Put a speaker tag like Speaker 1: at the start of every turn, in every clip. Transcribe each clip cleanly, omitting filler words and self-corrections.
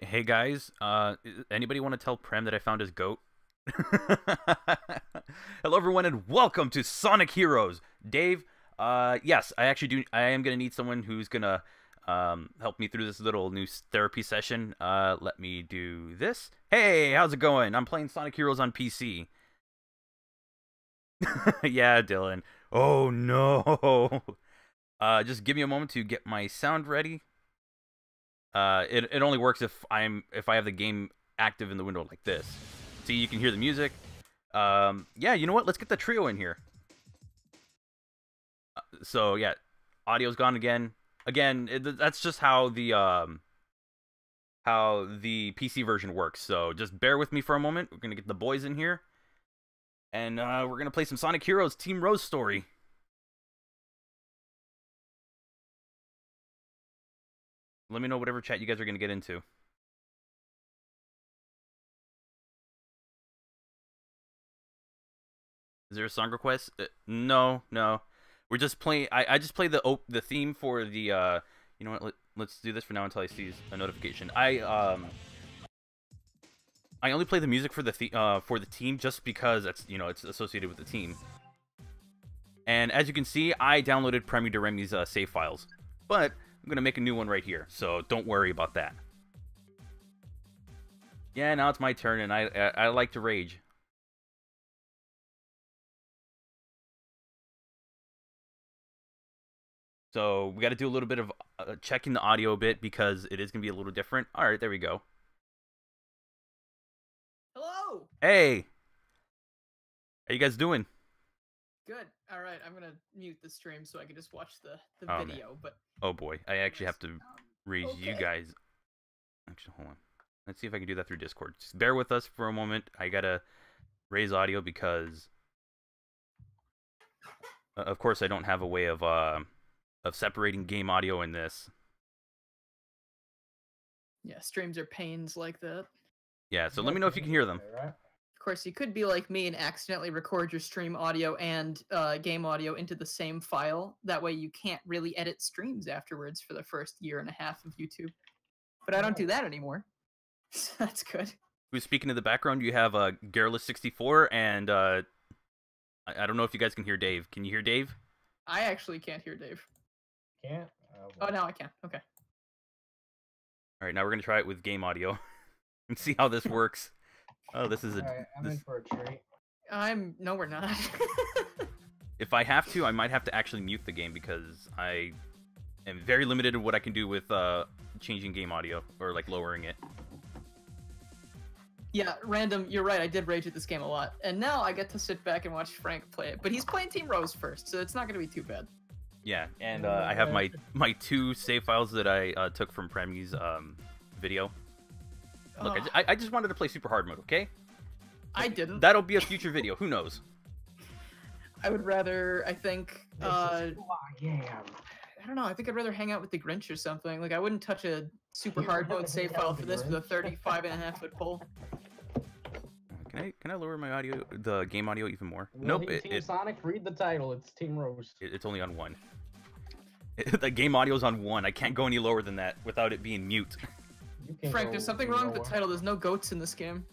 Speaker 1: Hey guys, anybody want to tell Prem that I found his goat? Hello everyone and welcome to Sonic Heroes. Dave, yes, I actually do. I am gonna need someone who's gonna help me through this little new therapy session. Let me do this. Hey, how's it going? I'm playing Sonic Heroes on PC. Yeah, Dylan. Oh no. Just give me a moment to get my sound ready. It only works if I have the game active in the window like this. See, you can hear the music. Yeah, you know what? Let's get the trio in here. So yeah, audio's gone again. Again, that's just how the PC version works. So just bear with me for a moment. We're gonna get the boys in here, and we're gonna play some Sonic Heroes Team Rose story. Let me know whatever chat you guys are gonna get into. Is there a song request? No. We're just playing. I just played the theme for the. You know what? Let's do this for now until I see a notification. I only play the music for the team just because it's associated with the team. And as you can see, I downloaded Premi de Remy's save files, but I'm gonna make a new one right here, so don't worry about that. Yeah, now it's my turn, and I like to rage. So we got to do a little bit of checking the audio a bit because it is going to be a little different. All right, there we go.
Speaker 2: Hello.
Speaker 1: Hey. How you guys doing?
Speaker 2: Good. All right, I'm going to mute the stream so I can just watch the
Speaker 1: Oh,
Speaker 2: video.
Speaker 1: Man.
Speaker 2: But
Speaker 1: oh boy, I actually have to raise
Speaker 2: okay.
Speaker 1: you guys. Actually, hold on. Let's see if I can do that through Discord. Just bear with us for a moment. I got to raise audio because of course I don't have a way of separating game audio in this.
Speaker 2: Yeah, streams are pains like that.
Speaker 1: Yeah, so let me know if you can hear them.
Speaker 2: Of course, you could be like me and accidentally record your stream audio and game audio into the same file. That way you can't really edit streams afterwards for the first year and a half of YouTube. But I don't do that anymore. So that's good.
Speaker 1: Who's speaking in the background? You have Garrulous64 and I don't know if you guys can hear Dave. Can you hear Dave?
Speaker 2: I actually can't hear Dave.
Speaker 3: Can't?
Speaker 2: Oh, now I can. Okay.
Speaker 1: All right, now we're gonna try it with game audio and see how this works. Oh, this is a.
Speaker 3: Alright, I'm in for a treat.
Speaker 2: No, we're not.
Speaker 1: If I have to, I might have to actually mute the game because I am very limited in what I can do with changing game audio or like lowering it.
Speaker 2: Yeah, Random, you're right. I did rage at this game a lot. And now I get to sit back and watch Frank play it. But he's playing Team Rose first, so it's not going to be too bad.
Speaker 1: Yeah, and I have my two save files that I took from Premi's video. Look, I just wanted to play super hard mode, okay?
Speaker 2: I didn't.
Speaker 1: That'll be a future video. Who knows?
Speaker 2: I would rather, I think,
Speaker 3: yeah.
Speaker 2: I don't know. I think I'd rather hang out with the Grinch or something. Like, I wouldn't touch a super hard mode save file for this with a 35.5-foot pole.
Speaker 1: Can I lower my audio, the game audio, even more?
Speaker 3: Well,
Speaker 1: Nope.
Speaker 3: Team Sonic, read the title. It's Team Rose.
Speaker 1: It's only on 1. The game audio's on 1. I can't go any lower than that without it being mute.
Speaker 2: Frank, there's something wrong with the title. There's no goats in this game.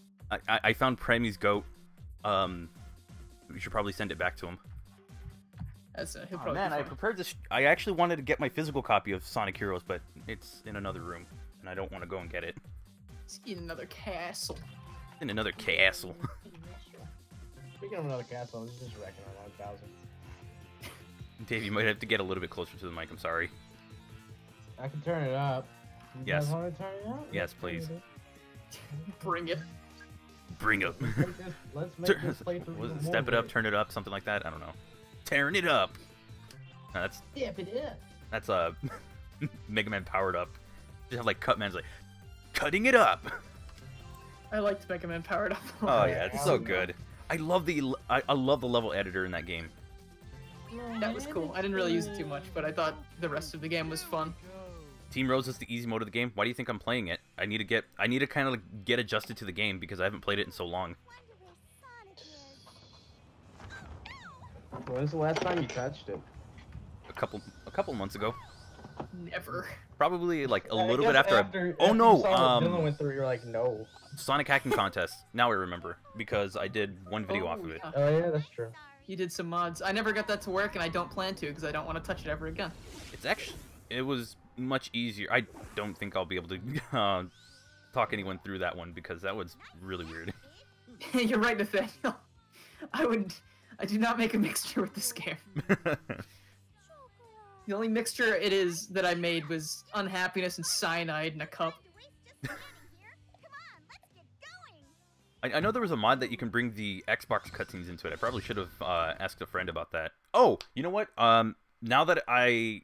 Speaker 1: I found Premi's goat. We should probably send it back to him.
Speaker 2: He'll probably
Speaker 1: man, I prepared this. I actually wanted to get my physical copy of Sonic Heroes, but it's in another room, and I don't want to go and get it.
Speaker 2: It's in another castle.
Speaker 1: In another castle.
Speaker 3: Speaking of another castle, I was just wrecking on 1000.
Speaker 1: Dave, you might have to get a little bit closer to the mic. I'm sorry.
Speaker 3: I can turn it up. You
Speaker 1: Yes.
Speaker 3: guys want to turn it up?
Speaker 1: Yes, please.
Speaker 2: Bring it.
Speaker 1: Bring up.
Speaker 3: Let's make this playthrough even
Speaker 1: Step
Speaker 3: more
Speaker 1: it up,
Speaker 3: great.
Speaker 1: turn it up, something like that. I don't know. Tearing it up. No, that's
Speaker 3: Step it up.
Speaker 1: that's Mega Man powered up. Just have like Cutman's like cutting it up.
Speaker 2: I liked Mega Man Powered Up.
Speaker 1: Oh yeah, it's so good. I love the level editor in that game.
Speaker 2: That was cool. I didn't really use it too much, but I thought the rest of the game was fun.
Speaker 1: Team Rose is the easy mode of the game. Why do you think I'm playing it? I need to kind of like get adjusted to the game because I haven't played it in so long.
Speaker 3: When's the last time you touched it?
Speaker 1: A couple months ago.
Speaker 2: Never.
Speaker 1: Probably like a
Speaker 3: I
Speaker 1: little
Speaker 3: guess
Speaker 1: bit after. Oh
Speaker 3: you
Speaker 1: no!
Speaker 3: saw what Dylan went through, you're like, no.
Speaker 1: Sonic hacking contest. Now I remember because I did one video off
Speaker 2: Oh,
Speaker 1: of it.
Speaker 2: yeah.
Speaker 3: Oh yeah, that's true.
Speaker 2: You did some mods. I never got that to work, and I don't plan to because I don't want to touch it ever again.
Speaker 1: It was much easier. I don't think I'll be able to talk anyone through that one because that was really weird.
Speaker 2: You're right, Nathaniel. I do not make a mixture with this game. The only mixture it is that I made was unhappiness and cyanide in a cup.
Speaker 1: I know there was a mod that you can bring the Xbox cutscenes into it. I probably should have asked a friend about that. Oh, you know what? Now that I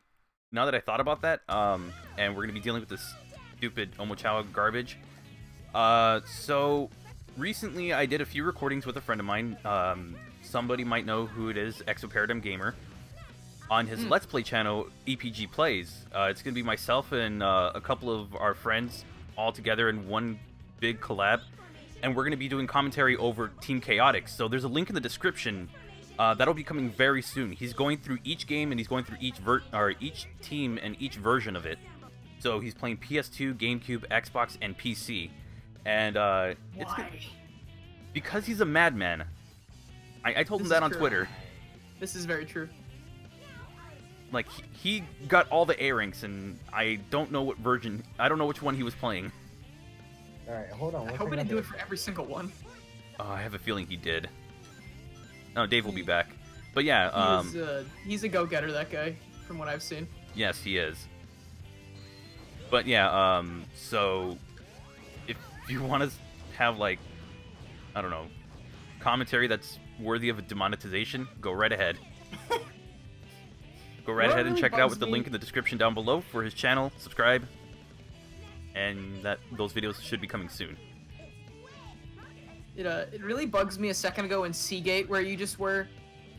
Speaker 1: thought about that, and we're gonna be dealing with this stupid Omochao garbage. So recently I did a few recordings with a friend of mine. Somebody might know who it is, Exoparadigm Gamer, on his Let's Play channel, EPG Plays. It's gonna be myself and a couple of our friends all together in one big collab. And we're going to be doing commentary over Team Chaotix. So there's a link in the description. That'll be coming very soon. He's going through each game and he's going through each team and each version of it. So he's playing PS2, GameCube, Xbox, and PC. And it's because he's a madman. I told him that on Twitter.
Speaker 2: This is very true.
Speaker 1: Like he got all the A ranks, and I don't know what version. I don't know which one he was playing.
Speaker 3: Alright, hold on.
Speaker 2: I hope he didn't do it for every single one.
Speaker 1: Oh, I have a feeling he did. Oh, Dave will be back. But yeah,
Speaker 2: he's a go-getter, that guy, from what I've seen.
Speaker 1: Yes, he is. But yeah, so if you want to have, like, I don't know, commentary that's worthy of a demonetization, go right ahead. Go right ahead and check it out with the link in the description down below for his channel. Subscribe. And those videos should be coming soon.
Speaker 2: It really bugs me a second ago in Seagate where you just were,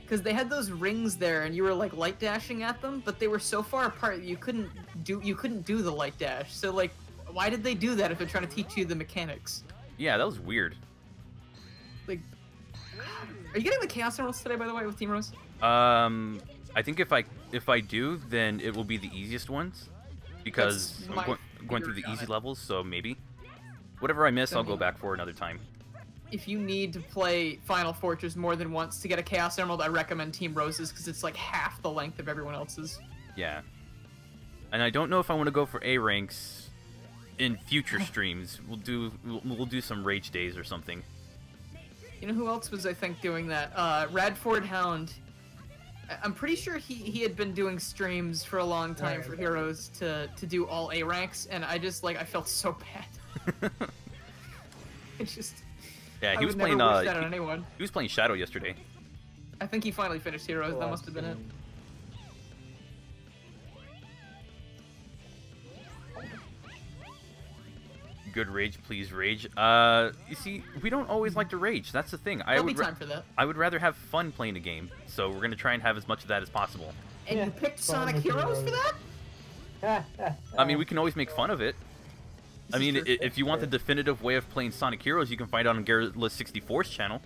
Speaker 2: because they had those rings there and you were like light dashing at them, but they were so far apart that you couldn't do the light dash. So like, why did they do that if they're trying to teach you the mechanics?
Speaker 1: Yeah, that was weird.
Speaker 2: Like, are you getting the Chaos Emeralds today, by the way, with Team Rose?
Speaker 1: I think if I do, then it will be the easiest ones, because I'm going through the easy levels. So maybe whatever I miss, I'll go back for another time.
Speaker 2: If you need to play Final Fortress more than once to get a Chaos Emerald, I recommend Team Rose's because it's like half the length of everyone else's.
Speaker 1: Yeah. And I don't know if I want to go for A ranks in future streams. We'll do some rage days or something.
Speaker 2: You know who else was, I think, doing that? Radford Hound. I'm pretty sure he had been doing streams for a long time for Heroes to do all A ranks, and I just, like, I felt so bad. It's just...
Speaker 1: Yeah, he was playing. He was playing Shadow yesterday.
Speaker 2: I think he finally finished Heroes. That must have been it.
Speaker 1: Good rage, please rage. You see, we don't always like to rage. That's the thing.
Speaker 2: There'll be time for that.
Speaker 1: I would rather have fun playing a game, so we're gonna try and have as much of that as possible.
Speaker 2: And you picked Sonic Heroes for that?
Speaker 1: I mean, we can always make fun of it. I mean, if you want the definitive way of playing Sonic Heroes, you can find it on Garrulous64's channel.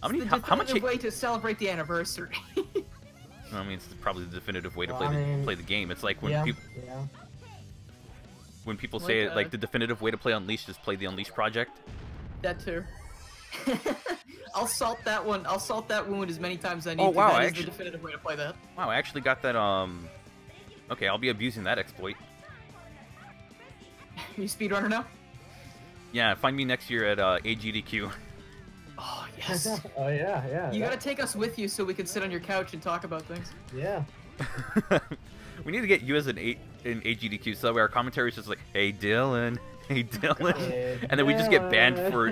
Speaker 2: How much way to celebrate the anniversary?
Speaker 1: I mean, it's probably the definitive way to play the game. It's like when people say like the definitive way to play Unleashed is play the Unleashed project.
Speaker 2: That too. I'll salt that one. I'll salt that wound as many times as I need.
Speaker 1: Oh wow,
Speaker 2: that is the definitive way to play that.
Speaker 1: Wow, I actually got that. Okay, I'll be abusing that exploit.
Speaker 2: You speedrunner now?
Speaker 1: Yeah, find me next year at AGDQ.
Speaker 2: Oh yes.
Speaker 3: Oh yeah.
Speaker 2: You gotta take us with you so we can sit on your couch and talk about things.
Speaker 3: Yeah.
Speaker 1: We need to get you as an AGDQ so that way our commentary is just like, "Hey Dylan, hey Dylan," and then we just get banned for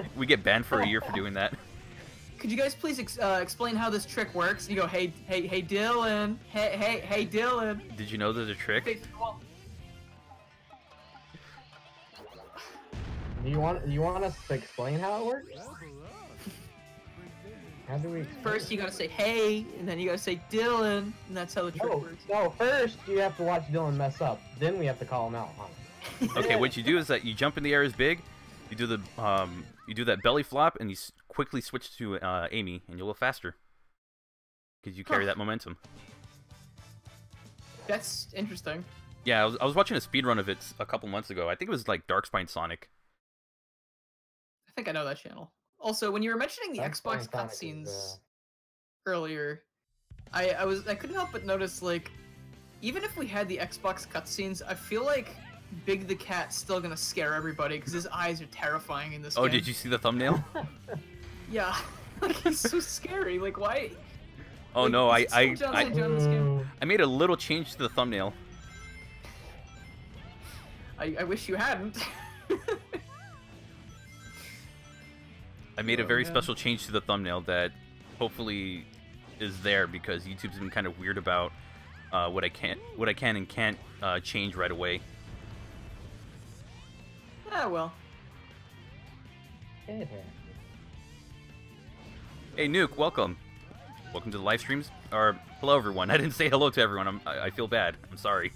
Speaker 1: a year for doing that.
Speaker 2: Could you guys please explain how this trick works? You go, hey Dylan, hey Dylan.
Speaker 1: Did you know there's a trick?
Speaker 3: You want us to explain how it works? How do we?
Speaker 2: First, you gotta say hey, and then you gotta say Dylan, and that's how the trick works.
Speaker 3: No, first you have to watch Dylan mess up. Then we have to call him out.
Speaker 1: Okay, what you do is that you jump in the air as big, you do that belly flop, and you quickly switch to Amy, and you'll go faster because you carry that momentum.
Speaker 2: That's interesting.
Speaker 1: Yeah, I was watching a speedrun of it a couple months ago. I think it was like Darkspine Sonic.
Speaker 2: I think I know that channel. Also, when you were mentioning the
Speaker 3: That's
Speaker 2: Xbox
Speaker 3: fine, Sonic
Speaker 2: cutscenes
Speaker 3: is,
Speaker 2: earlier, I couldn't help but notice, like, even if we had the Xbox cutscenes, I feel like Big the Cat's still gonna scare everybody because his eyes are terrifying in this game.
Speaker 1: Oh, did you see the thumbnail?
Speaker 2: Yeah, like he's so scary. Like why?
Speaker 1: Oh
Speaker 2: like,
Speaker 1: no,
Speaker 2: is it still John St. John in this game?
Speaker 1: I made a little change to the thumbnail.
Speaker 2: I wish you hadn't.
Speaker 1: I made a
Speaker 2: Oh,
Speaker 1: very
Speaker 2: man.
Speaker 1: special change to the thumbnail that hopefully is there because YouTube's been kind of weird about what I can and can't change right away.
Speaker 2: Ah well.
Speaker 3: It happens.
Speaker 1: Hey Nuke, welcome. Welcome to the live streams. Or hello everyone. I didn't say hello to everyone. I feel bad. I'm sorry.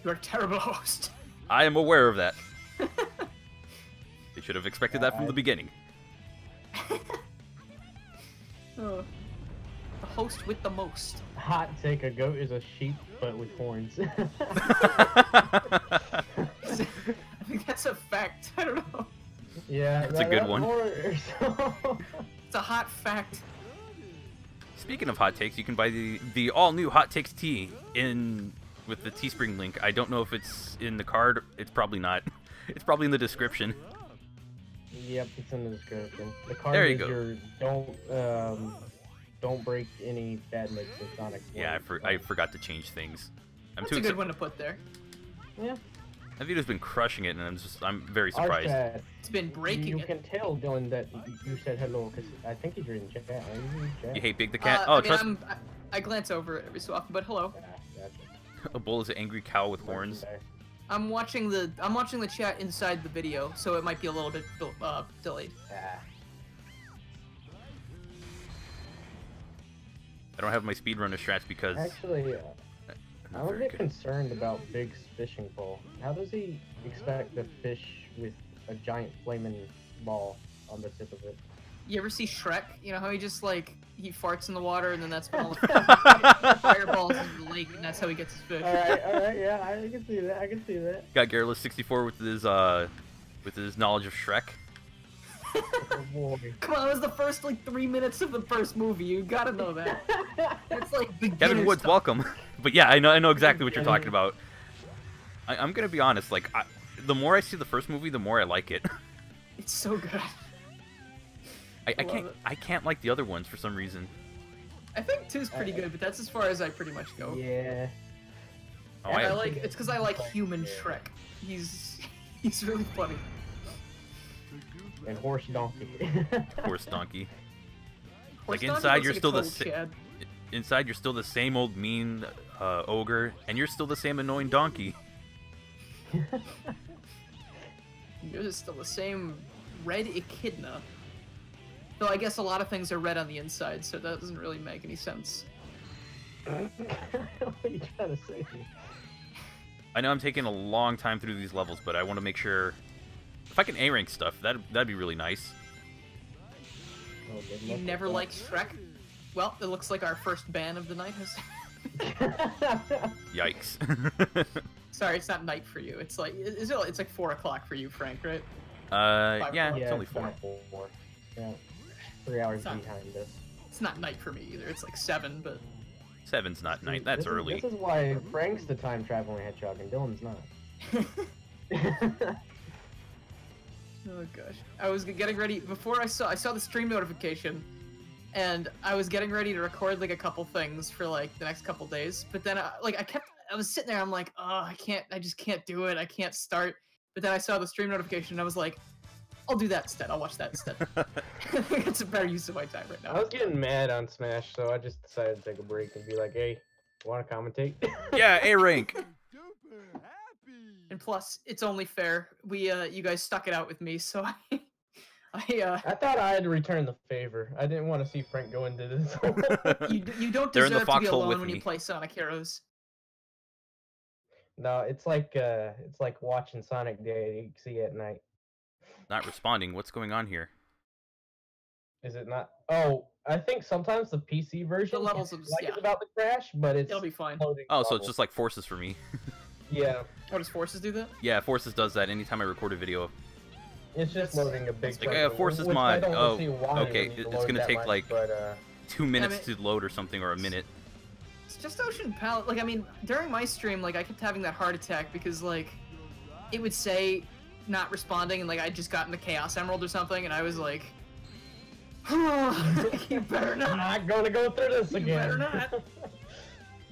Speaker 2: You're a terrible host.
Speaker 1: I am aware of that. They should have expected that from the beginning.
Speaker 2: Oh. The host with the most.
Speaker 3: Hot take: a goat is a sheep, but with horns.
Speaker 2: I think that's a fact. I don't know.
Speaker 3: Yeah,
Speaker 1: That's a good one.
Speaker 2: It's a hot fact.
Speaker 1: Speaking of hot takes, you can buy the all new Hot Takes tee in with the Teespring link. I don't know if it's in the card. It's probably not. It's probably in the description.
Speaker 3: Yep, it's in the description. The card
Speaker 1: There you
Speaker 3: is
Speaker 1: go.
Speaker 3: your don't break any bad makes in Sonic.
Speaker 1: Yeah, I forgot to change things.
Speaker 2: That's a good one to put there.
Speaker 3: Yeah.
Speaker 1: That video's been crushing it, and I'm very surprised.
Speaker 3: Archat,
Speaker 2: It's been breaking
Speaker 3: you
Speaker 2: it.
Speaker 3: can tell, Dylan, that you said hello because I think he's reading chat. Are you reading chat?
Speaker 1: You hate Big the Cat?
Speaker 2: I
Speaker 1: Oh,
Speaker 2: mean,
Speaker 1: trust
Speaker 2: I glance over it every so often, but hello.
Speaker 3: Gotcha.
Speaker 1: a bull is an angry cow with horns.
Speaker 3: Merchandise.
Speaker 2: I'm watching the chat inside the video, so it might be a little bit delayed.
Speaker 3: Ah.
Speaker 1: I don't have my speedrunner strats because
Speaker 3: Actually,
Speaker 1: I'm
Speaker 3: I'm a
Speaker 1: very
Speaker 3: bit
Speaker 1: good.
Speaker 3: concerned about Big's fishing pole. How does he expect to fish with a giant flaming ball on the tip of it?
Speaker 2: You ever see Shrek? You know how he just like he farts in the water and then that's when all the fireballs into the lake and that's how he gets his fish.
Speaker 3: Alright, yeah, I can see that, I can see that.
Speaker 1: Got Garrulous64 with his knowledge of Shrek.
Speaker 3: Oh boy.
Speaker 2: Come on, it was the first like 3 minutes of the first movie. You gotta know that. It's like beginner
Speaker 1: Kevin Woods,
Speaker 2: stuff.
Speaker 1: welcome. But yeah, I know exactly what you're talking about. I'm gonna be honest. Like, the more I see the first movie, the more I like it.
Speaker 2: It's so good. Love it.
Speaker 1: I can't like the other ones for some reason.
Speaker 2: I think 2's pretty good, but that's as far as I pretty much go.
Speaker 3: Yeah.
Speaker 1: Oh,
Speaker 2: And
Speaker 1: I,
Speaker 2: I like it's because I like human Shrek. He's really funny.
Speaker 3: And horse donkey.
Speaker 1: horse donkey.
Speaker 2: Horse
Speaker 1: Like,
Speaker 2: Donkey
Speaker 1: inside,
Speaker 2: looks
Speaker 1: you're
Speaker 2: like a
Speaker 1: still the
Speaker 2: total Chad.
Speaker 1: Inside, you're still the same old mean ogre, and you're still the same annoying donkey.
Speaker 2: You're still the same red echidna. Though I guess a lot of things are red on the inside, so that doesn't really make any sense.
Speaker 3: What are you trying to say?
Speaker 1: I know I'm taking a long time through these levels, but I want to make sure if I can A rank stuff, that'd be really nice.
Speaker 3: Oh, good
Speaker 2: You
Speaker 3: luck with
Speaker 2: never
Speaker 3: that.
Speaker 2: liked Shrek? Well, it looks like our first ban of the night has.
Speaker 1: Yikes.
Speaker 2: Sorry, it's not night for you. It's like it's like 4 o'clock for you, Frank, right?
Speaker 1: Yeah,
Speaker 3: Yeah,
Speaker 1: it's only 4.
Speaker 3: not 4. Yeah. 3 hours
Speaker 2: It's not-
Speaker 3: behind us.
Speaker 2: It's not night for me either. It's like 7, but
Speaker 1: 7's not night. That's
Speaker 3: This is-
Speaker 1: early.
Speaker 3: This is why Frank's the time traveling hedgehog and Dylan's not.
Speaker 2: oh gosh, I was getting ready before I saw the stream notification, and I was getting ready to record like a couple things for like the next couple days. But then I was sitting there. I'm like, oh, I just can't do it. I can't start. But then I saw the stream notification, and I was like, I'll do that instead. I'll watch that instead. I think it's a better use of my time right
Speaker 3: I
Speaker 2: now.
Speaker 3: was getting mad on Smash, so I just decided to take a break and be like, hey, want to commentate?
Speaker 1: Yeah, A rank.
Speaker 2: And plus, it's only fair. You guys stuck it out with me, so I
Speaker 3: I thought I had to return the favor. I didn't want to see Frank go into this.
Speaker 2: you don't
Speaker 1: They're in the
Speaker 2: deserve to be
Speaker 1: foxhole
Speaker 2: alone
Speaker 1: with
Speaker 2: when
Speaker 1: me.
Speaker 2: you play Sonic Heroes.
Speaker 3: No, it's like watching Sonic DaveAce at night.
Speaker 1: Not responding. What's going on here?
Speaker 3: Is it not? Oh, I think sometimes the PC version
Speaker 2: levels of-
Speaker 3: like
Speaker 2: yeah.
Speaker 3: it's about to crash, but it's
Speaker 2: It'll be fine.
Speaker 3: loading
Speaker 1: Oh, so it's
Speaker 3: levels.
Speaker 1: just like Forces for me.
Speaker 3: Yeah,
Speaker 2: Oh, does Forces do that?
Speaker 1: Yeah, Forces does that anytime I record a video.
Speaker 3: it's just
Speaker 2: That's-
Speaker 3: loading a big.
Speaker 2: that's
Speaker 3: chunk
Speaker 1: like,
Speaker 3: of it,
Speaker 1: Forces
Speaker 3: which
Speaker 1: mod.
Speaker 3: I don't
Speaker 1: Oh,
Speaker 3: see why
Speaker 1: okay,
Speaker 3: you need to
Speaker 1: it's
Speaker 3: load
Speaker 1: gonna
Speaker 3: that
Speaker 1: take,
Speaker 3: much,
Speaker 1: like,
Speaker 3: but
Speaker 1: 2 minutes
Speaker 2: mean-
Speaker 1: to load or something, or a minute.
Speaker 2: It's just Ocean Palette. Like, I mean, during my stream, like, I kept having that heart attack because, like, it would say not responding, and, like, I just got in the Chaos Emerald or something, and I was like, you better
Speaker 3: I'm
Speaker 2: not.
Speaker 3: not gonna go through this
Speaker 2: You
Speaker 3: again.
Speaker 2: better not.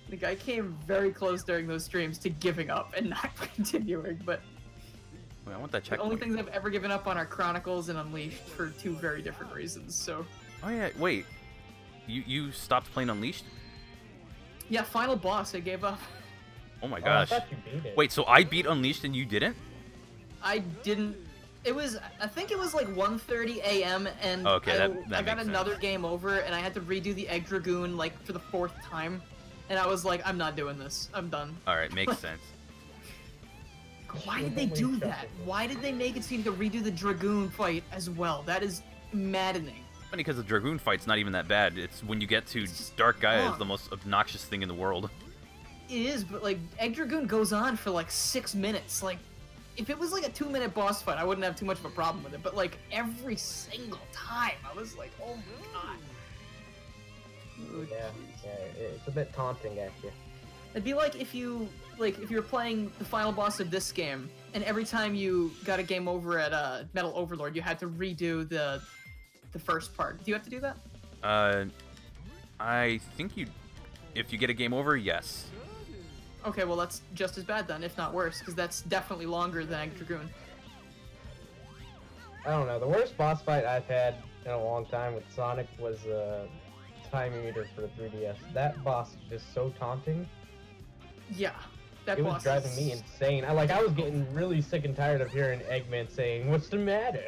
Speaker 2: Like, I came very close during those streams to giving up and not continuing, but
Speaker 1: Wait, I want that
Speaker 2: the only
Speaker 1: checkpoint.
Speaker 2: things I've ever given up on are Chronicles and Unleashed for 2 very different reasons, so...
Speaker 1: Oh yeah, wait. You stopped playing Unleashed?
Speaker 2: Yeah, final boss, I gave up.
Speaker 1: Oh my
Speaker 3: Oh, I
Speaker 1: gosh.
Speaker 3: thought you beat it.
Speaker 1: Wait, so I beat Unleashed and you didn't?
Speaker 2: I didn't... It was... I think it was like 1:30 a.m. and
Speaker 1: Okay, that
Speaker 2: I got
Speaker 1: makes
Speaker 2: another
Speaker 1: sense.
Speaker 2: game over and I had to redo the Egg Dragoon like for the 4th time. And I was like, I'm not doing this. I'm done.
Speaker 1: Alright, makes sense.
Speaker 2: Why did they do that? Why did they make it so you to redo the Dragoon fight as well? That is maddening.
Speaker 1: Funny because the Dragoon fight's not even that bad. It's when you get to
Speaker 2: It's just
Speaker 1: Dark Gaia is
Speaker 2: wrong.
Speaker 1: the most obnoxious thing in the world.
Speaker 2: It is, but like Egg Dragoon goes on for like 6 minutes. Like, if it was like a 2-minute boss fight, I wouldn't have too much of a problem with it. But like every single time, I was like, oh my god. Oh,
Speaker 3: Yeah,
Speaker 2: jeez.
Speaker 3: yeah, it's a bit taunting at you.
Speaker 2: It'd be like if you were playing the final boss of this game, and every time you got a game over at Metal Overlord, you had to redo the first part. Do you have to do that?
Speaker 1: I think if you get a game over, yes.
Speaker 2: Okay, well that's just as bad then, if not worse, because that's definitely longer than Egg Dragoon.
Speaker 3: I don't know. The worst boss fight I've had in a long time with Sonic was Time Eater for the 3DS. That boss is just so taunting.
Speaker 2: Yeah, that
Speaker 3: It
Speaker 2: boss
Speaker 3: was driving
Speaker 2: is-
Speaker 3: me insane. I was getting really sick and tired of hearing Eggman saying, "What's the matter?"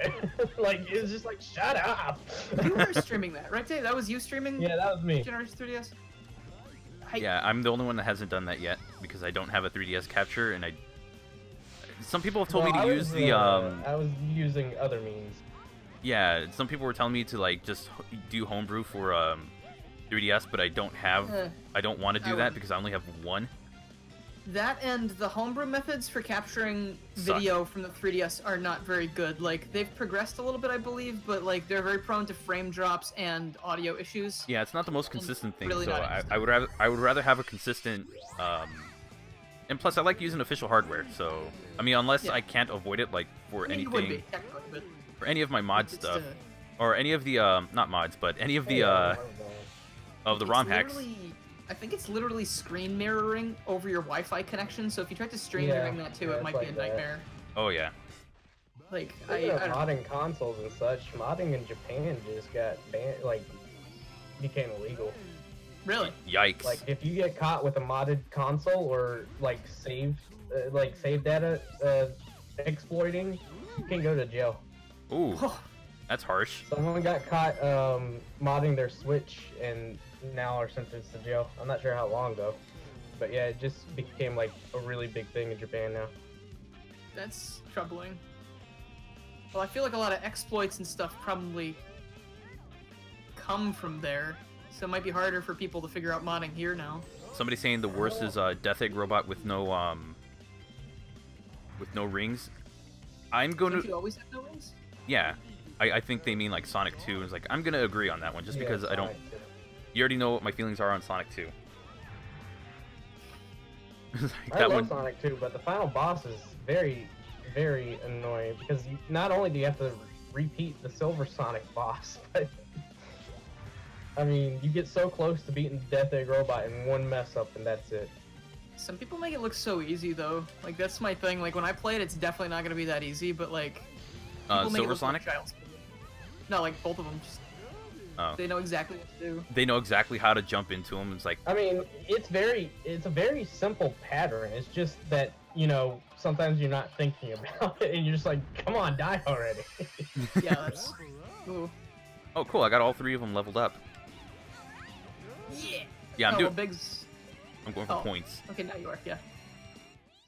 Speaker 3: Like it was just like, "Shut up."
Speaker 2: You were streaming that, right, Dave? That was you streaming
Speaker 3: Yeah, that was me.
Speaker 2: Generation 3DS?
Speaker 1: Yeah, I'm the only one that hasn't done that yet because I don't have a 3DS capture, and some people have told me to use the
Speaker 3: I was using other means.
Speaker 1: Yeah, some people were telling me to like just do homebrew for 3DS, but I don't want to do that
Speaker 2: wouldn't.
Speaker 1: because I only have one.
Speaker 2: That and the homebrew methods for capturing
Speaker 1: Suck.
Speaker 2: video from the 3DS are not very good. Like, they've progressed a little bit, I believe, but like they're very prone to frame drops and audio issues.
Speaker 1: Yeah, it's not the most consistent thing,
Speaker 2: really
Speaker 1: so
Speaker 2: not
Speaker 1: I would rather have a consistent. And plus, I like using official hardware, so I mean, unless
Speaker 2: Yeah.
Speaker 1: I can't avoid it, like for
Speaker 2: I mean, you would
Speaker 1: anything,
Speaker 2: be, technically, but
Speaker 1: for any of my mod
Speaker 2: it's,
Speaker 1: stuff, or any of the not mods, but any of the of the
Speaker 2: it's
Speaker 1: ROM hacks.
Speaker 2: literally- I think it's literally screen mirroring over your Wi-Fi connection, so if you try to stream
Speaker 3: Yeah,
Speaker 2: during that too,
Speaker 3: yeah,
Speaker 2: it
Speaker 3: it's
Speaker 2: might
Speaker 3: like
Speaker 2: be a
Speaker 3: that.
Speaker 2: nightmare.
Speaker 1: Oh yeah.
Speaker 2: Like,
Speaker 3: Speaking of
Speaker 2: I don't know.
Speaker 3: modding consoles and such, modding in Japan just got banned, became illegal.
Speaker 2: Really?
Speaker 1: Yikes.
Speaker 3: Like, if you get caught with a modded console or save data exploiting, you can go to jail.
Speaker 1: Ooh, that's harsh.
Speaker 3: Someone got caught modding their Switch and now are sentenced to jail. I'm not sure how long though, but yeah, it just became like a really big thing in Japan now.
Speaker 2: That's troubling. Well, I feel like a lot of exploits and stuff probably come from there, so it might be harder for people to figure out modding here now.
Speaker 1: Somebody saying the worst is Death Egg Robot with no rings. I'm going
Speaker 2: Don't
Speaker 1: to
Speaker 2: you always have no rings?
Speaker 1: yeah. I think they mean like Sonic 2. It's like I'm gonna agree on that one just
Speaker 3: Yeah,
Speaker 1: because I don't.
Speaker 3: Sonic too.
Speaker 1: You already know what my feelings are on Sonic 2. It's like,
Speaker 3: I
Speaker 1: that
Speaker 3: love
Speaker 1: one.
Speaker 3: Sonic too, but the final boss is very, very annoying because not only do you have to repeat the Silver Sonic boss, but I mean, you get so close to beating Death Egg Robot in one mess up and that's it.
Speaker 2: Some people make it look so easy though. Like, that's my thing. Like, when I play it, it's definitely not gonna be that easy, but like, people make it
Speaker 1: Silver
Speaker 2: look
Speaker 1: Sonic?
Speaker 2: like child's play. No, like both of them. Just,
Speaker 1: Oh.
Speaker 2: they know exactly what to do.
Speaker 1: They know exactly how to jump into them. It's like
Speaker 3: I mean, it's a very simple pattern. It's just that, sometimes you're not thinking about it and you're just like, come on, die already.
Speaker 2: Yeah, that's. Ooh.
Speaker 1: oh cool, I got all 3 of them leveled up.
Speaker 2: Yeah.
Speaker 1: Yeah, I'm
Speaker 2: Oh,
Speaker 1: doing.
Speaker 2: well, Biggs.
Speaker 1: I'm going for
Speaker 2: oh.
Speaker 1: points.
Speaker 2: Okay, now you are. Yeah.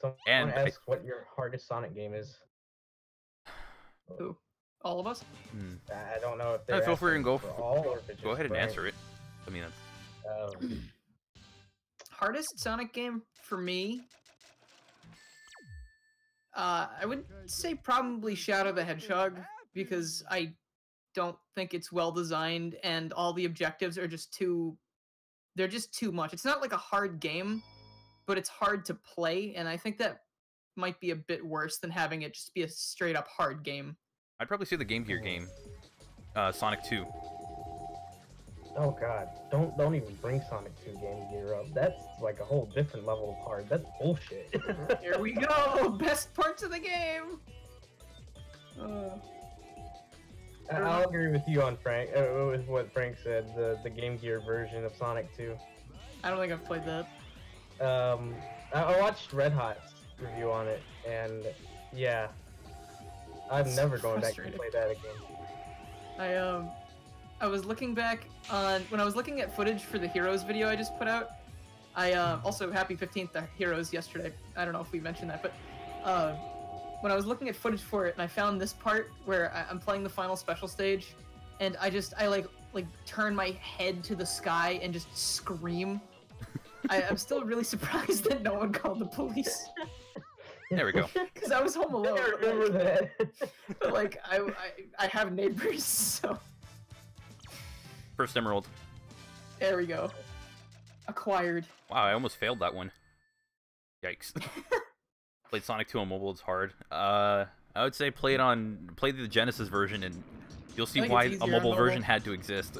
Speaker 3: Someone
Speaker 1: And
Speaker 3: asked what your hardest Sonic game is.
Speaker 2: Who? All of us?
Speaker 3: I don't know if they're
Speaker 1: Feel free and go.
Speaker 3: for all, or if it's
Speaker 1: Go
Speaker 3: just
Speaker 1: ahead and
Speaker 3: Frank.
Speaker 1: answer it. I mean, that's...
Speaker 2: Hardest Sonic game for me? I would say probably Shadow the Hedgehog, because I don't think it's well designed and all the objectives are just too... They're just too much. It's not like a hard game, but it's hard to play, and I think that might be a bit worse than having it just be a straight up hard game.
Speaker 1: I'd probably say the Game Gear game, Sonic 2.
Speaker 3: Oh god, don't even bring Sonic 2 Game Gear up. That's like a whole different level of hard. That's bullshit.
Speaker 2: Here we go! Best parts of the game!
Speaker 3: I'll agree with you on Frank, with what Frank said, the Game Gear version of Sonic 2.
Speaker 2: I don't think I've played that.
Speaker 3: I watched Red Hot's review on it, and yeah, I'm never going back to play that again.
Speaker 2: I was looking back on when I was looking at footage for the Heroes video I just put out. I also happy 15th to Heroes yesterday. I don't know if we mentioned that, but when I was looking at footage for it, and I found this part where I'm playing the final special stage, and I like turn my head to the sky and just scream. I'm still really surprised that no one called the police.
Speaker 1: There we go.
Speaker 2: Because I was home alone.
Speaker 3: I remember that.
Speaker 2: But like I have neighbors, so.
Speaker 1: First Emerald.
Speaker 2: There we go. Acquired.
Speaker 1: Wow, I almost failed that one. Yikes. Played Sonic 2 on mobile, it's hard. I would say play the Genesis version, and you'll see why a mobile version had to exist.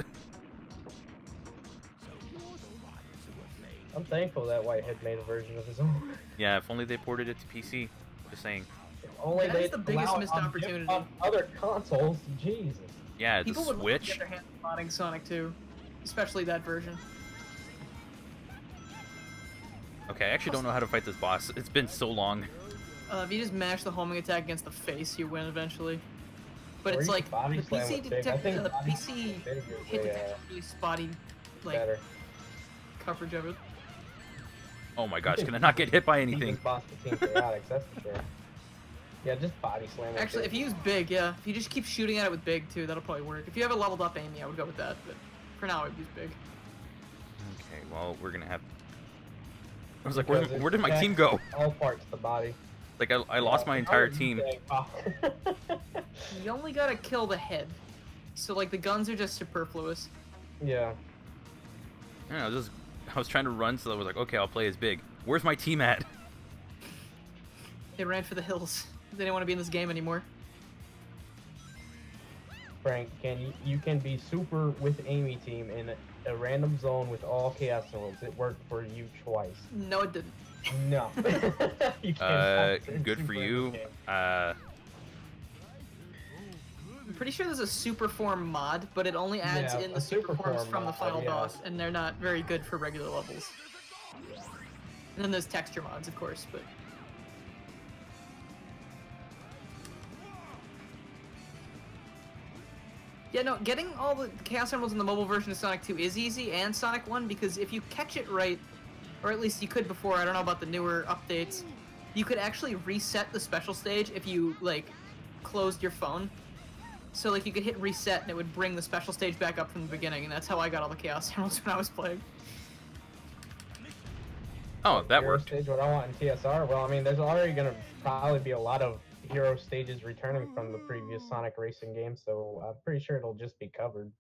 Speaker 3: I'm thankful that Whitehead made a version of his own.
Speaker 1: Yeah, if only they ported it to PC. Just saying.
Speaker 3: If only
Speaker 2: That is the biggest missed opportunity.
Speaker 3: On other consoles, Jesus.
Speaker 1: Yeah, the
Speaker 2: People would love to
Speaker 1: Switch.
Speaker 2: get their hands on modding Sonic 2, especially that version.
Speaker 1: Okay, I actually don't know how to fight this boss. It's been so long.
Speaker 2: If you just mash the homing attack against the face, you win eventually. But
Speaker 3: Or
Speaker 2: it's
Speaker 3: you
Speaker 2: like
Speaker 3: can body
Speaker 2: the
Speaker 3: slam
Speaker 2: PC
Speaker 3: with big. I
Speaker 2: detect
Speaker 3: think
Speaker 2: the
Speaker 3: body
Speaker 2: PC
Speaker 3: slam with big is
Speaker 2: hit
Speaker 3: way,
Speaker 2: detect really spotty like
Speaker 3: better.
Speaker 2: coverage of it.
Speaker 1: Oh my gosh, can I not get hit by anything?
Speaker 3: Deepest boss between chaotics, that's for sure. Yeah, just body slam. with
Speaker 2: Actually,
Speaker 3: big.
Speaker 2: if you use big, yeah, if you just keep shooting at it with big too, that'll probably work. If you have a leveled up Amy, I would go with that. But for now, I'd use big.
Speaker 1: Okay, well, we're gonna have... I was like,
Speaker 3: Because
Speaker 1: where did my
Speaker 3: it
Speaker 1: team go?
Speaker 3: attacks all parts of the body.
Speaker 1: Like, I lost my entire team.
Speaker 2: You only gotta kill the head, so like the guns are just superfluous.
Speaker 3: Yeah.
Speaker 1: I was trying to run, so I was like, okay, I'll play as big. Where's my team at?
Speaker 2: They ran for the hills. They didn't want to be in this game anymore.
Speaker 3: Frank, you can be super with Amy team in a random zone with all Chaos Emeralds. It worked for you twice.
Speaker 2: No, it didn't.
Speaker 3: No. You cannot
Speaker 1: Good for
Speaker 3: super in
Speaker 1: you.
Speaker 3: this game.
Speaker 2: I'm pretty sure there's a super form mod, but it only adds
Speaker 3: Yeah,
Speaker 2: in
Speaker 3: a
Speaker 2: the super
Speaker 3: super
Speaker 2: forms
Speaker 3: form
Speaker 2: from the
Speaker 3: mod,
Speaker 2: final
Speaker 3: yeah.
Speaker 2: boss, and they're not very good for regular levels. And then there's texture mods, of course, but yeah, no, getting all the Chaos Emeralds in the mobile version of Sonic 2 is easy, and Sonic 1, because if you catch it right, or at least you could before, I don't know about the newer updates, you could actually reset the special stage if you, like, closed your phone. So, like, you could hit reset and it would bring the special stage back up from the beginning, and that's how I got all the Chaos Emeralds when I was playing.
Speaker 1: Oh, that
Speaker 3: Hero
Speaker 1: worked.
Speaker 3: Stage, what I want in TSR? Well, I mean, there's already going to probably be a lot of hero stages returning from the previous Sonic racing game, so I'm pretty sure it'll just be covered.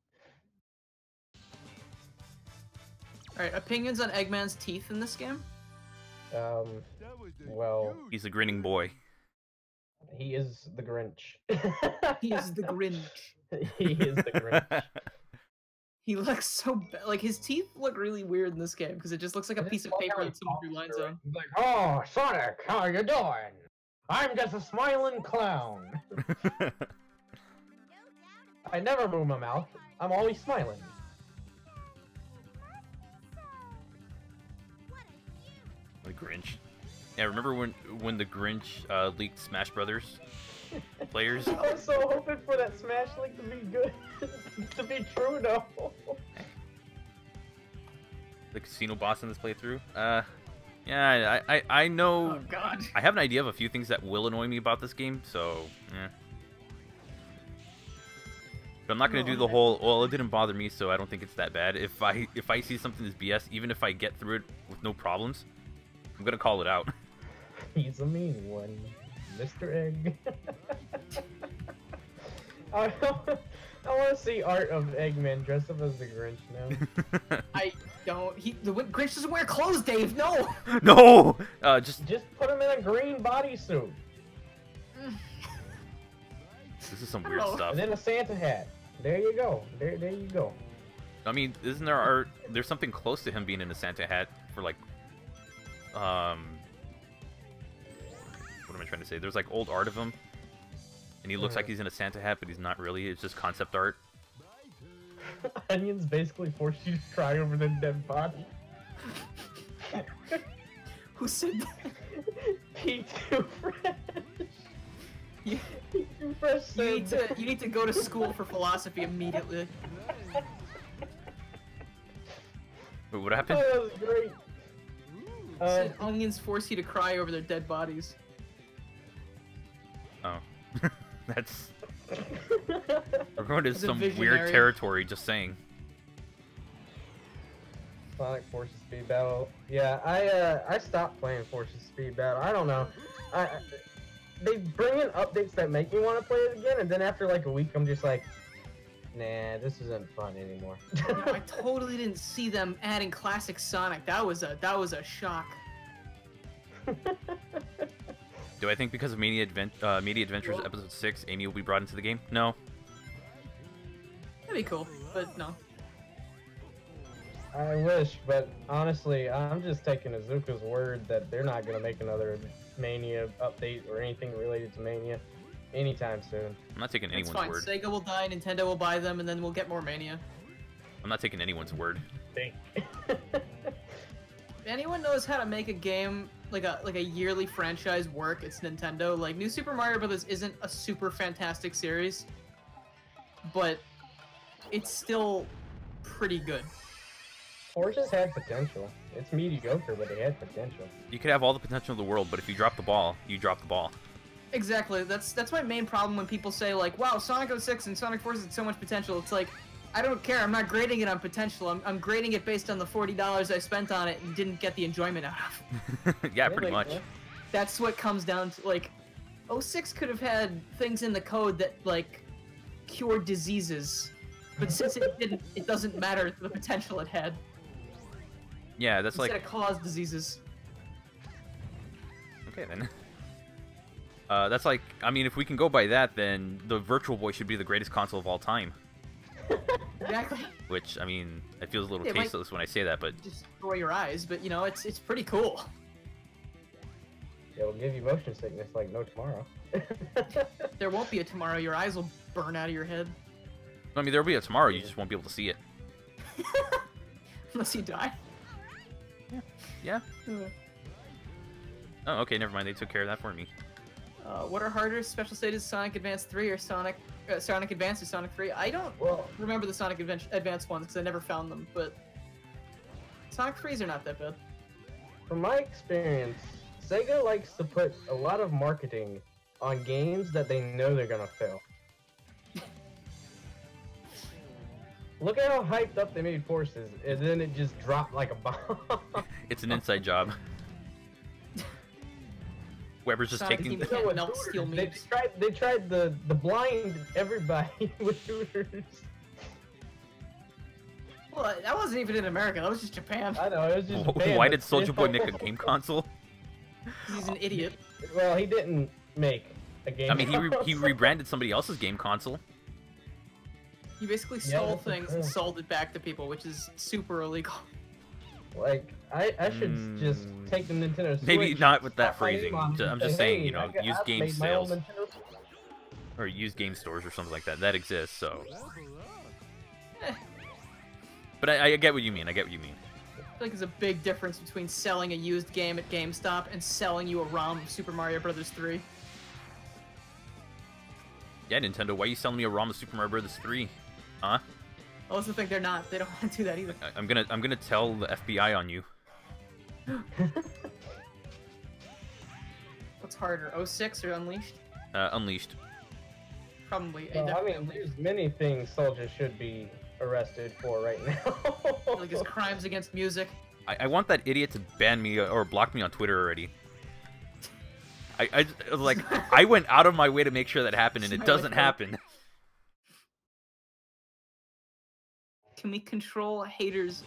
Speaker 2: Alright, opinions on Eggman's teeth in this game?
Speaker 3: Well,
Speaker 1: He's a grinning boy.
Speaker 3: he is the Grinch.
Speaker 2: He is the Grinch.
Speaker 3: He is the Grinch.
Speaker 2: He looks so bad. Like, his teeth look really weird in this game, because it just looks like a piece of paper that someone drew lines on.
Speaker 3: He's like, oh, Sonic, how you doing? I'm just a smiling clown. I never move my mouth. I'm always smiling.
Speaker 1: The Grinch. Yeah, remember when the Grinch leaked Smash Brothers players?
Speaker 3: I was so hoping for that Smash Link to be good, to be true though.
Speaker 1: The casino boss in this playthrough. Yeah, I know.
Speaker 2: Oh, God.
Speaker 1: I have an idea of a few things that will annoy me about this game, so yeah. But I'm not gonna do the whole. Well, it didn't bother me, so I don't think it's that bad. If I see something that's BS, even if I get through it with no problems, I'm gonna call it out.
Speaker 3: He's a mean one, Mr. Egg. I want to see art of Eggman dressed up as the Grinch now.
Speaker 2: I don't. The Grinch doesn't wear clothes, Dave. No.
Speaker 1: No. Just
Speaker 3: put him in a green bodysuit.
Speaker 1: This is some weird stuff.
Speaker 3: And then a Santa hat. There you go. There you go.
Speaker 1: I mean, isn't there art? There's something close to him being in a Santa hat for like, what am I trying to say? There's like old art of him, and he looks like he's in a Santa hat, but he's not really. It's just concept art.
Speaker 3: Onions basically force you to cry over the dead body.
Speaker 2: Who said that?
Speaker 3: P2 Fresh.
Speaker 2: You,
Speaker 3: P2 Fresh
Speaker 2: you need to go to school for philosophy immediately.
Speaker 1: Wait, what happened?
Speaker 3: Oh, that was great.
Speaker 2: Said onions force you to cry over their dead bodies.
Speaker 1: Oh, that's. We're going to
Speaker 2: He's a
Speaker 1: some weird
Speaker 2: visionary.
Speaker 1: territory. Just saying.
Speaker 3: Sonic Forces Speed Battle. Yeah, I stopped playing Forces Speed Battle. I don't know. They bring in updates that make me want to play it again, and then after like a week, I'm just like, nah, this isn't fun anymore.
Speaker 2: No, I totally didn't see them adding classic Sonic. That was a shock.
Speaker 1: Do I think because of Media Adventures Episode 6, Amy will be brought into the game? No.
Speaker 2: That'd be cool, but no.
Speaker 3: I wish, but honestly, I'm just taking Azuka's word that they're not gonna make another Mania update or anything related to Mania anytime soon.
Speaker 1: I'm not taking
Speaker 2: It's
Speaker 1: anyone's
Speaker 2: fine.
Speaker 1: word.
Speaker 2: Sega will die, Nintendo will buy them, and then we'll get more Mania.
Speaker 1: I'm not taking anyone's word.
Speaker 2: If anyone knows how to make a game like a yearly franchise work, it's Nintendo. Like New Super Mario Bros. Isn't a super fantastic series, but it's still pretty good.
Speaker 3: Forces had potential. It's mediocre, but it had potential.
Speaker 1: You could have all the potential in the world, but if you drop the ball, you drop the ball.
Speaker 2: Exactly. That's my main problem when people say like, "Wow, Sonic 06 and Sonic Forces had so much potential." It's like, I don't care. I'm not grading it on potential. I'm grading it based on the $40 I spent on it and didn't get the enjoyment out of.
Speaker 1: Yeah, pretty much.
Speaker 2: That's what comes down to. Like, 06 could have had things in the code that like cured diseases, but since it didn't, it doesn't matter the potential it had.
Speaker 1: Yeah, that's
Speaker 2: Instead
Speaker 1: like.
Speaker 2: it caused diseases.
Speaker 1: Okay then. That's like. I mean, if we can go by that, then the Virtual Boy should be the greatest console of all time.
Speaker 2: Exactly.
Speaker 1: Which, I mean, it feels a little
Speaker 2: It might
Speaker 1: tasteless when I say that, but
Speaker 2: destroy your eyes, but you know, it's pretty cool.
Speaker 3: It'll give you motion sickness like no tomorrow.
Speaker 2: There won't be a tomorrow. Your eyes will burn out of your head.
Speaker 1: I mean, there'll be a tomorrow. You just won't be able to see it.
Speaker 2: Unless you die.
Speaker 1: Yeah. Oh, okay. Never mind. They took care of that for me.
Speaker 2: What are harder, Special Status Sonic Advance 3 or Sonic Advance or Sonic 3? I don't remember the Sonic Advance ones because I never found them, but Sonic 3s are not that bad.
Speaker 3: From my experience, Sega likes to put a lot of marketing on games that they know they're gonna fail. Look at how hyped up they made Forces, and then it just dropped like a bomb.
Speaker 1: It's an inside job. Weber's just
Speaker 2: Sonic
Speaker 1: taking.
Speaker 2: Team can't melt steel memes.
Speaker 3: They tried the blind everybody with shooters.
Speaker 2: Well, that wasn't even in America. That was just Japan.
Speaker 3: I know, it was just Japan,
Speaker 1: Why
Speaker 3: but
Speaker 1: did Soulja Boy
Speaker 3: still.
Speaker 1: make a game console?
Speaker 2: He's an idiot.
Speaker 3: Well, he didn't make a game
Speaker 1: I mean, he
Speaker 3: console.
Speaker 1: rebranded somebody else's game console.
Speaker 2: He basically
Speaker 3: Yeah,
Speaker 2: stole
Speaker 3: that's the
Speaker 2: things and
Speaker 3: thing.
Speaker 2: sold it back to people, which is super illegal.
Speaker 3: Like, I should just take the Nintendo Switch.
Speaker 1: Maybe not with that
Speaker 3: slap my name
Speaker 1: phrasing.
Speaker 3: on it, and
Speaker 1: I'm just
Speaker 3: say,
Speaker 1: saying,
Speaker 3: hey,
Speaker 1: you know, use
Speaker 3: I've
Speaker 1: game
Speaker 3: made my own
Speaker 1: sales.
Speaker 3: Nintendo Switch.
Speaker 1: Or used game stores or something like that. That exists, so.
Speaker 2: Eh.
Speaker 1: But I get what you mean. I get what you mean.
Speaker 2: I feel like there's a big difference between selling a used game at GameStop and selling you a ROM of Super Mario Bros. 3.
Speaker 1: Yeah, Nintendo, why are you selling me a ROM of Super Mario Bros. 3? Huh?
Speaker 2: Well, that's the thing, they're not. They don't want to do that either.
Speaker 1: I'm gonna tell the FBI on you.
Speaker 2: What's harder, 06 or Unleashed?
Speaker 1: Unleashed.
Speaker 2: Probably.
Speaker 3: Well, I mean, there's many things soldiers should be arrested for right now.
Speaker 2: Like his crimes against music.
Speaker 1: I want that idiot to ban me or block me on Twitter already. Like, I went out of my way to make sure that happened, and it doesn't happen.
Speaker 2: Can we control haters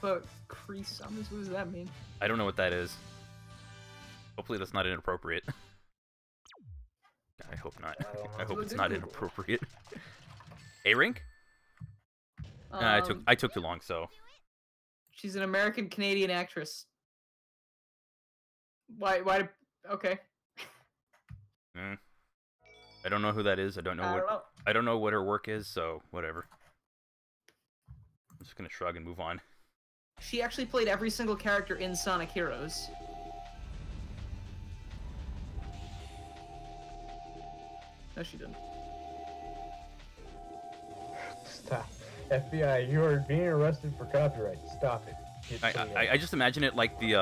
Speaker 2: but Cree Summers? What does that mean?
Speaker 1: I don't know what that is. Hopefully that's not inappropriate. I hope not. I hope it's not inappropriate. A-Rink? I took too long, so...
Speaker 2: She's an American-Canadian actress. Why, okay.
Speaker 1: I don't know who that is. I don't know what her work is, so whatever. I'm just gonna shrug and move on.
Speaker 2: She actually played every single character in Sonic Heroes. No, she didn't.
Speaker 3: Stop. FBI, you are being arrested for copyright. Stop it.
Speaker 1: I just imagine it like the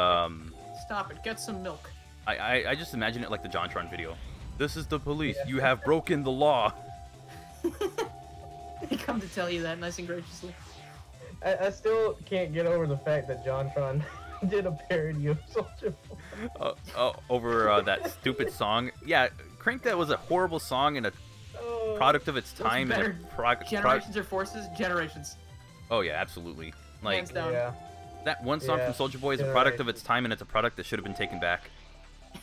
Speaker 2: Stop it. Get some milk.
Speaker 1: I just imagine it like the JonTron video. This is the police. Yeah. You have broken the law.
Speaker 2: They come to tell you that nice and graciously.
Speaker 3: I still can't get over the fact that JonTron did a parody of Soulja Boy.
Speaker 1: Over that stupid song. Yeah, Crank that was a horrible song and a product of its time. And
Speaker 2: Generations or Forces? Generations.
Speaker 1: Oh yeah, absolutely. Like,
Speaker 2: hands down.
Speaker 3: Yeah.
Speaker 1: That one song from Soulja Boy is a product of its time, and it's a product that should have been taken back.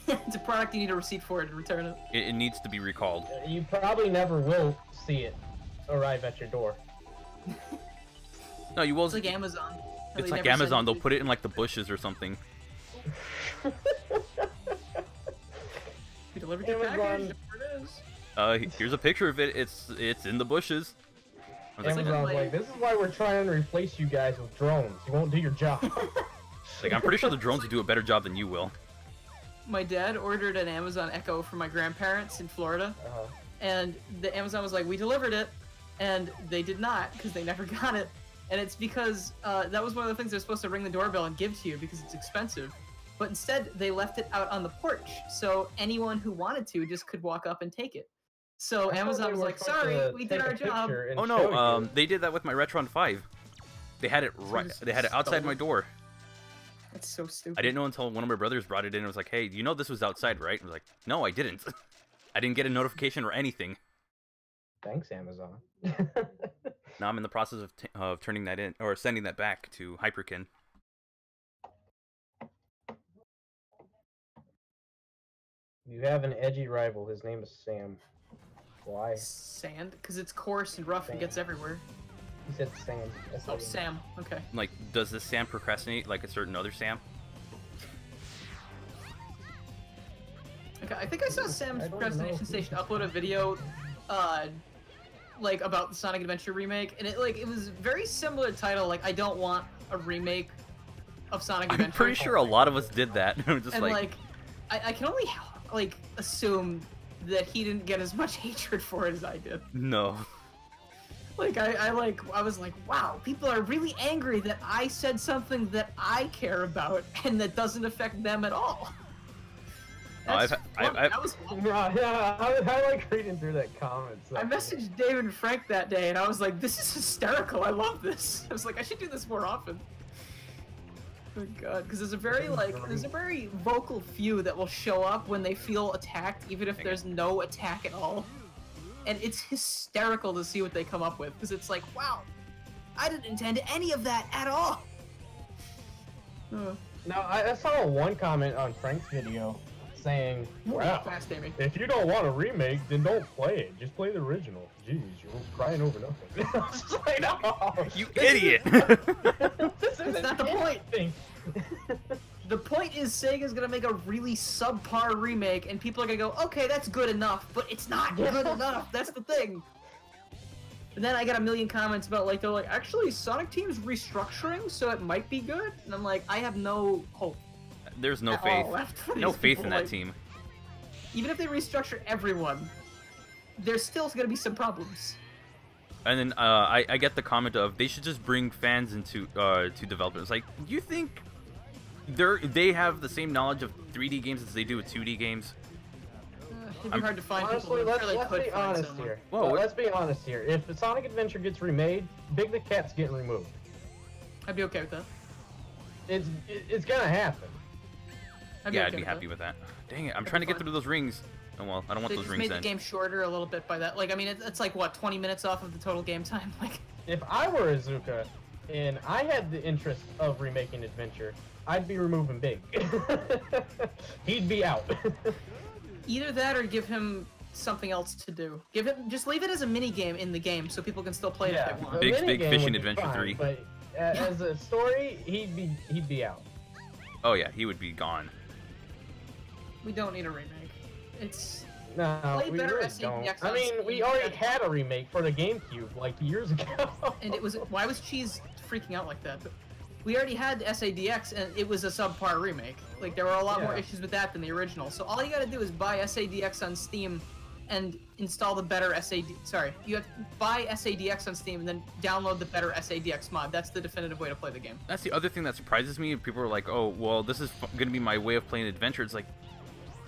Speaker 2: It's a product you need a receipt for it and return it.
Speaker 1: It needs to be recalled.
Speaker 3: You probably never will see it arrive at your door.
Speaker 1: No, you will.
Speaker 2: It's like Amazon.
Speaker 1: It's like Amazon. They'll put it in like the bushes or something.
Speaker 2: You delivered your package. There it is.
Speaker 1: Here's a picture of it. It's in the bushes.
Speaker 3: Amazon's like, this is why we're trying to replace you guys with drones. You won't do your job.
Speaker 1: Like, I'm pretty sure the drones will do a better job than you will.
Speaker 2: My dad ordered an Amazon Echo for my grandparents in Florida, and the Amazon was like, we delivered it, and they did not, because they never got it. And it's because that was one of the things they're supposed to ring the doorbell and give to you because it's expensive. But instead, they left it out on the porch, so anyone who wanted to just could walk up and take it. So Amazon was like, sorry, we did our job.
Speaker 1: Oh no, they did that with my Retron 5. They had it right. They had it outside my door.
Speaker 2: That's so stupid.
Speaker 1: I didn't know until one of my brothers brought it in and was like, hey, you know this was outside, right? I was like, no, I didn't. I didn't get a notification or anything.
Speaker 3: Thanks, Amazon.
Speaker 1: Now I'm in the process of turning that in, or sending that back to Hyperkin.
Speaker 3: You have an edgy rival. His name is Sam. Why?
Speaker 2: Sand? Because it's coarse and rough and gets everywhere.
Speaker 3: He said Sam.
Speaker 2: Oh, Sam. Okay.
Speaker 1: Like, does this Sam procrastinate like a certain other Sam?
Speaker 2: Okay, I think I saw Sam's Procrastination Station upload a video, like, about the Sonic Adventure remake, and it was very similar title, like, I don't want a remake of Sonic Adventure.
Speaker 1: I'm pretty sure a lot of us did that. Just
Speaker 2: and, like, I can only, like, assume that he didn't get as much hatred for it as I did.
Speaker 1: No.
Speaker 2: Like, I was like, wow, people are really angry that I said something that I care about and that doesn't affect them at all. That was fun.
Speaker 3: Yeah, I like reading through that comment.
Speaker 2: I messaged Dave and Frank that day, and I was like, this is hysterical. I love this. I was like, I should do this more often. Oh god, because there's a very vocal few that will show up when they feel attacked, even if there's no attack at all. And it's hysterical to see what they come up with, because it's like, wow, I didn't intend any of that at all.
Speaker 3: Now, I saw one comment on Frank's video saying, wow, if you don't want a remake, then don't play it. Just play the original. Jeez, you're crying over nothing. I was just like, no,
Speaker 1: you idiot.
Speaker 2: That's not the point. The point is Sega's gonna make a really subpar remake, and people are gonna go, okay, that's good enough, but it's not good enough. That's the thing. And then I got a million comments about, like, they're like, actually, Sonic Team's restructuring, so it might be good. And I'm like, I have no hope.
Speaker 1: There's no faith. No faith in that team.
Speaker 2: Even if they restructure everyone, there's still gonna be some problems.
Speaker 1: And then I get the comment of they should just bring fans into to development. It's like, you think they have the same knowledge of 3D games as they do with 2D games?
Speaker 2: It'd be hard to find
Speaker 3: honestly,
Speaker 2: people. I'm sure they
Speaker 3: let's
Speaker 2: could
Speaker 3: be
Speaker 2: find
Speaker 3: honest
Speaker 2: someone.
Speaker 3: here.
Speaker 1: Whoa,
Speaker 3: Let's be honest here. If the Sonic Adventure gets remade, Big the Cat's getting removed.
Speaker 2: I'd be okay with that.
Speaker 3: It's gonna happen.
Speaker 1: Yeah, I'd be happy with that. Dang it, I'm trying to get through those rings. Oh well, I don't want
Speaker 2: They
Speaker 1: those
Speaker 2: just
Speaker 1: rings
Speaker 2: made the
Speaker 1: then.
Speaker 2: game shorter a little bit by that. Like, I mean, it's like what, 20 minutes off of the total game time. Like,
Speaker 3: If I were Azuka and I had the interest of remaking Adventure, I'd be removing Big. He'd be out.
Speaker 2: either that or give him something else to do. Just leave it as a mini game in the game so people can still play it if they want.
Speaker 1: Big's Big
Speaker 3: minigame
Speaker 1: Fishing
Speaker 3: would be
Speaker 1: Adventure
Speaker 3: fine,
Speaker 1: 3.
Speaker 3: But as a story, he'd be out.
Speaker 1: Oh yeah, he would be gone.
Speaker 2: We don't need a remake. It's
Speaker 3: No,
Speaker 2: Play
Speaker 3: we
Speaker 2: better
Speaker 3: really
Speaker 2: SADX
Speaker 3: don't.
Speaker 2: on
Speaker 3: I mean, we
Speaker 2: Steam.
Speaker 3: already had a remake for the GameCube like years ago.
Speaker 2: and it was why was Cheese freaking out like that? But we already had SADX and it was a subpar remake. Like there were a lot more
Speaker 3: Yeah.
Speaker 2: issues with that than the original. So all you got to do is buy SADX on Steam and install the better Sorry, you have to buy SADX on Steam and then download the better SADX mod. That's the definitive way to play the game.
Speaker 1: That's the other thing that surprises me. People are like, "Oh, well, this is going to be my way of playing Adventure." It's like,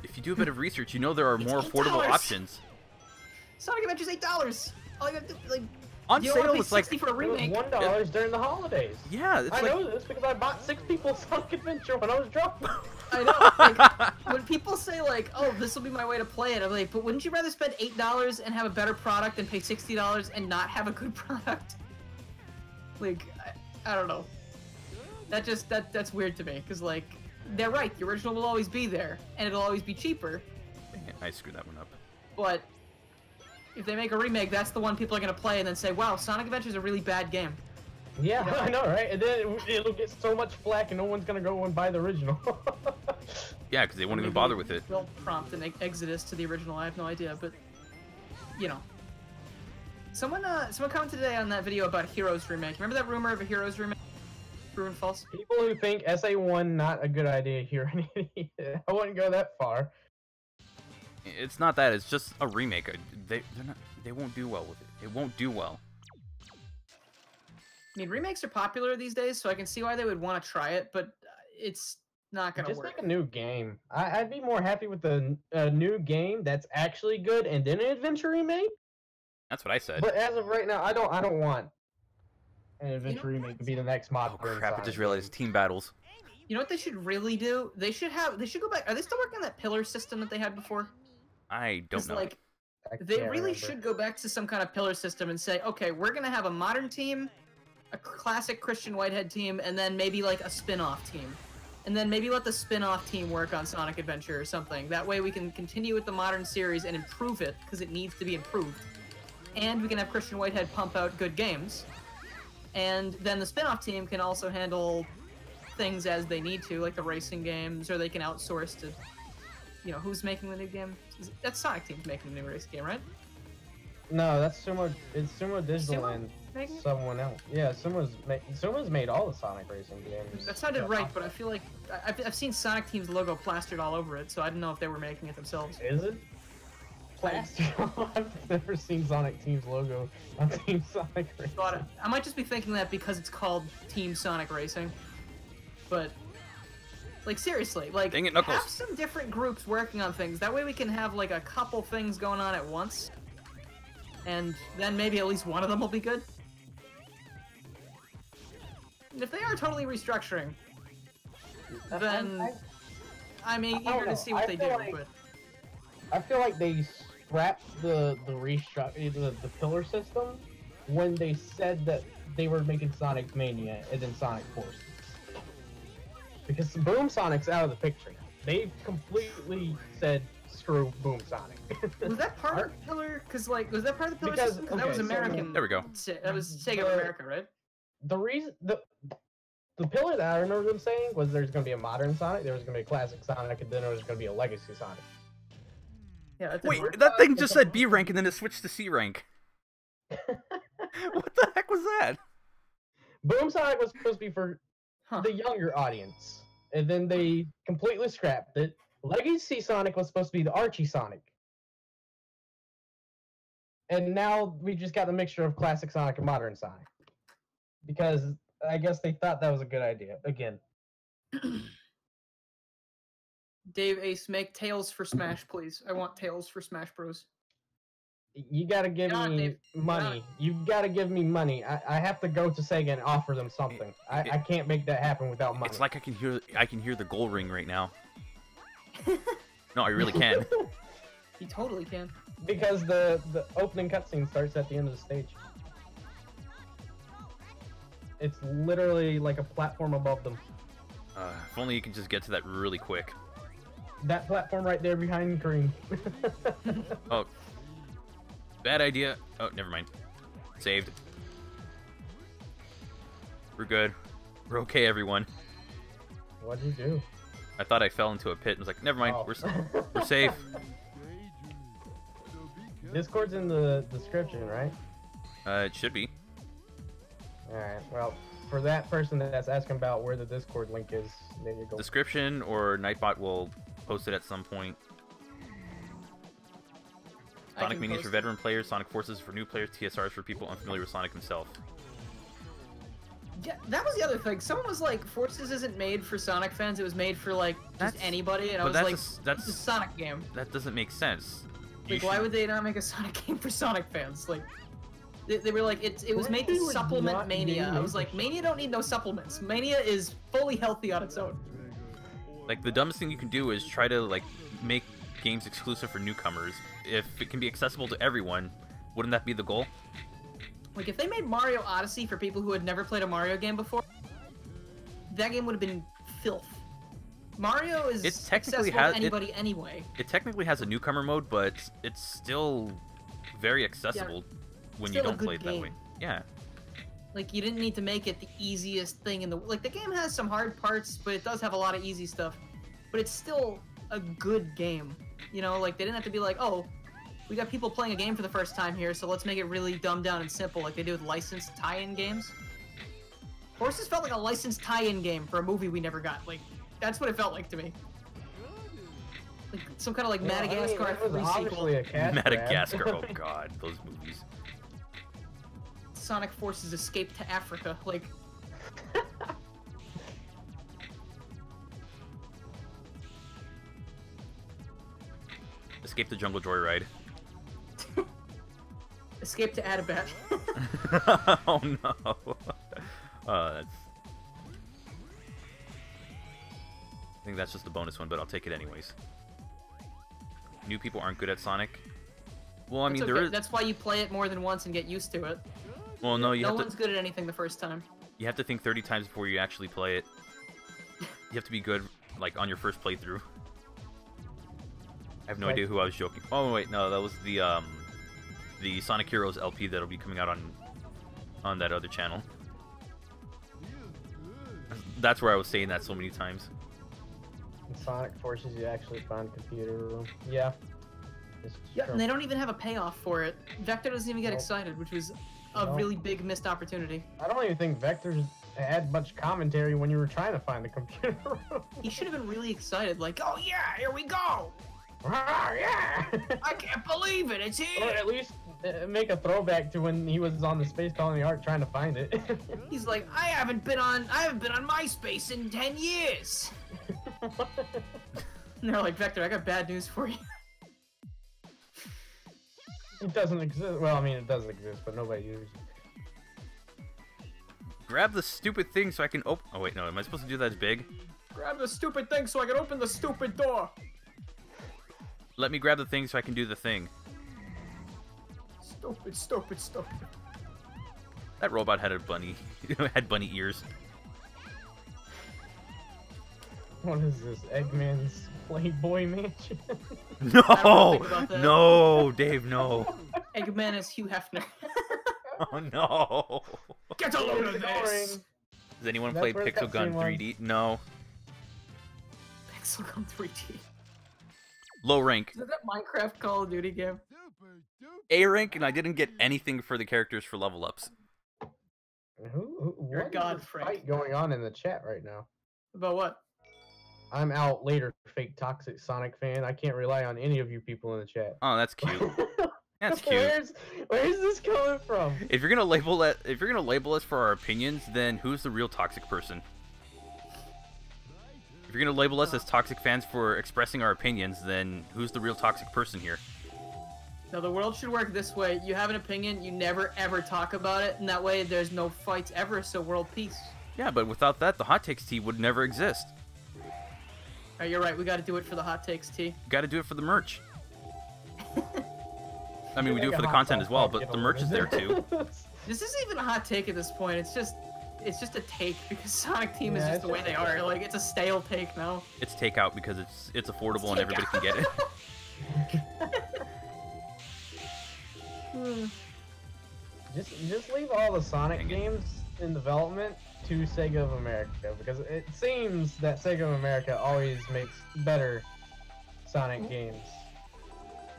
Speaker 1: if you do a bit of research, you know there are more affordable
Speaker 2: $8.
Speaker 1: options.
Speaker 2: Sonic Adventure's $8. All you got to do, like,
Speaker 1: On
Speaker 2: you don't
Speaker 1: sale,
Speaker 2: wanna pay
Speaker 1: it's like,
Speaker 2: 60 for a
Speaker 3: It was
Speaker 2: remake.
Speaker 3: $1 during the holidays.
Speaker 1: yeah, it's
Speaker 3: I
Speaker 1: like,
Speaker 3: know this because I bought 6 people's Sonic Adventure when I was drunk.
Speaker 2: I know. Like, when people say like, "Oh, this will be my way to play it," I'm like, "But wouldn't you rather spend $8 and have a better product than pay $60 and not have a good product?" Like, I don't know. That's weird to me because like, they're right. The original will always be there and it'll always be cheaper.
Speaker 1: I screwed that one up.
Speaker 2: But if they make a remake, that's the one people are gonna play and then say, "Wow, Sonic Adventure is a really bad game."
Speaker 3: Yeah, I know, right? And then it'll get so much flack and no one's gonna go and buy the original.
Speaker 1: Yeah, because they won't even
Speaker 2: Maybe
Speaker 1: bother with it.
Speaker 2: They'll prompt an exodus to the original. I have no idea, but you know. Someone commented today on that video about Heroes remake. Remember that rumor of a Heroes remake? Proven false.
Speaker 3: People who think SA1 not a good idea here, I wouldn't go that far.
Speaker 1: It's not that. It's just a remake. They won't do well with it. It won't do well.
Speaker 2: I mean, remakes are popular these days, so I can see why they would want to try it, but it's not gonna
Speaker 3: Just
Speaker 2: work.
Speaker 3: make a new game. I'd be more happy with a new game that's actually good and then an adventure remake.
Speaker 1: That's what I said.
Speaker 3: But as of right now, I don't want an adventure remake to be the next mod.
Speaker 1: Oh crap! I just realized team battles.
Speaker 2: You know what they should really do? They should go back. Are they still working on that pillar system that they had before?
Speaker 1: I don't
Speaker 2: 'Cause,
Speaker 1: know.
Speaker 2: like,
Speaker 3: I
Speaker 2: they
Speaker 3: can't
Speaker 2: really
Speaker 3: remember.
Speaker 2: should go back to some kind of pillar system and say, okay, we're gonna have a modern team, a classic Christian Whitehead team, and then maybe like a spin-off team. And then maybe let the spin-off team work on Sonic Adventure or something. That way we can continue with the modern series and improve it, because it needs to be improved. And we can have Christian Whitehead pump out good games. And then the spin-off team can also handle things as they need to, like the racing games, or they can outsource to, you know, who's making the new game? That's Sonic Team's making the new race game, right?
Speaker 3: No, that's Sumo. It's Sumo Digital
Speaker 2: Sumo
Speaker 3: and
Speaker 2: making it?
Speaker 3: someone else. Yeah, Sumo's made all the Sonic racing games.
Speaker 2: That sounded right, but I feel like I've seen Sonic Team's logo plastered all over it, so I didn't know if they were making it themselves.
Speaker 3: Is it? Plastic. I've never seen Sonic Team's logo on Team Sonic Racing.
Speaker 2: Thought I might just be thinking that because it's called Team Sonic Racing, but like seriously, like
Speaker 1: Dang it, Knuckles.
Speaker 2: have some different groups working on things. That way we can have like a couple things going on at once, and then maybe at least one of them will be good. And if they are totally restructuring, then I'm
Speaker 3: I don't
Speaker 2: eager
Speaker 3: know.
Speaker 2: to see what
Speaker 3: I
Speaker 2: they do.
Speaker 3: feel like-
Speaker 2: But
Speaker 3: I feel like they scrapped the pillar system when they said that they were making Sonic Mania and then Sonic Forces. Because Boom Sonic's out of the picture now. They've completely said screw Boom Sonic.
Speaker 2: was that part of the pillar? Because like, was that part of the pillar
Speaker 3: Because-
Speaker 2: system? 'Cause that was
Speaker 3: okay, so-
Speaker 2: American.
Speaker 1: There we go.
Speaker 2: That was Sega of America, right?
Speaker 3: The reason the pillar that I remember them saying was there's going to be a modern Sonic, there was going to be a classic Sonic, and then there was going to be a legacy Sonic.
Speaker 2: Yeah. That didn't
Speaker 1: Wait,
Speaker 2: work.
Speaker 1: that thing just said B rank and then it switched to C rank. What the heck was that?
Speaker 3: Boom Sonic was supposed to be for
Speaker 2: Huh.
Speaker 3: the younger audience, and then they completely scrapped it. Legacy Sonic was supposed to be the Archie Sonic. And now we just got a mixture of classic Sonic and modern Sonic. Because I guess they thought that was a good idea. Again.
Speaker 2: DaveAce, make Tails for Smash, please. I want Tails for Smash Bros.
Speaker 3: You gotta give
Speaker 2: Get on,
Speaker 3: me
Speaker 2: Dave. Get on
Speaker 3: money.
Speaker 2: it.
Speaker 3: You've gotta give me money. I have to go to Sega and offer them something. I can't make that happen without money.
Speaker 1: It's like I can hear the goal ring right now. No, I really can.
Speaker 2: You totally can.
Speaker 3: Because the opening cutscene starts at the end of the stage. It's literally like a platform above them.
Speaker 1: If only you could just get to that really quick.
Speaker 3: That platform right there behind Green.
Speaker 1: Oh. Bad idea. Oh, never mind. Saved. We're good. We're okay, everyone.
Speaker 3: What'd you do?
Speaker 1: I thought I fell into a pit and was like, never mind.
Speaker 3: Oh.
Speaker 1: We're safe.
Speaker 3: Discord's in the description, right?
Speaker 1: It should be.
Speaker 3: Alright, well, for that person that's asking about where the Discord link is, there you go.
Speaker 1: Description or Nightbot will post it at some point. Sonic Mania for veteran players, Sonic Forces for new players, TSRs for people unfamiliar with Sonic himself.
Speaker 2: Yeah, that was the other thing. Someone was like, Forces isn't made for Sonic fans, it was made for, like, just anybody, and I was like, that's a Sonic game.
Speaker 1: That doesn't make sense.
Speaker 2: Like, why would they not make a Sonic game for Sonic fans? Like, they were like, it was made to supplement Mania. I was like, Mania don't need no supplements. Mania is fully healthy on its own.
Speaker 1: Like, the dumbest thing you can do is try to, like, make games exclusive for newcomers. If it can be accessible to everyone, wouldn't that be the goal?
Speaker 2: Like, if they made Mario Odyssey for people who had never played a Mario game before, that game would have been filth. Mario is accessible to anybody anyway.
Speaker 1: It technically has a newcomer mode, but it's still very accessible when you don't play it that way. Yeah.
Speaker 2: Like, you didn't need to make it the easiest thing in the... Like, the game has some hard parts, but it does have a lot of easy stuff. But it's still a good game. You know, like, they didn't have to be like, oh, we got people playing a game for the first time here, so let's make it really dumbed down and simple, like they do with licensed tie-in games. Forces felt like a licensed tie-in game for a movie we never got. Like, that's what it felt like to me. Like, some kind of, like, Madagascar 3 sequel.
Speaker 1: Madagascar, oh god, those movies.
Speaker 2: Sonic Forces Escape to Africa, like...
Speaker 1: Escape the Jungle Joyride.
Speaker 2: Escape to Adabat.
Speaker 1: Oh no. That's... I think that's just a bonus one, but I'll take it anyways. New people aren't good at Sonic. Well, I mean, there is...
Speaker 2: That's why you play it more than once and get used to it.
Speaker 1: Well, no,
Speaker 2: no one's good at anything the first time.
Speaker 1: You have to think 30 times before you actually play it. You have to be good, like, on your first playthrough. I have no idea who I was joking. Oh wait, no, that was the Sonic Heroes LP that'll be coming out on that other channel. That's where I was saying that so many times.
Speaker 3: In Sonic Forces, you actually find computer room. Yeah.
Speaker 2: Yeah, and they don't even have a payoff for it. Vector doesn't even get excited, which was a really big missed opportunity.
Speaker 3: I don't even think Vector had much commentary when you were trying to find the computer room.
Speaker 2: He should have been really excited, like, oh yeah, here we go!
Speaker 3: Ah, yeah!
Speaker 2: I can't believe it, it's here!
Speaker 3: Or at least make a throwback to when he was on the Space Colony Art trying to find it.
Speaker 2: He's like, I haven't been on MySpace in 10 years! And they're like, Vector, I got bad news for you.
Speaker 3: It doesn't exist. Well, I mean, it does exist, but nobody uses it.
Speaker 1: Grab the stupid thing so I can open... Oh, wait, no. Am I supposed to do that as big?
Speaker 2: Grab the stupid thing so I can open the stupid door.
Speaker 1: Let me grab the thing so I can do the thing.
Speaker 2: Stupid, stupid, stupid.
Speaker 1: That robot had a bunny. Had bunny ears.
Speaker 3: What is this? Eggman's Playboy Mansion?
Speaker 1: No! No, Dave, no.
Speaker 2: Eggman is Hugh Hefner.
Speaker 1: Oh, no.
Speaker 2: Get a load of this!
Speaker 1: Does anyone play Pixel Gun 3D? No.
Speaker 2: Pixel Gun 3D.
Speaker 1: Low rank.
Speaker 2: Is that Minecraft Call of Duty game?
Speaker 3: A
Speaker 1: rank, and I didn't get anything for the characters for level ups.
Speaker 2: You're a god, Frank.
Speaker 3: Fight going on in the chat right now?
Speaker 2: About what?
Speaker 3: I'm out later, fake toxic Sonic fan. I can't rely on any of you people in the chat.
Speaker 1: Oh, that's cute. That's cute.
Speaker 3: Where's this coming from?
Speaker 1: If you're gonna label us for our opinions, then who's the real toxic person? If you're gonna label us as toxic fans for expressing our opinions, then who's the real toxic person here?
Speaker 2: No, the world should work this way. You have an opinion, you never ever talk about it, and that way there's no fights ever, so world peace.
Speaker 1: Yeah, but without that, the hot takes tea would never exist.
Speaker 2: Alright, you're right, we gotta do it for the hot takes tea.
Speaker 1: Gotta do it for the merch. I mean, we do it
Speaker 3: Make
Speaker 1: for the
Speaker 3: a hot
Speaker 1: content
Speaker 3: sauce
Speaker 1: as well,
Speaker 3: packet
Speaker 1: but the
Speaker 3: a
Speaker 1: merch is there
Speaker 3: little
Speaker 1: too.
Speaker 3: bit.
Speaker 2: This isn't even a hot take at this point, it's just a take, because Sonic Team is
Speaker 3: Yeah,
Speaker 2: just the way they are. Like, it's a stale take now.
Speaker 1: It's takeout because it's affordable and everybody can get it.
Speaker 3: Just leave all the Sonic
Speaker 1: Dang it.
Speaker 3: games in development to Sega of America, because it seems that Sega of America always makes better Sonic games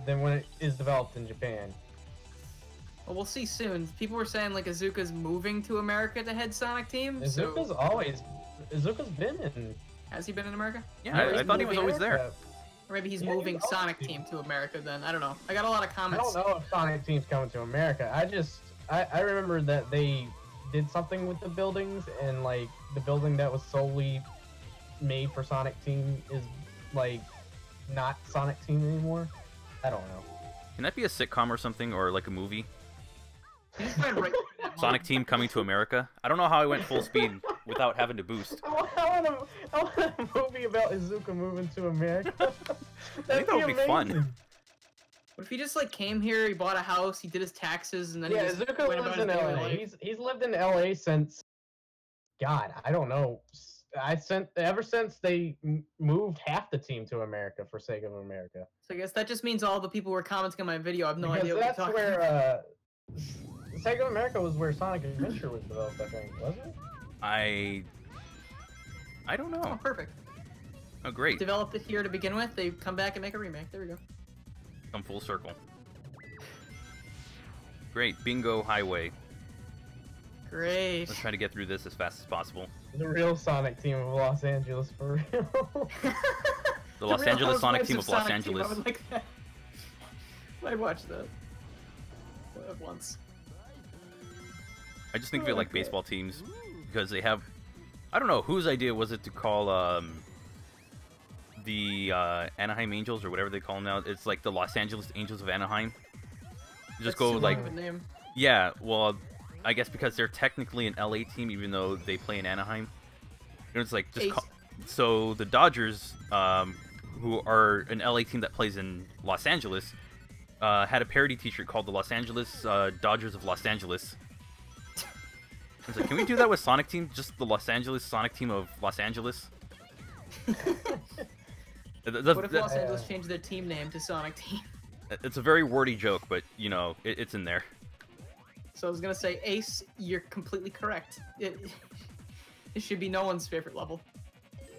Speaker 3: than when it is developed in Japan.
Speaker 2: Well, we'll see soon. People were saying, like, Azuka's moving to America to head Sonic Team,
Speaker 3: Azuka's been in.
Speaker 2: Has he been in America?
Speaker 1: Yeah, I thought he was always there.
Speaker 2: Or maybe he's
Speaker 3: Yeah, he
Speaker 2: moving
Speaker 3: was always
Speaker 2: Sonic Team to America then. I don't know. I got a lot of
Speaker 3: I
Speaker 2: comments.
Speaker 3: don't know if Sonic Team's coming to America. I remember that they did something with the buildings, and like the building that was solely made for Sonic Team is like not Sonic Team anymore. I don't know.
Speaker 1: Can that be a sitcom or something, or like a movie?
Speaker 2: You just went right through that
Speaker 1: Sonic Team coming to America? I don't know how I went full speed without having to boost.
Speaker 3: I want a movie about Izuka moving to America.
Speaker 1: I think that would be fun.
Speaker 3: amazing.
Speaker 2: What if he just like came here, he bought a house, he did his taxes, and then
Speaker 3: Yeah,
Speaker 2: he just
Speaker 3: Izuka
Speaker 2: went
Speaker 3: lives
Speaker 2: about
Speaker 3: in
Speaker 2: his daily
Speaker 3: LA.
Speaker 2: life?
Speaker 3: He's lived in LA since, God, I don't know. Ever since they moved half the team to America for Sega of America.
Speaker 2: So I guess that just means all the people who were commenting on my video have no
Speaker 3: Because
Speaker 2: idea what you're
Speaker 3: that's
Speaker 2: talking
Speaker 3: where
Speaker 2: about.
Speaker 3: Sega of America was where Sonic Adventure was developed, I think, wasn't it?
Speaker 1: I don't
Speaker 2: Oh,
Speaker 1: know.
Speaker 2: perfect.
Speaker 1: Oh, great.
Speaker 2: Developed it here to begin with, they come back and make a remake. There we go.
Speaker 1: Come full circle. Great. Bingo highway.
Speaker 2: Great.
Speaker 1: Let's try to get through this as fast as possible.
Speaker 3: The real Sonic team of Los Angeles, for real.
Speaker 1: The Los
Speaker 2: Real
Speaker 1: Angeles Sonic
Speaker 2: Housewives
Speaker 1: Team of Los
Speaker 2: Sonic Team,
Speaker 1: Angeles.
Speaker 2: I would like that. I'd watch that. Once.
Speaker 1: I just think of it like
Speaker 3: Okay.
Speaker 1: baseball teams because they have. I don't know whose idea was it to call the Anaheim Angels or whatever they call them now. It's like the Los Angeles Angels of Anaheim. Just
Speaker 2: That's
Speaker 1: go
Speaker 2: too
Speaker 1: like,
Speaker 2: long of a name.
Speaker 1: yeah. Well, I guess because they're technically an LA team, even though they play in Anaheim. And it's like just
Speaker 2: Ace.
Speaker 1: so the Dodgers, who are an LA team that plays in Los Angeles, had a parody T-shirt called the Los Angeles Dodgers of Los Angeles. I was like, can we do that with Sonic Team? Just the Los Angeles Sonic Team of Los Angeles?
Speaker 2: What if Los Angeles changed their team name to Sonic Team?
Speaker 1: It's a very wordy joke, but you know, it's in there.
Speaker 2: So I was gonna say, Ace, you're completely correct. It should be no one's favorite level.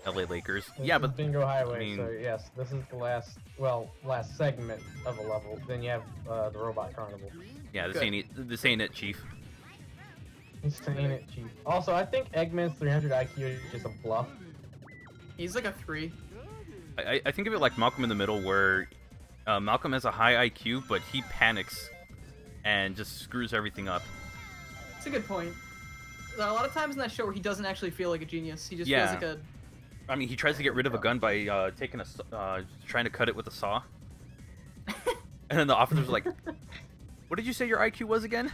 Speaker 1: LA Lakers.
Speaker 3: This
Speaker 1: Yeah,
Speaker 3: is
Speaker 1: but
Speaker 3: Bingo Highway,
Speaker 1: I mean-
Speaker 3: so yes, this is the last segment of a level. Then you have the Robot Carnival.
Speaker 1: yeah, this
Speaker 2: Good.
Speaker 1: ain't it. This ain't it, Chief.
Speaker 3: It's ain't it, Chief. Also, I think Eggman's 300 IQ is just a bluff.
Speaker 2: He's like a 3.
Speaker 1: I think of it like Malcolm in the Middle, where Malcolm has a high IQ, but he panics and just screws everything up.
Speaker 2: It's a good point. There are a lot of times in that show where he doesn't actually feel like a genius. He just
Speaker 1: Yeah.
Speaker 2: feels like a...
Speaker 1: I mean, he tries to get rid of a gun by taking trying to cut it with a saw. And then the officer's like, "What did you say your IQ was again?"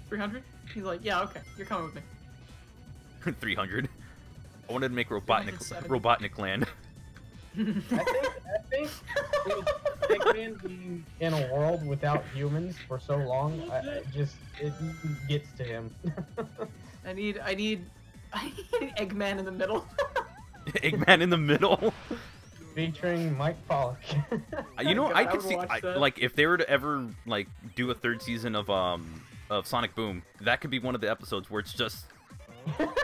Speaker 2: 300? He's like, yeah, okay, you're coming with me.
Speaker 1: 300. I wanted to make Robotnik
Speaker 2: 370.
Speaker 1: Robotnik land.
Speaker 3: I think with Eggman being in a world without humans for so long, it gets to him.
Speaker 2: I need Eggman in the middle.
Speaker 1: Eggman in the middle.
Speaker 3: Featuring Mike Pollock.
Speaker 1: You know,
Speaker 2: God,
Speaker 1: I
Speaker 2: I
Speaker 1: could
Speaker 2: would
Speaker 1: see
Speaker 2: watch that.
Speaker 1: like if they were to ever like do a third season of Sonic Boom, that could be one of the episodes where it's just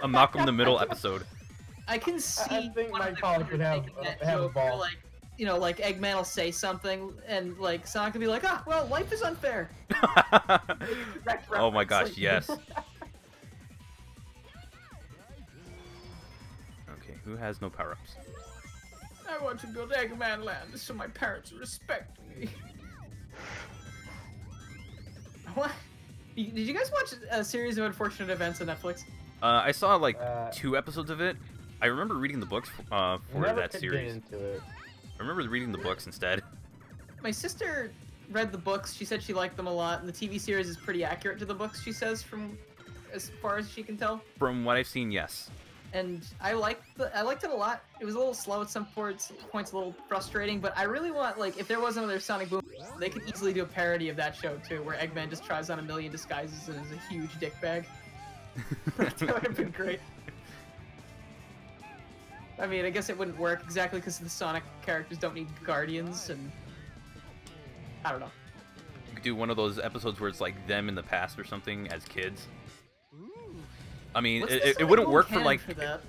Speaker 1: a Malcolm in the Middle episode.
Speaker 2: I can see
Speaker 3: think
Speaker 2: one of
Speaker 3: Mike
Speaker 2: the
Speaker 3: Pollock would have
Speaker 2: making that
Speaker 3: a
Speaker 2: joke where,
Speaker 3: ball.
Speaker 2: like, you know, like Eggman will say something and like Sonic will be like, ah, well, life is unfair. Direct
Speaker 1: Oh my
Speaker 2: reference,
Speaker 1: gosh,
Speaker 2: like-
Speaker 1: yes. Okay, who has no power-ups?
Speaker 2: I want to go to Eggman Land so my parents respect me. What? Did you guys watch a series of unfortunate events on Netflix?
Speaker 1: I saw like
Speaker 3: Uh,
Speaker 1: 2 episodes of it. I remember reading the books for
Speaker 3: Never
Speaker 1: that
Speaker 3: could
Speaker 1: series.
Speaker 3: Get into it.
Speaker 1: I remember reading the books instead.
Speaker 2: My sister read the books. She said she liked them a lot, and the TV series is pretty accurate to the books. She says, from as far as she can tell.
Speaker 1: From what I've seen, yes.
Speaker 2: And I liked it a lot. It was a little slow at some points, a little frustrating, but I really want, like, if there was another Sonic Boom, they could easily do a parody of that show too, where Eggman just tries on a million disguises and is a huge dickbag. That would have been great. I mean, I guess it wouldn't work exactly because the Sonic characters don't need guardians, and I don't know.
Speaker 1: You could do one of those episodes where it's like them in the past or something as kids. I mean, it wouldn't work for like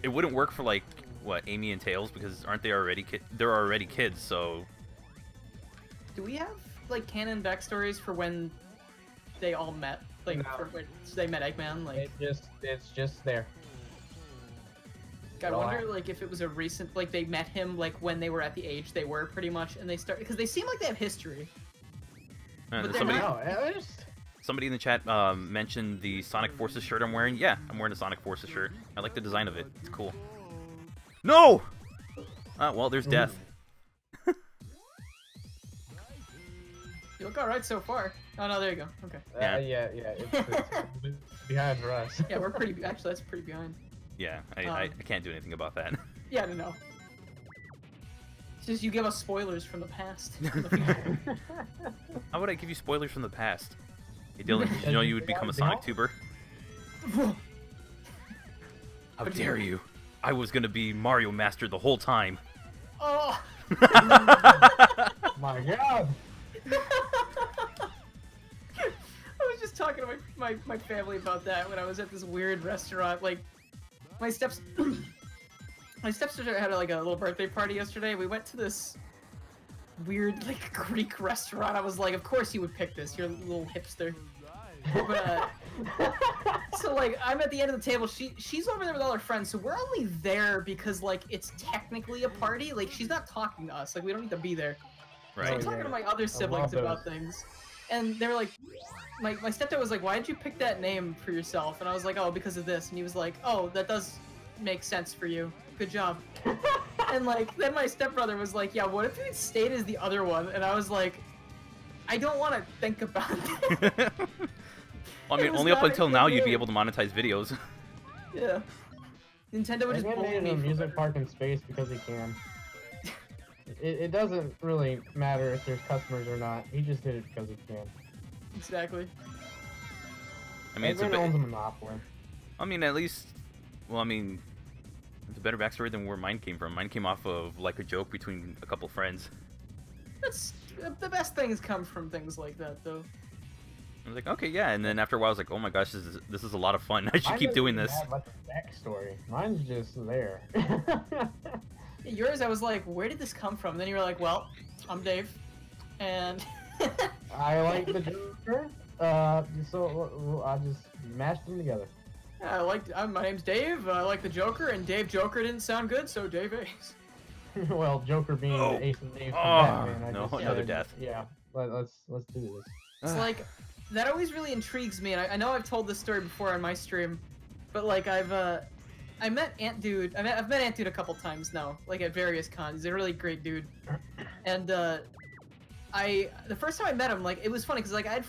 Speaker 1: it wouldn't work for like what, Amy and Tails, because aren't they already they're already kids, so.
Speaker 2: Do we have like canon backstories for when they all met? Like,
Speaker 3: No.
Speaker 2: for when they met Eggman? Like,
Speaker 3: It's just there.
Speaker 2: I wonder like if it was a recent, like they met him like when they were at the age they were pretty much, and they start because they seem like they have history. But they're
Speaker 1: somebody,
Speaker 2: not.
Speaker 3: No, it's
Speaker 1: somebody in the chat mentioned the Sonic Forces shirt I'm wearing. Yeah, I'm wearing a Sonic Forces shirt. I like the design of it. It's cool. No! Well, there's death.
Speaker 2: You look alright so far. Oh no, there you go. Okay.
Speaker 1: Yeah.
Speaker 3: It's behind for us.
Speaker 2: Yeah, we're pretty. Actually, that's pretty behind.
Speaker 1: Yeah, I can't do anything about that.
Speaker 2: Yeah, I don't know. It's just you give us spoilers from the past.
Speaker 1: How would I give you spoilers from the past? Hey Dylan, did you know you would become a Sonic tuber? How dare you? I was gonna be Mario Master the whole time.
Speaker 2: Oh!
Speaker 3: My God!
Speaker 2: I was just talking to my family about that when I was at this weird restaurant. Like, my stepsister had like a little birthday party yesterday. We went to this weird like Greek restaurant. I was like, of course you would pick this. You're a little hipster. But, so like I'm at the end of the table. She's over there with all her friends. So we're only there because like it's technically a party. Like she's not talking to us. Like we don't need to be there.
Speaker 1: Right.
Speaker 2: So I'm talking to my other siblings about things, and they were like, my stepdad was like, "Why did you pick that name for yourself?" And I was like, "Oh, because of this." And he was like, "Oh, that does make sense for you. Good job." And like then my stepbrother was like, "Yeah, what if it stayed as the other one?" And I was like, "I don't want to think about it."
Speaker 1: Well, I mean, only up until now you'd be able to monetize videos.
Speaker 2: Yeah. Nintendo would just
Speaker 3: Eggman
Speaker 2: bully
Speaker 3: made
Speaker 2: me.
Speaker 3: an amusement
Speaker 2: for
Speaker 3: park in space because he can. It doesn't really matter if there's customers or not. He just did it because he can.
Speaker 2: Exactly.
Speaker 1: I mean,
Speaker 3: Eggman owns a monopoly.
Speaker 1: I mean, at least, well, I mean, it's a better backstory than where mine came from. Mine came off of like a joke between a couple friends.
Speaker 2: That's the best things come from things like that, though.
Speaker 1: I was like, okay, yeah, and then after a while, I was like, oh my gosh, this is a lot of fun. I should
Speaker 3: Mine
Speaker 1: keep
Speaker 3: doesn't
Speaker 1: doing this.
Speaker 3: have much backstory. Mine's just there.
Speaker 2: Yours, I was like, where did this come from? And then you were like, well, I'm Dave, and
Speaker 3: I like the Joker, so I just mashed them together.
Speaker 2: my name's Dave. I like the Joker, and Dave Joker didn't sound good, so DaveAce.
Speaker 3: Well, Joker being
Speaker 1: Oh.
Speaker 3: the Ace of Days from
Speaker 1: Oh,
Speaker 3: Batman, I
Speaker 1: no,
Speaker 3: just
Speaker 1: another
Speaker 3: said,
Speaker 1: death.
Speaker 3: Yeah, let's do this.
Speaker 2: It's like that always really intrigues me, and I know I've told this story before on my stream, but like I met Ant Dude. I've met Ant Dude a couple times now, like at various cons. He's a really great dude, and the first time I met him, like it was funny because like I'd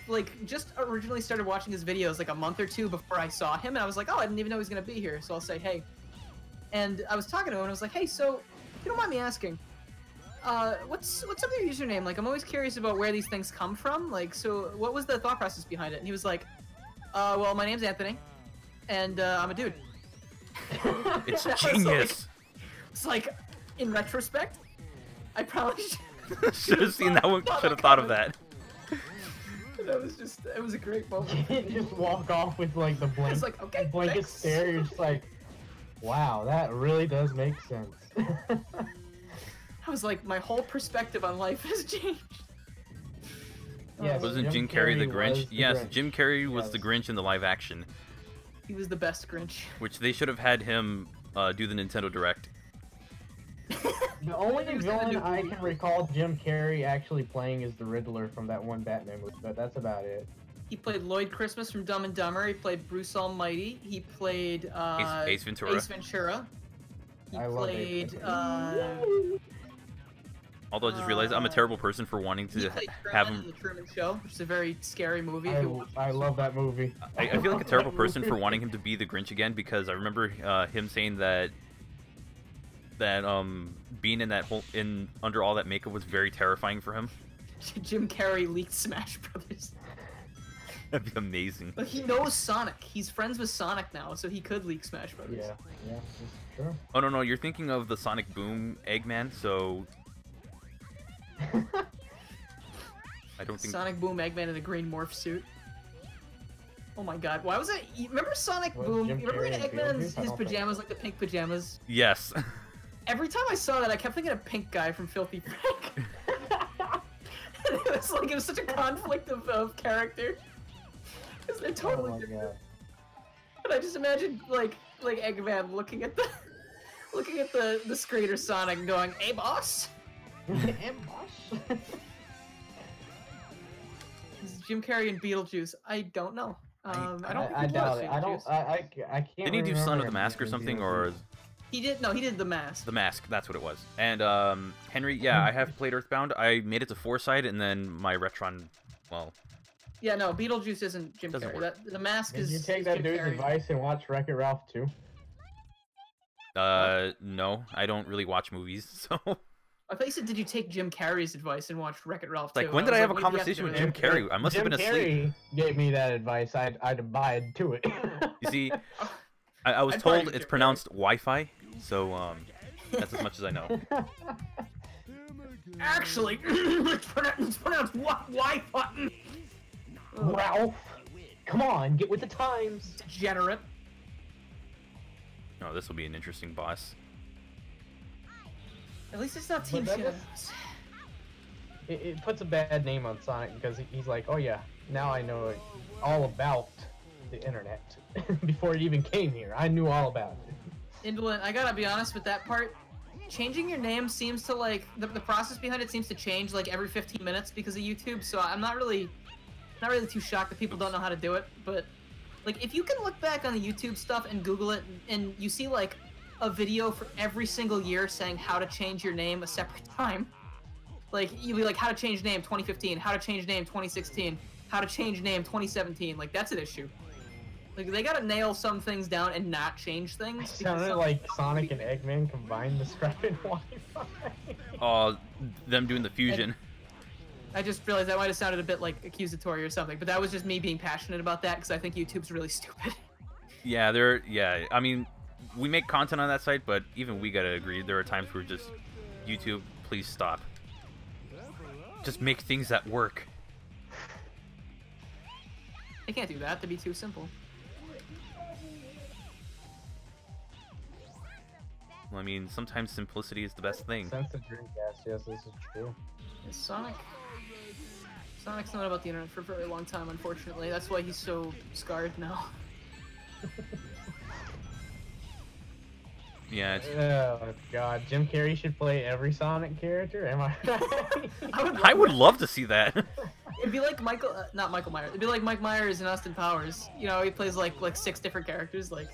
Speaker 2: like just originally started watching his videos like a month or two before I saw him, and I was like, oh, I didn't even know he was gonna be here, so I'll say hey. And I was talking to him, and I was like, hey, so if you don't mind me asking, what's up with your username? Like I'm always curious about where these things come from. Like, so what was the thought process behind it? And he was like, well, my name's Anthony, and I'm a dude.
Speaker 1: It's
Speaker 2: And I was
Speaker 1: genius.
Speaker 2: It's like, in retrospect, I probably
Speaker 1: Should have seen that one. Should have thought of that.
Speaker 2: That was just, it was a great moment.
Speaker 3: Just walk off with like the blank,
Speaker 2: It's like, okay,
Speaker 3: blanket
Speaker 2: thanks.
Speaker 3: stare. You're just like, wow, that really does make sense.
Speaker 2: I was like, my whole perspective on life has changed.
Speaker 3: Yes,
Speaker 1: Wasn't Jim Carrey the Grinch?
Speaker 3: was the
Speaker 1: Yes,
Speaker 3: Grinch.
Speaker 1: Jim Carrey was
Speaker 3: Yes.
Speaker 1: the Grinch in the live action,
Speaker 2: He was the best Grinch.
Speaker 1: which they should have had him do the Nintendo Direct.
Speaker 3: The only
Speaker 2: He was in the
Speaker 3: villain
Speaker 2: new
Speaker 3: I
Speaker 2: movie.
Speaker 3: can recall Jim Carrey actually playing is the Riddler from that one Batman movie, but that's about it.
Speaker 2: He played Lloyd Christmas from Dumb and Dumber. He played Bruce Almighty. He played
Speaker 1: Ace Ventura.
Speaker 2: Ace Ventura. He
Speaker 3: I love
Speaker 2: played.
Speaker 1: Although I just realized I'm a terrible person for wanting
Speaker 2: He
Speaker 1: to
Speaker 2: played
Speaker 1: have
Speaker 2: Truman in
Speaker 1: him.
Speaker 2: The Truman Show, which is a very scary movie. if you watch
Speaker 3: I
Speaker 2: it.
Speaker 3: love that movie.
Speaker 1: I feel like a terrible person for wanting him to be the Grinch again because I remember him saying that being in that whole under all that makeup was very terrifying for him.
Speaker 2: Jim Carrey leaked Smash Brothers.
Speaker 1: That'd be amazing.
Speaker 2: But he knows Sonic. He's friends with Sonic now, so he could leak Smash Brothers.
Speaker 3: Yeah, that's true.
Speaker 1: Oh no, you're thinking of the Sonic Boom Eggman. So I don't think
Speaker 2: Sonic Boom Eggman in a green morph suit. Oh my god, why was it? Remember Sonic
Speaker 3: Was
Speaker 2: Boom?
Speaker 3: Jim
Speaker 2: You remember
Speaker 3: Carrey in
Speaker 2: Eggman's
Speaker 3: Beetlejuice? I
Speaker 2: his
Speaker 3: don't think
Speaker 2: pajamas, like the pink pajamas?
Speaker 1: Yes.
Speaker 2: Every time I saw that, I kept thinking of Pink Guy from Filthy Frank. it was such a conflict of character. 'Cause they're totally
Speaker 3: Oh my
Speaker 2: different.
Speaker 3: god.
Speaker 2: But I just imagine like Eggman looking at the screen or Sonic and going, "Hey boss." This is Jim Carrey and Beetlejuice. I don't know. I don't think
Speaker 3: I
Speaker 2: he
Speaker 3: doubt
Speaker 2: was
Speaker 3: it. I don't.
Speaker 2: Beetlejuice.
Speaker 3: I can't.
Speaker 1: Didn't he do
Speaker 3: remember
Speaker 1: Son of the
Speaker 3: him
Speaker 1: Mask or
Speaker 3: in
Speaker 1: something,
Speaker 3: Beetlejuice.
Speaker 1: or
Speaker 2: He did. No, he did The Mask.
Speaker 1: The Mask? That's what it was. And Henry, yeah, I have played Earthbound. I made it to Foresight, and then my Retron, well,
Speaker 2: Yeah, no, Beetlejuice isn't Jim
Speaker 1: Doesn't
Speaker 2: Carrey.
Speaker 1: work.
Speaker 2: The Mask
Speaker 3: Did
Speaker 2: is.
Speaker 3: you take
Speaker 2: is
Speaker 3: that
Speaker 2: Jim
Speaker 3: dude's
Speaker 2: Carrey.
Speaker 3: advice and watch Wreck-It Ralph too?
Speaker 1: no, I don't really watch movies, so.
Speaker 2: I thought you said, did you take Jim Carrey's advice and watch Wreck-It Ralph
Speaker 1: Like,
Speaker 2: too?
Speaker 1: when did I
Speaker 2: was
Speaker 1: have a
Speaker 2: what did you have to
Speaker 1: conversation
Speaker 2: do
Speaker 1: with Jim
Speaker 2: it?
Speaker 1: Carrey? I must have been asleep.
Speaker 3: Jim Carrey gave me that advice. I'd abide to it.
Speaker 1: You see, I was
Speaker 2: I'd probably
Speaker 1: told
Speaker 2: do
Speaker 1: it's
Speaker 2: Jim
Speaker 1: pronounced Wi-Fi, so that's as much as I know.
Speaker 2: Actually, it's pronounced Wi-Fi.
Speaker 3: Ralph, come on, get with the times.
Speaker 2: Degenerate.
Speaker 1: Oh, this will be an interesting boss.
Speaker 2: At least it's not Team
Speaker 3: But that
Speaker 2: Shadows.
Speaker 3: It puts a bad name on Sonic because he's like, oh yeah, now I know all about the internet. Before it even came here, I knew all about it.
Speaker 2: Indolent, I gotta be honest with that part. Changing your name seems to like the process behind it seems to change like every 15 minutes because of YouTube. So I'm not really too shocked that people don't know how to do it. But like if you can look back on the YouTube stuff and Google it and you see like a video for every single year saying how to change your name a separate time. Like you'll be like how to change name 2015, how to change name 2016, how to change name 2017. Like that's an issue. Like they gotta nail some things down and not change things.
Speaker 3: Sounded like Sonic and Eggman combined describing Wi-Fi.
Speaker 1: Oh, them doing the fusion.
Speaker 2: I just realized that might have sounded a bit like accusatory or something, but that was just me being passionate about that because I think YouTube's really stupid.
Speaker 1: Yeah, I mean, we make content on that site, but even we gotta agree, there are times where just, YouTube, please stop. Just make things that work.
Speaker 2: They can't do that. That'd be too simple.
Speaker 1: I mean, sometimes simplicity is the best thing.
Speaker 3: Sense of Dreamcast, yes, this is true.
Speaker 2: Is Sonic's not about the internet for a very long time, unfortunately. That's why he's so scarred now.
Speaker 1: Yeah, it's,
Speaker 3: Oh god, Jim Carrey should play every Sonic character? Am I right?
Speaker 1: I would love to see that.
Speaker 2: It'd be like not Michael Myers. It'd be like Mike Myers in Austin Powers. You know, he plays like 6 different characters. Like,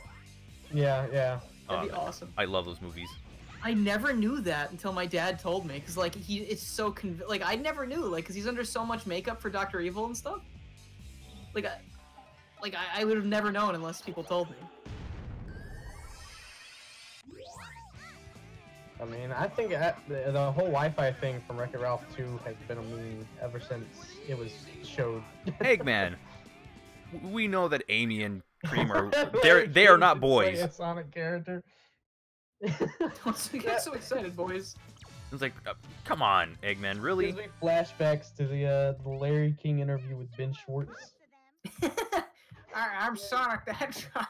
Speaker 3: Yeah.
Speaker 2: that'd be awesome.
Speaker 1: I love those movies.
Speaker 2: I never knew that until my dad told me, because like it's so like I never knew, like, because he's under so much makeup for Dr. Evil and stuff. Like I would have never known unless people told me.
Speaker 3: I mean, I think the whole Wi-Fi thing from Wreck-It Ralph 2 has been a meme ever since it was showed.
Speaker 1: Eggman, we know that Amy and Cream are they are not
Speaker 3: Play
Speaker 1: boys.
Speaker 3: a Sonic character.
Speaker 2: Don't get so excited, boys.
Speaker 1: It's like, come on, Eggman, really?
Speaker 3: Gives me flashbacks to the Larry King interview with Ben Schwartz.
Speaker 2: I'm Sonic the Hedgehog.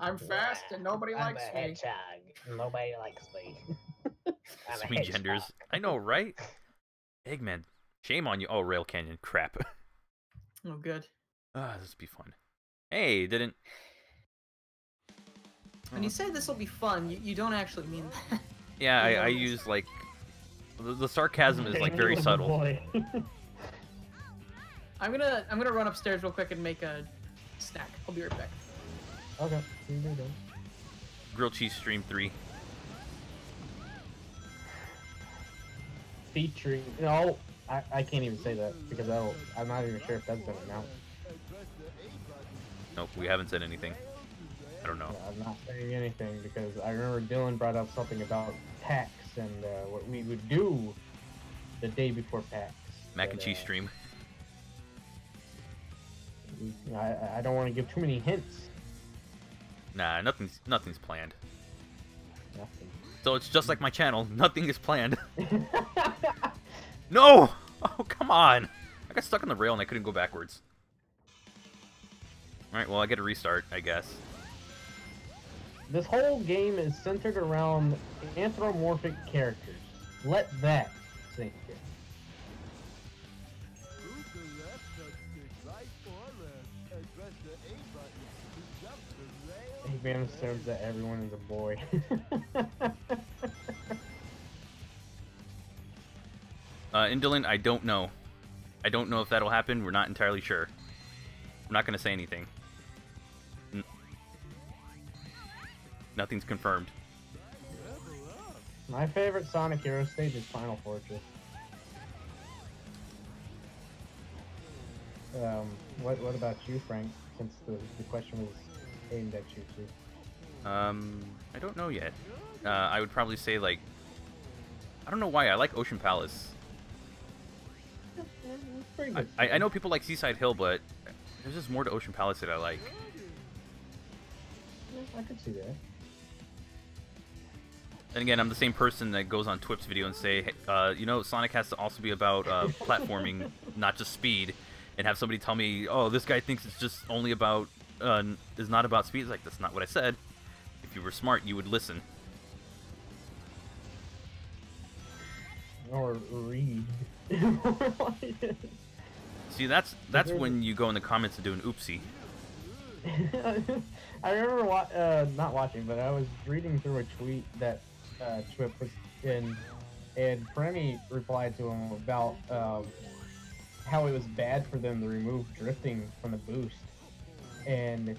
Speaker 2: I'm fast and nobody likes me.
Speaker 3: Nobody likes me. I'm a
Speaker 1: Sweet
Speaker 3: hedgehog.
Speaker 1: genders. I know, right? Eggman, shame on you. Oh, Rail Canyon, crap.
Speaker 2: Oh, good.
Speaker 1: Ah, this would be fun. Hey, didn't.
Speaker 2: When you say this will be fun, you don't actually mean that.
Speaker 1: Yeah, I use like the sarcasm is like very subtle.
Speaker 3: Boy.
Speaker 2: I'm gonna run upstairs real quick and make a snack. I'll be right back.
Speaker 3: Okay. You do that.
Speaker 1: Grilled Cheese Stream 3.
Speaker 3: Featuring, no, I can't even say that because I'm not even sure if that's been announced.
Speaker 1: Nope, we haven't said anything. I don't know.
Speaker 3: Yeah, I'm not saying anything because I remember Dylan brought up something about PAX and what we would do the day before PAX.
Speaker 1: Mac and cheese stream.
Speaker 3: I don't want to give too many hints.
Speaker 1: Nah, nothing's planned.
Speaker 3: Nothing.
Speaker 1: So it's just like my channel. Nothing is planned. No! Oh, come on! I got stuck on the rail and I couldn't go backwards. Alright, well, I get a restart, I guess.
Speaker 3: This whole game is centered around anthropomorphic characters. Let that sink in. Eggman serves that everyone is a boy.
Speaker 1: In Dylan, I don't know. I don't know if that'll happen. We're not entirely sure. I'm not going to say anything. Nothing's confirmed.
Speaker 3: My favorite Sonic Hero stage is Final Fortress. What about you, Frank? Since the question was aimed at you too.
Speaker 1: I don't know yet. I would probably say, like, I don't know why. I like Ocean Palace.
Speaker 3: Pretty good.
Speaker 1: I know people like Seaside Hill, but there's just more to Ocean Palace that I like.
Speaker 3: I could see that.
Speaker 1: And again, I'm the same person that goes on Twip's video and say, hey, you know, Sonic has to also be about platforming, not just speed. And have somebody tell me, oh, this guy thinks it's just only about, is not about speed. It's like, that's not what I said. If you were smart, you would listen.
Speaker 3: Or read.
Speaker 1: See, that's when you go in the comments and do an oopsie.
Speaker 3: I remember not watching, but I was reading through a tweet that Twip was in, and Premi replied to him about how it was bad for them to remove drifting from the boost. And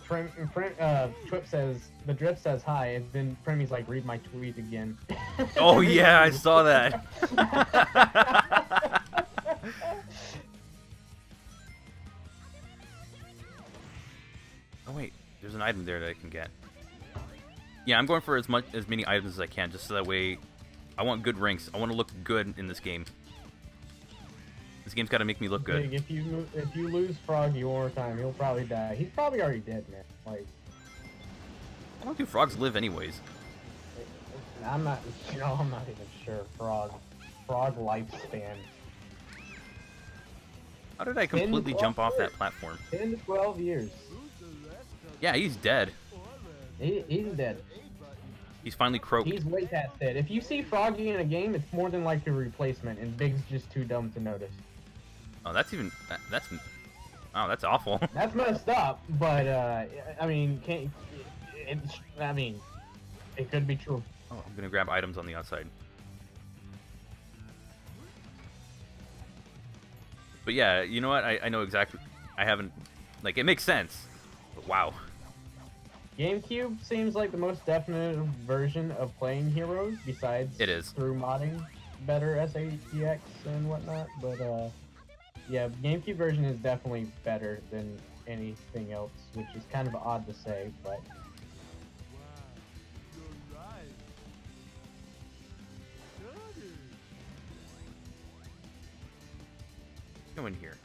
Speaker 3: Twip says, the drift says hi, and then Premi's like, read my tweet again.
Speaker 1: Oh yeah, I saw that. Oh wait, there's an item there that I can get. Yeah, I'm going for as many items as I can, just so that way I want good ranks. I want to look good in this game. This game's got to make me look good.
Speaker 3: If you lose Froggy one more time, he'll probably die. He's probably already dead, man. Like,
Speaker 1: I don't think frogs live anyways.
Speaker 3: I'm not even sure. Frog lifespan.
Speaker 1: How did I completely jump off that platform?
Speaker 3: 10 to 12 years.
Speaker 1: Yeah, he's dead.
Speaker 3: He's dead.
Speaker 1: He's finally croaked.
Speaker 3: He's way past dead. If you see Froggy in a game, it's more than likely a replacement, and Big's just too dumb to notice.
Speaker 1: Oh, that's oh, that's awful.
Speaker 3: That's messed up, but I mean, it could be true.
Speaker 1: Oh, I'm gonna grab items on the outside. But yeah, you know what? I know exactly. I haven't, like, it makes sense. But wow.
Speaker 3: GameCube seems like the most definitive version of playing Heroes, besides
Speaker 1: it is
Speaker 3: through modding better SATX and whatnot. But yeah, GameCube version is definitely better than anything else, which is kind of odd to say, but.
Speaker 1: Go in here.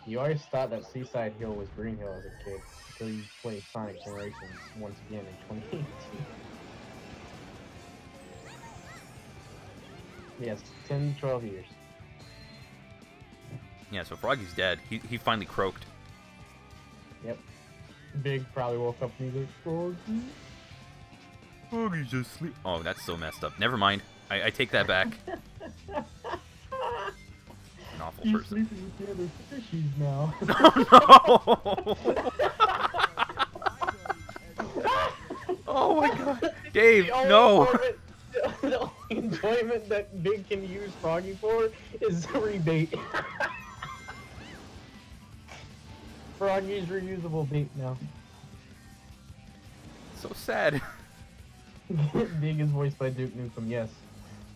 Speaker 3: You always thought that Seaside Hill was Green Hill as a kid, until you played Sonic Generations once again in 2018. Yes, 10, 12 years.
Speaker 1: Yeah, so Froggy's dead. He finally croaked.
Speaker 3: Yep. Big probably woke up and was like, Froggy?
Speaker 1: Froggy's just asleep. Oh, that's so messed up. Never mind. I take that back. An awful
Speaker 3: He's
Speaker 1: person.
Speaker 3: sleeping with the other fishies now.
Speaker 1: Oh no! Oh my god. Dave,
Speaker 3: The only
Speaker 1: no!
Speaker 3: the only enjoyment that Big can use Froggy for is rebait. Froggy's reusable bait now.
Speaker 1: So sad.
Speaker 3: Dig is voiced by Duke Nukem. Yes.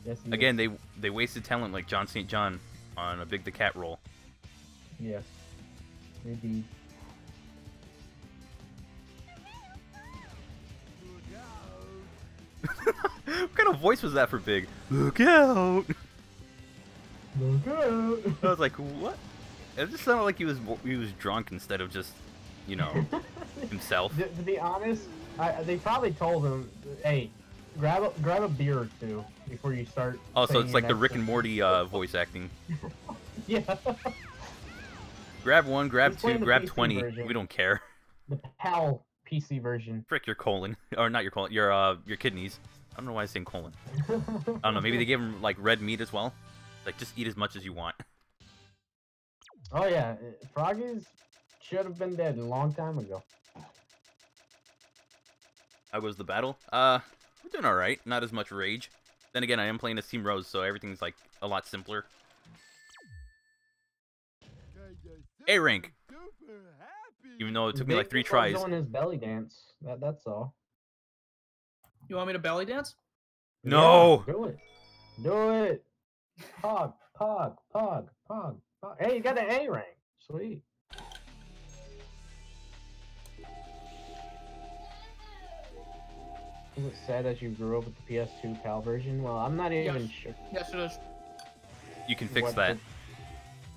Speaker 3: Yes.
Speaker 1: Again, they wasted talent like John St. John on a Big the Cat role.
Speaker 3: Yes. Indeed.
Speaker 1: What kind of voice was that for Big? Look out!
Speaker 3: Look out!
Speaker 1: I was like, what? It just sounded like he was drunk instead of just, you know, himself.
Speaker 3: To be honest, they probably told him, "Hey, grab a beer or two before you start."
Speaker 1: Oh, so it's like the
Speaker 3: next
Speaker 1: Rick and
Speaker 3: thing."
Speaker 1: Morty voice acting.
Speaker 3: Yeah.
Speaker 1: Grab one, grab
Speaker 3: He's
Speaker 1: two,
Speaker 3: playing the
Speaker 1: grab
Speaker 3: PC
Speaker 1: 20.
Speaker 3: version.
Speaker 1: We don't care.
Speaker 3: The PAL PC version.
Speaker 1: Frick your colon, or not your colon, your kidneys. I don't know why I'm saying colon. I don't know. Maybe they gave him like red meat as well. Like just eat as much as you want.
Speaker 3: Oh yeah, Froggies should have been dead a long time ago.
Speaker 1: How goes the battle? We're doing all right. Not as much rage. Then again, I am playing as Team Rose, so everything's like a lot simpler. A rank. Even though it took me like 3 tries.
Speaker 3: Doing his belly dance. That's all.
Speaker 2: You want me to belly dance?
Speaker 1: No.
Speaker 3: Yeah, do it. Do it. Pog, pog, pog, pog, pog. Hey, you got an A rank. Sweet. Is it sad that you grew up with the PS2 PAL version? Well, I'm not even sure.
Speaker 2: Yes, it is.
Speaker 1: You can fix
Speaker 3: What
Speaker 1: that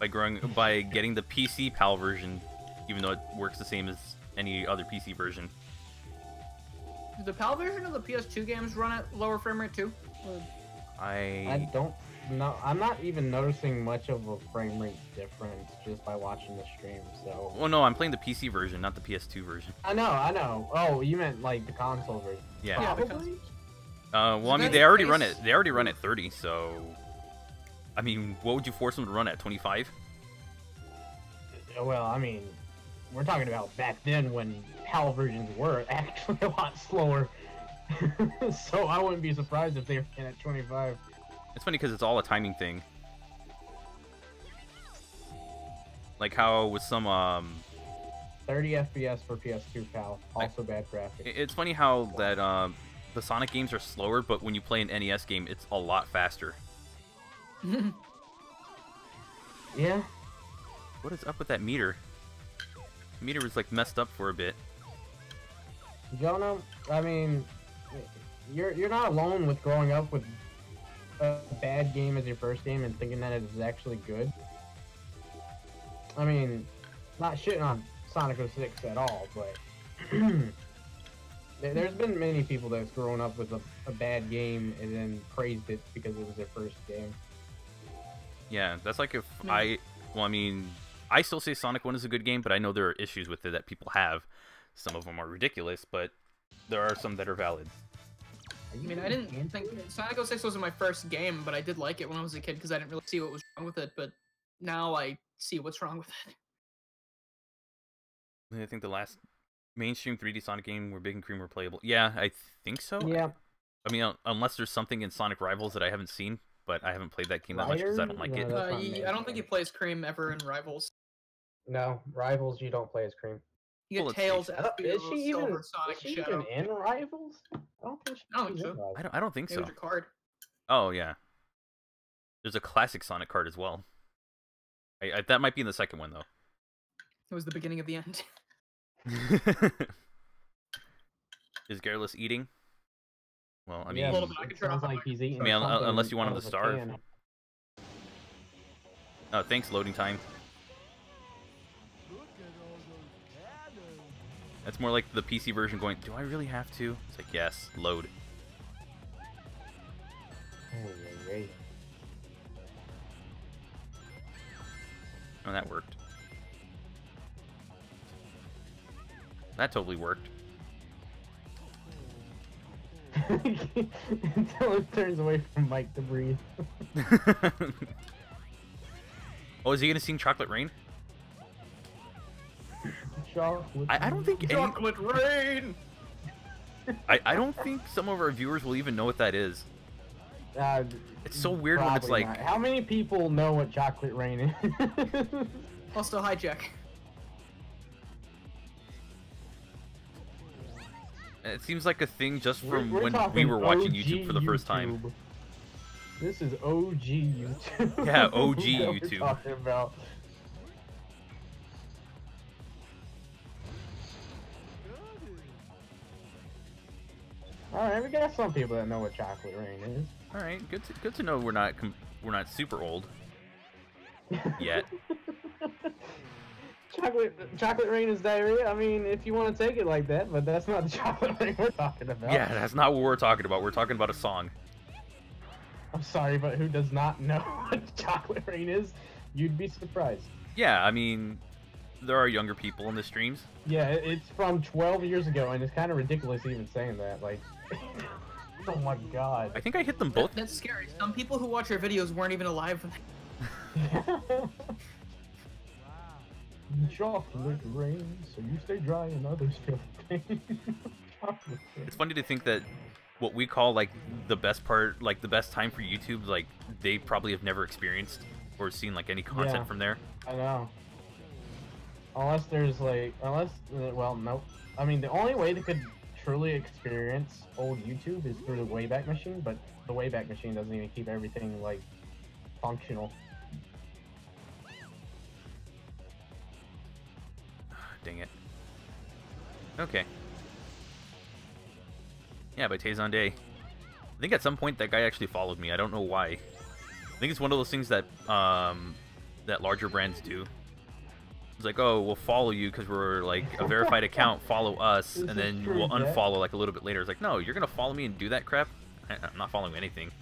Speaker 1: by getting the PC PAL version, even though it works the same as any other PC version.
Speaker 2: Do the PAL version of the PS2 games run at lower frame rate too?
Speaker 3: I don't know. I'm not even noticing much of a frame rate difference just by watching the stream. So.
Speaker 1: Well, no, I'm playing the PC version, not the PS2 version.
Speaker 3: I know. Oh, you meant like the console version.
Speaker 1: Yeah.
Speaker 3: Probably.
Speaker 1: Well, I mean, they already run it. They already run at 30, so. I mean, what would you force them to run at 25?
Speaker 3: Well, I mean, we're talking about back then when PAL versions were actually a lot slower. So I wouldn't be surprised if they were at 25.
Speaker 1: It's funny because it's all a timing thing. Like how with some
Speaker 3: 30 FPS for PS2 PAL, also bad graphics.
Speaker 1: It's funny how that the Sonic games are slower, but when you play an NES game, it's a lot faster.
Speaker 3: Yeah.
Speaker 1: What is up with that meter? The meter was like messed up for a bit.
Speaker 3: Jonah, I mean, you're not alone with growing up with a bad game as your first game and thinking that it is actually good. I mean, not shitting on Sonic 06 at all, but there's been many people that's grown up with a bad game and then praised it because it was their first game.
Speaker 1: Yeah, that's like if well, I mean, I still say Sonic 1 is a good game, but I know there are issues with it that people have. Some of them are ridiculous, but there are some that are valid.
Speaker 2: I mean, I didn't think Sonic 06 wasn't my first game, but I did like it when I was a kid because I didn't really see what was wrong with it, but now I see what's wrong with it.
Speaker 1: I think the last mainstream 3D Sonic game where Big and Cream were playable. Yeah, I think so.
Speaker 3: Yeah.
Speaker 1: I mean, unless there's something in Sonic Rivals that I haven't seen, but I haven't played that game that much because I don't like it.
Speaker 2: I don't think he plays Cream ever in Rivals.
Speaker 3: No, Rivals you don't play as Cream.
Speaker 2: You get Tails,
Speaker 3: Is she even
Speaker 2: Sonic,
Speaker 3: is she
Speaker 2: Shadow.
Speaker 3: even in Rivals? I don't think she's in Rivals.
Speaker 1: I don't think
Speaker 2: It
Speaker 1: so.
Speaker 2: was your card.
Speaker 1: Oh yeah. There's a classic Sonic card as well. That might be in the second one though.
Speaker 2: It was the beginning of the end.
Speaker 1: Is Garrulous eating? Well, I mean,
Speaker 3: Yeah,
Speaker 2: a little bit. I can turn
Speaker 3: sounds
Speaker 2: off
Speaker 3: like he's eating.
Speaker 1: I mean,
Speaker 3: something
Speaker 1: unless you want him
Speaker 3: out
Speaker 1: to
Speaker 3: of a
Speaker 1: starve.
Speaker 3: can.
Speaker 1: Oh, thanks, loading time. That's more like the PC version going, do I really have to? It's like, yes, load.
Speaker 3: Hey.
Speaker 1: Oh, that worked. That totally worked.
Speaker 3: Until it turns away from Mike to breathe.
Speaker 1: Oh, is he gonna sing Chocolate Rain?
Speaker 3: Chocolate.
Speaker 1: I don't think any...
Speaker 2: Chocolate Rain!
Speaker 1: I don't think some of our viewers will even know what that is. It's so weird when it's like...
Speaker 3: Not. How many people know what Chocolate Rain is?
Speaker 2: Also, hijack.
Speaker 1: It seems like a thing just from
Speaker 3: We're
Speaker 1: when we
Speaker 3: talking
Speaker 1: were watching
Speaker 3: OG
Speaker 1: YouTube for the first time.
Speaker 3: YouTube. This is OG YouTube.
Speaker 1: Yeah, OG
Speaker 3: that
Speaker 1: YouTube.
Speaker 3: We're talking about. All right, we got some people that know what chocolate rain is.
Speaker 1: All right, good to know we're not super old yet.
Speaker 3: Chocolate rain is diarrhea. I mean, if you want to take it like that, but that's not the chocolate rain we're talking about.
Speaker 1: Yeah, that's not what we're talking about. We're talking about a song.
Speaker 3: I'm sorry, but who does not know what chocolate rain is? You'd be surprised.
Speaker 1: Yeah, I mean, there are younger people in the streams.
Speaker 3: Yeah, it's from 12 years ago, and it's kind of ridiculous even saying that. Like, oh my god.
Speaker 1: I think I hit them both.
Speaker 2: That's scary. Some people who watch our videos weren't even alive when
Speaker 3: Chocolate rain, so you stay dry and others feel pain.
Speaker 1: It's funny to think that what we call like the best part, like the best time for YouTube, like they probably have never experienced or seen like any content from there.
Speaker 3: I know. Unless there's like, well, nope. I mean, the only way they could truly experience old YouTube is through the Wayback Machine, but the Wayback Machine doesn't even keep everything like functional.
Speaker 1: Dang it. Okay. Yeah, by Tazon Day. I think at some point that guy actually followed me. I don't know why. I think it's one of those things that that larger brands do. It's like, oh, we'll follow you because we're like a verified account. Follow us, and then we'll unfollow like a little bit later. It's like, no, you're gonna follow me and do that crap? I'm not following anything.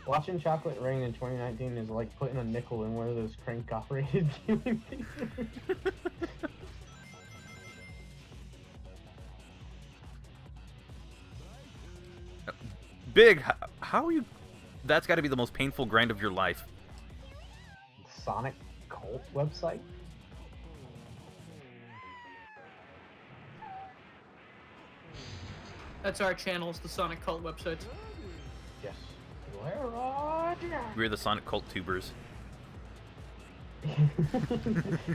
Speaker 3: Watching Chocolate Rain in 2019 is like putting a nickel in one of those crank-operated viewing theaters.
Speaker 1: Big, how are you? That's got to be the most painful grind of your life.
Speaker 3: Sonic Cult website?
Speaker 2: That's our channels, the Sonic Cult website.
Speaker 3: Yes. Roger.
Speaker 1: We're the Sonic Cult tubers.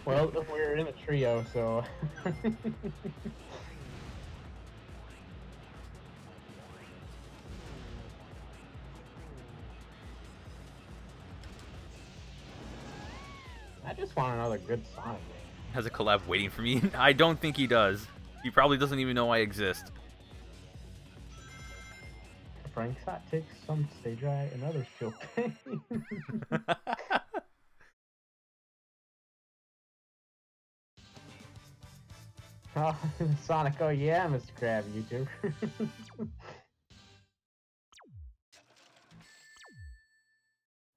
Speaker 3: Well, we're in a trio, so. I just want another good Sonic game.
Speaker 1: Has a collab waiting for me? I don't think he does. He probably doesn't even know I exist.
Speaker 3: Frank's hot takes, some stay dry and others feel pain. Oh, Sonic, oh yeah, Mr. Krab, YouTube.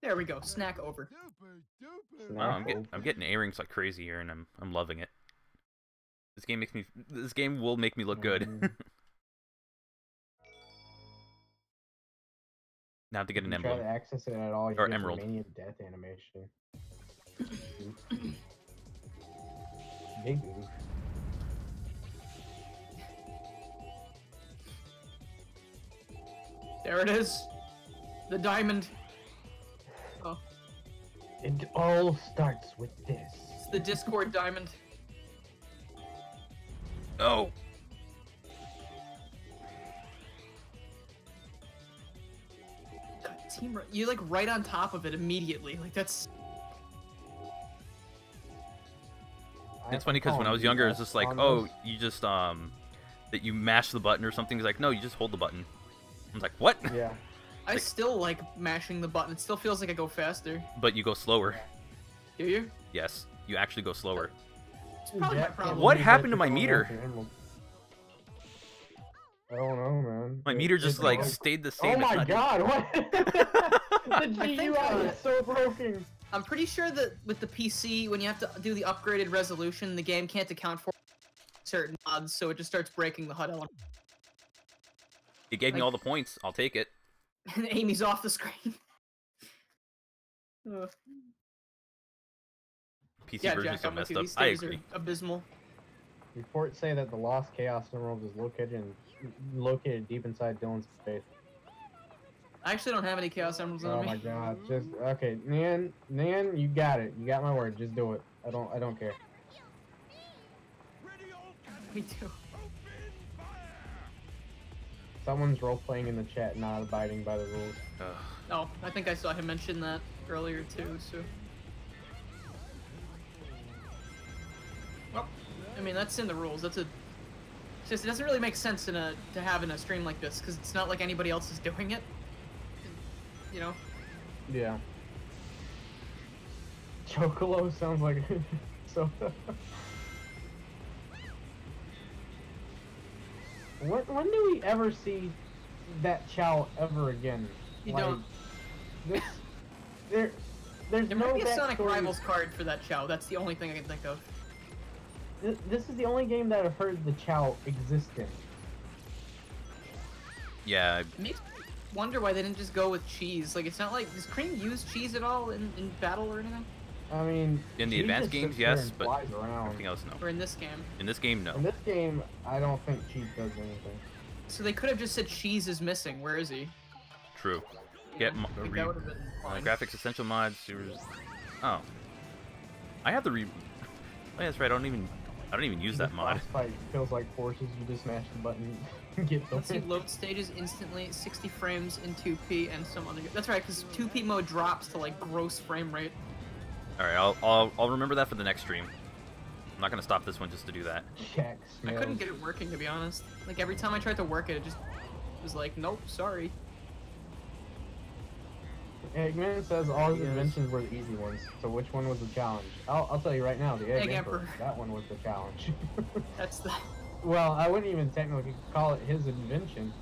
Speaker 2: There we go. Snack over.
Speaker 1: Wow, I'm getting A-rings like crazy here, and I'm loving it. This game will make me look good. Now I have to get an emblem.
Speaker 3: Try to access it at all. You
Speaker 1: or
Speaker 3: get
Speaker 1: emerald.
Speaker 3: Mania death animation. Big oof.
Speaker 2: There it is. The diamond. Oh,
Speaker 3: It all starts with this.
Speaker 2: it's the Discord diamond.
Speaker 1: Oh!
Speaker 2: God, you like right on top of it immediately. Like that's.
Speaker 1: It's funny because when I was younger, it's just like, oh, you just that you mash the button or something. It's like, no, you just hold the button. I was like, what?
Speaker 3: Yeah.
Speaker 2: I still like mashing the button. It still feels like I go faster.
Speaker 1: But you go slower.
Speaker 2: Do you?
Speaker 1: Yes, you actually go slower.
Speaker 2: It's probably my problem.
Speaker 1: What happened to my meter?
Speaker 3: I don't know, man.
Speaker 1: My meter just like stayed the same.
Speaker 3: Oh my god, what? The GUI is so broken.
Speaker 2: I'm pretty sure that with the PC, when you have to do the upgraded resolution, the game can't account for certain mods, so it just starts breaking the HUD element.
Speaker 1: It gave me all the points. I'll take it.
Speaker 2: And Amy's off the screen. Ugh.
Speaker 1: PC
Speaker 2: Yeah,
Speaker 1: version's
Speaker 2: Jack,
Speaker 1: so
Speaker 2: I'm with
Speaker 1: messed
Speaker 2: you.
Speaker 1: up.
Speaker 2: These
Speaker 1: I
Speaker 2: things are
Speaker 1: agree.
Speaker 2: abysmal.
Speaker 3: Reports say that the Lost Chaos Emerald is located deep inside Dylan's face.
Speaker 2: I actually don't have any Chaos Emeralds on
Speaker 3: Oh
Speaker 2: me.
Speaker 3: my god, just okay, Nan, you got it. You got my word. Just do it. I don't care.
Speaker 2: Me too.
Speaker 3: Someone's role-playing in the chat, not abiding by the rules.
Speaker 2: Oh, I think I saw him mention that earlier too, so. Well, I mean, that's in the rules. That's a... It's just, it doesn't really make sense to have in a stream like this, because it's not like anybody else is doing it. You know?
Speaker 3: Yeah. Chocolo sounds like so. When do we ever see that Chow ever again?
Speaker 2: You
Speaker 3: like,
Speaker 2: don't.
Speaker 3: This, there's
Speaker 2: There
Speaker 3: no
Speaker 2: might be a Sonic
Speaker 3: backstory.
Speaker 2: Rivals card for that Chow. That's the only thing I can think of.
Speaker 3: This is the only game that I've heard the Chow exist in.
Speaker 1: Yeah.
Speaker 2: It makes me wonder why they didn't just go with cheese. Like, it's not like... Does Cream use cheese at all in battle or anything?
Speaker 3: I mean,
Speaker 1: In the
Speaker 3: she
Speaker 1: advanced
Speaker 3: just
Speaker 1: games,
Speaker 3: sits there
Speaker 1: yes,
Speaker 3: and
Speaker 1: but
Speaker 3: flies around.
Speaker 1: everything else, no.
Speaker 2: Or in this game?
Speaker 1: In this game, no.
Speaker 3: In this game, I don't think Cheese does anything.
Speaker 2: So they could have just said cheese is missing. Where is he?
Speaker 1: True. Get
Speaker 2: I think that would have been fine.
Speaker 1: graphics essential mods. Oh, I have the oh, yeah, that's right. I don't even use that mod.
Speaker 3: Boss fight feels like forces. You just smash the button and get the
Speaker 2: Let's see, load stages instantly, 60 frames in 2P, and some other... That's right, because 2P mode drops to, like, gross frame rate.
Speaker 1: All right, I'll remember that for the next stream. I'm not gonna stop this one just to do that.
Speaker 2: I couldn't get it working, to be honest. Like, every time I tried to work it, it just was like, nope, sorry.
Speaker 3: Eggman says all his inventions were the easy ones. So which one was the challenge? I'll tell you right now, the Egg Emperor. That one was the challenge.
Speaker 2: That's the...
Speaker 3: Well, I wouldn't even technically call it his invention.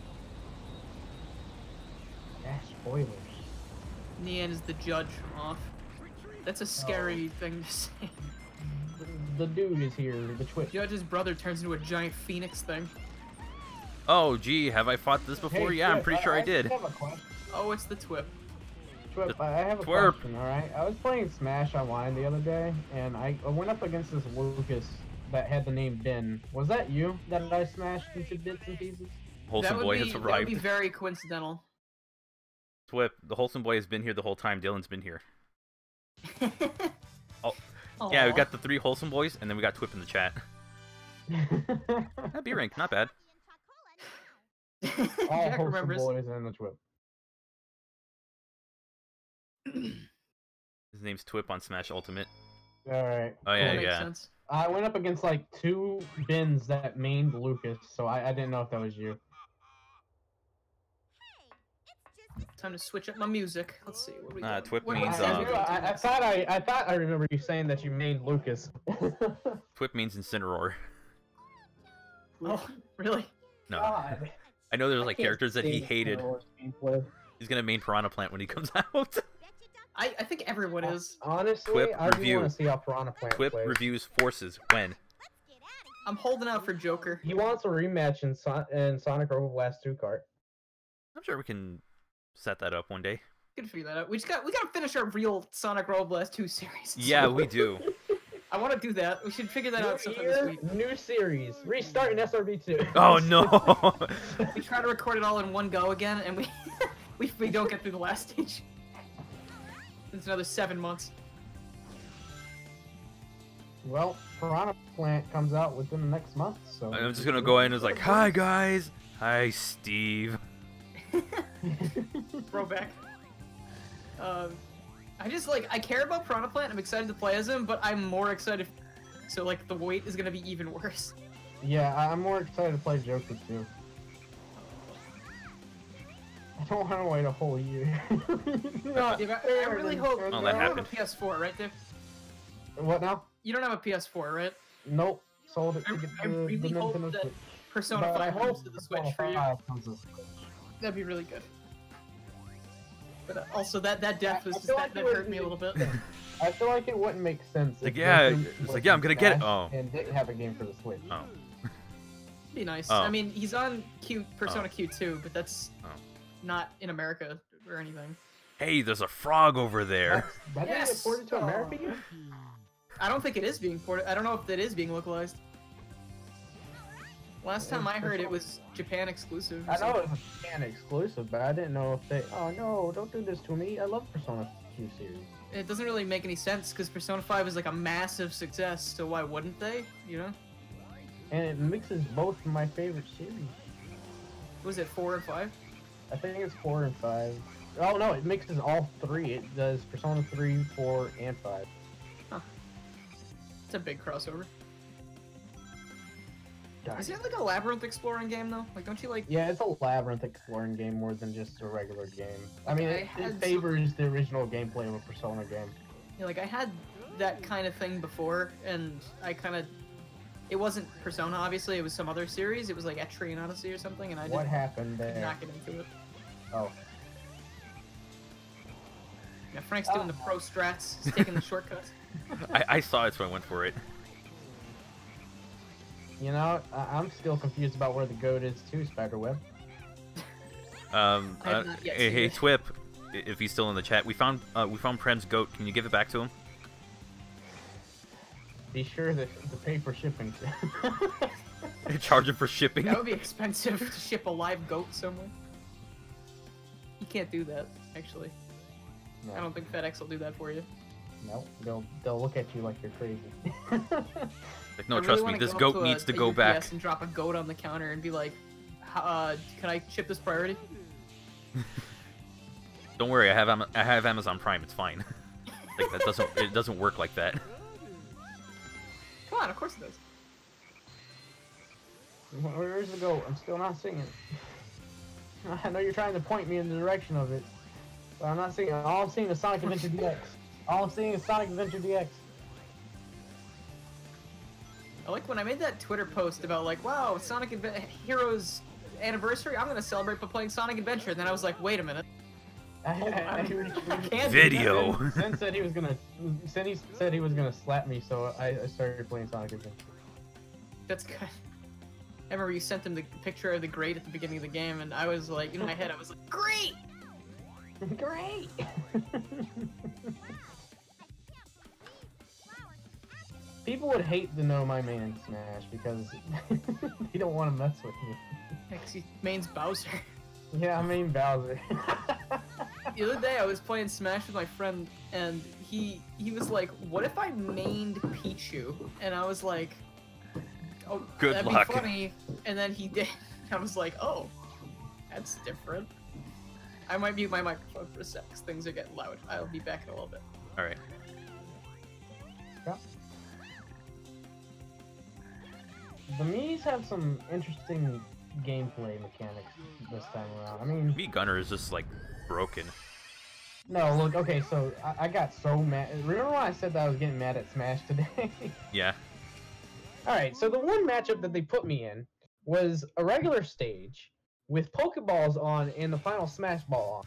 Speaker 3: Yeah, spoilers.
Speaker 2: Nian is the judge from off. That's a scary thing to say.
Speaker 3: The dude is here, the Twitch.
Speaker 2: Judge's brother turns into a giant phoenix thing.
Speaker 1: Oh, gee, have I fought this before?
Speaker 3: Hey,
Speaker 1: yeah, I'm
Speaker 3: Twip,
Speaker 1: pretty sure I did.
Speaker 3: have a question.
Speaker 2: Oh, it's the Twip.
Speaker 3: Twip, I have a
Speaker 1: Twerp.
Speaker 3: question, alright? I was playing Smash Online the other day, and I went up against this Lucas that had the name Ben. Was that you that I smashed into bits and pieces?
Speaker 1: Wholesome boy has
Speaker 2: That would
Speaker 1: arrived.
Speaker 2: be very coincidental.
Speaker 1: Twip, the wholesome boy has been here the whole time. Dylan's been here. Oh, yeah, we got the 3 wholesome boys, and then we got Twip in the chat. That B rank, not bad.
Speaker 3: All
Speaker 2: Jack
Speaker 3: wholesome
Speaker 2: remembers.
Speaker 3: boys and the Twip.
Speaker 1: His name's Twip on Smash Ultimate.
Speaker 3: Alright.
Speaker 1: Oh yeah,
Speaker 2: Makes
Speaker 1: yeah.
Speaker 2: sense.
Speaker 3: I went up against like 2 bins that mained Lucas, so I didn't know if that was you.
Speaker 2: Time to switch up my music. Let's see what we got.
Speaker 1: Twip
Speaker 2: What
Speaker 1: means,
Speaker 2: do we do
Speaker 3: I
Speaker 2: next?
Speaker 3: thought I remember you saying that you mained Lucas.
Speaker 1: Twip means Incineroar.
Speaker 2: Oh, really?
Speaker 1: No.
Speaker 3: God.
Speaker 1: I know there's like
Speaker 3: can't
Speaker 1: characters that he
Speaker 3: stand
Speaker 1: hated.
Speaker 3: Star Wars gameplay.
Speaker 1: He's gonna main Piranha Plant when he comes out.
Speaker 2: I think everyone is.
Speaker 3: Honestly,
Speaker 1: Twip
Speaker 3: I do
Speaker 1: review.
Speaker 3: want to see how Piranha Plant
Speaker 1: Twip
Speaker 3: plays.
Speaker 1: reviews forces when.
Speaker 2: I'm holding out for Joker.
Speaker 3: He wants a rematch in Sonic Robo Blast 2 kart.
Speaker 1: I'm sure we can set that up one day.
Speaker 2: We can figure that out. We gotta finish our real Sonic Robo Blast 2 series.
Speaker 1: Yeah, we do.
Speaker 2: I want to do that. We should figure that out sometime this week.
Speaker 3: New series, restarting SRB2.
Speaker 1: Oh no!
Speaker 2: We try to record it all in one go again, and we don't get through the last stage. It's another 7 months.
Speaker 3: Well, Piranha Plant comes out within the next month, so...
Speaker 1: I'm just gonna go in and it's like, hi guys! Hi Steve.
Speaker 2: Throwback. I care about Piranha Plant. I'm excited to play as him, but I'm more excited. So like the wait is gonna be even worse.
Speaker 3: Yeah, I'm more excited to play Joker too. I don't want to wait a whole year.
Speaker 2: No, Dave, I really hope
Speaker 1: Oh,
Speaker 2: you
Speaker 1: that
Speaker 2: don't have a
Speaker 1: happened.
Speaker 2: PS4, right, Dave?
Speaker 3: What now?
Speaker 2: You don't have a PS4, right?
Speaker 3: Nope. Sold it to
Speaker 2: I
Speaker 3: get
Speaker 2: really
Speaker 3: the
Speaker 2: hope
Speaker 3: Nintendo
Speaker 2: that
Speaker 3: Switch.
Speaker 2: Persona
Speaker 3: But
Speaker 2: 5
Speaker 3: I
Speaker 2: comes
Speaker 3: hope
Speaker 2: to the Switch for you.
Speaker 3: 5 comes to the Switch.
Speaker 2: That'd be really good. But also that death was
Speaker 3: I
Speaker 2: just
Speaker 3: feel
Speaker 2: that
Speaker 3: like it
Speaker 2: hurt
Speaker 3: would
Speaker 2: me a
Speaker 3: be-
Speaker 2: little bit.
Speaker 3: I feel like it wouldn't make sense.
Speaker 1: Like,
Speaker 3: if
Speaker 1: yeah,
Speaker 3: Joker
Speaker 1: it's
Speaker 3: was
Speaker 1: like, yeah, I'm gonna get it.
Speaker 3: Smash
Speaker 1: Oh.
Speaker 3: And didn't have a game for the Switch.
Speaker 1: Oh.
Speaker 2: Be nice.
Speaker 1: Oh.
Speaker 2: I mean, he's on Persona
Speaker 1: Oh.
Speaker 2: Q2, but that's
Speaker 1: Oh.
Speaker 2: not in America or anything.
Speaker 1: Hey, there's a frog over there.
Speaker 3: That didn't
Speaker 2: Yes!
Speaker 3: get ported to America yet?
Speaker 2: I don't think it is being ported. I don't know if it is being localized. Last time I heard it was Japan exclusive.
Speaker 3: I know it was a Japan exclusive, but I didn't know if they. Oh no! Don't do this to me. I love Persona Q series.
Speaker 2: It doesn't really make any sense because Persona 5 is like a massive success, so why wouldn't they? You know?
Speaker 3: And it mixes both of my favorite series.
Speaker 2: Was it 4 and 5?
Speaker 3: I think it's 4 and 5. Oh no, it mixes all 3. It does Persona 3, 4, and 5.
Speaker 2: Huh. It's a big crossover.
Speaker 3: Darn.
Speaker 2: Is it like a labyrinth exploring game though? Like, don't you like?
Speaker 3: Yeah, it's a labyrinth exploring game more than just a regular game. I mean, it
Speaker 2: had
Speaker 3: favors the original gameplay of a Persona game.
Speaker 2: Yeah, like I had that kind of thing before, and I kind of. It wasn't Persona, obviously. It was some other series. It was like Etrian Odyssey or something, and I
Speaker 3: What happened
Speaker 2: did
Speaker 3: there?
Speaker 2: not get into it.
Speaker 3: Oh.
Speaker 2: Yeah, Frank's doing the pro strats. He's taking the shortcuts.
Speaker 1: I saw it, so I went for it.
Speaker 3: You know, I'm still confused about where the goat is too, Spiderweb.
Speaker 2: have not yet seen
Speaker 1: Hey,
Speaker 2: it.
Speaker 1: Twip, if he's still in the chat, we found Prem's goat. Can you give it back to him?
Speaker 3: Be sure that the pay for shipping.
Speaker 1: Charge him for shipping.
Speaker 2: That would be expensive to ship a live goat somewhere. You can't do that, actually.
Speaker 3: No.
Speaker 2: I don't think FedEx will do that for you.
Speaker 3: No, they'll look at you like you're crazy.
Speaker 1: Like, no,
Speaker 2: I really
Speaker 1: trust me,
Speaker 2: wanna
Speaker 1: this
Speaker 2: go
Speaker 1: goat
Speaker 2: up
Speaker 1: needs to
Speaker 2: a
Speaker 1: go
Speaker 2: UPS
Speaker 1: back.
Speaker 2: and drop a goat on the counter and be like, can I ship this priority?
Speaker 1: Don't worry, I have Amazon Prime. It's fine. Like it doesn't work like that.
Speaker 2: Come on, of course it does.
Speaker 3: Where's the goat? I'm still not seeing it. I know you're trying to point me in the direction of it, but I'm not seeing it. All I'm seeing is Sonic Adventure DX. All I'm seeing is Sonic Adventure DX.
Speaker 2: I like when I made that Twitter post about like, wow, Sonic Heroes anniversary. I'm gonna celebrate by playing Sonic Adventure. And then I was like, wait a minute.
Speaker 3: I can't do
Speaker 1: Video.
Speaker 3: that. Sen said he was gonna slap me, so I started playing Sonic Adventure.
Speaker 2: That's good. I remember you sent him the picture of the grate at the beginning of the game, and I was like, in my head, I was like, great!
Speaker 3: Great! People would hate to know my main Smash because they don't want to mess with me.
Speaker 2: Because he mains Bowser.
Speaker 3: Yeah, I mean Bowser.
Speaker 2: The other day I was playing Smash with my friend, and he was like, what if I mained Pichu? And I was like, oh,
Speaker 1: Good
Speaker 2: that'd
Speaker 1: luck.
Speaker 2: be funny. And then he did. I was like, oh, that's different. I might mute my microphone for a sec, because things are getting loud. I'll be back in a little bit.
Speaker 1: All right.
Speaker 3: Yeah. The Mii's have some interesting gameplay mechanics this time around. I mean,
Speaker 1: Me Gunner is just like broken.
Speaker 3: no, look, okay, so I got so mad. Remember when I said that I was getting mad at Smash today?
Speaker 1: Yeah.
Speaker 3: Alright, so the one matchup that they put me in was a regular stage with Pokeballs on and the final Smash Ball on.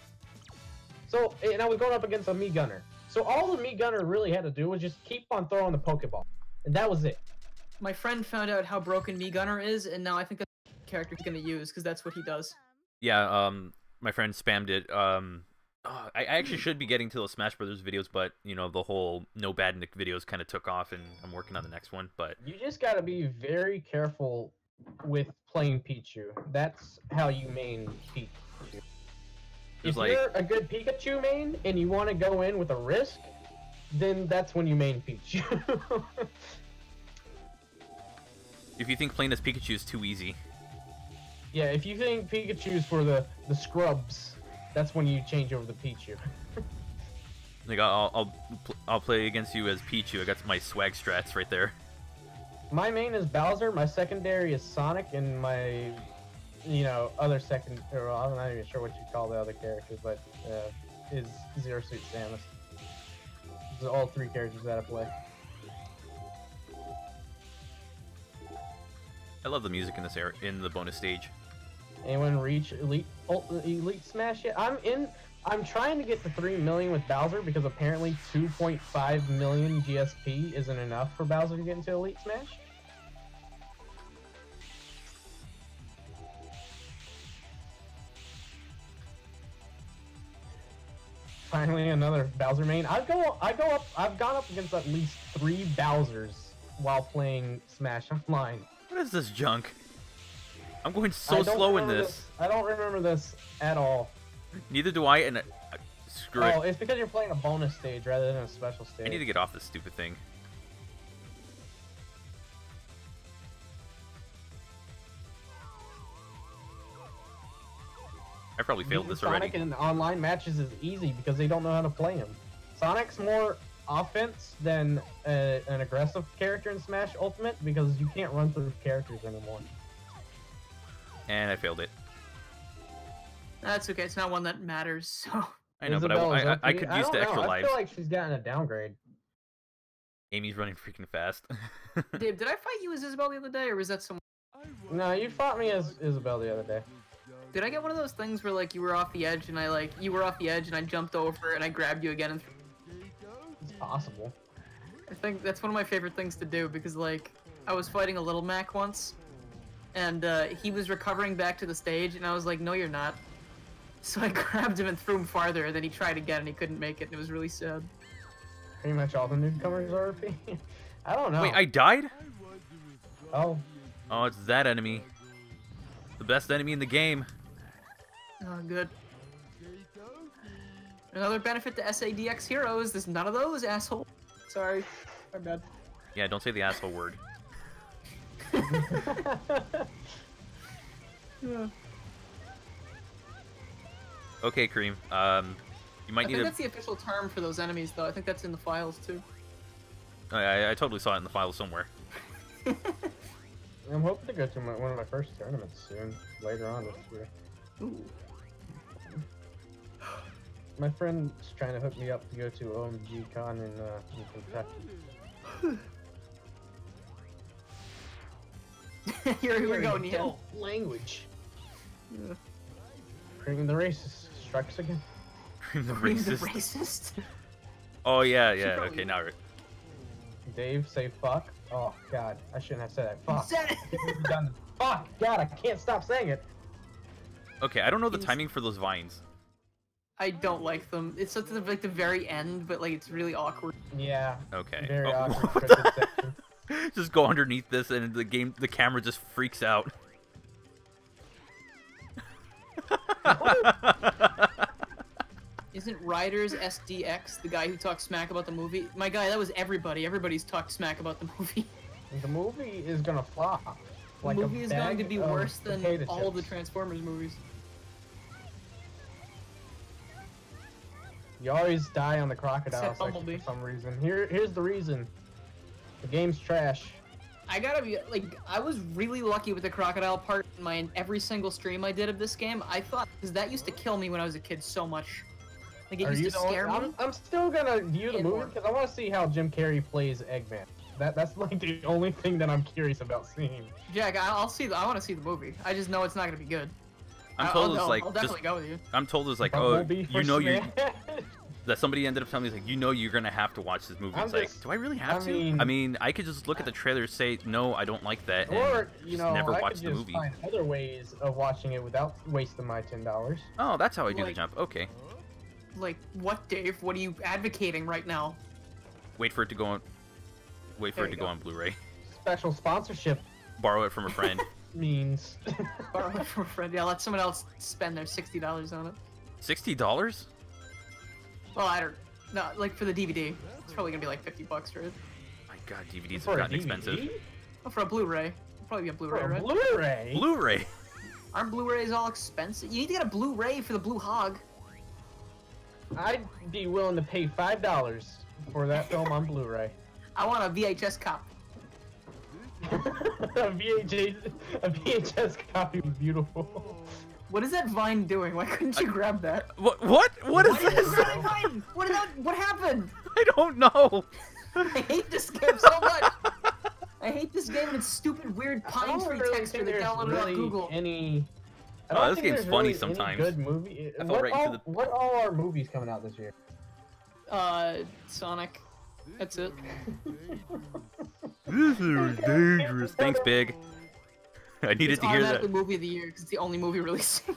Speaker 3: So, and I was going up against a Mii Gunner. So all the Mii Gunner really had to do was just keep on throwing the Pokeball. And that was it.
Speaker 2: My friend found out how broken Mii Gunner is, and now I think that's the character he's going to use, because that's what he does.
Speaker 1: Yeah. My friend spammed it. I actually should be getting to those Smash Brothers videos, but you know the whole no bad Nick videos kind of took off, and I'm working on the next one. But
Speaker 3: You just gotta be very careful with playing Pichu. That's how you main Pichu. If
Speaker 1: There's
Speaker 3: you're a good Pikachu main and you want to go in with a risk, then that's when you main Pichu.
Speaker 1: if you think playing as Pikachu is too easy,
Speaker 3: Yeah, if you think Pikachu's for the scrubs, that's when you change over to Pichu.
Speaker 1: like I'll play against you as Pichu. I got my swag strats right there.
Speaker 3: My main is Bowser, my secondary is Sonic, and my, other second, or I'm not even sure what you call the other character, but is Zero Suit Samus. These are all 3 characters that I play.
Speaker 1: I love the music in this in the bonus stage.
Speaker 3: Anyone reach Elite Smash yet? I'm trying to get to 3 million with Bowser because apparently 2.5 million GSP isn't enough for Bowser to get into Elite Smash. Finally, another Bowser main. I've gone up against at least 3 Bowsers while playing Smash Online.
Speaker 1: What is this junk? I'm going so slow in this.
Speaker 3: I don't remember this at all.
Speaker 1: Neither do I, and screw it.
Speaker 3: Oh, it's because you're playing a bonus stage rather than a special stage.
Speaker 1: I need to get off this stupid thing. I probably failed
Speaker 3: beating
Speaker 1: this already.
Speaker 3: Sonic in online matches is easy because they don't know how to play him. Sonic's more offense than an aggressive character in Smash Ultimate because you can't run through characters anymore.
Speaker 1: And I failed it.
Speaker 2: That's okay. It's not one that matters. So
Speaker 1: I know, but
Speaker 3: Isabella's
Speaker 1: I
Speaker 3: OP.
Speaker 1: could
Speaker 3: I
Speaker 1: use
Speaker 3: don't
Speaker 1: the
Speaker 3: know.
Speaker 1: extra
Speaker 3: I
Speaker 1: lives.
Speaker 3: feel like she's gotten a downgrade.
Speaker 1: Amy's running freaking fast.
Speaker 2: Dave, did I fight you as Isabel the other day, or was that someone?
Speaker 3: No, you fought me as Isabel the other day.
Speaker 2: Did I get one of those things where like you were off the edge and you were off the edge and I jumped over and I grabbed you again and
Speaker 3: It's possible.
Speaker 2: I think that's one of my favorite things to do because like I was fighting a little Mac once and he was recovering back to the stage and I was like, no you're not. So I grabbed him and threw him farther and then he tried again and he couldn't make it and it was really sad.
Speaker 3: Pretty much all the newcomers are OP. I don't know.
Speaker 1: Wait, I died?
Speaker 3: Oh.
Speaker 1: Oh, it's that enemy. The best enemy in the game.
Speaker 2: Oh, good. Another benefit to SADX Heroes, there's none of those, asshole. Sorry. My bad.
Speaker 1: Yeah, don't say the asshole word.
Speaker 2: Yeah.
Speaker 1: Okay, Kareem. You might
Speaker 2: I
Speaker 1: need
Speaker 2: think
Speaker 1: to...
Speaker 2: that's the official term for those enemies, though. I think that's in the files, too.
Speaker 1: I totally saw it in the file somewhere.
Speaker 3: I'm hoping to go to one of my first tournaments soon, later on this year.
Speaker 2: Ooh.
Speaker 3: My friend's trying to hook me up to go to OMG Con in Kentucky.
Speaker 2: Here we go, Neil.
Speaker 3: Language.
Speaker 2: Yeah.
Speaker 3: Creaming the racist strikes again.
Speaker 1: The
Speaker 2: Cream the
Speaker 1: racist.
Speaker 2: racist.
Speaker 1: Oh, yeah, yeah.
Speaker 2: probably-
Speaker 1: Okay, now...
Speaker 3: Dave, say fuck. Oh god, I shouldn't have said that. Fuck.
Speaker 2: Said it.
Speaker 3: Fuck. God, I can't stop saying it.
Speaker 1: Okay, I don't know the
Speaker 2: He's-
Speaker 1: timing for those vines.
Speaker 2: I don't like them. It's at the, like the very end, but like it's really awkward.
Speaker 3: Yeah.
Speaker 1: Okay.
Speaker 3: Very
Speaker 1: Oh,
Speaker 3: awkward.
Speaker 1: what the
Speaker 3: scripted section.
Speaker 1: Just go underneath this and the camera just freaks out.
Speaker 2: Isn't Riders SDX the guy who talks smack about the movie? My guy, that was everybody. Everybody's talked smack about the movie.
Speaker 3: The movie is gonna flop.
Speaker 2: The
Speaker 3: Like
Speaker 2: movie
Speaker 3: a
Speaker 2: is going to
Speaker 3: bag
Speaker 2: be
Speaker 3: of
Speaker 2: worse than
Speaker 3: potato
Speaker 2: all of the
Speaker 3: chips.
Speaker 2: Transformers movies.
Speaker 3: You always die on the crocodile
Speaker 2: Except
Speaker 3: section
Speaker 2: Bumblebee.
Speaker 3: for some reason. Here's the reason. The game's trash.
Speaker 2: I gotta be like, I was really lucky with the crocodile part in every single stream I did of this game. I thought because that used to kill me when I was a kid so much. Like it
Speaker 3: Are
Speaker 2: used
Speaker 3: you
Speaker 2: to
Speaker 3: the only-
Speaker 2: scare me.
Speaker 3: I'm still gonna view the
Speaker 2: And
Speaker 3: movie
Speaker 2: more.
Speaker 3: because I want to see how Jim Carrey plays Eggman. That's like the only thing that I'm curious about seeing.
Speaker 2: Jack, I'll see. I want to see the movie. I just know it's not gonna be good.
Speaker 1: I'm told
Speaker 2: I'll
Speaker 1: it's
Speaker 2: go.
Speaker 1: like
Speaker 2: I'll definitely go with you.
Speaker 1: I'm told it's like, oh,
Speaker 3: Bumblebee
Speaker 1: you
Speaker 3: for
Speaker 1: know you
Speaker 3: Smash.
Speaker 1: that somebody ended up telling me like, you know you're gonna have to watch this movie.
Speaker 3: I'm
Speaker 1: It's like,
Speaker 3: just-
Speaker 1: do I really have
Speaker 3: I
Speaker 1: to?
Speaker 3: mean-
Speaker 1: I mean, I could just look at the trailer, say no, I don't like that, and
Speaker 3: Or you
Speaker 1: just
Speaker 3: know,
Speaker 1: never
Speaker 3: I
Speaker 1: watch
Speaker 3: could
Speaker 1: the
Speaker 3: just
Speaker 1: movie.
Speaker 3: find other ways of watching it without wasting my $10.
Speaker 1: Oh, that's how I do the
Speaker 2: Like-
Speaker 1: jump. Okay,
Speaker 2: Like what, Dave? What are you advocating right now?
Speaker 1: wait for it to go on. Wait for
Speaker 2: There
Speaker 1: it to
Speaker 2: you
Speaker 1: go
Speaker 2: go.
Speaker 1: on Blu-ray.
Speaker 3: Special sponsorship
Speaker 1: Borrow it from a friend.
Speaker 3: means.
Speaker 2: Borrow it from a friend. Yeah, let someone else spend their $60 on it.
Speaker 1: $60?
Speaker 2: Well, I don't. No, like for the DVD, it's probably gonna be like $50 for it.
Speaker 1: My God, DVDs
Speaker 3: For
Speaker 1: have
Speaker 3: a
Speaker 1: gotten
Speaker 3: DVD?
Speaker 1: expensive.
Speaker 2: Oh, for a Blu-ray, it'll probably be a
Speaker 3: For
Speaker 2: Blu-ray,
Speaker 3: a
Speaker 2: right?
Speaker 3: Blu-ray.
Speaker 1: Blu-ray.
Speaker 2: Aren't Blu-rays all expensive? You need to get a Blu-ray for the Blue Hog.
Speaker 3: I'd be willing to pay $5 for that film on Blu-ray.
Speaker 2: I want a VHS copy.
Speaker 3: a VHS copy would be beautiful.
Speaker 2: What is that Vine doing? Why couldn't you grab that?
Speaker 1: What? What is
Speaker 2: Why did you
Speaker 1: this?
Speaker 2: grab Vine? What is that? What happened?
Speaker 1: I don't know.
Speaker 2: I hate this game so much. I hate this game and its stupid, weird
Speaker 3: I
Speaker 2: pine
Speaker 3: don't
Speaker 2: tree
Speaker 3: really
Speaker 2: texture
Speaker 3: think
Speaker 2: that
Speaker 3: there's
Speaker 2: downloaded off
Speaker 3: really
Speaker 2: Google.
Speaker 3: any. I
Speaker 1: Oh,
Speaker 3: don't
Speaker 1: this
Speaker 3: think
Speaker 1: game's
Speaker 3: there's
Speaker 1: funny
Speaker 3: really any
Speaker 1: sometimes.
Speaker 3: Good movie.
Speaker 1: I fell right into the-
Speaker 3: What all are movies coming out this year?
Speaker 2: Sonic. That's it.
Speaker 1: This is dangerous. Thanks, Big. I needed
Speaker 2: It's
Speaker 1: to hear that.
Speaker 2: automatically movie of the year because it's the only movie releasing.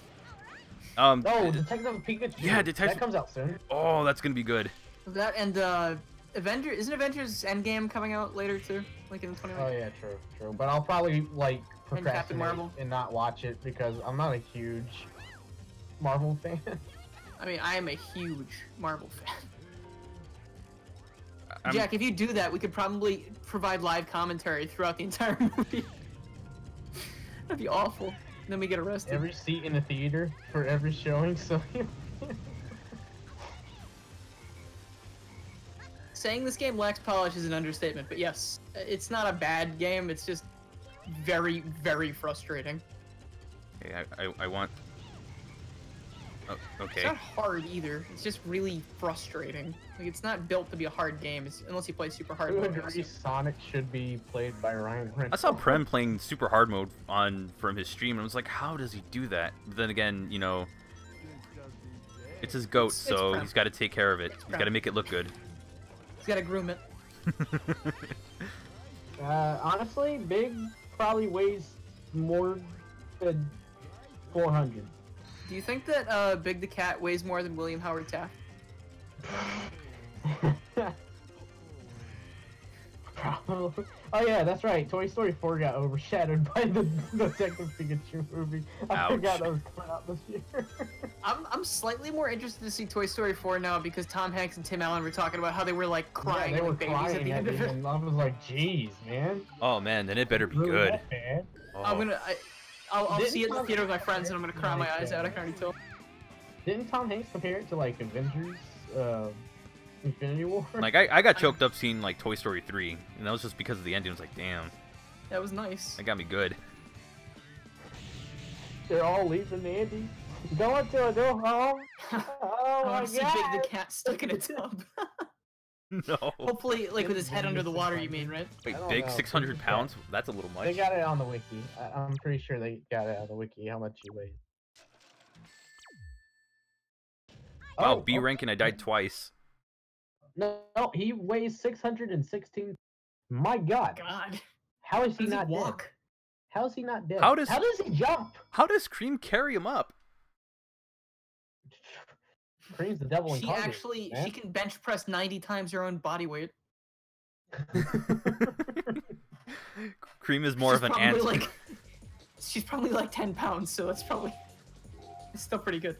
Speaker 3: Oh, Detective Pikachu.
Speaker 1: Yeah, Detective-
Speaker 3: That comes out soon.
Speaker 1: Oh, that's gonna be good.
Speaker 2: That and isn't Avengers Endgame coming out later too? Like in 2021?
Speaker 3: Oh yeah, true. But I'll probably like
Speaker 2: Captain
Speaker 3: procrastinate
Speaker 2: Marvel.
Speaker 3: and not watch it because I'm not a huge Marvel fan.
Speaker 2: I mean, I am a huge Marvel fan.
Speaker 1: I'm-
Speaker 2: Jack, if you do that, we could probably provide live commentary throughout the entire movie. That'd be awful. then we get arrested.
Speaker 3: Every seat in the theater for every showing, so...
Speaker 2: Saying this game lacks polish is an understatement, but yes, it's not a bad game, it's just very, very frustrating.
Speaker 1: Okay, I want... Oh, okay.
Speaker 2: It's not hard either, it's just really frustrating. Like, it's not built to be a hard game, unless you play super hard
Speaker 3: Who
Speaker 2: mode.
Speaker 3: agrees Sonic should be played by Ryan Reynolds?
Speaker 1: I saw Prem playing super hard mode from his stream, and I was like, how does he do that? But then again, you know, it's his goat, so
Speaker 2: Prem.
Speaker 1: he's got to take care of it. He's got to make it look good.
Speaker 2: He's gotta groom it.
Speaker 3: Honestly, Big probably weighs more than 400.
Speaker 2: Do you think that Big the Cat weighs more than William Howard Taft?
Speaker 3: Probably. Oh yeah, that's right. Toy Story 4 got overshadowed by the Detective Pikachu movie. I
Speaker 1: Ouch.
Speaker 3: forgot that was coming out this year.
Speaker 2: I'm slightly more interested to see Toy Story 4 now because Tom Hanks and Tim Allen were talking about how they were like crying
Speaker 3: Yeah, they were
Speaker 2: like babies at
Speaker 3: crying
Speaker 2: the end of it.
Speaker 3: and I was like, "Jeez, man."
Speaker 1: Oh man, then it better be
Speaker 3: Really
Speaker 1: good.
Speaker 3: that bad?
Speaker 1: Oh.
Speaker 2: I'll
Speaker 3: Didn't
Speaker 2: see it in the
Speaker 3: Tom
Speaker 2: theater with my
Speaker 3: Hanks
Speaker 2: friends and I'm gonna cry my eyes out. I can already tell.
Speaker 3: Didn't Tom Hanks compare it to like Avengers, Infinity War?
Speaker 1: Like I got choked up seeing like Toy Story 3, and that was just because of the ending. I was like, damn,
Speaker 2: That was nice.
Speaker 1: that got me good.
Speaker 3: They're all leaving Andy. Going to go home.
Speaker 2: I
Speaker 3: Oh my
Speaker 2: want to see Big
Speaker 3: god.
Speaker 2: the Cat stuck in a tub.
Speaker 1: No.
Speaker 2: Hopefully, like with his head under the water, you mean, right?
Speaker 1: Wait,
Speaker 3: I don't
Speaker 1: big
Speaker 3: know.
Speaker 1: 600 pounds? That's a little
Speaker 3: They
Speaker 1: much.
Speaker 3: got it on the wiki. I'm pretty sure they got it on the wiki how much he weighs.
Speaker 1: Wow,
Speaker 3: Oh,
Speaker 1: B rank and I died twice.
Speaker 3: No, he weighs 616. My god.
Speaker 2: God.
Speaker 3: How is he
Speaker 2: Does he
Speaker 3: not dead?
Speaker 2: walk?
Speaker 3: How is he not dead?
Speaker 1: How does-
Speaker 3: he jump?
Speaker 1: How does Cream carry him up?
Speaker 3: Cream's the devil
Speaker 2: She
Speaker 3: incarnate.
Speaker 2: actually,
Speaker 3: man.
Speaker 2: she can bench press 90 times her own body weight.
Speaker 1: Cream is more of an ant.
Speaker 2: She's probably like 10 pounds, so it's still pretty good.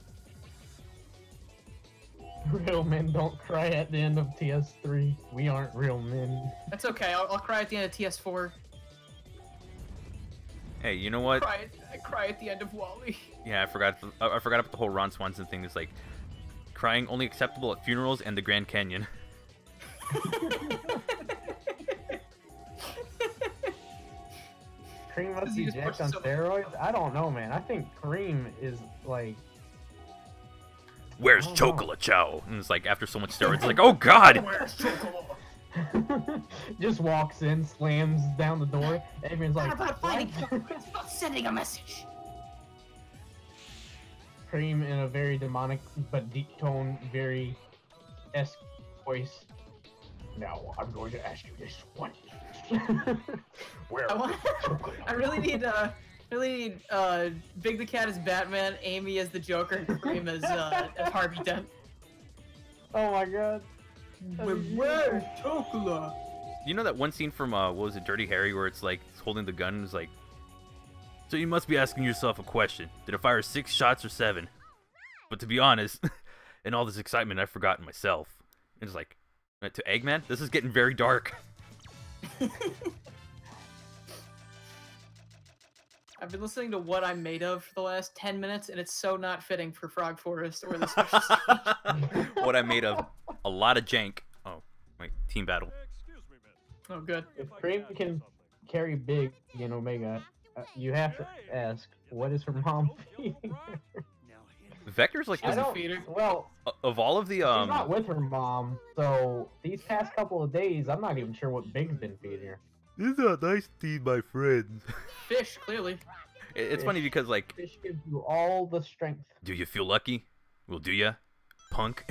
Speaker 3: Real men don't cry at the end of TS3. We aren't real men.
Speaker 2: That's okay. I'll cry at the end of TS4.
Speaker 1: Hey, you know what?
Speaker 2: I cry at the end of Wally.
Speaker 1: Yeah, I forgot about the whole Ron Swanson thing. It's like crying only acceptable at funerals and the Grand Canyon.
Speaker 3: Cream must
Speaker 2: Does
Speaker 3: be
Speaker 2: he just
Speaker 3: jacked
Speaker 2: push
Speaker 3: on
Speaker 2: so-
Speaker 3: steroids? I don't know, man. I think Cream is like...
Speaker 1: Where's
Speaker 3: I don't know.
Speaker 1: Chocolate Chow? And it's like after so much steroids, it's like, oh god!
Speaker 2: Where's Chocobo?
Speaker 3: just walks in, slams down the door. Everyone's
Speaker 2: Not
Speaker 3: like,
Speaker 2: about fighting.
Speaker 3: "What?"
Speaker 2: It's about sending a message.
Speaker 3: Cream in a very demonic but deep tone, very esque voice. Now I'm going to ask you this one. Where?
Speaker 2: I really need Big the Cat as Batman, Amy as the Joker, and Cream as Harvey Dent.
Speaker 3: Oh my god.
Speaker 2: Where's Chocola?
Speaker 1: You know that one scene from what was it, Dirty Harry, where it's like it's holding the gun and it's like, so you must be asking yourself a question: did it fire 6 shots or 7? But to be honest, in all this excitement, I've forgotten myself. And it's like, to Eggman, this is getting very dark.
Speaker 2: I've been listening to What I'm Made Of for the last 10 minutes, and it's so not fitting for Frog Forest or the special stage.
Speaker 1: What I made of a lot of jank. Oh, wait, team battle.
Speaker 2: Oh, good.
Speaker 3: If Cream can carry Big in Omega, you have to ask, what is her mom feeding her?
Speaker 1: Vector's like
Speaker 3: I
Speaker 1: this,
Speaker 3: don't.
Speaker 2: feed her.
Speaker 3: Well,
Speaker 1: of all of the
Speaker 3: she's not with her mom, so these past couple of days, I'm not even sure what Big's been feeding her.
Speaker 1: This is a nice tea, my friends.
Speaker 2: Fish, clearly.
Speaker 1: It's funny because like,
Speaker 3: Fish gives you all the strength.
Speaker 1: do you feel lucky? Well, do ya, punk?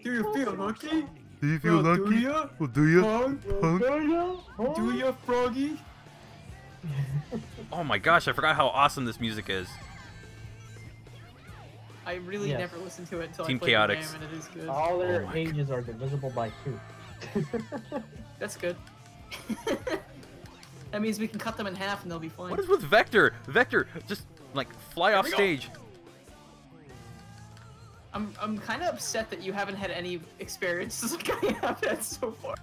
Speaker 2: Do you feel lucky?
Speaker 1: Do you feel
Speaker 2: Well, do
Speaker 1: lucky?
Speaker 2: ya?
Speaker 1: Well, do ya?
Speaker 2: Punk? Do you, Froggy?
Speaker 1: Oh my gosh, I forgot how awesome this music is.
Speaker 2: I really
Speaker 3: Yes.
Speaker 2: never listened to it until
Speaker 1: Team
Speaker 2: I played the
Speaker 1: Chaotix.
Speaker 2: game, and it is good.
Speaker 3: All their
Speaker 1: Oh my
Speaker 3: ages are divisible by 2.
Speaker 2: That's good. That means we can cut them in half and they'll be fine.
Speaker 1: What is with Vector? Vector, just like fly off
Speaker 2: we go.
Speaker 1: stage.
Speaker 2: I'm kind of upset that you haven't had any experiences like I have had so far.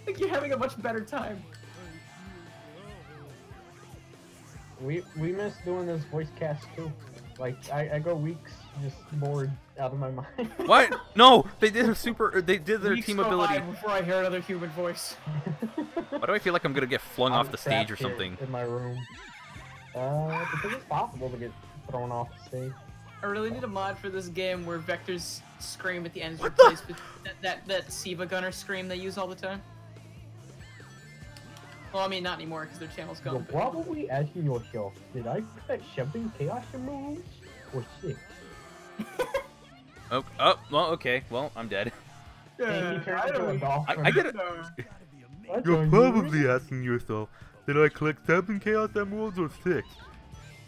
Speaker 2: Like you're having a much better time.
Speaker 3: We miss doing this voice cast too. Like I go weeks just bored out of my mind.
Speaker 1: What? No, they did a super. They did their
Speaker 2: Weeks
Speaker 1: team
Speaker 2: go
Speaker 1: ability.
Speaker 2: by before I hear another human voice.
Speaker 1: Why do I feel like I'm gonna get flung off the stage or
Speaker 3: trapped here
Speaker 1: something?
Speaker 3: in my room. Because it's possible to get thrown off the stage.
Speaker 2: I really need a mod for this game where Vector's scream at the end is
Speaker 1: What the-
Speaker 2: replaced with that Siva Gunner scream they use all the time. Well, I mean, not anymore because their channel's
Speaker 3: You're
Speaker 2: gone. but-
Speaker 3: probably asking yourself, did I collect 7 chaos moves or 6?
Speaker 1: Oh, well, okay. Well, I'm dead.
Speaker 3: And he turned into a dolphin.
Speaker 1: I get it.
Speaker 3: What
Speaker 4: You're
Speaker 3: the-
Speaker 4: probably asking yourself, did I collect 7 Chaos Emeralds or 6?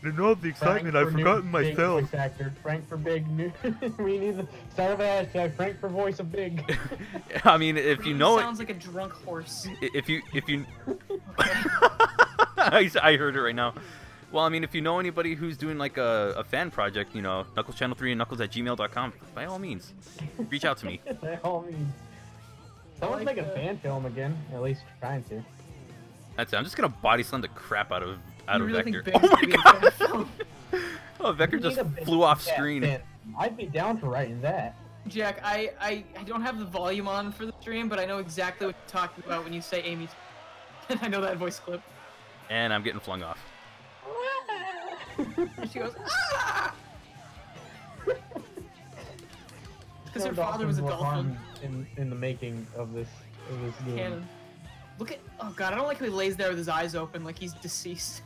Speaker 4: And in all the excitement, I've
Speaker 3: Frank for new
Speaker 4: forgotten
Speaker 3: big
Speaker 4: myself.
Speaker 3: Voice actor. Frank for big. New we need the start of a hashtag. Frank for voice of big.
Speaker 1: I mean, if you know it,
Speaker 2: sounds like a drunk horse.
Speaker 1: if you I heard it right now. Well, I mean, if you know anybody who's doing like a fan project, you know, Knuckles Channel 3 and knuckles@gmail.com, by all means, reach out to me.
Speaker 3: By all means. Someone's
Speaker 2: like
Speaker 3: making a
Speaker 2: that.
Speaker 3: fan film again. At least trying to.
Speaker 1: That's it. I'm just gonna body slam the crap out of
Speaker 2: You really
Speaker 1: Vector.
Speaker 2: think
Speaker 1: Oh
Speaker 2: Big's
Speaker 1: my
Speaker 2: gonna be a
Speaker 1: god!
Speaker 2: fan film?
Speaker 1: Oh, Vector
Speaker 3: We
Speaker 1: just
Speaker 3: need a big
Speaker 1: flew off
Speaker 3: fat
Speaker 1: screen.
Speaker 3: fan. I'd be down for writing that.
Speaker 2: Jack, I don't have the volume on for the stream, but I know exactly what you're talking about when you say Amy. And I know that voice clip.
Speaker 1: And I'm getting flung off.
Speaker 2: And she goes, ah! Because her
Speaker 3: No
Speaker 2: father was a
Speaker 3: dolphins were
Speaker 2: dolphin.
Speaker 3: harmed in the making of this game.
Speaker 2: Canon. Look at, oh god, I don't like how he lays there with his eyes open like he's deceased.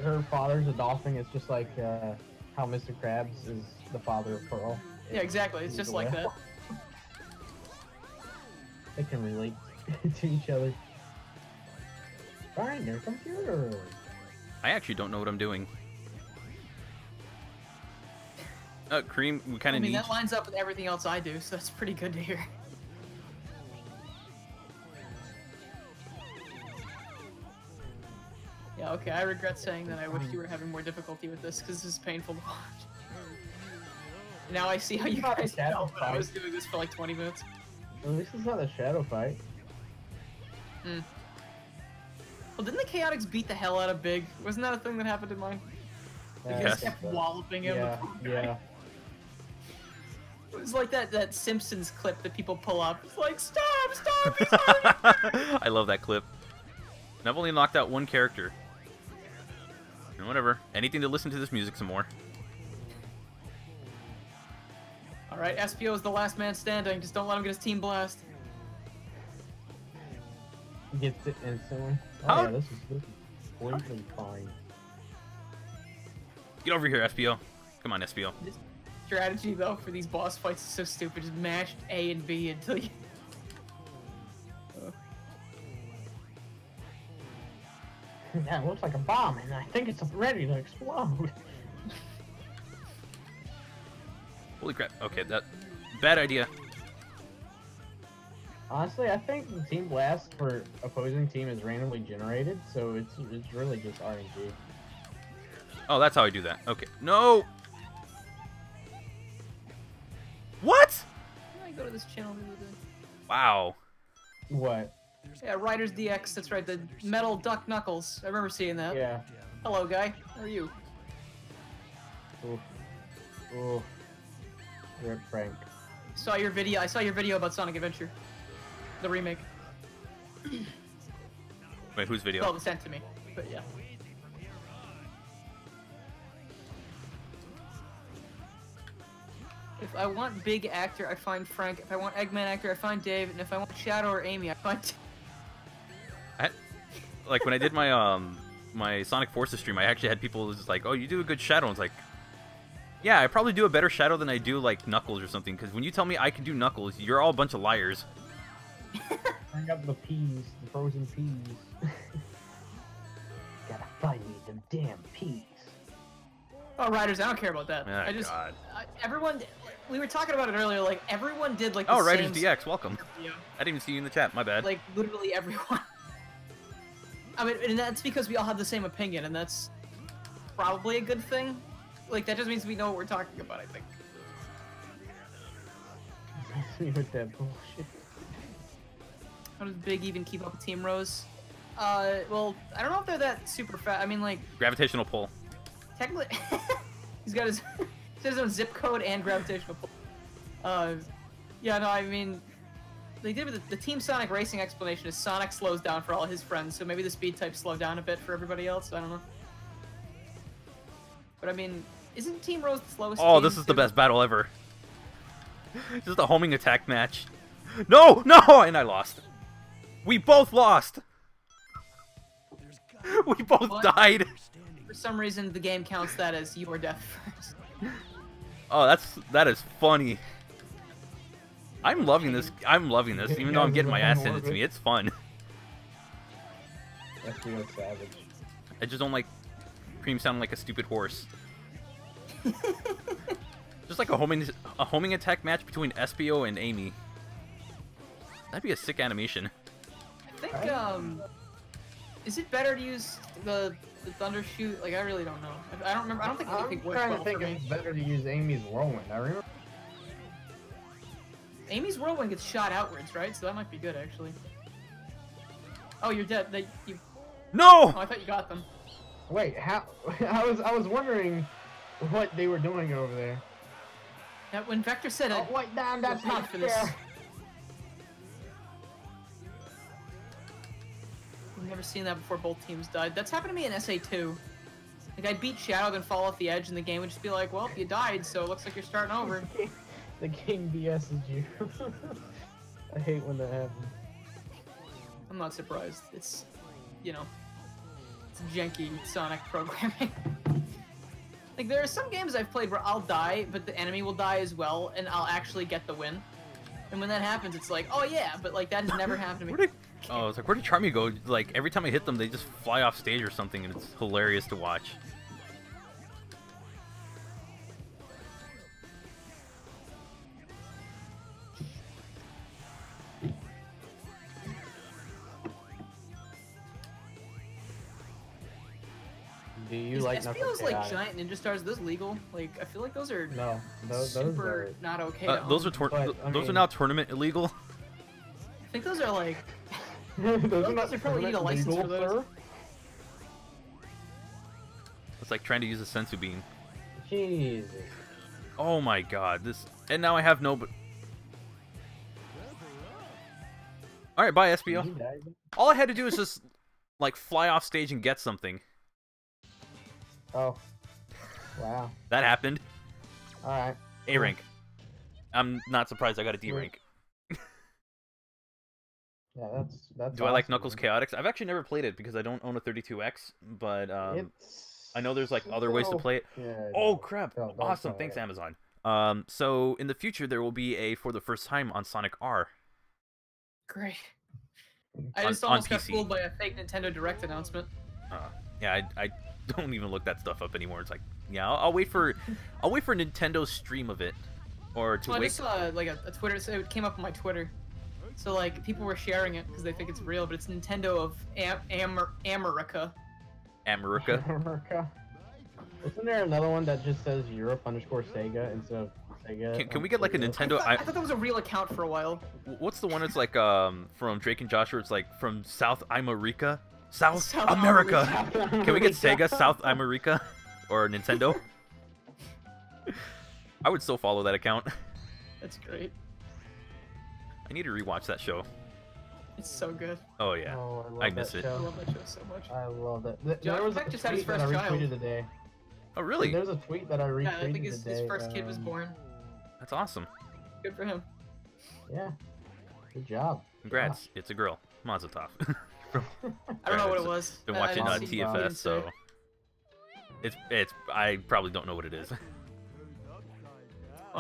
Speaker 3: Her father's a dolphin. It's just like how Mr. Krabs is the father of Pearl.
Speaker 2: Yeah, exactly. It's just like that.
Speaker 3: They can relate to each other. Find their computer.
Speaker 1: I actually don't know what I'm doing. Cream, we kind
Speaker 2: I
Speaker 1: of
Speaker 2: mean,
Speaker 1: need.
Speaker 2: that lines up with everything else I do, so that's pretty good to hear. Yeah, okay, I regret saying that. I wish you were having more difficulty with this, because this is painful to watch. Now I see how you
Speaker 3: Not a
Speaker 2: guys
Speaker 3: shadow
Speaker 2: felt when I
Speaker 3: fight.
Speaker 2: was doing this for like 20 minutes.
Speaker 3: At least it's not a shadow fight.
Speaker 2: Well, didn't the Chaotix beat the hell out of Big? Wasn't that a thing that happened in mine? They
Speaker 1: Yes.
Speaker 2: just kept walloping him.
Speaker 3: Yeah, yeah.
Speaker 2: It was like that Simpsons clip that people pull up. It's like, stop, he's hurting.
Speaker 1: I love that clip. And I've only knocked out one character. And whatever. Anything to listen to this music some more.
Speaker 2: Alright, SPO is the last man standing. Just don't let him get his team blast.
Speaker 3: Gets it instantly. Oh
Speaker 1: How-
Speaker 3: yeah, this is completely fine.
Speaker 1: Get over here, SPO. Come on, SPO.
Speaker 2: This strategy, though, for these boss fights is so stupid. Just mash A and B until you...
Speaker 3: That looks like a bomb, and I think it's ready to explode.
Speaker 1: Holy crap. Okay, that... Bad idea.
Speaker 3: Honestly, I think the team blast for opposing team is randomly generated, so it's really just RNG.
Speaker 1: Oh, that's how I do that. Okay. No! What?
Speaker 2: I go to this channel the other day.
Speaker 1: Wow.
Speaker 3: What?
Speaker 2: Yeah, Riders DX, that's right, the metal duck knuckles. I remember seeing that.
Speaker 3: Yeah.
Speaker 2: Hello, guy. How are you?
Speaker 3: Oof. Oof. Rip Frank.
Speaker 2: Saw your video. I saw your video about Sonic Adventure, the remake.
Speaker 1: Wait, whose video?
Speaker 2: Well, it was sent to me, but yeah. If I want big actor, I find Frank. If I want Eggman actor, I find Dave. And if I want Shadow or Amy, I find.
Speaker 1: Like, when I did my, my Sonic Forces stream, I actually had people just like, oh, you do a good Shadow. And it's like, yeah, I probably do a better Shadow than I do, like, Knuckles or something. Because when you tell me I can do Knuckles, you're all a bunch of liars.
Speaker 3: Bring up the peas, the frozen peas. Gotta find me them damn peas.
Speaker 2: Oh, Riders, I don't care about that.
Speaker 1: Oh,
Speaker 2: I just
Speaker 1: God.
Speaker 2: everyone. We were talking about it earlier. Like everyone did like.
Speaker 1: Oh,
Speaker 2: the
Speaker 1: Riders
Speaker 2: same
Speaker 1: DX, welcome.
Speaker 2: video.
Speaker 1: I didn't even see you in the chat, my bad.
Speaker 2: Like literally everyone. I mean, and that's because we all have the same opinion, and that's probably a good thing. Like that just means we know what we're talking about. I think.
Speaker 3: Me with that bullshit.
Speaker 2: How does Big even keep up with Team Rose? Well, I don't know if they're that super fast. I mean, like,
Speaker 1: Gravitational pull.
Speaker 2: technically, he's got his own zip code and gravitational pull. Yeah, no, I mean, they did with the Team Sonic Racing explanation is Sonic slows down for all his friends, so maybe the speed types slow down a bit for everybody else. I don't know. But I mean, isn't Team Rose the slowest?
Speaker 1: Oh,
Speaker 2: team
Speaker 1: this is the
Speaker 2: too?
Speaker 1: best battle ever. This is the homing attack match. No, no, and I lost. We both lost. We both
Speaker 2: What?
Speaker 1: died.
Speaker 2: For some reason, the game counts that as your death first.
Speaker 1: Oh, that is funny. I'm loving this. I'm loving this, even though I'm getting my ass handed to me. It's fun.
Speaker 3: That's real savage.
Speaker 1: I just don't like Cream sounding like a stupid horse. Just like a homing attack match between SPO and Amy. That'd be a sick animation.
Speaker 2: I think, is it better to use the Thunder Shoot? Like, I really don't know. I don't remember. I don't think anything
Speaker 3: I'm
Speaker 2: works
Speaker 3: trying
Speaker 2: well
Speaker 3: to think
Speaker 2: for
Speaker 3: if
Speaker 2: me.
Speaker 3: it's better to use Amy's Whirlwind. I remember.
Speaker 2: Amy's Whirlwind gets shot outwards, right? So that might be good, actually. Oh, you're dead. You...
Speaker 1: No!
Speaker 2: Oh, I thought you got them.
Speaker 3: Wait, how? I was wondering what they were doing over there.
Speaker 2: Yeah, when Vector said
Speaker 3: Oh,
Speaker 2: it,
Speaker 3: wait, down, that's
Speaker 2: paid
Speaker 3: not
Speaker 2: for this.
Speaker 3: fair.
Speaker 2: I've never seen that before both teams died. That's happened to me in SA2. Like, I'd beat Shadow, then fall off the edge, and the game would just be like, well, you died, so it looks like you're starting over.
Speaker 3: The game BS's you. I hate when that happens.
Speaker 2: I'm not surprised. It's, you know, it's janky Sonic programming. Like, there are some games I've played where I'll die, but the enemy will die as well, and I'll actually get the win. And when that happens, it's like, oh yeah, but like that has never happened to me.
Speaker 1: Where did, oh, it's like, where did Charmy go? Like, every time I hit them, they just fly off stage or something, and it's hilarious to watch.
Speaker 3: Do you
Speaker 2: Is
Speaker 3: like
Speaker 2: SPO's
Speaker 3: Knuckles
Speaker 2: like
Speaker 3: Chaos?
Speaker 2: giant ninja stars? Are those legal? Like, I feel like those are
Speaker 3: No, those
Speaker 2: super
Speaker 3: are.
Speaker 2: not okay.
Speaker 1: Those
Speaker 2: to
Speaker 1: are
Speaker 2: own.
Speaker 3: But, I
Speaker 1: those are
Speaker 3: mean-
Speaker 1: now tournament illegal.
Speaker 2: I think those are like.
Speaker 3: those
Speaker 2: Those are probably need a license
Speaker 3: legal,
Speaker 2: for those.
Speaker 3: sir.
Speaker 1: It's like trying to use a sensu bean.
Speaker 3: Jesus.
Speaker 1: Oh my god, this... And now I have no... Alright, bye, SPO.
Speaker 3: You died.
Speaker 1: All I had to do is just, like, fly off stage and get something.
Speaker 3: Oh. Wow.
Speaker 1: That happened.
Speaker 3: Alright.
Speaker 1: A rank. I'm not surprised I got a D rank.
Speaker 3: Yeah, that's.
Speaker 1: Do I like
Speaker 3: awesome,
Speaker 1: Knuckles
Speaker 3: man.
Speaker 1: Chaotix? I've actually never played it because I don't own a 32X, but
Speaker 3: It's
Speaker 1: I know there's like other ways to play it.
Speaker 3: Yeah,
Speaker 1: Oh crap!
Speaker 3: don't
Speaker 1: Awesome,
Speaker 3: play
Speaker 1: thanks
Speaker 3: it.
Speaker 1: Amazon. So in the future there will be a for the first time on Sonic R.
Speaker 2: Great. I
Speaker 1: On-
Speaker 2: just
Speaker 1: on
Speaker 2: almost got
Speaker 1: PC.
Speaker 2: fooled by a fake Nintendo Direct announcement.
Speaker 1: Yeah, I don't even look that stuff up anymore. It's like, yeah, I'll wait for Nintendo's stream of it, or to
Speaker 2: Well, I
Speaker 1: wait.
Speaker 2: just saw like a Twitter. So it came up on my Twitter. So like people were sharing it because they think it's real, but it's Nintendo of America.
Speaker 1: America.
Speaker 3: America. Isn't there another one that just says Europe_Sega instead of Sega?
Speaker 1: Can we get like a Nintendo?
Speaker 2: I thought that was a real account for a while.
Speaker 1: What's the one that's like from Drake and Joshua? It's like from South America, South
Speaker 2: South
Speaker 1: America.
Speaker 3: America.
Speaker 1: Can we get Sega South America or Nintendo? I would still follow that account.
Speaker 2: That's great.
Speaker 1: I need to rewatch that show.
Speaker 2: It's so good.
Speaker 1: Oh yeah,
Speaker 3: Oh, I, love
Speaker 1: I miss
Speaker 3: that
Speaker 1: it.
Speaker 2: I
Speaker 3: show.
Speaker 2: love that show so much.
Speaker 3: I love that.
Speaker 2: John
Speaker 3: There was a
Speaker 2: Peck just had his
Speaker 3: tweet that I
Speaker 2: first child.
Speaker 3: retweeted today.
Speaker 1: Oh really?
Speaker 3: There's a tweet that I retweeted
Speaker 2: Yeah, I think his
Speaker 3: today.
Speaker 2: first kid was born.
Speaker 1: That's awesome.
Speaker 2: Good for him.
Speaker 3: Yeah. Good job.
Speaker 1: Congrats, it's a girl. Mazel tov.
Speaker 2: I don't know what it was.
Speaker 1: Been
Speaker 2: I
Speaker 1: watching
Speaker 2: didn't see- he
Speaker 1: TFS,
Speaker 2: didn't say.
Speaker 1: so it's. I probably don't know what it is.
Speaker 2: Well,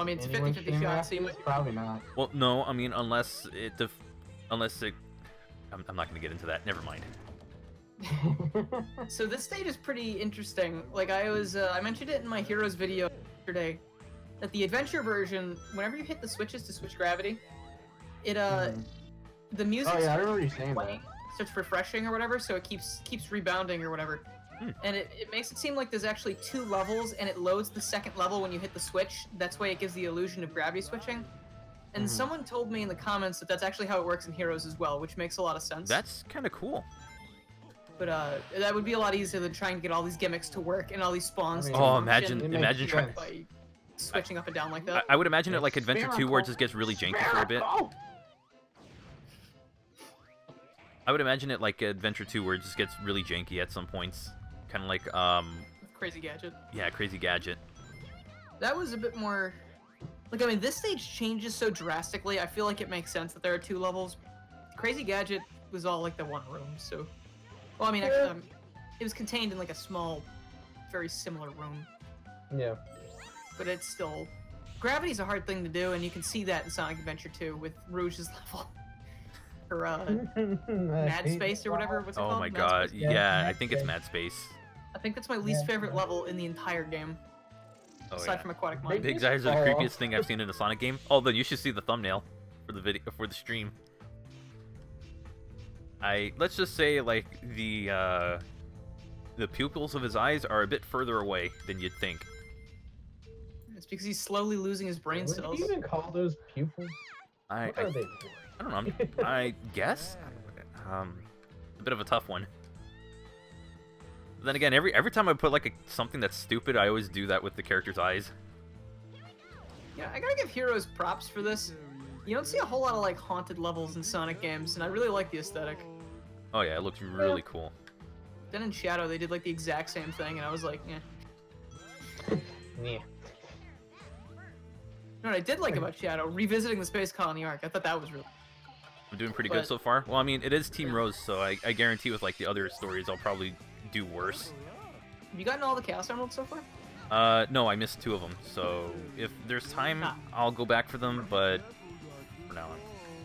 Speaker 2: I mean, it's
Speaker 3: Anyone
Speaker 2: 50-50
Speaker 3: stream
Speaker 2: shot. So you
Speaker 3: Masters?
Speaker 2: might...
Speaker 3: Probably not.
Speaker 1: Well, no, I mean unless it. I'm not gonna get into that. Never mind.
Speaker 2: So this state is pretty interesting. Like I mentioned it in my Heroes video yesterday, that the adventure version, whenever you hit the switches to switch gravity, it the music
Speaker 3: Oh yeah, I remember you saying that.
Speaker 2: playing, starts refreshing or whatever, so it keeps rebounding or whatever. And it makes it seem like there's actually 2 levels, and it loads the second level when you hit the switch. That's why it gives the illusion of gravity switching. And someone told me in the comments that that's actually how it works in Heroes as well, which makes a lot of sense.
Speaker 1: That's kind of cool.
Speaker 2: But that would be a lot easier than trying to get all these gimmicks to work and all these spawns
Speaker 3: I
Speaker 2: to
Speaker 3: mean,
Speaker 1: Oh,
Speaker 2: function
Speaker 1: imagine trying.
Speaker 2: by switching up and down like that.
Speaker 1: I would imagine it like Adventure 2 where it just gets really janky for a bit. I would imagine it like Adventure 2 where it just gets really janky at some points. Kind of like,
Speaker 2: Crazy Gadget.
Speaker 1: yeah, Crazy Gadget.
Speaker 2: That was a bit more... Like, I mean, this stage changes so drastically, I feel like it makes sense that there are 2 levels. Crazy Gadget was all, like, the one room, so... Well, I mean, actually, it was contained in, like, a small, very similar room.
Speaker 3: Yeah.
Speaker 2: But it's still... Gravity's a hard thing to do, and you can see that in Sonic Adventure 2 with Rouge's level. Or, Mad Space or whatever, what's it called?
Speaker 1: Oh my
Speaker 2: Mad
Speaker 1: god,
Speaker 2: Space?
Speaker 1: yeah, I
Speaker 3: Mad
Speaker 1: think it's
Speaker 3: Space.
Speaker 1: Mad Space.
Speaker 2: I think that's my least favorite level in the entire game.
Speaker 1: Oh,
Speaker 2: Aside
Speaker 1: yeah.
Speaker 2: from Aquatic Mine.
Speaker 1: Big eyes are the creepiest thing I've seen in a Sonic game. Oh, then you should see the thumbnail for the video for the stream. Let's just say like the pupils of his eyes are a bit further away than you'd think.
Speaker 2: It's because he's slowly losing his brain
Speaker 3: Would
Speaker 2: cells.
Speaker 3: you even call those pupils?
Speaker 1: I
Speaker 3: What are they?
Speaker 1: don't know. I guess. A bit of a tough one. Then again, every time I put like something that's stupid, I always do that with the character's eyes.
Speaker 2: Yeah, I gotta give Heroes props for this. You don't see a whole lot of like haunted levels in Sonic games, and I really like the aesthetic.
Speaker 1: Oh yeah, it looks really cool.
Speaker 2: Then in Shadow, they did like the exact same thing, and I was like, yeah.
Speaker 3: Yeah.
Speaker 2: You know what I did like about Shadow? Revisiting the Space Colony arc. I thought that was really...
Speaker 1: I'm doing pretty good
Speaker 2: But-
Speaker 1: so far. Well, I mean, it is Team Rose, so I guarantee with like the other stories, I'll probably do worse.
Speaker 2: Have you gotten all the Chaos Emeralds so far?
Speaker 1: No, I missed 2 of them. So if there's time, I'll go back for them. But for now,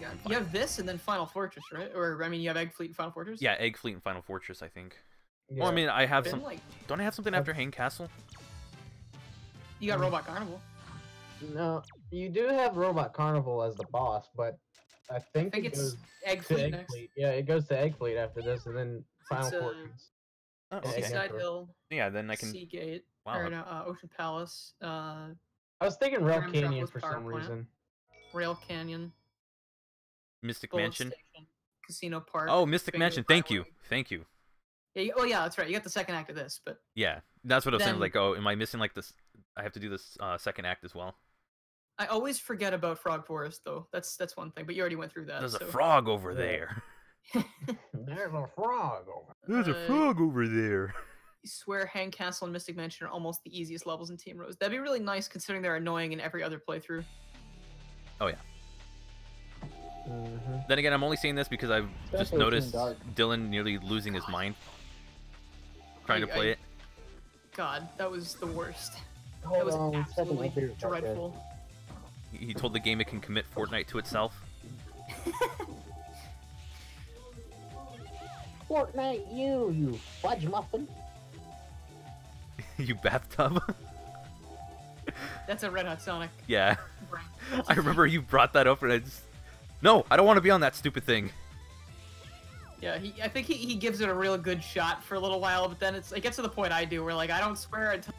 Speaker 2: Yeah.
Speaker 1: I'm
Speaker 2: You
Speaker 1: fine.
Speaker 2: have this and then Final Fortress, right? Or, I mean, you have Egg Fleet and Final Fortress?
Speaker 1: Yeah, Egg Fleet and Final Fortress, I think.
Speaker 3: Yeah.
Speaker 1: Well, I mean, I have
Speaker 2: Been,
Speaker 1: some.
Speaker 2: like,
Speaker 1: Don't I have something after Hang Castle?
Speaker 2: you got Robot Carnival.
Speaker 3: No, you do have Robot Carnival as the boss, but I think,
Speaker 2: I think
Speaker 3: it
Speaker 2: it's
Speaker 3: goes
Speaker 2: Egg
Speaker 3: to
Speaker 2: Fleet
Speaker 3: Egg
Speaker 2: next.
Speaker 3: Fleet. Yeah, it goes to Egg Fleet after this, and then Final
Speaker 2: It's,
Speaker 3: Fortress.
Speaker 1: Oh,
Speaker 3: Yeah,
Speaker 1: okay.
Speaker 3: Egg
Speaker 2: Seaside
Speaker 3: Emperor.
Speaker 2: Hill,
Speaker 1: Yeah, then I can.
Speaker 2: Seagate,
Speaker 1: Wow.
Speaker 2: or no, Ocean Palace,
Speaker 3: I was thinking Rail
Speaker 2: Ram
Speaker 3: Canyon
Speaker 2: Metropolis
Speaker 3: for
Speaker 2: Power
Speaker 3: some
Speaker 2: Plant.
Speaker 3: reason.
Speaker 2: Rail Canyon,
Speaker 1: Mystic
Speaker 2: Bullet
Speaker 1: Mansion.
Speaker 2: Station, Casino Park.
Speaker 1: Oh, Mystic
Speaker 2: Bingo
Speaker 1: Mansion. Thank you.
Speaker 2: Highway.
Speaker 1: Thank you.
Speaker 2: Yeah, oh yeah, that's right. You got the second act of this, but
Speaker 1: Yeah, that's what I was saying.
Speaker 2: Then-
Speaker 1: Like, oh, am I missing like this? I have to do this second act as well.
Speaker 2: I always forget about Frog Forest though. That's one thing, but you already went through that.
Speaker 1: There's
Speaker 2: so.
Speaker 1: a frog over
Speaker 3: Yeah.
Speaker 1: there.
Speaker 3: There's a frog over
Speaker 4: There's a frog over there.
Speaker 2: I swear Hang Castle and Mystic Mansion are almost the easiest levels in Team Rose. That'd be really nice considering they're annoying in every other playthrough.
Speaker 1: Oh yeah.
Speaker 3: Mm-hmm.
Speaker 1: Then again, I'm only saying this because I've just
Speaker 5: Especially
Speaker 1: noticed
Speaker 5: Team Dark.
Speaker 1: Dylan nearly losing his mind trying to play it.
Speaker 2: God, that was the worst. That
Speaker 5: Hold
Speaker 2: was
Speaker 5: on, second,
Speaker 2: absolutely
Speaker 5: my favorite part there.
Speaker 2: dreadful.
Speaker 1: He told the game it can commit Fortnite to itself.
Speaker 5: Fortnite, you fudge muffin.
Speaker 1: You bathtub.
Speaker 2: That's a Red Hot Sonic.
Speaker 1: Yeah.
Speaker 2: brand.
Speaker 1: I remember you brought that up and I just... No, I don't want to be on that stupid thing.
Speaker 2: Yeah, I think he gives it a real good shot for a little while, but then it gets to the point I do where like I don't swear until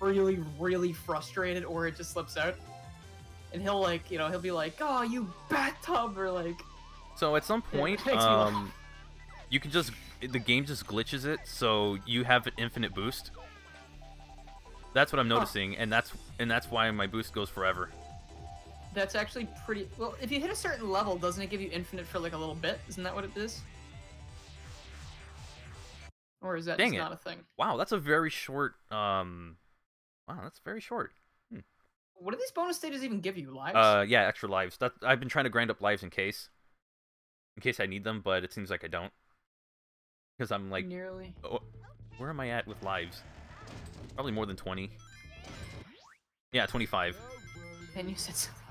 Speaker 2: I'm really, really frustrated or it just slips out. And he'll like, he'll be like, "Oh, you bathtub," or like.
Speaker 1: So at some
Speaker 2: Yeah, it
Speaker 1: point,
Speaker 2: makes me laugh.
Speaker 1: you can just... The game just glitches it, so you have an infinite boost. That's what I'm noticing, and that's why my boost goes forever.
Speaker 2: That's actually pretty well. If you hit a certain level, doesn't it give you infinite for like a little bit? Isn't that what it is? Or is that
Speaker 1: Dang
Speaker 2: just
Speaker 1: it.
Speaker 2: not a thing?
Speaker 1: Wow, that's a very short... Wow, that's very short.
Speaker 2: What do these bonus stages even give you? Lives?
Speaker 1: Yeah, extra lives. I've been trying to grind up lives in case I need them, but it seems like I don't. Because I'm like,
Speaker 2: Nearly.
Speaker 1: oh, where am I at with lives? Probably more than 20. Yeah, 25.
Speaker 2: And you said something.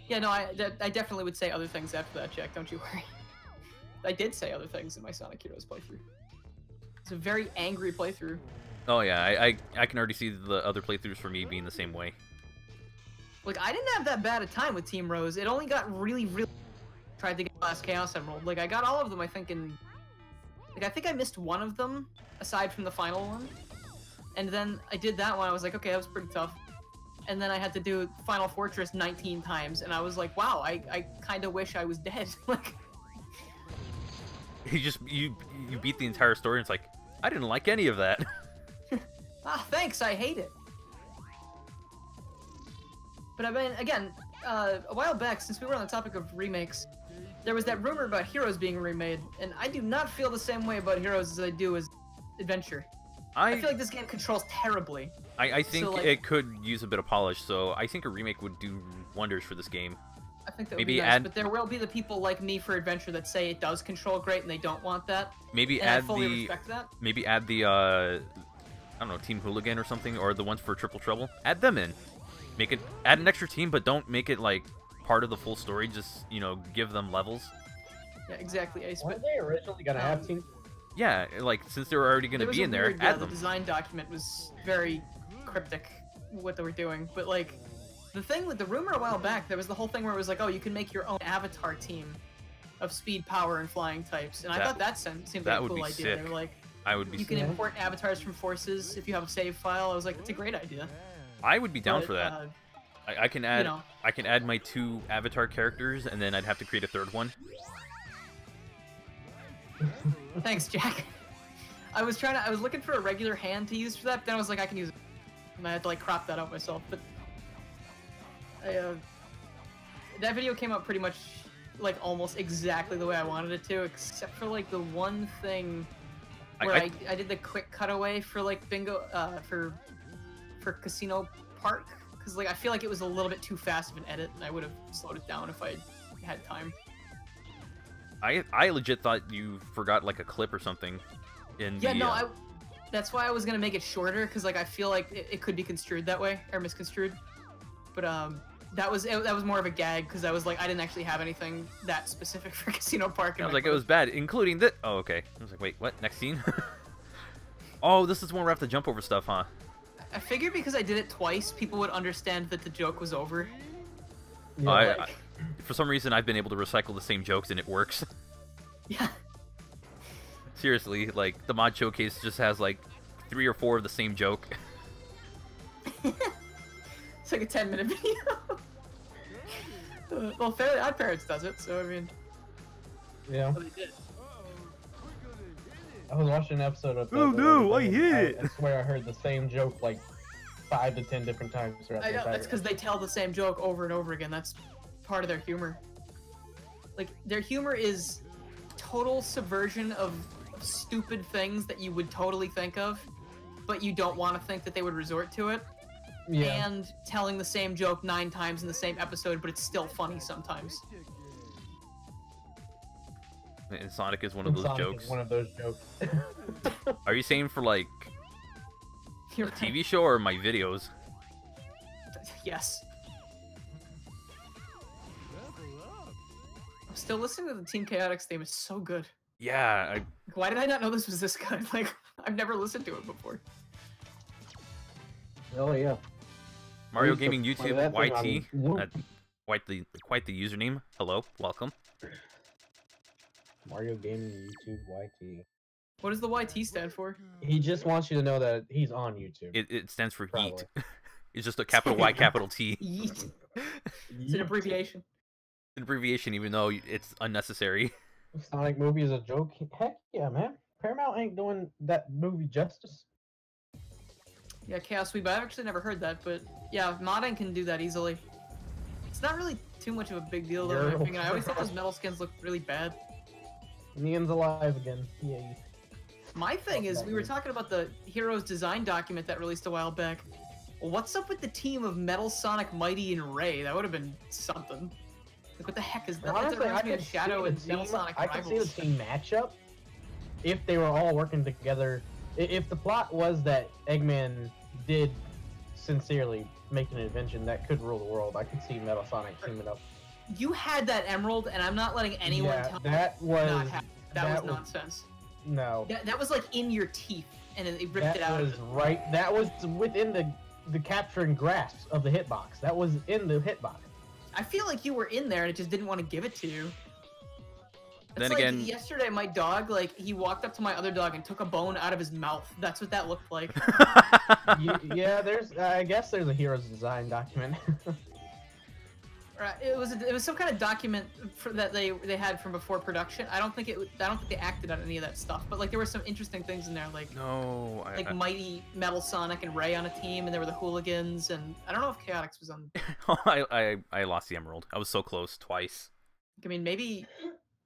Speaker 2: Yeah, no, I definitely would say other things after that, Jack. Don't you worry. I did say other things in my Sonic Heroes playthrough. It's a very angry playthrough.
Speaker 1: Oh yeah, I can already see the other playthroughs for me being the same way.
Speaker 2: Like, I didn't have that bad a time with Team Rose. It only got really, really... Tried to get last Chaos Emerald. Like, I got all of them, I think, in... Like, I think I missed one of them, aside from the final one. And then I did that one, I was like, okay, that was pretty tough. And then I had to do Final Fortress 19 times, and I was like, wow, I kind of wish I was dead. Like...
Speaker 1: you beat the entire story and it's like, I didn't like any of that.
Speaker 2: Thanks, I hate it. But I mean, again, a while back, since we were on the topic of remakes, there was that rumor about Heroes being remade, and I do not feel the same way about Heroes as I do as Adventure. I feel like this game controls terribly.
Speaker 1: I think
Speaker 2: So, like,
Speaker 1: it could use a bit of polish, so I think a remake would do wonders for this game.
Speaker 2: I think that would
Speaker 1: maybe
Speaker 2: be nice,
Speaker 1: add-
Speaker 2: but there will be the people like me for Adventure that say it does control great and they don't want that.
Speaker 1: Maybe
Speaker 2: And I
Speaker 1: add
Speaker 2: fully
Speaker 1: the
Speaker 2: respect that.
Speaker 1: maybe add the I don't know, Team Hooligan or something, or the ones for Triple Trouble. Add them in. Make it add an extra team, but don't make it like part of the full story. Just, you know, give them levels.
Speaker 2: Yeah, exactly, Ace.
Speaker 3: Weren't
Speaker 2: But
Speaker 3: they originally gonna have team?
Speaker 1: Yeah, like since they were already going to
Speaker 2: there was
Speaker 1: be
Speaker 2: a
Speaker 1: in there,
Speaker 2: weird,
Speaker 1: add
Speaker 2: the
Speaker 1: them.
Speaker 2: design document was very cryptic, what they were doing. But like, the thing with the rumor a while back, there was the whole thing where it was like, oh, you can make your own avatar team of speed, power, and flying types. And I thought that seemed like
Speaker 1: that
Speaker 2: a
Speaker 1: would
Speaker 2: cool
Speaker 1: be
Speaker 2: idea.
Speaker 1: sick.
Speaker 2: They were like,
Speaker 1: I would be.
Speaker 2: you can import avatars from forces if you have a save file. I was like, it's a great idea.
Speaker 1: I would be down
Speaker 2: But,
Speaker 1: for that. I can add
Speaker 2: know.
Speaker 1: I can add my 2 avatar characters, and then I'd have to create a 3rd one.
Speaker 2: Thanks, Jack. I was looking for a regular hand to use for that, but then I was like, I can use it. And I had to like crop that out myself. But that video came out pretty much like almost exactly the way I wanted it to, except for like the one thing where I did the quick cutaway for like bingo for Casino Park, because like I feel like it was a little bit too fast of an edit, and I would have slowed it down if I had time.
Speaker 1: I legit thought you forgot like a clip or something.
Speaker 2: That's why I was gonna make it shorter, because like I feel like it could be construed that way or misconstrued. But that was more of a gag, because I was like, I didn't actually have anything that specific for Casino Park.
Speaker 1: I was like, it was bad, including that. Oh, okay. I was like, wait, what? Next scene? Oh, this is one where I have to jump over stuff, huh?
Speaker 2: I figured because I did it twice, people would understand that the joke was over.
Speaker 3: Yeah.
Speaker 1: For some reason, I've been able to recycle the same jokes and it works.
Speaker 2: Yeah.
Speaker 1: Seriously, like the mod showcase just has like 3 or 4 of the same joke.
Speaker 2: It's like a 10-minute video. Well, Fairly Odd Parents does it, so I mean.
Speaker 3: Yeah.
Speaker 2: Well, they did.
Speaker 3: I was watching an episode of.
Speaker 4: Oh no, I hit it!
Speaker 3: I swear I heard the same joke like 5 to 10 different times throughout the
Speaker 2: I know,
Speaker 3: entire.
Speaker 2: that's because they tell the same joke over and over again. That's part of their humor. Like, their humor is total subversion of stupid things that you would totally think of, but you don't want to think that they would resort to it.
Speaker 3: Yeah.
Speaker 2: And telling the same joke 9 times in the same episode, but it's still funny sometimes.
Speaker 1: And Sonic is one of those
Speaker 3: Sonic
Speaker 1: jokes.
Speaker 3: is one of those jokes.
Speaker 1: Are you saying for like
Speaker 2: You're
Speaker 1: a TV show or my videos?
Speaker 2: right. Yes. I'm still listening to the Team Chaotix theme. It's so good.
Speaker 1: Yeah,
Speaker 2: Why did I not know this was this good? Like, I've never listened to it before.
Speaker 3: Oh yeah.
Speaker 1: Mario
Speaker 3: used to
Speaker 1: Gaming
Speaker 3: play
Speaker 1: YouTube
Speaker 3: that thing on
Speaker 1: YT.
Speaker 3: loop.
Speaker 1: Quite the username. Hello, welcome.
Speaker 3: Mario Gaming YouTube YT.
Speaker 2: What does the YT stand for?
Speaker 3: He just wants you to know that he's on YouTube.
Speaker 1: It stands for
Speaker 3: Probably.
Speaker 1: Yeet. It's just a capital Y, capital T.
Speaker 2: Yeet. It's an abbreviation.
Speaker 1: An abbreviation, even though it's unnecessary.
Speaker 3: Sonic movie is a joke. Heck yeah, man. Paramount ain't doing that movie justice.
Speaker 2: Yeah, Chaos Weeb. I've actually never heard that, but yeah, modding can do that easily. It's not really too much of a big deal though. in my opinion. I always thought those metal skins looked really bad.
Speaker 3: Neon's alive again. Yay.
Speaker 2: My thing is, we were talking about the Heroes design document that released a while back. What's up with the team of Metal, Sonic, Mighty, and Ray? That would have been something. Like, what the heck is that?
Speaker 3: Honestly,
Speaker 2: That
Speaker 3: I
Speaker 2: reminds me
Speaker 3: could
Speaker 2: of Shadow and
Speaker 3: see
Speaker 2: Metal
Speaker 3: the
Speaker 2: Sonic
Speaker 3: team. I could see the
Speaker 2: Rivals.
Speaker 3: team matchup if they were all working together. If the plot was that Eggman did sincerely make an invention that could rule the world, I could see Metal Sonic teaming up.
Speaker 2: You had that emerald, and I'm not letting anyone
Speaker 3: Yeah,
Speaker 2: tell me
Speaker 3: that was
Speaker 2: not have. That was nonsense.
Speaker 3: no.
Speaker 2: That was like in your teeth, and then they ripped
Speaker 3: That
Speaker 2: it out.
Speaker 3: was right. That was within the capturing grasp of the hitbox. That was in the hitbox.
Speaker 2: I feel like you were in there and it just didn't want to give it to you. It's
Speaker 1: Then
Speaker 2: like
Speaker 1: again-
Speaker 2: yesterday, my dog, like, he walked up to my other dog and took a bone out of his mouth. That's what that looked like.
Speaker 3: Yeah, there's. I guess there's a Heroes design document.
Speaker 2: Right. It was some kind of document that they had from before production. I don't think they acted on any of that stuff. But like there were some interesting things in there, like Mighty, Metal Sonic, and Ray on a team, and there were the Hooligans, and I don't know if Chaotix was on.
Speaker 1: I lost the Emerald. I was so close twice.
Speaker 2: I mean, maybe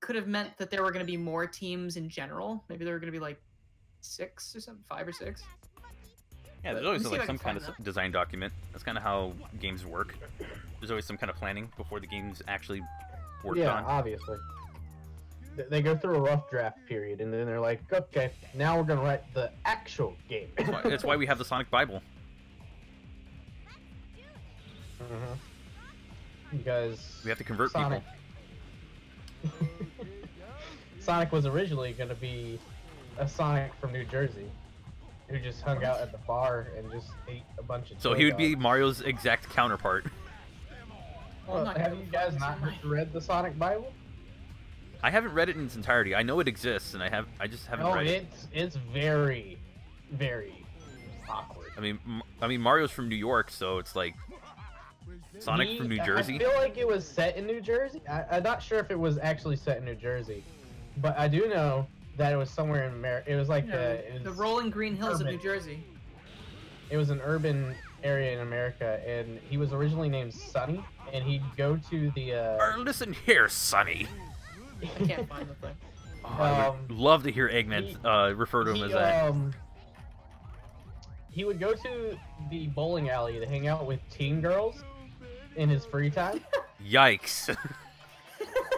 Speaker 2: could have meant that there were going to be more teams in general. Maybe there were going to be like 6 or something, 5 or 6.
Speaker 1: Yeah, there's always like some kind of design document. That's kind of how games work. There's always some kind of planning before the game's actually worked on.
Speaker 3: Yeah, obviously. They go through a rough draft period, and then they're like, okay, now we're gonna write the actual game.
Speaker 1: That's why we have the Sonic Bible.
Speaker 3: Because
Speaker 1: we have to convert
Speaker 3: Sonic...
Speaker 1: people.
Speaker 3: Sonic was originally gonna be a Sonic from New Jersey, who just hung out at the bar and just ate a bunch of.
Speaker 1: So he would be Mario's exact counterpart.
Speaker 3: Well, have you guys not read the Sonic Bible?
Speaker 1: I haven't read it in its entirety. I know it exists, and I just haven't read it.
Speaker 3: It's very, very awkward.
Speaker 1: I mean, Mario's from New York, so it's like Sonic from New Jersey.
Speaker 3: I feel like it was set in New Jersey. I'm not sure if it was actually set in New Jersey, but I do know that it was somewhere in America. It was like
Speaker 2: the rolling green hills of New Jersey.
Speaker 3: It was an urban area in America, and he was originally named Sonny, and he'd go to the.
Speaker 1: Listen here, Sonny.
Speaker 2: I can't find the thing.
Speaker 1: I would love to hear Eggman refer to him as that.
Speaker 3: He would go to the bowling alley to hang out with teen girls in his free time.
Speaker 1: Yikes.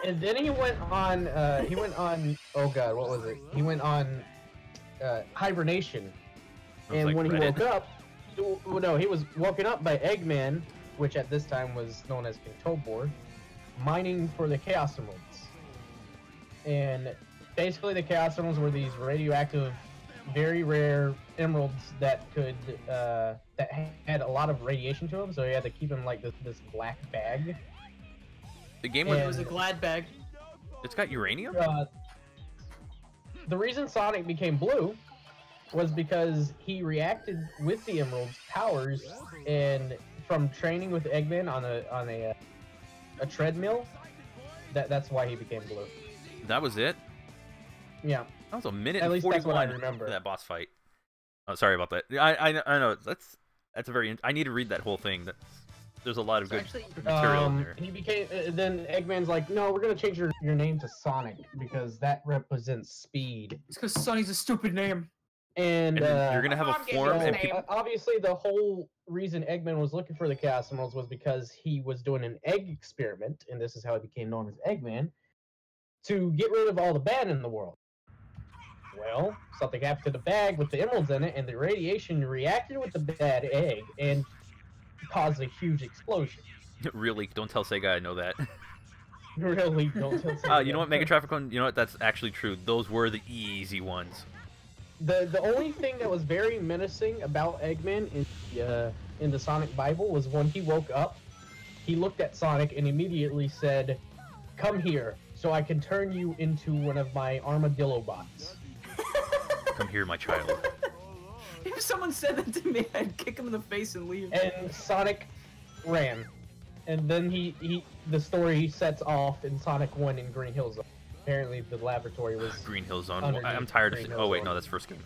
Speaker 3: And then he went on, oh god, what was it? He went on hibernation. And
Speaker 1: like
Speaker 3: when
Speaker 1: Reddit.
Speaker 3: he woke up, no, he was woken up by Eggman, which at this time was known as Control Board, mining for the Chaos Emeralds. And basically the Chaos Emeralds were these radioactive, very rare emeralds that could, that had a lot of radiation to them, so he had to keep them like this black bag.
Speaker 1: The game
Speaker 2: was a glad bag.
Speaker 1: It's got uranium?
Speaker 3: The reason Sonic became blue was because he reacted with the emerald's powers, and from training with Eggman on a treadmill, that's why he became blue.
Speaker 1: That was it?
Speaker 3: Yeah.
Speaker 1: That was a minute
Speaker 3: At
Speaker 1: and
Speaker 3: least
Speaker 1: 41
Speaker 3: that's what I remember.
Speaker 1: for that boss fight. Oh, sorry about that. I know that's a very. I need to read that whole thing. There's a lot of good material in there.
Speaker 3: He became. Then Eggman's like, no, we're gonna change your name to Sonic because that represents speed.
Speaker 2: It's because Sonny's a stupid name.
Speaker 3: And
Speaker 1: you're gonna have a form. And
Speaker 3: obviously, the whole reason Eggman was looking for the Chaos Emeralds was because he was doing an egg experiment, and this is how he became known as Eggman, to get rid of all the bad in the world. Well, something happened to the bag with the emeralds in it, and the radiation reacted with the bad egg and caused a huge explosion.
Speaker 1: Really? Don't tell Sega I know that.
Speaker 3: Really? Don't tell Sega.
Speaker 1: You know what, Mega Traffic One? You know what? That's actually true. Those were the easy ones.
Speaker 3: The only thing that was very menacing about Eggman in the Sonic Bible was when he woke up, he looked at Sonic and immediately said, "Come here, so I can turn you into one of my armadillo bots."
Speaker 1: Come here, my child.
Speaker 2: If someone said that to me, I'd kick him in the face and leave.
Speaker 3: And Sonic ran. And then the story sets off in Sonic 1 in Green Hill Zone. Apparently the laboratory was
Speaker 1: Green Hill Zone. I'm tired of it. Oh wait, no, that's first game.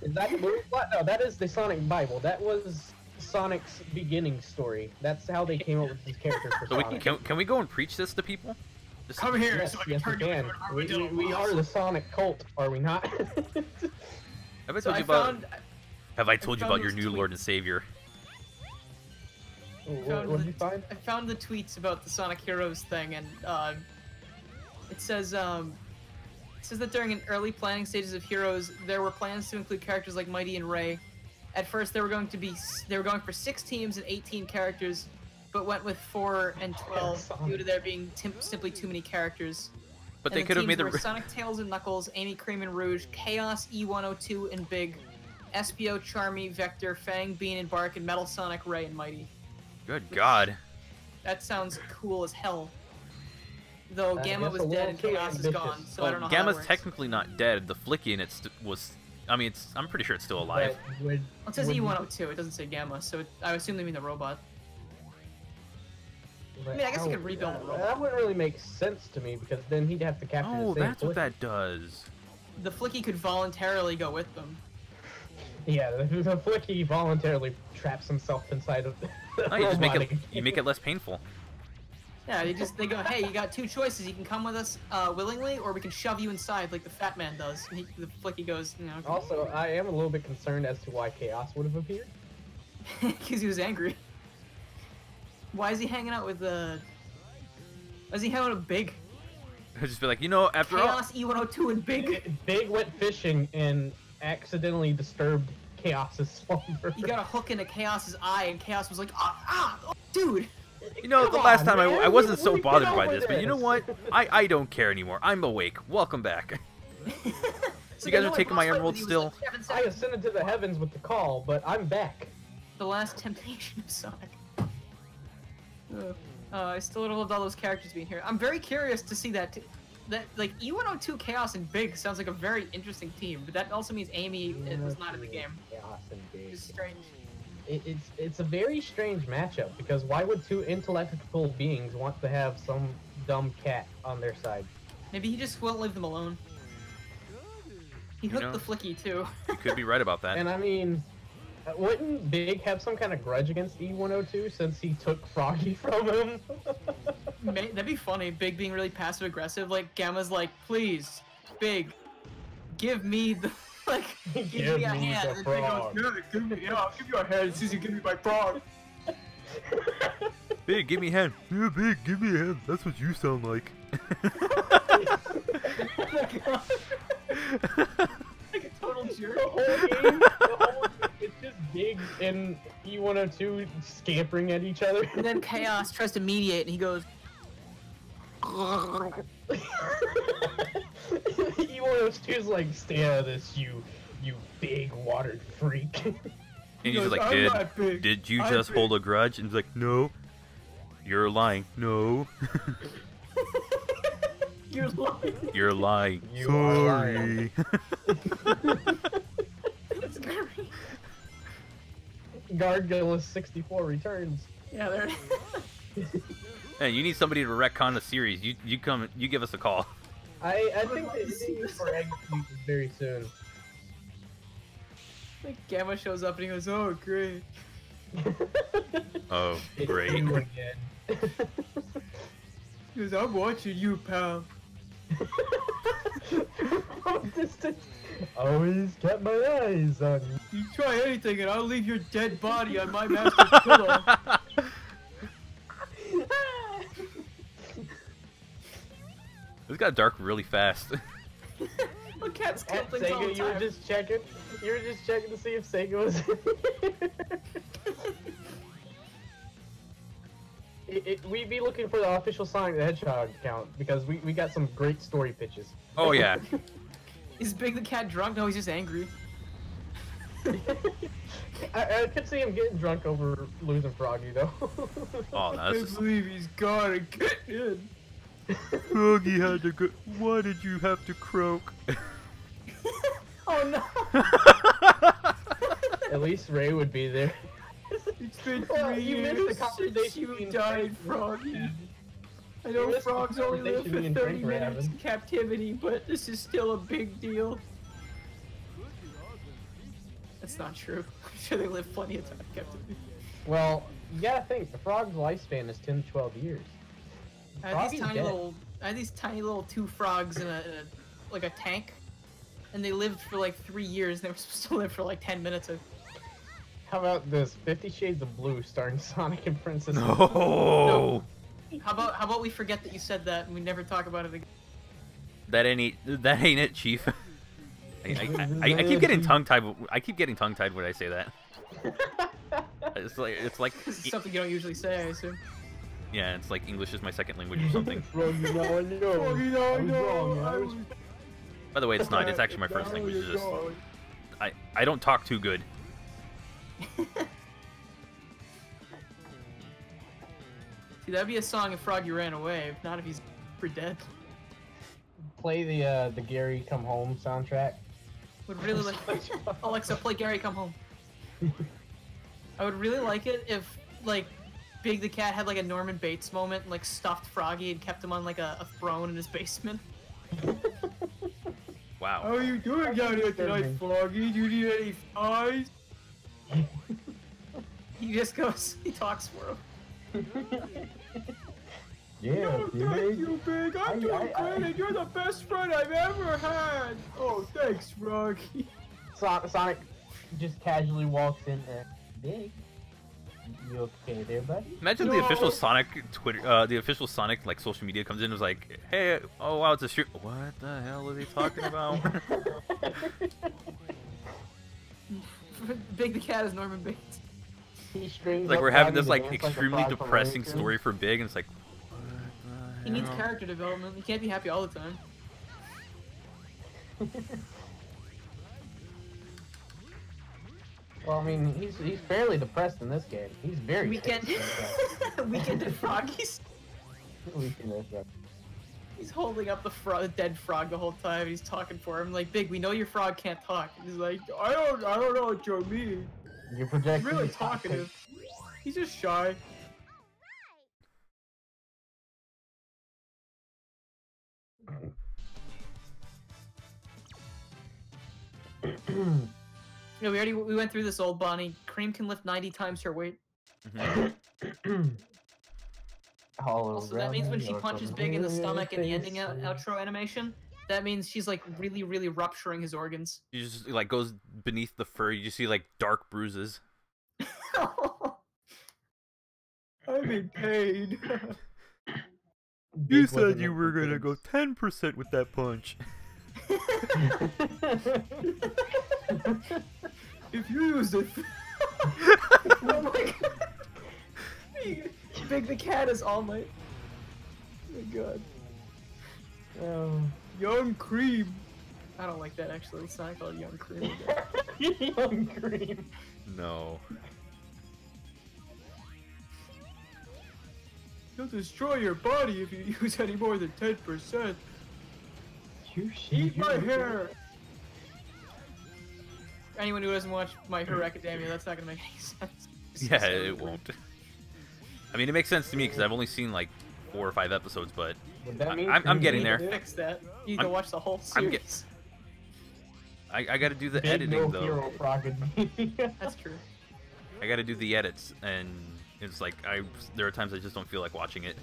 Speaker 3: Is that the movie? No, that is the Sonic Bible. That was Sonic's beginning story. That's how they came up with these characters for Sonic.
Speaker 1: Can we go and preach this to people? Just
Speaker 2: come here,
Speaker 3: yes,
Speaker 2: so I can
Speaker 3: yes,
Speaker 2: turn you into an armadillo.
Speaker 3: We are the Sonic cult, are we not?
Speaker 1: Have I told you about your new Lord and Savior?
Speaker 3: What did you find?
Speaker 2: I found the tweets about the Sonic Heroes thing, and it says that during an early planning stages of Heroes, there were plans to include characters like Mighty and Ray. At first, they were going for 6 teams and 18 characters, but went with 4 and 12 due to there being simply too many characters.
Speaker 1: But they could have made
Speaker 2: the Sonic, Tails, and Knuckles, Amy, Cream, and Rouge, Chaos, E102, and Big, Espio, Charmy, Vector, Fang, Bean, and Bark, and Metal Sonic, Ray, and Mighty.
Speaker 1: Good God.
Speaker 2: That sounds cool as hell. Though Gamma was dead and Chaos is gone, so I don't know how
Speaker 1: Gamma's
Speaker 2: that works.
Speaker 1: technically not dead. The Flicky in it was... I mean, I'm pretty sure it's still alive.
Speaker 2: It says E102, it doesn't say Gamma, so I assume they mean the robot. I mean, I guess he could rebuild the robot.
Speaker 3: That wouldn't really make sense to me because then he'd have to capture
Speaker 1: Oh,
Speaker 3: the same
Speaker 1: that's what
Speaker 3: Flicky.
Speaker 1: that does.
Speaker 2: The Flicky could voluntarily go with them.
Speaker 3: Yeah, the Flicky voluntarily traps himself inside of the
Speaker 1: No, you just make
Speaker 3: robot
Speaker 1: it. You make it less painful.
Speaker 2: Yeah, they go, hey, you got two choices. You can come with us willingly, or we can shove you inside like the fat man does. And the Flicky goes, you know.
Speaker 3: Also, I am a little bit concerned as to why Chaos would have appeared.
Speaker 2: Because he was angry. Why is he hanging out with Why is he hanging out with Big?
Speaker 1: I just feel like, you know, after all,
Speaker 2: Chaos, E102, and Big.
Speaker 3: Big went fishing and accidentally disturbed Chaos's slumber.
Speaker 2: He got a hook into Chaos's eye, and Chaos was like, oh, dude.
Speaker 1: you know, the
Speaker 3: Come
Speaker 1: last
Speaker 3: on,
Speaker 1: time
Speaker 3: man,
Speaker 1: I wasn't so
Speaker 3: we get
Speaker 1: bothered by
Speaker 3: over
Speaker 1: this, but you know
Speaker 3: this.
Speaker 1: what? I don't care anymore. I'm awake. Welcome back.
Speaker 2: So
Speaker 1: You guys
Speaker 2: the
Speaker 1: are taking my
Speaker 2: boss fight
Speaker 1: emerald
Speaker 2: was
Speaker 1: still?
Speaker 2: like 7
Speaker 3: I
Speaker 2: seconds.
Speaker 3: ascended to the heavens with the call, but I'm back.
Speaker 2: The last temptation of Sonic. I still don't love all those characters being here. I'm very curious to see that. That like E102 Chaos and Big sounds like a very interesting team, but that also means Amy is not in the game.
Speaker 3: Chaos and Big.
Speaker 2: It's strange.
Speaker 3: It's a very strange matchup because why would two intellectual beings want to have some dumb cat on their side?
Speaker 2: Maybe he just won't leave them alone. He hooked the Flicky too.
Speaker 1: You could be right about that.
Speaker 3: And I mean, wouldn't Big have some kind of grudge against E102 since he took Froggy from him?
Speaker 2: That'd be funny. Big being really passive aggressive. Like Gamma's like, please, Big, give me the like, give me a hand. And Big goes, yeah, I'll give you a hand as soon as you give me my frog.
Speaker 1: Big, give me a hand.
Speaker 4: Yeah, Big, give me a hand. That's what you sound like.
Speaker 2: Like a total jerk.
Speaker 3: The whole game, it's just Big and E102 scampering at each other.
Speaker 2: And then Chaos tries to mediate, and he goes.
Speaker 3: E102's like, stay out of this, you big watered freak.
Speaker 1: And he's
Speaker 2: goes,
Speaker 1: like,
Speaker 2: "I'm not big.
Speaker 1: did you
Speaker 2: I'm
Speaker 1: just
Speaker 2: big."
Speaker 1: hold a grudge? And he's like, no. You're lying. No.
Speaker 2: You're lying.
Speaker 1: You're lying.
Speaker 3: You are lying.
Speaker 1: Sorry.
Speaker 2: That's great.
Speaker 3: Garrulous64 returns.
Speaker 2: Yeah, there.
Speaker 1: Hey, you need somebody to retcon the series. You come. You give us a call.
Speaker 3: I think they need for execute very soon.
Speaker 2: Like Gamma shows up and he goes, "Oh, great."
Speaker 1: Oh,
Speaker 3: It's
Speaker 1: great.
Speaker 3: you again.
Speaker 2: He goes, "I'm watching you, pal."
Speaker 3: From distance, always kept my eyes on you.
Speaker 2: You try anything and I'll leave your dead body on my master's pillow.
Speaker 1: This got dark really fast.
Speaker 2: Look, Cat's
Speaker 3: At
Speaker 2: kill things all the
Speaker 3: Sega, you were
Speaker 2: time.
Speaker 3: just checking. You were just checking to see if Sega was. We'd be looking for the official Sonic the Hedgehog account because we got some great story pitches.
Speaker 1: Oh yeah.
Speaker 2: Is Big the Cat drunk? No, he's just angry.
Speaker 3: I could see him getting drunk over losing Froggy though.
Speaker 1: Oh, no, this is...
Speaker 2: believe he's gone again.
Speaker 4: Froggy had to go. Why did you have to croak?
Speaker 2: Oh no!
Speaker 3: At least Ray would be there.
Speaker 2: It's been
Speaker 3: Well,
Speaker 2: 3
Speaker 3: you missed the
Speaker 2: years
Speaker 3: conversation
Speaker 2: since you
Speaker 3: being
Speaker 2: died,
Speaker 3: Frank.
Speaker 2: Froggy. I
Speaker 3: You
Speaker 2: know
Speaker 3: missed the
Speaker 2: frogs only live for
Speaker 3: conversation
Speaker 2: 30
Speaker 3: me and Frank were
Speaker 2: minutes in
Speaker 3: having.
Speaker 2: captivity, but this is still a big deal. That's not true. I'm sure they live plenty of time in captivity.
Speaker 3: Well, you gotta think the frog's lifespan is 10 to 12 years.
Speaker 2: I had
Speaker 3: Froggy's
Speaker 2: these tiny
Speaker 3: dead.
Speaker 2: little, two frogs in a like a tank, and they lived for like 3 years. They were supposed to live for like 10 minutes.
Speaker 3: How about this 50 Shades of Blue starring Sonic and Princess?
Speaker 1: No.
Speaker 2: How about we forget that you said that and we never talk about it again?
Speaker 1: That ain't it, Chief. I keep getting tongue tied. I keep getting tongue tied when I say that. It's like
Speaker 2: This is something you don't usually say, I assume.
Speaker 1: yeah, it's like English is my second language or something.
Speaker 3: Froggy, now I know. I was wrong. I was...
Speaker 1: By the way, it's not. It's actually my first language. It's just I don't talk too good.
Speaker 2: See, that'd be a song if Froggy ran away, if not if he's for dead.
Speaker 3: Play the Gary Come Home soundtrack.
Speaker 2: Would really like Alexa, play Gary Come Home. I would really like it if, like, Big the Cat had like a Norman Bates moment, and, like stuffed Froggy and kept him on like a throne in his basement.
Speaker 1: Wow.
Speaker 2: How are you doing down here tonight, Froggy? Do you need any fries? He just goes, he talks for him.
Speaker 3: Yeah,
Speaker 2: No, thank you, Big. I'm doing great, and you're the best friend I've ever had. Oh, thanks, Froggy.
Speaker 3: Sonic just casually walks in and Big, you okay there, buddy?
Speaker 1: Imagine the official Sonic Twitter, the official Sonic like social media comes in and was like, "Hey, oh wow, it's a stream." What the hell are they talking about?
Speaker 2: Big the Cat is Norman Bates.
Speaker 3: He streams
Speaker 1: Like
Speaker 3: up
Speaker 1: we're having
Speaker 3: Froggy
Speaker 1: this like
Speaker 3: to dance a
Speaker 1: extremely
Speaker 3: frog from
Speaker 1: depressing
Speaker 3: Remakes.
Speaker 1: story for Big, and it's like,
Speaker 2: He needs character development. He can't be happy all the time.
Speaker 3: Well, I mean, he's fairly depressed in this game. He's very
Speaker 2: Weekend, Weekend at Froggy's.
Speaker 3: Weekend at Froggy.
Speaker 2: He's holding up the dead frog the whole time. And he's talking for him like, Big, we know your frog can't talk. And he's like, I don't know what you mean.
Speaker 3: You're
Speaker 2: He's
Speaker 3: projecting.
Speaker 2: really talkative. He's just shy. Yeah, we went through this, old Bonnie. Cream can lift 90 times her weight. Also, that means when she punches Big in the stomach in the ending outro animation, that means she's like really, really rupturing his organs.
Speaker 1: he just like goes beneath the fur. You just see like dark bruises.
Speaker 2: I'm in pain.
Speaker 4: You said you were gonna go 10% with that punch.
Speaker 2: If you use it. Oh my god. Big the Cat is All Might. Oh my god. Young Cream. I don't like that actually. It's not called Young Cream.
Speaker 3: Young Cream.
Speaker 1: No.
Speaker 2: He'll destroy your body if you use any more than 10%. Eat my hair! Anyone who doesn't watch My Hero Academia, that's not gonna make any sense.
Speaker 1: Yeah, it won't. I mean, it makes sense to me because I've only seen like 4 or 5 episodes, but I'm getting there.
Speaker 2: Fix that. You need to watch the whole series.
Speaker 1: I gotta do the
Speaker 3: Big
Speaker 1: editing
Speaker 3: no
Speaker 1: though.
Speaker 3: hero Froggy.
Speaker 2: That's true.
Speaker 1: I gotta do the edits, and it's like there are times I just don't feel like watching it.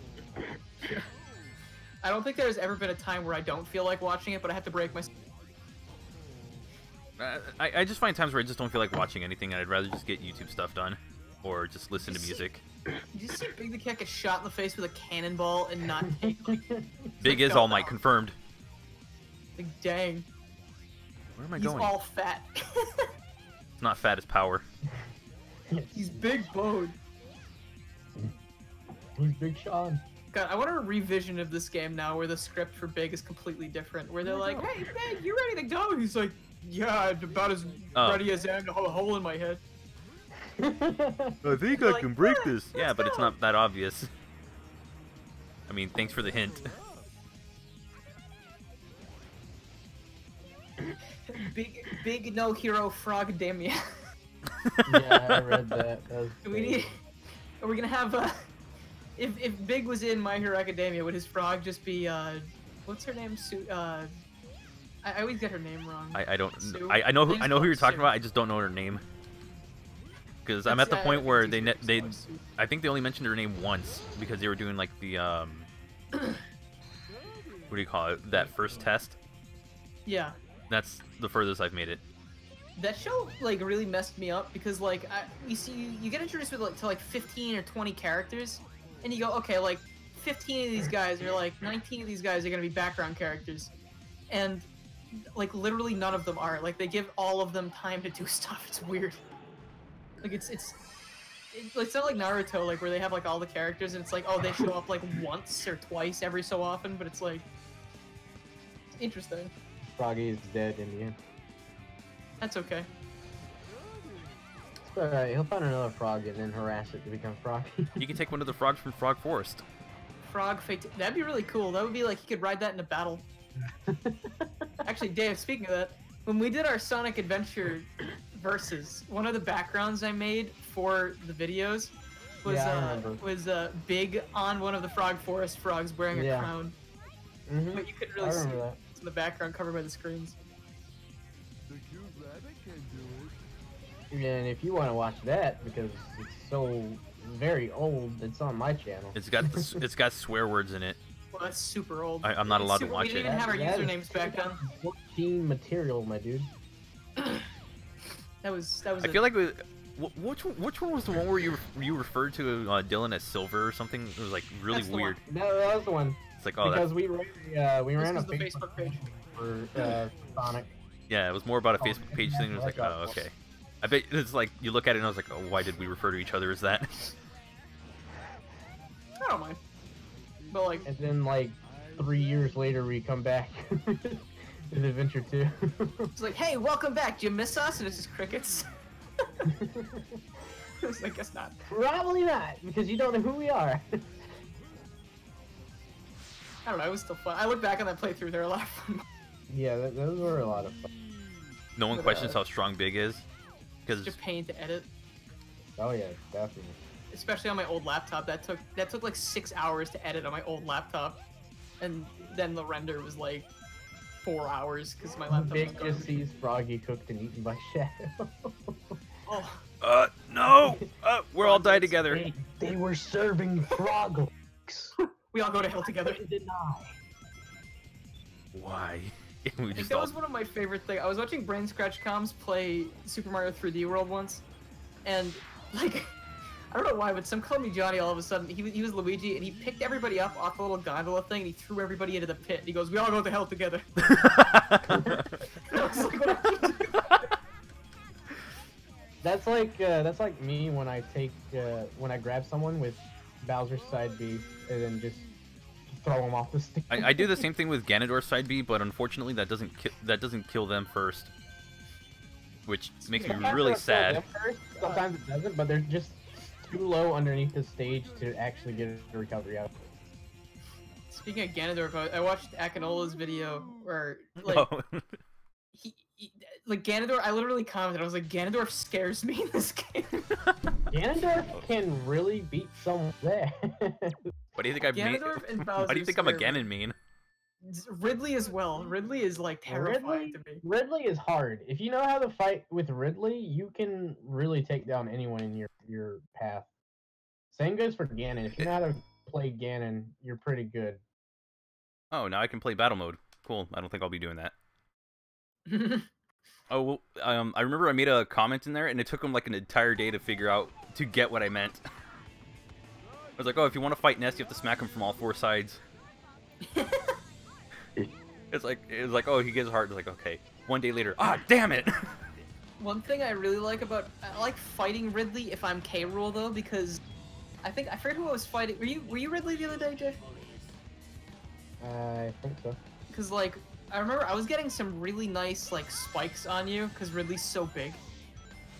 Speaker 2: I don't think there's ever been a time where I don't feel like watching it, but I have to break my...
Speaker 1: I just find times where I just don't feel like watching anything, and I'd rather just get YouTube stuff done, or just listen to music.
Speaker 2: Did you see Big the Cat get shot in the face with a cannonball and not take, like...
Speaker 1: Big is All Might confirmed.
Speaker 2: Like, dang.
Speaker 1: Where am I
Speaker 2: He's
Speaker 1: going?
Speaker 2: all fat.
Speaker 1: It's not fat, it's power.
Speaker 2: He's big boned.
Speaker 3: He's Big Sean.
Speaker 2: God, I want a revision of this game now where the script for Big is completely different. Where they're like, hey, Big, you ready to go? He's like, yeah, I'm about as ready as I am to have a hole in my head.
Speaker 4: I think I can break this.
Speaker 1: Yeah, but it's not that obvious. I mean, thanks for the hint.
Speaker 2: Big no hero frog damia.
Speaker 3: Yeah, I read that.
Speaker 2: Are we gonna have if Big was in My Hero Academia, would his frog just be what's her name? I always get her name wrong.
Speaker 1: I don't.
Speaker 2: Sue?
Speaker 1: I know who you're talking
Speaker 2: Sue.
Speaker 1: about. I just don't know her name. Because I'm at the point where they I think they only mentioned her name once because they were doing like the what do you call it? That first test.
Speaker 2: Yeah.
Speaker 1: That's the furthest I've made it.
Speaker 2: That show like really messed me up because like you get introduced with to like 15 or 20 characters, and you go, okay, like 15 of these guys or like 19 of these guys are gonna be background characters, and like literally none of them are. Like they give all of them time to do stuff. It's weird. Like it's not like Naruto, like where they have like all the characters and it's like, oh, they show up like once or twice every so often, but it's like it's interesting.
Speaker 3: Froggy is dead in the end.
Speaker 2: That's okay.
Speaker 3: It's alright, he'll find another frog and then harass it to become Froggy.
Speaker 1: You can take one of the frogs from Frog Forest.
Speaker 2: Frog fate. That'd be really cool. That would be like, you could ride that in a battle. Actually, Dave, speaking of that, when we did our Sonic Adventure versus, one of the backgrounds I made for the videos was
Speaker 3: Yeah, I remember.
Speaker 2: big on one of the Frog Forest frogs wearing a
Speaker 3: Yeah.
Speaker 2: crown.
Speaker 3: Mm-hmm.
Speaker 2: But you couldn't
Speaker 3: I
Speaker 2: really see
Speaker 3: remember
Speaker 2: it.
Speaker 3: that.
Speaker 2: It's in the background covered by the screens.
Speaker 4: The cute rabbit can do it.
Speaker 3: And if you want to watch that, because it's so very old, it's on my channel.
Speaker 1: It's got it's got swear words in it.
Speaker 2: Well, that's super old.
Speaker 1: I'm not
Speaker 2: It's
Speaker 1: allowed to
Speaker 2: super-
Speaker 1: watch
Speaker 2: We didn't
Speaker 1: it.
Speaker 2: even have our
Speaker 3: That is
Speaker 2: usernames back then.
Speaker 3: 14 material, my dude.
Speaker 2: That was.
Speaker 1: I feel like which one was the one where you referred to Dylan as Silver or something? It was like really
Speaker 2: That's the
Speaker 1: weird.
Speaker 3: No, that was the one.
Speaker 1: It's like, oh,
Speaker 3: Because
Speaker 1: that's,
Speaker 3: we ran a
Speaker 2: was the Facebook page.
Speaker 3: for Sonic.
Speaker 1: yeah, it was more about a Facebook page thing. It was like, oh, okay. I bet it's like you look at it and I was like, oh, why did we refer to each other as that?
Speaker 2: I don't mind. But like,
Speaker 3: And then like 3 years later, we come back with Adventure 2.
Speaker 2: it's like, hey, welcome back. Do you miss us? And it's just crickets. I was like, guess not.
Speaker 3: Probably not, because you don't know who we are.
Speaker 2: I don't know. It was still fun. I look back on that playthrough. There were a lot of fun.
Speaker 3: Yeah, those were a lot of fun.
Speaker 1: No one questions how strong Big is, because
Speaker 2: Just pain to edit,
Speaker 3: Oh yeah, definitely.
Speaker 2: especially on my old laptop. That took like 6 hours to edit on my old laptop, and then the render was like 4 hours because my laptop
Speaker 3: Big
Speaker 2: was
Speaker 3: just
Speaker 2: garbage.
Speaker 3: sees Froggy cooked and eaten by Shadow.
Speaker 2: Oh,
Speaker 1: no, we're all die together.
Speaker 3: They were serving frog legs.
Speaker 2: we all go to hell together.
Speaker 3: Deny.
Speaker 1: Why? We
Speaker 2: I think
Speaker 1: just
Speaker 2: that
Speaker 1: all...
Speaker 2: was one of my favorite things. I was watching Brain Scratch Comms play Super Mario 3D World once, and like, I don't know why, but some called me Johnny all of a sudden. He was Luigi, and he picked everybody up off the little gondola thing, and he threw everybody into the pit. And he goes, "We all go to hell together." And I was like, what are you doing?
Speaker 3: That's like me when I when I grab someone with Bowser's side B and then just throw them off the stage.
Speaker 1: I do the same thing with Ganondorf's side B, but unfortunately that doesn't kill them first, which makes me
Speaker 3: Sometimes
Speaker 1: really
Speaker 3: it'll kill
Speaker 1: sad.
Speaker 3: them first, sometimes it doesn't, but they're just too low underneath the stage to actually get a recovery out.
Speaker 2: Speaking of Ganondorf, I watched Akinola's video where like
Speaker 1: Oh.
Speaker 2: he like Ganondorf. I literally commented. I was like, Ganondorf scares me in this game.
Speaker 3: Ganondorf can really beat someone there.
Speaker 1: What do you think I mean?
Speaker 2: Ganondorf and Bowser.
Speaker 1: Why do you think I'm a
Speaker 2: scare me.
Speaker 1: Ganon mean?
Speaker 2: Ridley as well. Ridley is like terrifying to me.
Speaker 3: Ridley is hard. If you know how to fight with Ridley, you can really take down anyone in your path. Same goes for Ganon. If you know how to play Ganon, you're pretty good.
Speaker 1: Oh, now I can play battle mode. Cool. I don't think I'll be doing that. Oh, well, I remember I made a comment in there, and it took him like an entire day to get what I meant. I was like, oh, if you want to fight Ness, you have to smack him from all 4 sides. It was like, oh, he gets hard. It's like, okay. 1 day later, ah, damn it!
Speaker 2: One thing I really like about I like fighting Ridley if I'm K. Rool though, because I forget who I was fighting. Were you Ridley the other day, Jay?
Speaker 3: I think so.
Speaker 2: Because like I remember I was getting some really nice like spikes on you because Ridley's so big,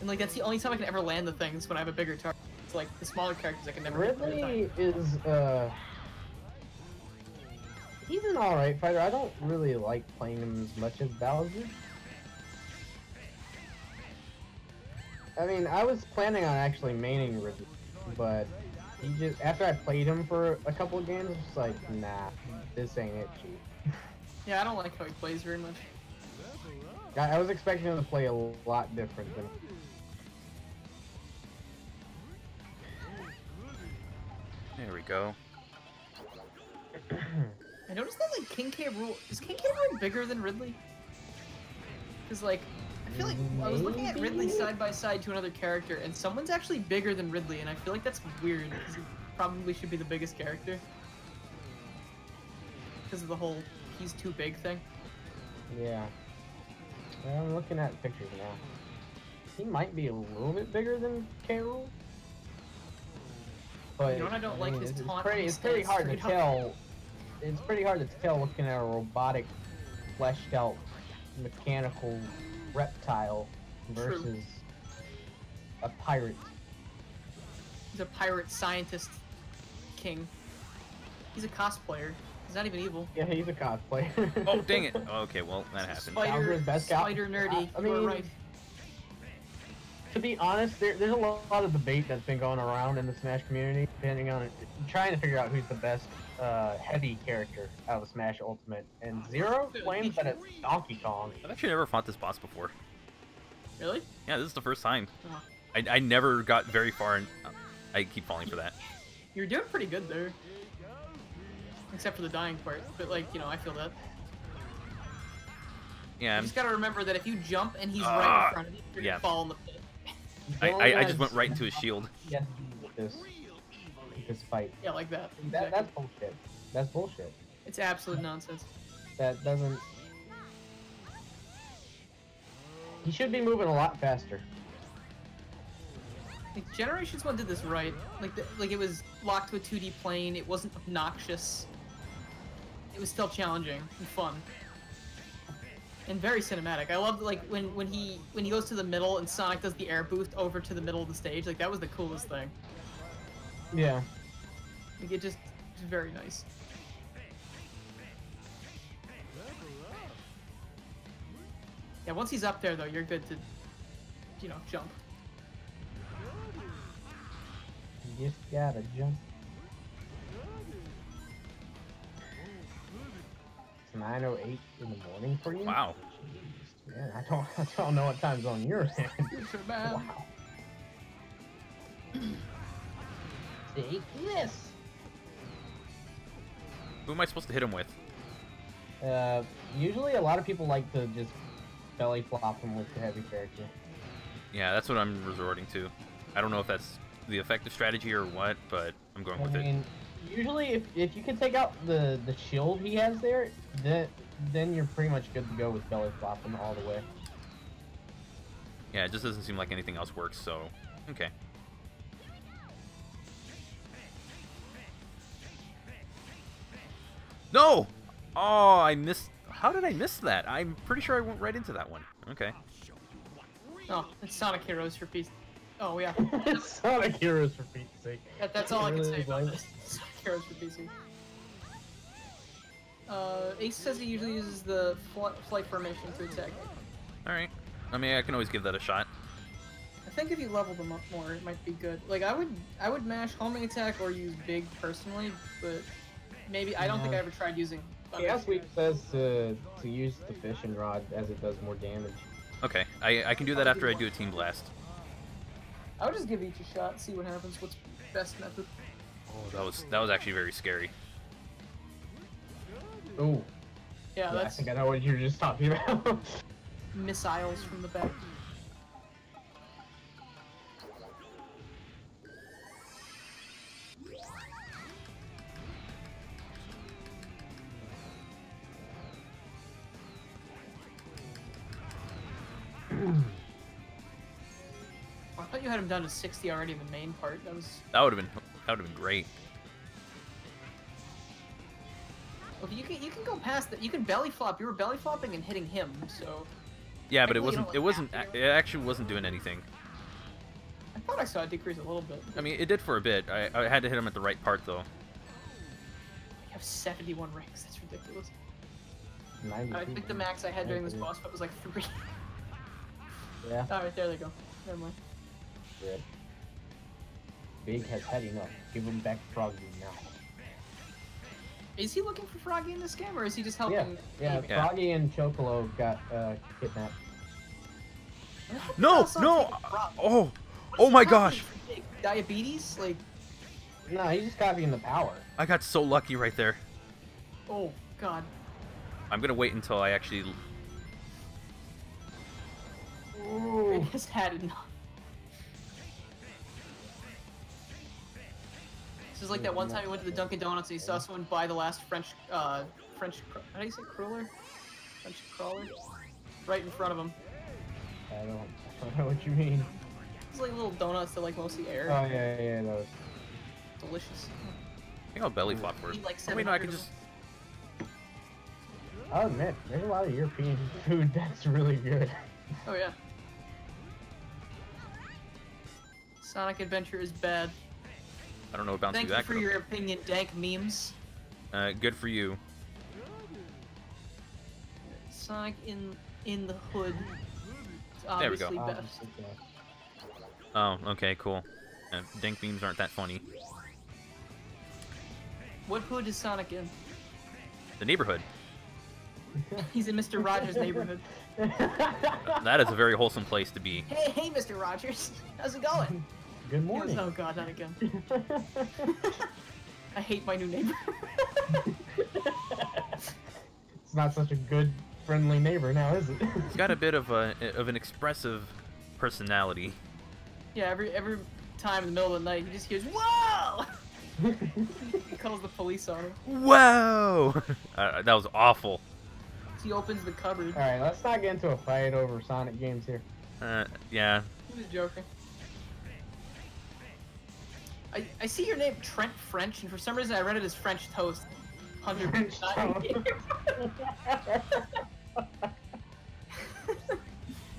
Speaker 2: and like that's the only time I can ever land the things when I have a bigger target. It's like the smaller characters I can never. hit at a time.
Speaker 3: Ridley is he's an alright fighter. I don't really like playing him as much as Bowser. I mean, I was planning on actually maining Ridley, but he just after I played him for a couple of games, it's like, nah, this ain't it, chief.
Speaker 2: Yeah, I don't like how he plays very much.
Speaker 3: I was expecting him to play a lot different than.
Speaker 1: There we go.
Speaker 2: I noticed that like King K. Rool is King K. Rool bigger than Ridley? Because like I feel like I was looking at Ridley side by side to another character, and someone's actually bigger than Ridley, and I feel like that's weird because he probably should be the biggest character because of the whole he's too big thing.
Speaker 3: Yeah. I'm looking at pictures now. He might be a little bit bigger than K. Rool. But
Speaker 2: You know what I don't like? His
Speaker 3: it's
Speaker 2: taunt
Speaker 3: pretty,
Speaker 2: when he
Speaker 3: it's pretty
Speaker 2: stands
Speaker 3: hard to
Speaker 2: straight up.
Speaker 3: tell. It's pretty hard to tell looking at a robotic, fleshed out, mechanical reptile versus a pirate.
Speaker 2: He's a pirate scientist king. He's a cosplayer. He's not even evil.
Speaker 3: Yeah, he's a cosplayer.
Speaker 1: Oh, dang it. Oh, okay, well, that happened.
Speaker 3: Bowser's best cow-
Speaker 2: Spider nerdy.
Speaker 3: I
Speaker 2: You were
Speaker 3: mean,
Speaker 2: right.
Speaker 3: To be honest, there's a lot of debate that's been going around in the Smash community, depending on trying to figure out who's the best heavy character out of Smash Ultimate. And Zero claims that it's Donkey Kong.
Speaker 1: I've actually never fought this boss before.
Speaker 2: Really?
Speaker 1: Yeah, this is the first time.
Speaker 2: Oh.
Speaker 1: I never got very far, and I keep falling for that.
Speaker 2: You're doing pretty good there. Except for the dying part. But, like, you know, I feel that.
Speaker 1: Yeah.
Speaker 2: You just gotta remember that if you jump and he's right in front of you, you're gonna fall in the pit.
Speaker 1: I just went right into his shield.
Speaker 3: Yeah, with this fight.
Speaker 2: Yeah, like that.
Speaker 3: That's bullshit. That's bullshit.
Speaker 2: It's absolute nonsense.
Speaker 3: That doesn't... He should be moving a lot faster.
Speaker 2: Like, Generations 1 did this right. Like it was locked to a 2D plane. It wasn't obnoxious. It was still challenging and fun. And very cinematic. I loved like when he goes to the middle and Sonic does the air boost over to the middle of the stage. Like that was the coolest thing.
Speaker 3: Yeah.
Speaker 2: Like it just very nice. Yeah, once he's up there though, you're good to, you know, jump.
Speaker 3: You just gotta jump. It's 9:08 in the morning for you.
Speaker 1: Wow.
Speaker 3: Jeez, man, I don't know what time zone you're in.
Speaker 2: Wow.
Speaker 3: Take this.
Speaker 1: Who am I supposed to hit him with?
Speaker 3: Usually a lot of people like to just belly flop him with the heavy character.
Speaker 1: Yeah, that's what I'm resorting to. I don't know if that's the effective strategy or what, but I'm going with it.
Speaker 3: Usually if you can take out the shield he has there, then you're pretty much good to go with belly flopping all the way.
Speaker 1: Yeah, it just doesn't seem like anything else works, so okay. No! Oh, I missed. How did I miss that? I'm pretty sure I went right into that one. Okay.
Speaker 2: Oh, it's Sonic Heroes for peace. Oh yeah.
Speaker 3: Sonic Heroes for Pete's sake.
Speaker 2: That's all I can say about
Speaker 3: Really
Speaker 2: this. Sonic Heroes for PC. Ace says he usually uses the flight formation to attack.
Speaker 1: Alright. I mean, I can always give that a shot.
Speaker 2: I think if you level them up more, it might be good. Like I would mash homing attack or use big personally, but maybe I don't think I ever tried using.
Speaker 3: Chaos Week says to use the fishing rod as it does more damage.
Speaker 1: Okay, I can do that after I do a team blast.
Speaker 2: I would just give each a shot, see what happens. What's best method?
Speaker 1: Oh, that was actually very scary.
Speaker 3: Oh.
Speaker 2: Yeah,
Speaker 3: I
Speaker 2: that's
Speaker 3: think I know what you're just talking about.
Speaker 2: missiles from the back. I thought you had him down to 60 already in the main part.
Speaker 1: That would have been great.
Speaker 2: Well, you can go past that. You can belly flop. You were belly flopping and hitting him, so.
Speaker 1: Yeah, but
Speaker 2: Technically,
Speaker 1: it actually wasn't doing anything.
Speaker 2: I thought I saw it decrease a little bit.
Speaker 1: I mean, it did for a bit. I had to hit him at the right part though.
Speaker 2: You have 71 ranks. That's ridiculous.
Speaker 3: 92.
Speaker 2: I think the max I had during this boss fight was like 3.
Speaker 3: Yeah.
Speaker 2: Alright, there they go. Never mind.
Speaker 3: Good. Big has had enough. Give him back Froggy now.
Speaker 2: Is he looking for Froggy in this game, or is he just helping?
Speaker 3: Yeah.
Speaker 2: Amy?
Speaker 1: Yeah.
Speaker 3: Froggy and Chocolo got kidnapped.
Speaker 1: No, no! Oh my gosh!
Speaker 2: Diabetes? Like,
Speaker 3: No, he's just copying the power.
Speaker 1: I got so lucky right there.
Speaker 2: oh god.
Speaker 1: I'm gonna wait until I actually.
Speaker 2: I just had enough. This is like that one time we went to the Dunkin' Donuts and he saw someone buy the last French, how do you say crawler? French crawler? Right in front of him.
Speaker 3: I don't know what you mean.
Speaker 2: It's like little donuts that like mostly air.
Speaker 3: Oh yeah, those.
Speaker 2: Delicious.
Speaker 1: I think I'll belly flop first.
Speaker 2: Eat like
Speaker 1: Oh, wait, no, I
Speaker 2: 700
Speaker 1: can
Speaker 2: of
Speaker 1: just.
Speaker 3: I'll admit, there's a lot of European food that's really good.
Speaker 2: Oh yeah. Sonic Adventure is bad.
Speaker 1: I don't know about
Speaker 2: Thank you
Speaker 1: that.
Speaker 2: for your opinion, dank memes.
Speaker 1: Good for you.
Speaker 2: Sonic in the hood. It's
Speaker 1: There we go.
Speaker 2: obviously best.
Speaker 1: Oh, okay, cool. Dink beams aren't that funny.
Speaker 2: What hood is Sonic in?
Speaker 1: The neighborhood.
Speaker 2: He's in Mr. Rogers' neighborhood.
Speaker 1: That is a very wholesome place to be.
Speaker 2: Hey, Mr. Rogers. How's it going?
Speaker 3: Good
Speaker 2: He goes,
Speaker 3: morning.
Speaker 2: oh god, not again. I hate my new neighbor.
Speaker 3: It's not such a good, friendly neighbor now, is it?
Speaker 1: He's got a bit of an expressive personality.
Speaker 2: Yeah, every time in the middle of the night, he just hears, whoa! He calls the police on him.
Speaker 1: Whoa! That was awful.
Speaker 2: He opens the cupboard.
Speaker 3: Alright, let's not get into a fight over Sonic games here.
Speaker 1: Yeah.
Speaker 2: He was joking. I see your name, Trent French, and for some reason I read it as French Toast. 100%.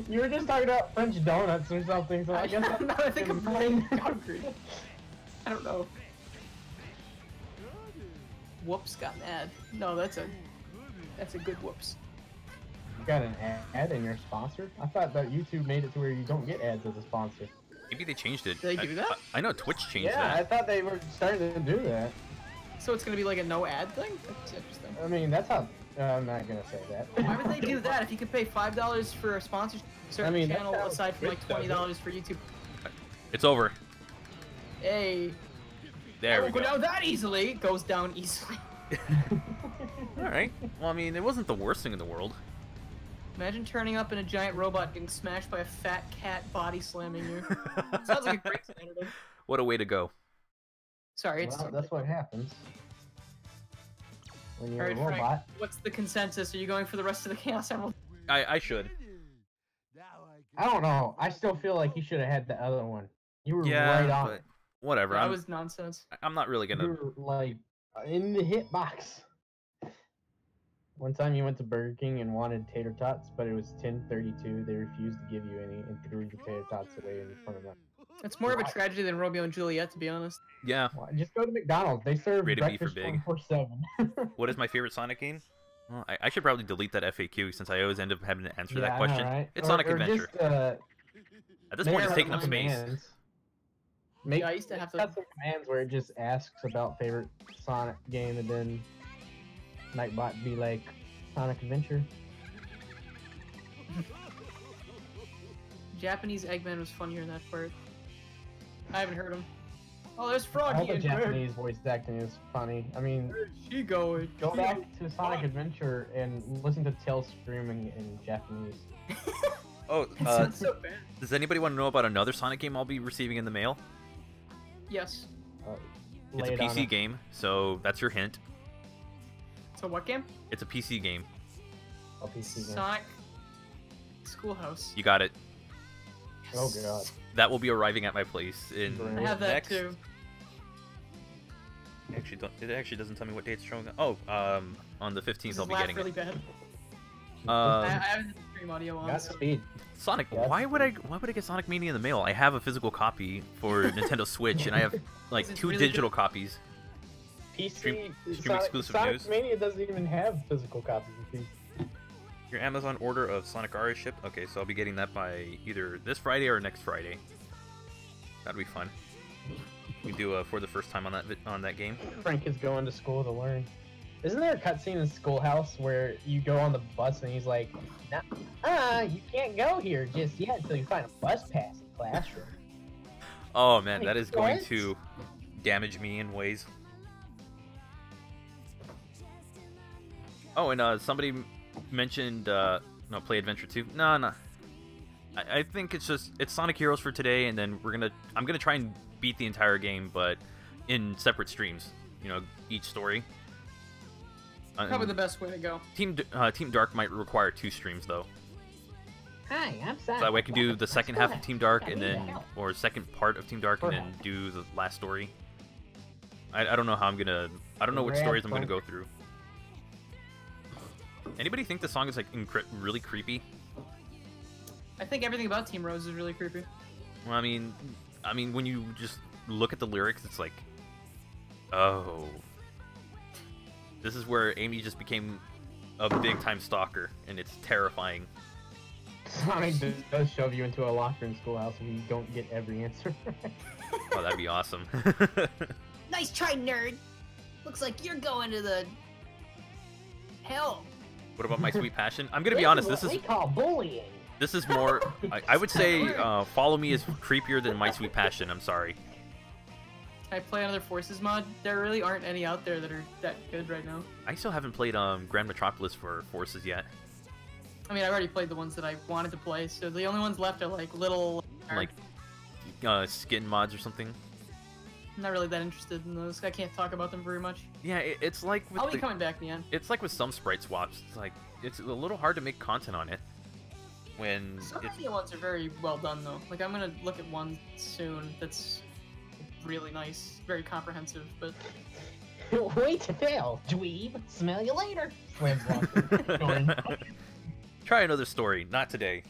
Speaker 3: You were just talking about French donuts or something, so I guess
Speaker 2: I'm not, I think I'm playing hungry. I don't know. Whoops got mad. No, that's a good whoops.
Speaker 3: You got an ad in your sponsor? I thought that YouTube made it to where you don't get ads as a sponsor.
Speaker 1: Maybe they changed it.
Speaker 2: Did they do that?
Speaker 1: I know Twitch changed
Speaker 3: Yeah, I
Speaker 1: that.
Speaker 3: thought they were starting to do that.
Speaker 2: So it's gonna be like a no ad thing? That's interesting.
Speaker 3: I mean, that's how. I'm not gonna say that.
Speaker 2: Why would they do that if you could pay $5 for a sponsorship
Speaker 3: I mean, that's
Speaker 2: channel
Speaker 3: how
Speaker 2: aside from like
Speaker 3: Twitch does
Speaker 2: $20 for YouTube?
Speaker 1: It's over.
Speaker 2: Hey.
Speaker 1: There we
Speaker 2: Won't go
Speaker 1: go.
Speaker 2: down that easily. It goes down easily.
Speaker 1: Alright. Well, I mean, it wasn't the worst thing in the world.
Speaker 2: Imagine turning up in a giant robot getting smashed by a fat cat body slamming you. Sounds like a great Saturday.
Speaker 1: What a way to go.
Speaker 2: Sorry, it's
Speaker 3: Well, that's what happens when you're
Speaker 2: Alright,
Speaker 3: a robot.
Speaker 2: Frank, what's the consensus? Are you going for the rest of the Chaos Emerald?
Speaker 1: I should.
Speaker 3: I don't know. I still feel like you should have had the other one. You were
Speaker 1: Yeah,
Speaker 3: right on.
Speaker 1: but whatever.
Speaker 2: That was nonsense.
Speaker 1: I'm not really
Speaker 3: You
Speaker 1: gonna.
Speaker 3: were like in the hitbox. One time you went to Burger King and wanted tater tots, but it was 10:32. They refused to give you any and threw the tater tots away in front of them.
Speaker 2: It's more of a tragedy than Romeo and Juliet, to be honest.
Speaker 1: Yeah.
Speaker 3: Well, just go to McDonald's. They serve
Speaker 1: Rated B for
Speaker 3: breakfast
Speaker 1: big.
Speaker 3: 24/7.
Speaker 1: What is my favorite Sonic game? Well, I should probably delete that FAQ since I always end up having to answer that
Speaker 3: I know,
Speaker 1: question.
Speaker 3: right?
Speaker 1: It's
Speaker 3: Or-
Speaker 1: Sonic
Speaker 3: or
Speaker 1: Adventure.
Speaker 3: Just,
Speaker 1: At this point, it's
Speaker 3: make
Speaker 1: taking up
Speaker 3: some
Speaker 1: space.
Speaker 3: commands. Make,
Speaker 2: Yeah, I used to have to-
Speaker 3: got some commands where it just asks about favorite Sonic game, and then Nightbot be like Sonic Adventure.
Speaker 2: Japanese Eggman was funnier in that part. I haven't heard him. Oh, there's
Speaker 3: All
Speaker 2: Froggy
Speaker 3: the
Speaker 2: and
Speaker 3: Japanese voice acting is funny. I mean,
Speaker 2: Where's she going?
Speaker 3: go back to Sonic Adventure and listen to Tails screaming in Japanese.
Speaker 1: Oh,
Speaker 2: It sounds so bad.
Speaker 1: does anybody want to know about another Sonic game I'll be receiving in the mail?
Speaker 2: Yes.
Speaker 1: It's
Speaker 3: Lay
Speaker 1: a
Speaker 3: it on
Speaker 1: PC
Speaker 3: us.
Speaker 1: game, so that's your hint.
Speaker 2: So what game?
Speaker 1: It's a PC game.
Speaker 3: Oh, PC game.
Speaker 2: Sonic Schoolhouse.
Speaker 1: You got it.
Speaker 3: Oh god.
Speaker 1: That will be arriving at my place in
Speaker 3: Great.
Speaker 2: I have that
Speaker 1: next.
Speaker 2: too.
Speaker 1: It actually doesn't tell me what date it's showing. Oh, on the 15th
Speaker 2: This
Speaker 1: I'll
Speaker 2: is
Speaker 1: be
Speaker 2: laugh
Speaker 1: getting
Speaker 2: really
Speaker 1: it.
Speaker 2: bad. I
Speaker 1: Um,
Speaker 2: haven't had the stream audio on.
Speaker 3: Got
Speaker 2: So.
Speaker 3: speed.
Speaker 1: Sonic.
Speaker 3: Yeah.
Speaker 1: Why would I get Sonic Mania in the mail? I have a physical copy for Nintendo Switch, and I have like
Speaker 2: Is it
Speaker 1: 2
Speaker 2: really
Speaker 1: digital copies.
Speaker 3: PC
Speaker 1: Stream
Speaker 3: Sonic,
Speaker 1: exclusive
Speaker 3: Sonic
Speaker 1: news.
Speaker 3: Mania doesn't even have physical copies of PC.
Speaker 1: Your Amazon order of Sonic R is shipped. Okay, so I'll be getting that by either this Friday or next Friday. That'd be fun. We do for the first time on that game.
Speaker 3: Frank is going to school to learn. Isn't there a cutscene in Schoolhouse where you go on the bus and he's like, nah, you can't go here just yet until you find a bus pass in the classroom.
Speaker 1: Oh man, that is going
Speaker 3: What?
Speaker 1: to damage me in ways. Oh, and somebody mentioned no, play Adventure 2. No. I think it's Sonic Heroes for today, and then I'm gonna try and beat the entire game, but in separate streams. You know, each story.
Speaker 2: Probably the best way to go.
Speaker 1: Team Dark might require 2 streams though.
Speaker 5: Hi, I'm Sonic.
Speaker 1: So that way I can do the second half of Team Dark and then,
Speaker 5: help.
Speaker 1: or second part of Team Dark and then do the last story. I don't know how I don't know which stories I'm gonna go through. Anybody think the song is like really creepy?
Speaker 2: I think everything about Team Rose is really creepy.
Speaker 1: Well, I mean, when you just look at the lyrics, it's like, oh, this is where Amy just became a big time stalker, and it's terrifying.
Speaker 3: Sonic does shove you into a locker in Schoolhouse if you don't get every answer.
Speaker 1: Oh, that'd be awesome.
Speaker 2: Nice try, nerd. Looks like you're going to the hell.
Speaker 1: What about My Sweet Passion? I'm gonna be honest.
Speaker 5: This is what we call bullying.
Speaker 1: This is more. I would say Follow Me is creepier than My Sweet Passion. I'm sorry.
Speaker 2: I play another Forces mod. There really aren't any out there that are that good right now.
Speaker 1: I still haven't played Grand Metropolis for Forces yet.
Speaker 2: I mean, I already played the ones that I wanted to play, so the only ones left are like little.
Speaker 1: Like skin mods or something.
Speaker 2: I'm not really that interested in those. I can't talk about them very much.
Speaker 1: Yeah, it's like with
Speaker 2: I'll be coming back in the end.
Speaker 1: It's like with some sprite swaps. It's like it's a little hard to make content on it. When
Speaker 2: Some of the ones are very well done though. Like I'm gonna look at one soon that's really nice, very comprehensive, but
Speaker 5: Wait to fail, dweeb. Smell you later.
Speaker 3: Slams locker.
Speaker 1: Try another story. Not today.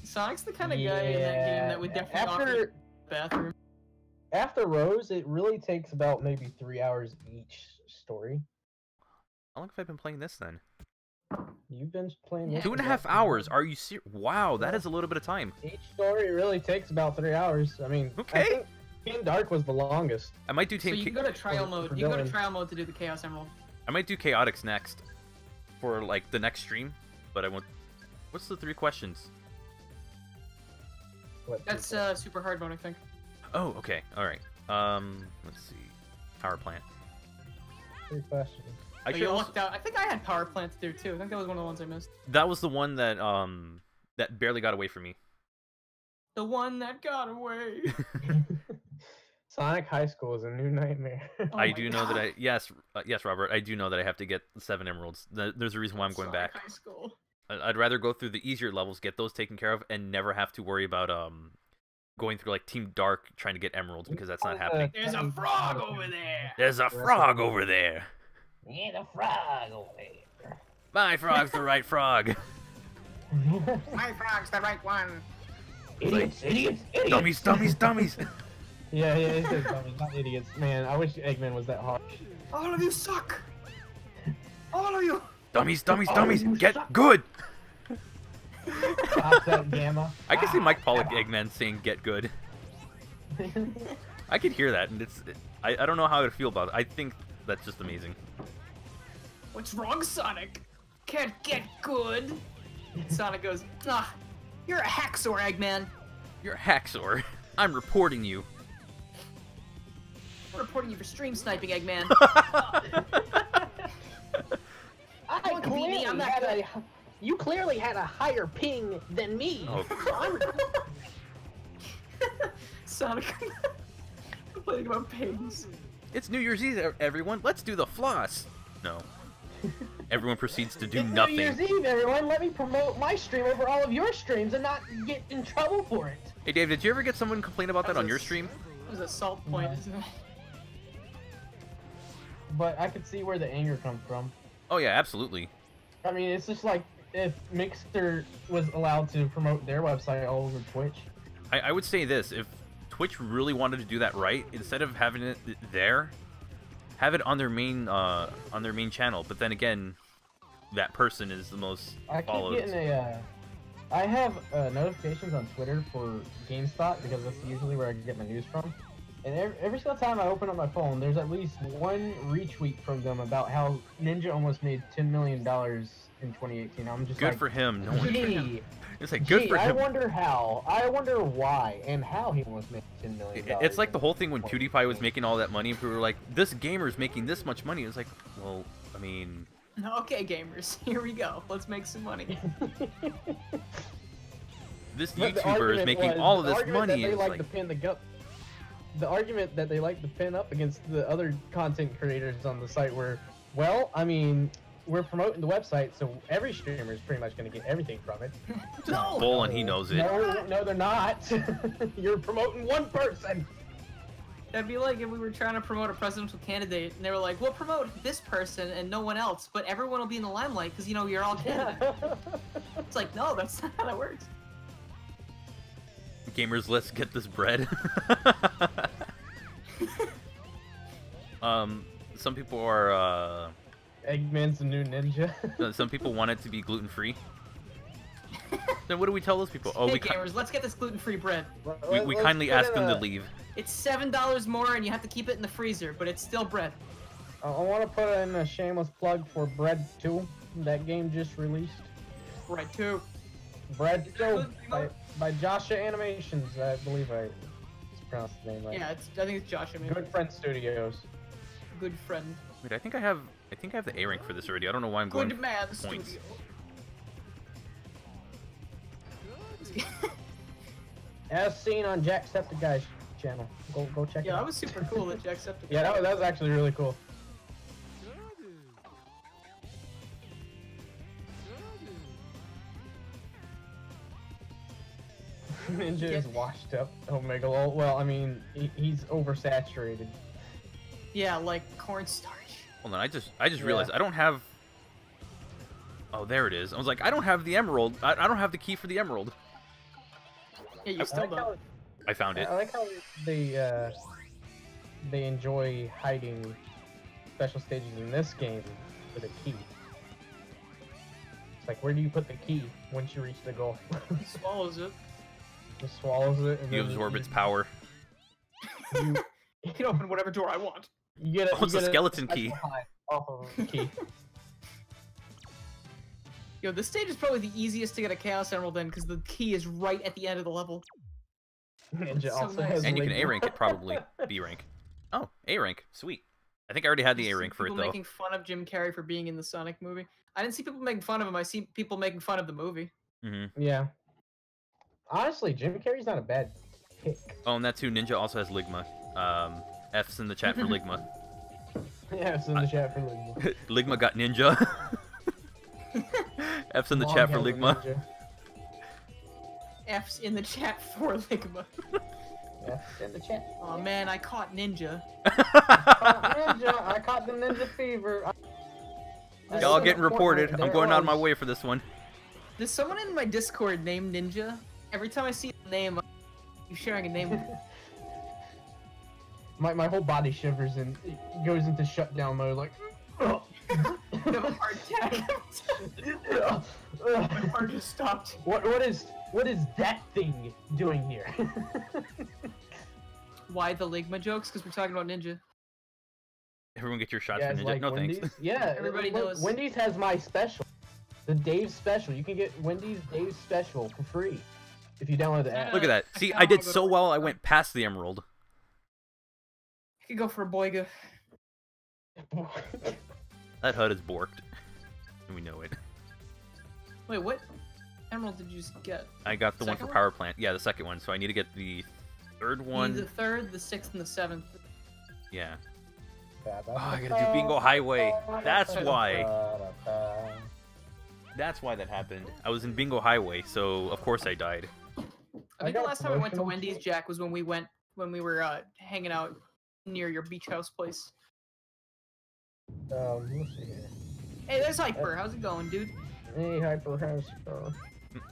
Speaker 2: Sonic's the kind of guy in that game that would definitely offer the bathroom.
Speaker 3: After Rose, it really takes about maybe 3 hours each story.
Speaker 1: How long have I been playing this then?
Speaker 3: You've been playing this
Speaker 1: 2.5 hours. Are you serious? Wow, that is a little bit of time.
Speaker 3: Each story really takes about 3 hours. I mean,
Speaker 1: Okay.
Speaker 3: I think Team Dark was the longest.
Speaker 1: I might do
Speaker 2: So you can go to trial mode. You can go to trial mode to do the Chaos Emerald.
Speaker 1: I might do Chaotix next for like the next stream, but I won't. What's the 3 questions?
Speaker 2: That's super hard mode, I think.
Speaker 1: Oh, okay. All right. Let's see. Power plant.
Speaker 3: 3 questions.
Speaker 1: I
Speaker 2: Oh,
Speaker 1: should
Speaker 2: you
Speaker 1: also-
Speaker 2: lucked out. I think I had power plant to do too. I think that was one of the ones I missed.
Speaker 1: That was the one that that barely got away from me.
Speaker 2: The one that got away.
Speaker 3: Sonic High School is a new nightmare.
Speaker 2: Oh
Speaker 1: I
Speaker 2: my
Speaker 1: do know that
Speaker 2: God.
Speaker 1: I yes Robert, I do know that I have to get 7 emeralds. There's a reason why I'm going
Speaker 2: Sonic
Speaker 1: back.
Speaker 2: High School.
Speaker 1: I'd rather go through the easier levels, get those taken care of, and never have to worry about going through like Team Dark trying to get emeralds because that's not happening.
Speaker 2: There's a frog over there.
Speaker 1: There's a frog over there.
Speaker 5: Yeah, the frog over there.
Speaker 1: My frog's the right frog.
Speaker 2: My frog's the right one.
Speaker 5: Idiots, idiots, idiots.
Speaker 1: Dummies, dummies, dummies.
Speaker 3: Yeah, it says dummies, not idiots. Man, I wish Eggman was that harsh.
Speaker 2: All of you suck. All of you.
Speaker 1: Dummies, dummies,
Speaker 5: Oh,
Speaker 1: dummies.
Speaker 5: you
Speaker 1: Get
Speaker 5: suck.
Speaker 1: good.
Speaker 3: Stop that Gamma.
Speaker 1: I can see Mike Pollock Eggman saying "Get good." I can hear that, and I don't know how I would feel about it. I think that's just amazing.
Speaker 2: What's wrong, Sonic? Can't get good. Sonic goes, ah, you're a hacksaw, Eggman.
Speaker 1: You're a hacksaw. I'm reporting you.
Speaker 2: I'm reporting you for stream sniping, Eggman.
Speaker 5: I
Speaker 2: Look at me,
Speaker 5: clearly
Speaker 2: I'm not
Speaker 5: had
Speaker 2: good.
Speaker 5: you clearly had a higher ping than me.
Speaker 1: Oh.
Speaker 5: So I'm
Speaker 2: Sonic complaining about pigs.
Speaker 1: It's New Year's Eve, everyone. Let's do the floss. No. Everyone proceeds to do
Speaker 5: It's
Speaker 1: nothing.
Speaker 5: New Year's Eve, everyone. Let me promote my stream over all of your streams and not get in trouble for it.
Speaker 1: Hey, Dave, did you ever get someone complain about that
Speaker 2: That
Speaker 1: on
Speaker 2: was
Speaker 1: your
Speaker 2: a-
Speaker 1: stream?
Speaker 2: That was a salt point, isn't it?
Speaker 3: But I could see where the anger comes from.
Speaker 1: Oh yeah, absolutely.
Speaker 3: I mean, it's just like if Mixer was allowed to promote their website all over Twitch.
Speaker 1: I would say this: if Twitch really wanted to do that right, instead of having it there, have it on their main channel. But then again, that person is the most
Speaker 3: I keep
Speaker 1: followed.
Speaker 3: getting I have notifications on Twitter for GameSpot because that's usually where I get my news from. And every single time I open up my phone, there's at least one retweet from them about how Ninja almost made $10 million in 2018. I'm just
Speaker 1: Good
Speaker 3: like,
Speaker 1: for him. No one.
Speaker 3: gee,
Speaker 1: It's like good
Speaker 3: gee,
Speaker 1: for
Speaker 3: I
Speaker 1: him.
Speaker 3: wonder how. I wonder why and how he almost made $10 million.
Speaker 1: It's like the whole thing when PewDiePie was making all that money, and people were like, "This gamer's making this much money." It was like, well, I mean,
Speaker 2: Okay, gamers, here we go. Let's make some money.
Speaker 1: this
Speaker 3: But the
Speaker 1: YouTuber is
Speaker 3: argument
Speaker 1: making
Speaker 3: was-
Speaker 1: all of
Speaker 3: the
Speaker 1: this
Speaker 3: argument
Speaker 1: money.
Speaker 3: that they
Speaker 1: It's
Speaker 3: like
Speaker 1: like,
Speaker 3: to pin the argument that they like to pin up against the other content creators on the site were, well, I mean, we're promoting the website, so every streamer is pretty much going to get everything from it.
Speaker 2: No!
Speaker 1: bull, and he knows it.
Speaker 3: No, they're not. You're promoting one person.
Speaker 2: That'd be like if we were trying to promote a presidential candidate, and they were like, we'll promote this person and no one else, but everyone will be in the limelight because, you know, you're all candidates. It's like, no, that's not how that works.
Speaker 1: Gamers, let's get this bread. Some people are
Speaker 3: Eggman's the new ninja.
Speaker 1: some people want it to be gluten free. Then what do we tell those people? Oh,
Speaker 2: Hey
Speaker 1: we
Speaker 2: gamers, let's get this gluten-free bread.
Speaker 1: we kindly ask them to leave.
Speaker 2: It's $7 more, and you have to keep it in the freezer, but it's still bread.
Speaker 3: I want to put in a shameless plug for Bread 2. That game just released.
Speaker 2: Bread 2.
Speaker 3: Bread 2 by Joshua Animations. I believe I pronounced the name right.
Speaker 2: Yeah, I think it's Josh. I mean,
Speaker 3: Good Friend Studios.
Speaker 2: Good friend.
Speaker 1: Wait, I think I have the A rank for this already. I don't know why I'm going
Speaker 2: Good man
Speaker 1: points.
Speaker 2: studio.
Speaker 3: As seen on Jacksepticeye's channel. Go check it
Speaker 2: Yeah,
Speaker 3: out.
Speaker 2: that was super cool that Jacksepticeye.
Speaker 3: Yeah, that was actually really cool. Ninja is washed up. Omega lol. Well, I mean, he's oversaturated.
Speaker 2: Yeah, like cornstarch.
Speaker 1: Hold on, I just realized I don't have. Oh, there it is. I was like, I don't have the emerald. I don't have the key for the emerald.
Speaker 2: Yeah, you still don't.
Speaker 1: I found it.
Speaker 3: I like how they enjoy hiding special stages in this game with a key. It's like, where do you put the key once you reach the goal?
Speaker 2: He swallows it.
Speaker 3: Just swallows it. And
Speaker 1: You
Speaker 3: then
Speaker 1: absorb its power.
Speaker 3: You,
Speaker 2: You can open whatever door I want.
Speaker 3: you get
Speaker 1: Oh, it's a skeleton key.
Speaker 3: Off of a key.
Speaker 2: Yo, this stage is probably the easiest to get a Chaos Emerald in because the key is right at the end of the level.
Speaker 3: Ninja
Speaker 2: So
Speaker 3: also
Speaker 2: nice.
Speaker 3: has
Speaker 1: And you can
Speaker 3: Lego.
Speaker 1: A rank it probably. B rank. Oh, A rank. Sweet. I think I already had the A rank for it
Speaker 2: People
Speaker 1: though.
Speaker 2: making fun of Jim Carrey for being in the Sonic movie. I didn't see people making fun of him. I see people making fun of the movie.
Speaker 3: Yeah. Honestly, Jim Carrey's not a bad pick.
Speaker 1: Oh, and that too. Ninja also has Ligma. F's in the chat for Ligma.
Speaker 3: Yeah, it's in the chat for Ligma.
Speaker 1: Ligma got Ninja. F's in the chat for
Speaker 3: Long
Speaker 1: Ligma.
Speaker 3: Ninja.
Speaker 2: F's in the chat for Ligma.
Speaker 3: Yeah, in the chat.
Speaker 2: Oh man, I caught Ninja.
Speaker 3: Ninja, I caught the ninja fever.
Speaker 1: Y'all getting reported. I'm going out of my way for this one.
Speaker 2: There's someone in my Discord named Ninja. Every time I see a name, I'm sharing a name with
Speaker 3: My whole body shivers and it goes into shutdown mode, like.
Speaker 2: you. Have a heart attack. My heart just stopped.
Speaker 3: What is that thing doing here?
Speaker 2: Why the Ligma jokes? Because we're talking about Ninja.
Speaker 1: Everyone get your shots
Speaker 3: Yeah,
Speaker 1: for
Speaker 3: it's
Speaker 1: Ninja.
Speaker 3: like
Speaker 1: No
Speaker 3: Wendy's.
Speaker 1: thanks.
Speaker 3: Yeah,
Speaker 2: Everybody
Speaker 3: look,
Speaker 2: knows.
Speaker 3: Wendy's has my special, the Dave special. You can get Wendy's Dave special for free if you download the app.
Speaker 1: Look at that.
Speaker 2: I
Speaker 1: See,
Speaker 2: kinda
Speaker 1: I did
Speaker 2: wanna go
Speaker 1: so
Speaker 2: to-
Speaker 1: well. I went past the emerald.
Speaker 2: I could go for a boyga.
Speaker 1: That HUD is borked. And we know it.
Speaker 2: Wait, what emerald did you just get?
Speaker 1: I got the one for
Speaker 2: Second one?
Speaker 1: power plant. Yeah, the second one. So I need to get the third one.
Speaker 2: The third, the sixth, and the seventh.
Speaker 1: Yeah. Oh, I gotta do Bingo Highway. That's why. That's why that happened. I was in Bingo Highway, so of course I died.
Speaker 2: I think the
Speaker 3: got
Speaker 2: last time I went to
Speaker 3: promotional
Speaker 2: Wendy's,
Speaker 3: shit.
Speaker 2: Jack, was when we were hanging out near your beach house place.
Speaker 3: Let's see here.
Speaker 2: Hey, there's Hyper. How's it going, dude?
Speaker 3: Hey, Hyper has.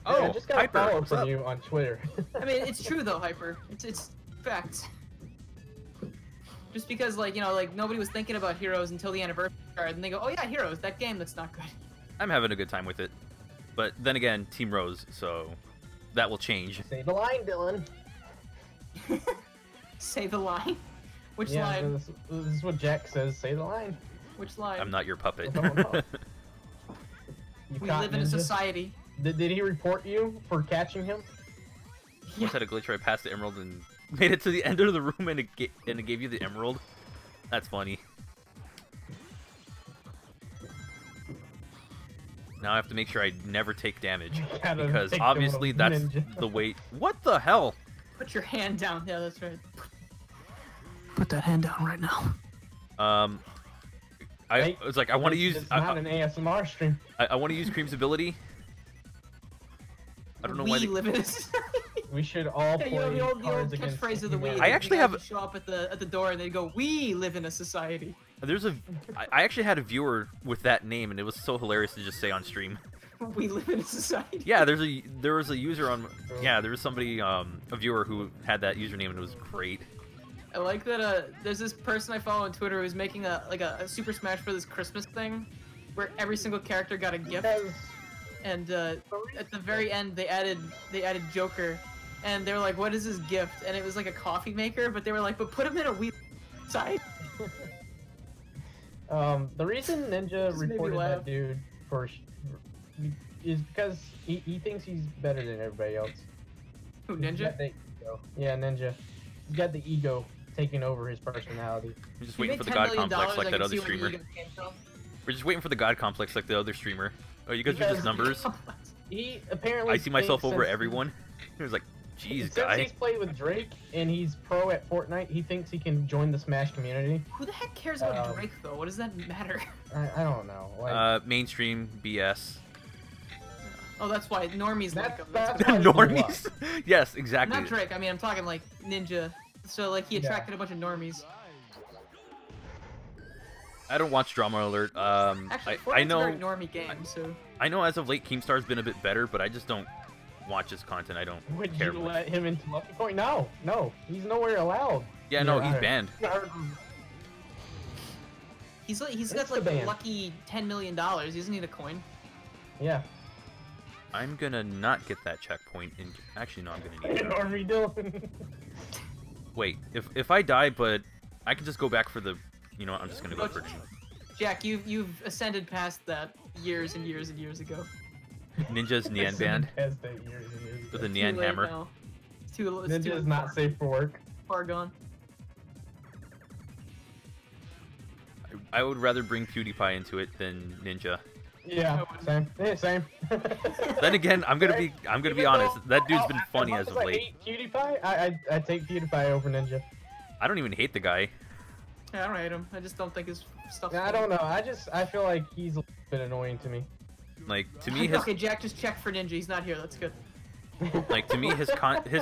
Speaker 1: Oh,
Speaker 3: I just got
Speaker 1: Hyper,
Speaker 3: a follow
Speaker 1: what's
Speaker 3: from
Speaker 1: up?
Speaker 3: you on Twitter.
Speaker 2: I mean, it's true though, Hyper. It's facts. Just because, like, you know, like nobody was thinking about Heroes until the anniversary card, and they go, "Oh yeah, Heroes, that game that's not good."
Speaker 1: I'm having a good time with it. But then again, Team Rose, so that will change.
Speaker 3: Say the line, Dylan.
Speaker 2: Say the line. Which
Speaker 3: Yeah,
Speaker 2: line?
Speaker 3: this is what Jack says. Say the line.
Speaker 2: Which line?
Speaker 1: I'm not your puppet.
Speaker 3: You
Speaker 2: We
Speaker 3: caught
Speaker 2: live in a
Speaker 3: Ninja?
Speaker 2: society.
Speaker 3: Did he report you for catching him?
Speaker 1: Once had a glitch where I passed the emerald and made it to the end of the room and it gave you the emerald. That's funny. Now I have to make sure I never take damage
Speaker 3: Gotta
Speaker 1: because
Speaker 3: take
Speaker 1: obviously
Speaker 3: the
Speaker 1: that's
Speaker 3: ninja.
Speaker 1: the way. What the hell?
Speaker 2: Put your hand down. Yeah, that's right. Put that hand down right now.
Speaker 1: I
Speaker 3: Hey,
Speaker 1: was like, I want to use.
Speaker 3: It's not an ASMR stream.
Speaker 1: I want to use Cream's ability. I don't know why.
Speaker 2: We live in a society.
Speaker 3: We should all
Speaker 2: Yeah,
Speaker 3: play
Speaker 2: you know the old
Speaker 3: Cards Against
Speaker 2: catchphrase of the Wii.
Speaker 3: Humanity.
Speaker 1: I actually
Speaker 2: You guys
Speaker 1: have-
Speaker 2: would show up at the door and they go, "We live in a society."
Speaker 1: There's a. I actually had a viewer with that name, and it was so hilarious to just say on stream.
Speaker 2: We live in a society.
Speaker 1: Yeah, there was a user on. Yeah, there was somebody, a viewer who had that username, and it was great.
Speaker 2: I like that. There's this person I follow on Twitter who's making a Super Smash Bros. Christmas thing, where every single character got a gift. and at the very end they added Joker, and they were like, "What is this gift?" And it was like a coffee maker, but they were like, "But put him in a wheat side."
Speaker 3: The reason Ninja
Speaker 2: Just made me
Speaker 3: reported
Speaker 2: laugh.
Speaker 3: that dude is because he thinks he's better than everybody else.
Speaker 2: Who,
Speaker 3: He's
Speaker 2: Ninja?
Speaker 3: got the ego. Yeah, Ninja. He's got the ego taking over his personality.
Speaker 1: We're just
Speaker 2: He
Speaker 1: waiting
Speaker 2: made
Speaker 1: for the
Speaker 2: $10
Speaker 1: god
Speaker 2: million,
Speaker 1: complex
Speaker 2: I
Speaker 1: like
Speaker 2: can
Speaker 1: that other
Speaker 2: see where the
Speaker 1: streamer.
Speaker 2: ego came from.
Speaker 1: We're just waiting for the god complex like the other streamer. Oh, you guys are
Speaker 3: Because-
Speaker 1: just numbers.
Speaker 3: He apparently.
Speaker 1: I see myself
Speaker 3: thinks
Speaker 1: over
Speaker 3: since-
Speaker 1: everyone. It was like, jeez,
Speaker 3: Since
Speaker 1: guy.
Speaker 3: he's played with Drake and he's pro at Fortnite, he thinks he can join the Smash community.
Speaker 2: Who the heck cares about Drake though? What does that matter?
Speaker 3: I don't know. Like,
Speaker 1: Mainstream BS.
Speaker 2: Oh, that's why normies like him.
Speaker 3: that's
Speaker 2: That's
Speaker 3: why-
Speaker 2: why.
Speaker 1: Normies. Yes, exactly.
Speaker 2: Not Drake. I mean, I'm talking like Ninja. So like he attracted a bunch of normies.
Speaker 1: I don't watch Drama Alert.
Speaker 2: Actually,
Speaker 1: I
Speaker 2: Fortnite's
Speaker 1: know.
Speaker 2: a very normie game. So
Speaker 1: I know as of late Keemstar's been a bit better, but I just don't watch his content. I don't
Speaker 3: would
Speaker 1: care
Speaker 3: you
Speaker 1: much.
Speaker 3: let him into Lucky Point? No, he's nowhere allowed.
Speaker 1: Yeah, no, he's
Speaker 3: Yeah.
Speaker 1: banned.
Speaker 2: he's got
Speaker 3: It's
Speaker 2: like
Speaker 3: the
Speaker 2: the
Speaker 3: ban.
Speaker 2: lucky $10 million. He doesn't need a coin.
Speaker 3: Yeah.
Speaker 1: I'm gonna not get that checkpoint. Actually, no, I'm gonna need it.
Speaker 3: Normie Dylan.
Speaker 1: Wait, if I die, but I can just go back for the. You know what? I'm just gonna go for.
Speaker 2: Jack, you've ascended past that years and years and years ago.
Speaker 1: Ninja's Nian band with a
Speaker 2: Too
Speaker 1: Nian
Speaker 2: late
Speaker 1: hammer.
Speaker 2: now. It's too. It's
Speaker 3: Ninja
Speaker 2: too
Speaker 3: is not safe for work.
Speaker 2: far gone.
Speaker 1: I would rather bring PewDiePie into it than Ninja.
Speaker 3: Yeah, same. Yeah, same.
Speaker 1: Then again, I'm gonna be
Speaker 3: Even
Speaker 1: honest.
Speaker 3: though-
Speaker 1: That dude's been
Speaker 3: as
Speaker 1: funny
Speaker 3: much
Speaker 1: as of
Speaker 3: I
Speaker 1: late.
Speaker 3: hate PewDiePie, I take PewDiePie over Ninja.
Speaker 1: I don't even hate the guy.
Speaker 2: Yeah, I don't hate him. I just don't think his stuff.
Speaker 3: I don't know. I feel like he's a bit annoying to me.
Speaker 1: Like to me, his
Speaker 2: Okay, Jack, just check for Ninja. He's not here. That's good.
Speaker 1: like to me his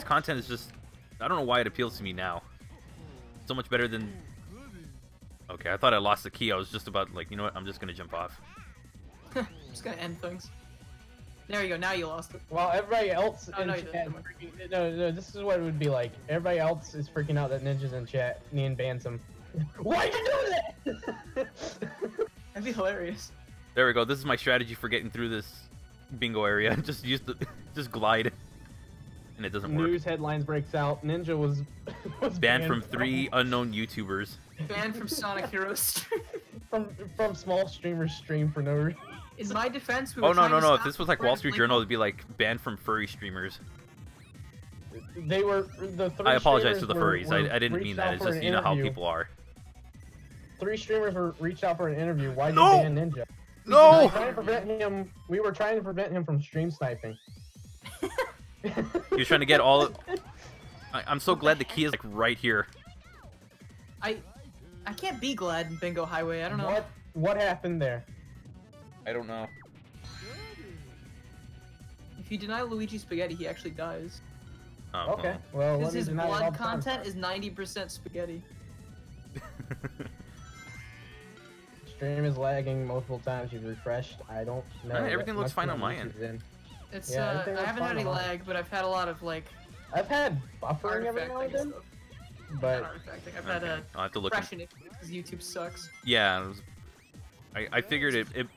Speaker 1: content is just. I don't know why it appeals to me now. So much better than. Okay, I thought I lost the key. I was just about like, you know what? I'm just gonna jump off.
Speaker 2: I'm just gonna end things. There you go. Now you lost it.
Speaker 3: While everybody else
Speaker 2: Oh,
Speaker 3: in
Speaker 2: no, you
Speaker 3: chat,
Speaker 2: didn't.
Speaker 3: no, this is what it would be like. Everybody else is freaking out that Ninja's in chat. Nian bans him. Why'd you do that?
Speaker 2: That'd be hilarious.
Speaker 1: There we go. This is my strategy for getting through this bingo area. Just use the, just glide, and it doesn't work.
Speaker 3: News headlines breaks out. Ninja was
Speaker 1: Banned from 3 unknown YouTubers.
Speaker 2: Banned from Sonic Heroes.
Speaker 3: from small streamers stream for no reason.
Speaker 2: In my defense, we
Speaker 1: Oh
Speaker 2: were
Speaker 1: no
Speaker 2: trying
Speaker 1: no
Speaker 2: to
Speaker 1: no! If
Speaker 2: stop
Speaker 1: this was like
Speaker 2: Fred
Speaker 1: Wall Street
Speaker 2: Blinken.
Speaker 1: Journal, it'd be like banned from furry streamers.
Speaker 3: They were the three.
Speaker 1: I apologize to
Speaker 3: streamers
Speaker 1: the
Speaker 3: were-
Speaker 1: furries.
Speaker 3: were
Speaker 1: I didn't
Speaker 3: reached
Speaker 1: mean
Speaker 3: out
Speaker 1: that. It's
Speaker 3: for
Speaker 1: just
Speaker 3: an
Speaker 1: you know how
Speaker 3: interview.
Speaker 1: people are.
Speaker 3: 3 streamers were reached out for an interview. Why did
Speaker 1: No!
Speaker 3: you ban Ninja?
Speaker 1: No!
Speaker 3: We were trying to prevent him from stream sniping.
Speaker 1: He was trying to get all. I'm so glad the key is like right here.
Speaker 2: I can't be glad in Bingo Highway. I don't know.
Speaker 3: What happened there?
Speaker 1: I don't know.
Speaker 2: If you deny Luigi Spaghetti, he actually dies.
Speaker 1: Oh,
Speaker 3: Okay, well, let
Speaker 2: Because
Speaker 3: me
Speaker 2: his
Speaker 3: deny it all
Speaker 2: blood
Speaker 3: the time.
Speaker 2: content is 90% spaghetti.
Speaker 3: Stream is lagging multiple times. You've refreshed. I don't know.
Speaker 1: Everything
Speaker 3: that
Speaker 1: looks
Speaker 3: much
Speaker 1: fine
Speaker 3: what
Speaker 1: on my
Speaker 3: YouTube's
Speaker 1: end.
Speaker 3: in.
Speaker 2: It's
Speaker 3: Yeah, everything
Speaker 2: I
Speaker 3: looks
Speaker 2: haven't had
Speaker 3: fine
Speaker 2: any
Speaker 3: on mine.
Speaker 2: lag, but I've had a lot of like
Speaker 3: I've had buffering every now and
Speaker 2: artifacting
Speaker 3: then,
Speaker 2: stuff.
Speaker 3: but
Speaker 2: Not artifacting. I've had
Speaker 1: Okay,
Speaker 2: a
Speaker 1: I'll have to look.
Speaker 2: crashing it because YouTube sucks.
Speaker 1: Yeah, it was, I figured it.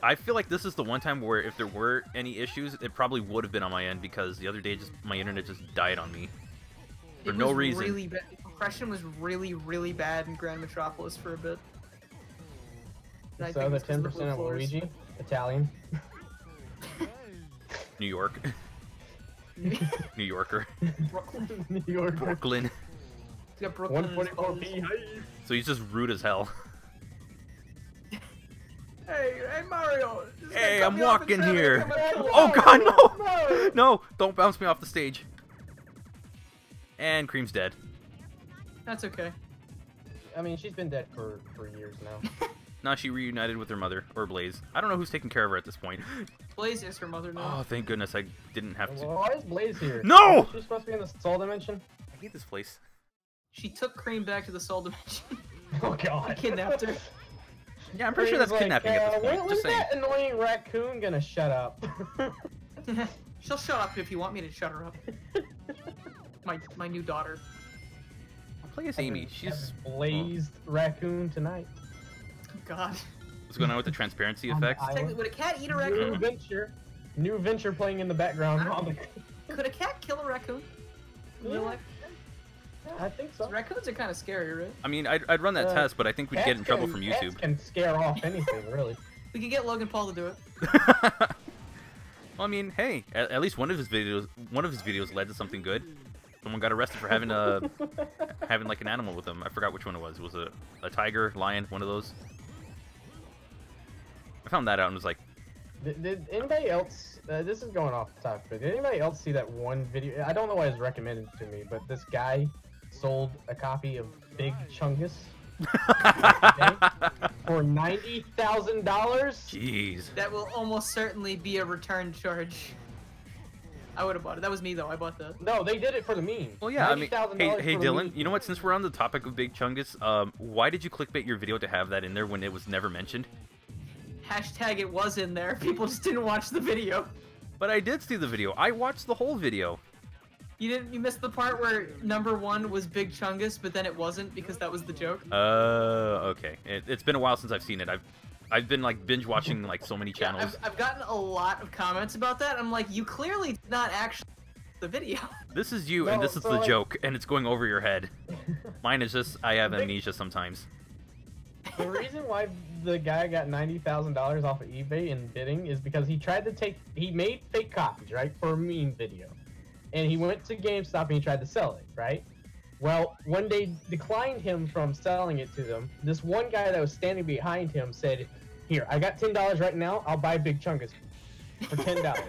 Speaker 1: I feel like this is the one time where if there were any issues, it probably would have been on my end because the other day just my internet just died on me for
Speaker 2: It
Speaker 1: no
Speaker 2: was
Speaker 1: reason.
Speaker 2: Really bad. Compression was really bad in Grand Metropolis for a bit. And I
Speaker 3: so
Speaker 2: think
Speaker 3: the
Speaker 2: it's 'cause
Speaker 3: 10%
Speaker 2: the blue
Speaker 3: of
Speaker 2: floors.
Speaker 3: Luigi, Italian.
Speaker 1: New York, New Yorker,
Speaker 2: Brooklyn.
Speaker 3: New York.
Speaker 1: Brooklyn.
Speaker 2: He's got Brooklyn in his
Speaker 3: 144p.
Speaker 2: bones.
Speaker 1: So he's just rude as hell.
Speaker 2: Hey Mario! this guy
Speaker 1: Hey,
Speaker 2: cut
Speaker 1: I'm
Speaker 2: me off in
Speaker 1: walking
Speaker 2: traffic,
Speaker 1: here.
Speaker 2: I'm gonna kill him.
Speaker 1: Oh God, no!
Speaker 3: No!
Speaker 1: No! Don't bounce me off the stage. And Cream's dead.
Speaker 2: That's okay.
Speaker 3: I mean, she's been dead for years now.
Speaker 1: Now she reunited with her mother, or Blaze. I don't know who's taking care of her at this point.
Speaker 2: Blaze is her mother now.
Speaker 1: Oh, thank goodness I didn't have to.
Speaker 3: Why is Blaze here?
Speaker 1: No!
Speaker 3: Is she supposed to be in the Soul Dimension?
Speaker 1: I hate this place.
Speaker 2: She took Cream back to the Soul Dimension.
Speaker 3: Oh God.
Speaker 2: Kidnapped her.
Speaker 1: Yeah, I'm pretty sure that's
Speaker 3: Cream's like,
Speaker 1: kidnapping at this point.
Speaker 3: When's
Speaker 1: Just saying.
Speaker 3: that annoying raccoon gonna shut up?
Speaker 2: She'll shut up if you want me to shut her up. My new daughter.
Speaker 1: I'll play as Amy. She's.
Speaker 3: blazed raccoon tonight.
Speaker 2: Oh, God.
Speaker 1: What's going on with the transparency effect?
Speaker 3: I-
Speaker 2: Technically, would a cat eat a
Speaker 3: New
Speaker 2: raccoon?
Speaker 3: adventure. New venture playing in the background. While the...
Speaker 2: Could a cat kill a raccoon in real life?
Speaker 3: I think so.
Speaker 2: Raccoons are kind of scary, right?
Speaker 1: I mean, I'd run that test, but I think we'd get in trouble from YouTube.
Speaker 3: Cats can scare off anything, really.
Speaker 2: We could get Logan Paul to do it.
Speaker 1: Well, I mean, hey, at least one of his videos led to something good. Someone got arrested for having having like an animal with them. I forgot which one it was. Was it a tiger, lion, one of those? I found that out and was like,
Speaker 3: Did anybody else? This is going off the topic, but did anybody else see that one video? I don't know why it was recommended to me, but this guy sold a copy of Big Chungus for $90,000.
Speaker 1: jeez.
Speaker 2: That will almost certainly be a return charge. I would have bought it. That was me though. I bought that.
Speaker 3: No, they did it for the meme.
Speaker 1: Well, yeah, I mean,
Speaker 3: $90,000
Speaker 1: hey
Speaker 3: for the
Speaker 1: Dylan,
Speaker 3: meme.
Speaker 1: you know what? Since we're on the topic of Big Chungus, why did you clickbait your video to have that in there when it was never mentioned?
Speaker 2: Hashtag it was in there. People just didn't watch the video.
Speaker 1: But I did see the video. I watched the whole video.
Speaker 2: You missed the part where #1 was Big Chungus, but then it wasn't because that was the joke.
Speaker 1: Okay. It's been a while since I've seen it. I've been like binge watching like so many channels.
Speaker 2: Yeah, I've gotten a lot of comments about that. I'm like, you clearly did not actually the video.
Speaker 1: This is you,
Speaker 3: No,
Speaker 1: and this is
Speaker 3: so,
Speaker 1: the
Speaker 3: like-
Speaker 1: joke, and it's going over your head. Mine is just I have amnesia sometimes.
Speaker 3: The reason why the guy got $90,000 off of eBay in bidding is because he made fake copies, right, for a meme video. And he went to GameStop and he tried to sell it, right? Well, when they declined him from selling it to them, this one guy that was standing behind him said, "Here, I got $10 right now. I'll buy Big Chungus for $10."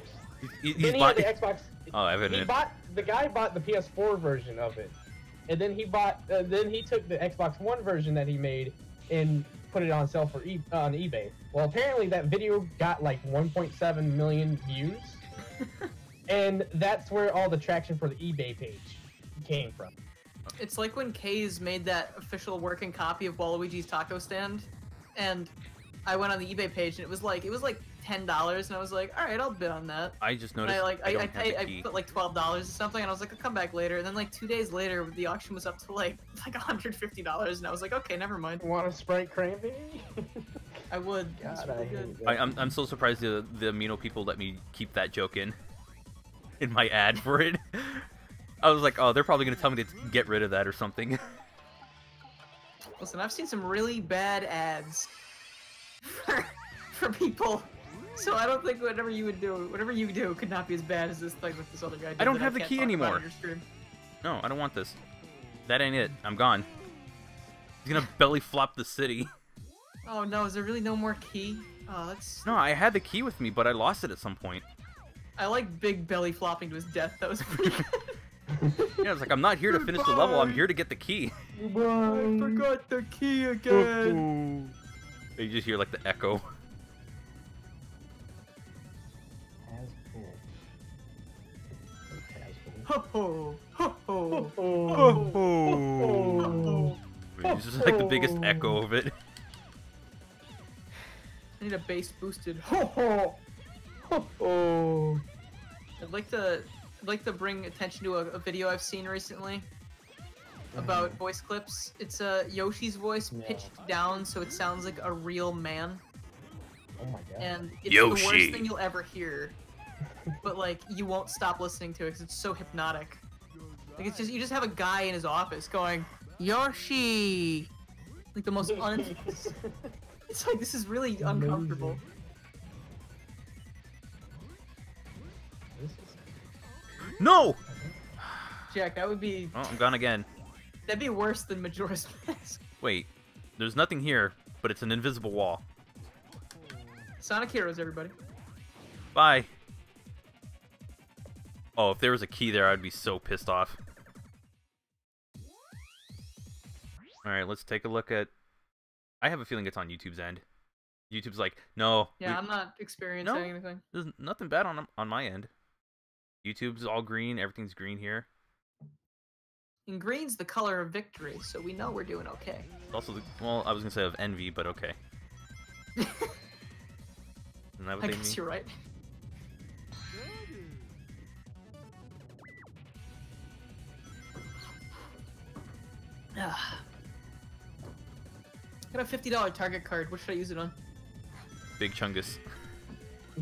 Speaker 1: He's
Speaker 3: Then he
Speaker 1: bought.
Speaker 3: had the Xbox.
Speaker 1: Oh, I haven't.
Speaker 3: The guy bought the PS4 version of it, and then he took the Xbox One version that he made and put it on sale for on eBay. Well, apparently that video got like 1.7 million views, and that's where all the traction for the eBay page came from.
Speaker 2: It's like when Kays made that official working copy of Waluigi's Taco Stand, and I went on the eBay page and it was like $10, and I was like, all right, I'll bid on that.
Speaker 1: I just
Speaker 2: And
Speaker 1: noticed.
Speaker 2: I
Speaker 1: don't have the key.
Speaker 2: put like $12 or something, and I was like, I'll come back later. And then like 2 days later, the auction was up to like $150, and I was like, okay, never mind.
Speaker 3: Want a Sprite cranberry?
Speaker 2: I would. It's
Speaker 3: God,
Speaker 2: really
Speaker 3: I
Speaker 2: good.
Speaker 3: hate that.
Speaker 1: I'm so surprised the Amino people let me keep that joke in my ad for it. I was like, oh, they're probably gonna tell me to get rid of that or something.
Speaker 2: Listen, I've seen some really bad ads for people, so I don't think whatever you do could not be as bad as this thing with this other guy did
Speaker 1: I don't
Speaker 2: that
Speaker 1: have the
Speaker 2: can't
Speaker 1: key
Speaker 2: talk about
Speaker 1: anymore.
Speaker 2: on your stream.
Speaker 1: No, I don't want this. That ain't it. I'm gone. He's gonna belly flop the city.
Speaker 2: Oh no, is there really no more key? Oh, that's...
Speaker 1: No, I had the key with me, but I lost it at some point.
Speaker 2: I like big belly flopping to his death. That was pretty good.
Speaker 1: Yeah, it's like I'm not here to finish the level. I'm here to get the key.
Speaker 2: I forgot the key again.
Speaker 1: You just hear like the echo.
Speaker 2: Ho ho ho ho
Speaker 3: Oh.
Speaker 1: It's just like the biggest echo of it.
Speaker 2: I need a bass boosted.
Speaker 3: Oh.
Speaker 2: I'd like to bring attention to a video I've seen recently about voice clips. It's Yoshi's voice pitched down so it sounds like a real man,
Speaker 3: Oh my god.
Speaker 2: and it's
Speaker 1: Yoshi.
Speaker 2: the worst thing you'll ever hear. But like you won't stop listening to it because it's so hypnotic. Like it's just you just have a guy in his office going Yoshi, like the most It's like this is really uncomfortable.
Speaker 1: No!
Speaker 2: Jack, that would be
Speaker 1: Oh, I'm gone again.
Speaker 2: that'd be worse than Majora's Mask.
Speaker 1: Wait, there's nothing here, but it's an invisible wall.
Speaker 2: Sonic Heroes, everybody.
Speaker 1: Bye. Oh, if there was a key there, I'd be so pissed off. Alright, let's take a look at... I have a feeling it's on YouTube's end. YouTube's like, no.
Speaker 2: Yeah, I'm not experiencing
Speaker 1: No.
Speaker 2: anything.
Speaker 1: There's nothing bad on my end. YouTube's all green, everything's green here.
Speaker 2: And green's the color of victory, so we know we're doing okay.
Speaker 1: It's also, well, I was gonna say of envy, but okay. Isn't that what
Speaker 2: I
Speaker 1: they
Speaker 2: guess
Speaker 1: mean?
Speaker 2: you're right. Ah. Got a $50 Target card. What should I use it on?
Speaker 1: Big Chungus.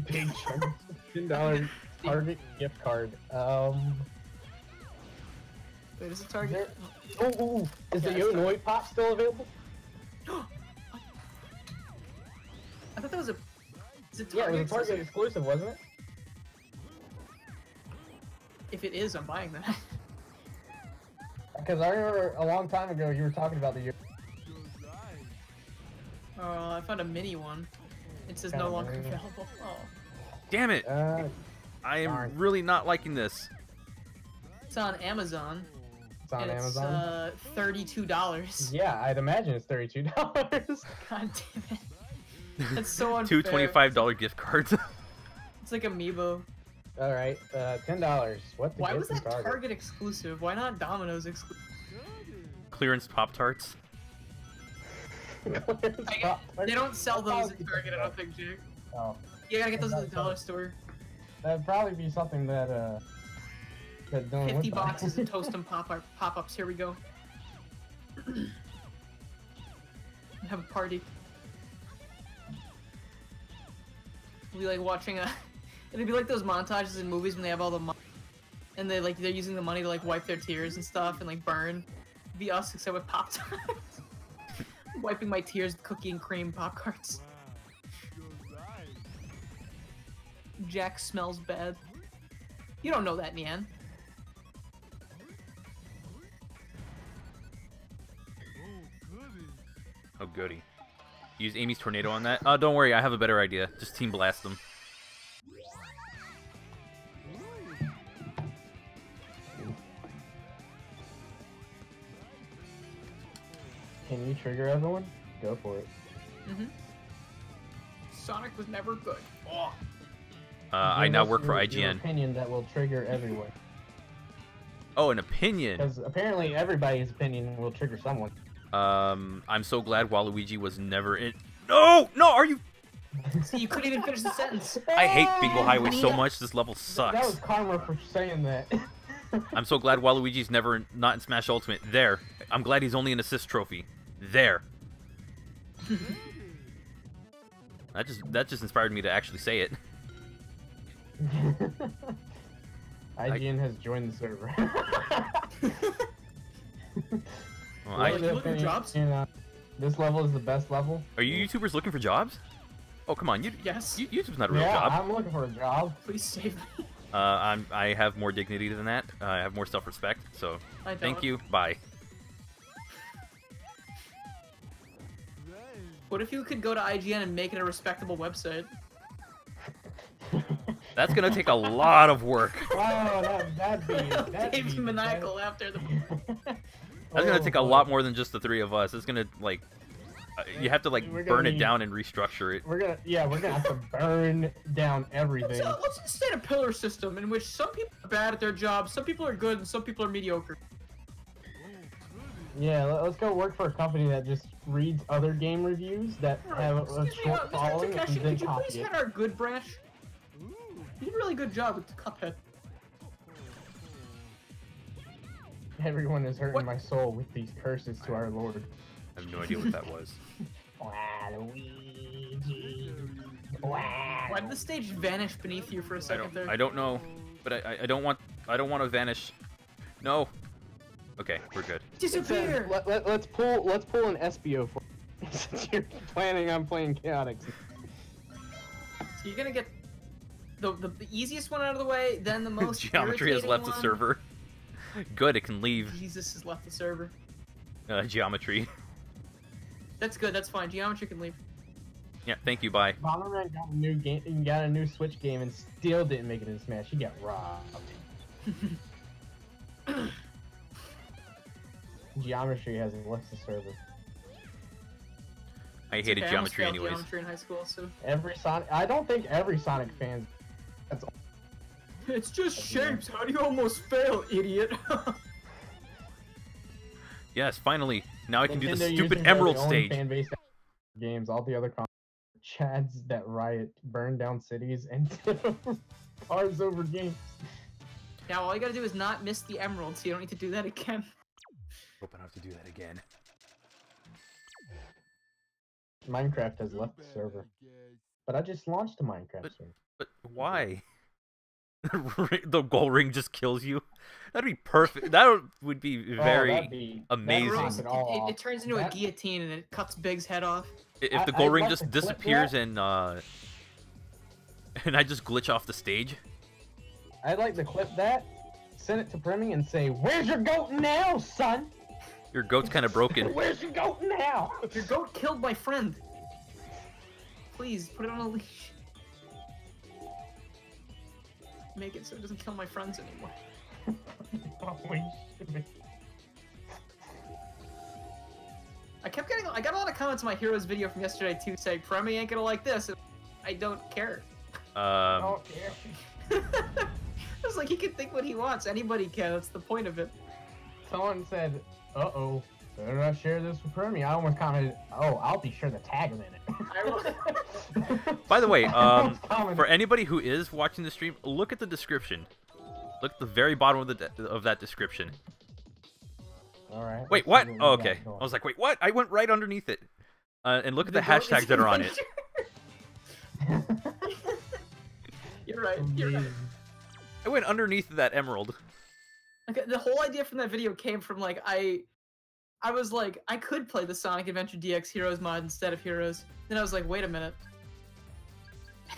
Speaker 3: Big chunk. $10 Target gift card.
Speaker 2: Wait, is it Target?
Speaker 3: Is the
Speaker 2: Yeah, it's
Speaker 3: Illinois Pop still available?
Speaker 2: I thought that was a. Is it
Speaker 3: Yeah,
Speaker 2: Target?
Speaker 3: it was a Target exclusive, wasn't it?
Speaker 2: If it is, I'm buying that.
Speaker 3: Because I remember a long time ago you were talking about the.
Speaker 2: Oh, I found a mini one. It says
Speaker 3: Kinda
Speaker 2: no longer
Speaker 3: mini.
Speaker 2: available. Oh.
Speaker 1: Damn it! I am
Speaker 3: darn.
Speaker 1: really not liking this.
Speaker 2: It's on Amazon.
Speaker 3: It's on
Speaker 2: and
Speaker 3: Amazon.
Speaker 2: It's $32.
Speaker 3: Yeah, I'd imagine it's $32.
Speaker 2: God damn it. That's so unfair.
Speaker 1: Two $25 gift cards.
Speaker 2: It's like Amiibo.
Speaker 3: All right, $10. What?
Speaker 2: Why was that Target exclusive? Why not Domino's exclusive?
Speaker 1: Clearance Pop Tarts.
Speaker 2: They don't sell those at Target, I don't think, Jake.
Speaker 3: Oh,
Speaker 2: You gotta get those at the dollar store.
Speaker 3: that'd probably be something that that don't
Speaker 2: 50 boxes of Toast and pop-ups. Here we go. Have a party. We'll be like watching a. It'd be like those montages in movies when they have all the money, and they're using the money to like wipe their tears and stuff and like burn. It'd be us except with Pop Tarts. Wiping my tears with cookie and cream Pop Tarts. Jack smells bad. You don't know that, Nian.
Speaker 1: Oh, goody. Use Amy's tornado on that? Don't worry, I have a better idea. Just team blast them.
Speaker 3: Can you trigger everyone? Go for it.
Speaker 2: Sonic was never good. Oh.
Speaker 1: I now work for
Speaker 3: Your
Speaker 1: IGN.
Speaker 3: opinion that will trigger everyone.
Speaker 1: Oh, an opinion.
Speaker 3: Because apparently everybody's opinion will trigger someone.
Speaker 1: I'm so glad Waluigi was never in. No, are you?
Speaker 2: See, you couldn't even finish the sentence.
Speaker 1: I hate Bingo Highway so much. This level
Speaker 3: That was
Speaker 1: sucks.
Speaker 3: karma for saying that.
Speaker 1: I'm so glad Waluigi's never not in Smash Ultimate. There. I'm glad he's only an assist trophy. There. That just inspired me to actually say it.
Speaker 3: IGN has joined the server.
Speaker 1: Well,
Speaker 2: Well, you looking for jobs?
Speaker 3: This level is the best level.
Speaker 1: Are you YouTubers looking for jobs? Oh, come on.
Speaker 2: Yes.
Speaker 1: YouTube's not a real
Speaker 3: Yeah,
Speaker 1: job.
Speaker 3: I'm looking for a job.
Speaker 2: Please save me.
Speaker 1: I have more dignity than that. I have more self-respect. So,
Speaker 2: I don't.
Speaker 1: thank you. Bye.
Speaker 2: What if you could go to IGN and make it a respectable website?
Speaker 1: That's gonna take a lot of work.
Speaker 3: Oh, that'd be
Speaker 2: Dave's maniacal after the.
Speaker 1: That's gonna take a lot more than just the three of us. It's gonna like, you have to like
Speaker 3: We're gonna
Speaker 1: burn it
Speaker 3: need-
Speaker 1: down and restructure it.
Speaker 3: We're gonna have to burn down everything.
Speaker 2: So let's instead a pillar system in which some people are bad at their jobs, some people are good, and some people are mediocre.
Speaker 3: Yeah, let's go work for a company that just reads other game reviews that have a
Speaker 2: Excuse me,
Speaker 3: short
Speaker 2: Mr.
Speaker 3: following and
Speaker 2: Takeshi,
Speaker 3: then
Speaker 2: could you
Speaker 3: copy
Speaker 2: please
Speaker 3: it.
Speaker 2: head our good branch? You did a really good job with the Cuphead.
Speaker 3: Everyone is hurting
Speaker 2: What?
Speaker 3: my soul with these curses to our Lord.
Speaker 1: I have no idea what that was.
Speaker 3: Waluigi.
Speaker 2: Why did the stage vanish beneath you for a second there?
Speaker 1: I don't know, but I don't want to vanish. No. Okay, we're good.
Speaker 2: Disappear!
Speaker 3: Let's pull an SBO for since you're planning on playing Chaotix.
Speaker 2: So you're gonna get the easiest one out of the way, then the most
Speaker 1: Geometry has
Speaker 2: irritating
Speaker 1: left the
Speaker 2: one.
Speaker 1: server. Good, it can leave.
Speaker 2: Jesus has left the server.
Speaker 1: Geometry.
Speaker 2: That's good, that's fine. Geometry can leave.
Speaker 1: Yeah, thank you. Bye.
Speaker 3: Bomberman got a new game, got a new Switch game, and still didn't make it in Smash. He got robbed. Geometry has left the server.
Speaker 1: I hated
Speaker 2: Okay, I almost
Speaker 1: geometry
Speaker 2: failed
Speaker 1: anyways.
Speaker 2: Geometry in high school, so
Speaker 3: I don't think every Sonic fan.
Speaker 2: it's just shapes. How do you almost fail, idiot?
Speaker 1: Yes, finally. Now I can do the
Speaker 3: Nintendo
Speaker 1: stupid
Speaker 3: users are
Speaker 1: Emerald
Speaker 3: the only
Speaker 1: stage.
Speaker 3: fan-based games. All the other chads that riot, burn down cities, and cars over games.
Speaker 2: Now all you gotta do is not miss the emerald, so you don't need to do that again.
Speaker 1: Hope I don't have to do that again.
Speaker 3: Minecraft has left the server, but I just launched a Minecraft
Speaker 1: But-
Speaker 3: server.
Speaker 1: But why? The gold ring just kills you. That'd be perfect. That would be very amazing.
Speaker 2: It turns into a guillotine and it cuts Big's head off.
Speaker 1: If the gold ring just disappears and I just glitch off the stage.
Speaker 3: I'd like to clip that, send it to Primmy, and say, "Where's your goat now, son?
Speaker 1: Your goat's kind of broken."
Speaker 3: Where's your goat now?
Speaker 2: Your goat killed my friend. Please put it on a leash. Make it so it doesn't kill my friends anymore. I got a lot of comments on my Heroes video from yesterday too, saying Premi ain't gonna like this. I don't care.
Speaker 3: I don't care.
Speaker 2: I was like, he can think what he wants. Anybody can. That's the point of it.
Speaker 3: Someone said, "Uh-oh, better not share this with Premi." I almost commented, "Oh, I'll be sure to tag him in it."
Speaker 1: By the way, for anybody who is watching the stream, look at the description. Look at the very bottom of that description.
Speaker 3: All right.
Speaker 1: Wait, what? Oh, okay. I was like, wait, what? I went right underneath it. And look at the hashtags that are on it.
Speaker 2: You're right. You're right.
Speaker 1: I went underneath that emerald.
Speaker 2: Like, the whole idea from that video came from like I was like, I could play the Sonic Adventure DX Heroes mod instead of Heroes. Then I was like, wait a minute.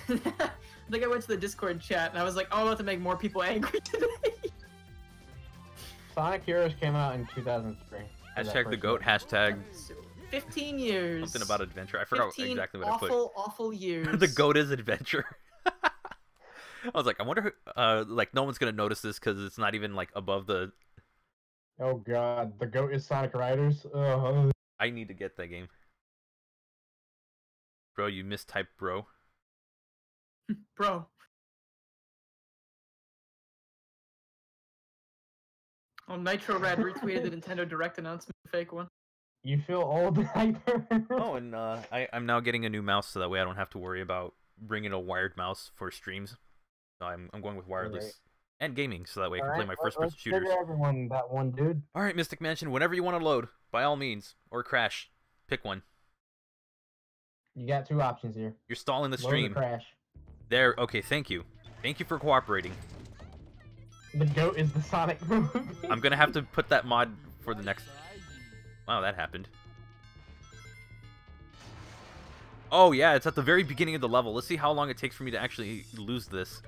Speaker 2: I think I went to the Discord chat and I was like, oh, I'm about to make more people angry today.
Speaker 3: Sonic Heroes came out in 2003.
Speaker 1: Hashtag the goat, hashtag
Speaker 2: 15 years.
Speaker 1: something about adventure. I forgot exactly what I put.
Speaker 2: Awful years.
Speaker 1: The goat is adventure. I was like, I wonder who, like, no one's gonna notice this because it's not even, like, above the...
Speaker 3: Oh god, the goat is Sonic Riders?
Speaker 1: I need to get that game. Bro, you mistyped bro.
Speaker 2: Bro. Oh, Nitro Rad retweeted the Nintendo Direct announcement, fake one.
Speaker 3: You feel old, Hyper?
Speaker 1: Oh, and I'm now getting a new mouse so that way I don't have to worry about bringing a wired mouse for streams. So I'm going with wireless and gaming so that way I can play my first-person shooters.
Speaker 3: Everyone that one, dude.
Speaker 1: All right, Mystic Mansion, whenever you want to load, by all means, or crash, pick one.
Speaker 3: You got two options here.
Speaker 1: You're stalling the
Speaker 3: Load or
Speaker 1: stream.
Speaker 3: crash.
Speaker 1: There. Okay, thank you. Thank you for cooperating.
Speaker 3: The goat is the Sonic movie.
Speaker 1: I'm gonna have to put that mod for the next... Wow, that happened. Oh yeah, it's at the very beginning of the level. Let's see how long it takes for me to actually lose this.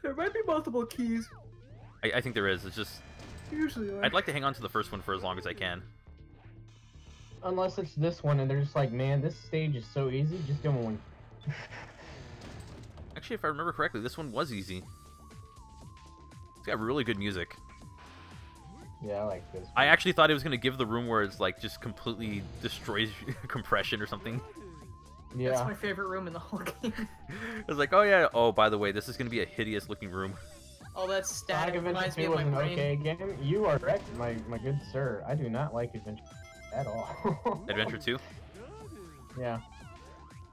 Speaker 2: There might be multiple keys.
Speaker 1: I think there is. It's just...
Speaker 2: Usually
Speaker 1: I'd like to hang on to the first one for as long as I can.
Speaker 3: Unless it's this one and they're just like, man, this stage is so easy, just go on.
Speaker 1: Actually, if I remember correctly, this one was easy. It's got really good music.
Speaker 3: Yeah, I like this one.
Speaker 1: I actually thought it was going to give the room where it's like just completely destroys compression or something.
Speaker 3: Yeah.
Speaker 2: That's my favorite room in the whole game.
Speaker 1: I was like, oh yeah, oh by the way, this is going to be a hideous looking room.
Speaker 2: All that static
Speaker 3: Sonic
Speaker 2: reminds
Speaker 3: Adventure
Speaker 2: me
Speaker 3: 2
Speaker 2: of my
Speaker 3: was an
Speaker 2: brain.
Speaker 3: okay game. You are correct, my good sir. I do not like Adventure at all.
Speaker 1: Adventure 2?
Speaker 3: Yeah.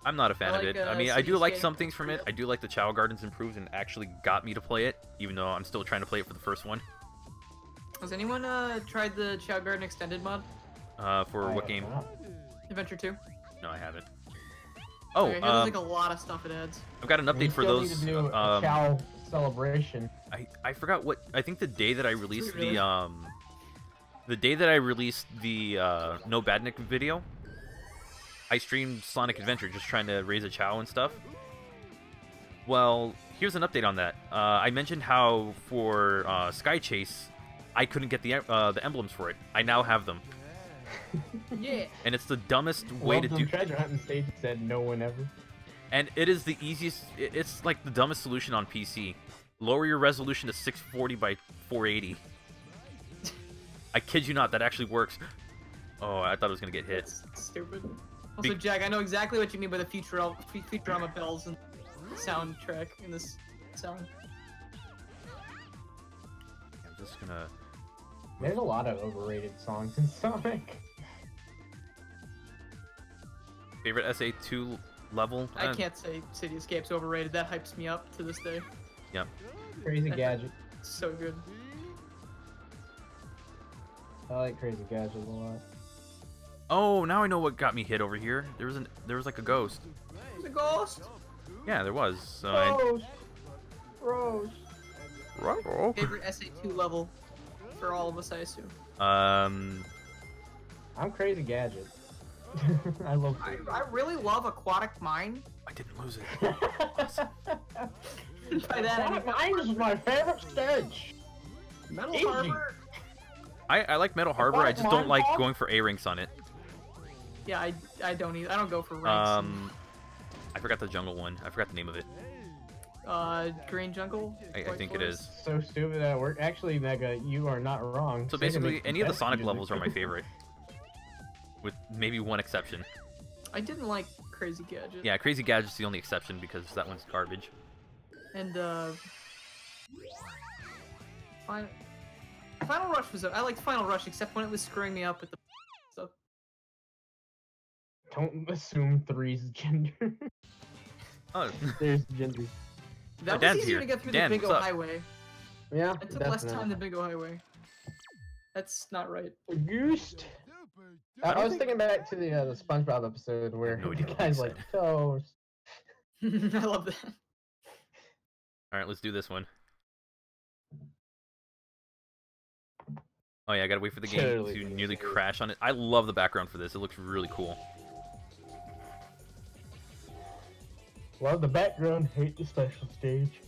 Speaker 1: I'm not a fan
Speaker 2: I
Speaker 1: of
Speaker 2: like,
Speaker 1: it. I mean, I do
Speaker 2: City
Speaker 1: like
Speaker 2: Skate.
Speaker 1: some things from it. I do like the Chow Gardens improved and actually got me to play it, even though I'm still trying to play it for the first one.
Speaker 2: Has anyone tried the Chow Garden Extended mod?
Speaker 1: For what game?
Speaker 2: Adventure 2?
Speaker 1: No, I haven't. Oh,
Speaker 2: Okay, there's like a lot of stuff it adds.
Speaker 1: I've got an update for those.
Speaker 3: Need to do a Chow celebration.
Speaker 1: I forgot what. I think the day that I released
Speaker 2: Really?
Speaker 1: the day that I released the No Badnik video, I streamed Sonic Adventure, just trying to raise a Chow and stuff. Well, here's an update on that. I mentioned how for Sky Chase, I couldn't get the emblems for it. I now have them.
Speaker 2: Yeah.
Speaker 1: And it's the dumbest way to do.
Speaker 3: Treasure hunting stage said no one ever.
Speaker 1: And it is the easiest. It's like the dumbest solution on PC. Lower your resolution to 640 by 480. I kid you not, that actually works. Oh, I thought it was gonna get hit.
Speaker 2: That's stupid. Also, Jack, I know exactly what you mean by the Futurama bells and soundtrack in this song.
Speaker 1: I'm just gonna.
Speaker 3: There's a lot of overrated songs in Sonic.
Speaker 1: Favorite SA2 level?
Speaker 2: I can't say City Escape's overrated. That hypes me up to this day.
Speaker 1: Yep.
Speaker 3: Crazy Gadget.
Speaker 2: So good.
Speaker 3: I like Crazy Gadget a lot.
Speaker 1: Oh, now I know what got me hit over here. There was like a ghost.
Speaker 2: There's a ghost.
Speaker 1: Yeah, there was. So
Speaker 3: Rose.
Speaker 2: Favorite SA2 level for all of us, I assume.
Speaker 3: I'm Crazy Gadget. I love.
Speaker 2: I really love Aquatic Mine.
Speaker 1: I didn't lose it.
Speaker 2: By that, I mean
Speaker 3: Aquatic Mine is my favorite stage.
Speaker 2: Metal
Speaker 3: Easy.
Speaker 2: Harbor.
Speaker 1: I like Metal Harbor. I just don't like going for A ranks on it.
Speaker 2: Yeah, I don't either. I don't go for ranks.
Speaker 1: I forgot the jungle one. I forgot the name of it.
Speaker 2: Green Jungle.
Speaker 1: I
Speaker 2: White
Speaker 1: think it
Speaker 2: Forest.
Speaker 1: is.
Speaker 3: So stupid that work. Actually, Mega, you are not wrong.
Speaker 1: So
Speaker 3: Sega
Speaker 1: basically,
Speaker 3: makes
Speaker 1: any of the
Speaker 3: best
Speaker 1: Sonic
Speaker 3: music.
Speaker 1: levels are my favorite, with maybe one exception.
Speaker 2: I didn't like Crazy Gadget.
Speaker 1: Yeah, Crazy Gadget's the only exception because that one's garbage.
Speaker 2: And Final Rush was. I liked Final Rush except when it was screwing me up with the stuff.
Speaker 3: Don't assume 3's gender.
Speaker 1: Oh,
Speaker 3: There's gender.
Speaker 2: That was
Speaker 1: Dan's
Speaker 2: easier
Speaker 1: here.
Speaker 2: to get through
Speaker 1: Dan,
Speaker 2: the Bingo
Speaker 1: what's up?
Speaker 2: Highway.
Speaker 3: Yeah,
Speaker 2: It took less time than Bingo Highway. That's not right.
Speaker 3: Goosed. I was thinking back to the SpongeBob episode where
Speaker 1: no
Speaker 3: the
Speaker 1: idea what
Speaker 3: guy's
Speaker 1: he
Speaker 3: like,
Speaker 1: said.
Speaker 3: toast.
Speaker 2: I love that.
Speaker 1: all right, let's do this one. Oh yeah, I gotta wait for the game
Speaker 3: Totally
Speaker 1: to
Speaker 3: gonna
Speaker 1: nearly
Speaker 3: do it.
Speaker 1: crash on it. I love the background for this. It looks really cool.
Speaker 3: Love the background, hate the special stage.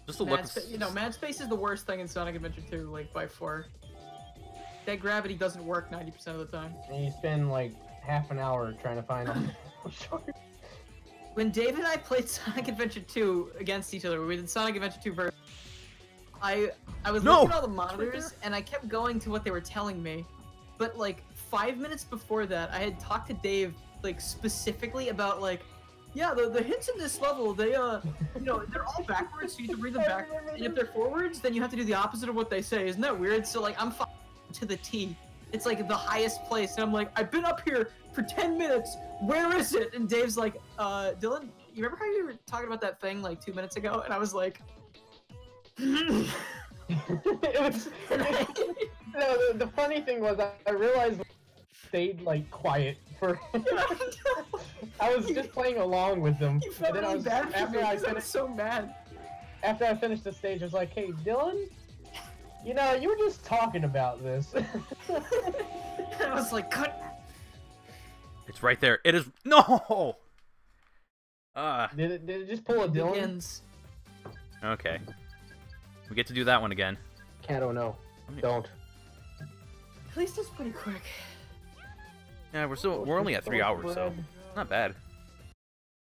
Speaker 1: Just the look.
Speaker 2: Mad Space is the worst thing in Sonic Adventure 2, like by far. That gravity doesn't work 90% of the time.
Speaker 3: And you spend like half an hour trying to find them.
Speaker 2: When Dave and I played Sonic Adventure 2 against each other, we did Sonic Adventure 2 version. I was looking at all the monitors and I kept going to what they were telling me, but like 5 minutes before that, I had talked to Dave like specifically about like, yeah, the hits in this level, they they're all backwards, so you have to read them backwards. And if they're forwards, then you have to do the opposite of what they say. Isn't that weird? So like I'm to the T. It's like the highest place, and I'm like, I've been up here for 10 minutes. Where is it? And Dave's like, Dylan, you remember how you were talking about that thing like 2 minutes ago? And I was like,
Speaker 3: it was, no, the funny thing was I realized I stayed like quiet for. I was just playing along with them.
Speaker 2: You felt
Speaker 3: and then
Speaker 2: really
Speaker 3: I was
Speaker 2: bad for
Speaker 3: after
Speaker 2: me
Speaker 3: I
Speaker 2: 'cause I was
Speaker 3: finished.
Speaker 2: so mad.
Speaker 3: After I finished the stage, I was like, "Hey, Dylan, you know, you were just talking about this."
Speaker 2: I was like, cut.
Speaker 1: It's right there. It is no.
Speaker 3: Did it just pull a Dylan?
Speaker 2: Begins.
Speaker 1: Okay. We get to do that one again.
Speaker 3: I don't know. Don't.
Speaker 2: At least it's pretty quick.
Speaker 1: Yeah, we're only at 3 hours, so not bad.
Speaker 2: I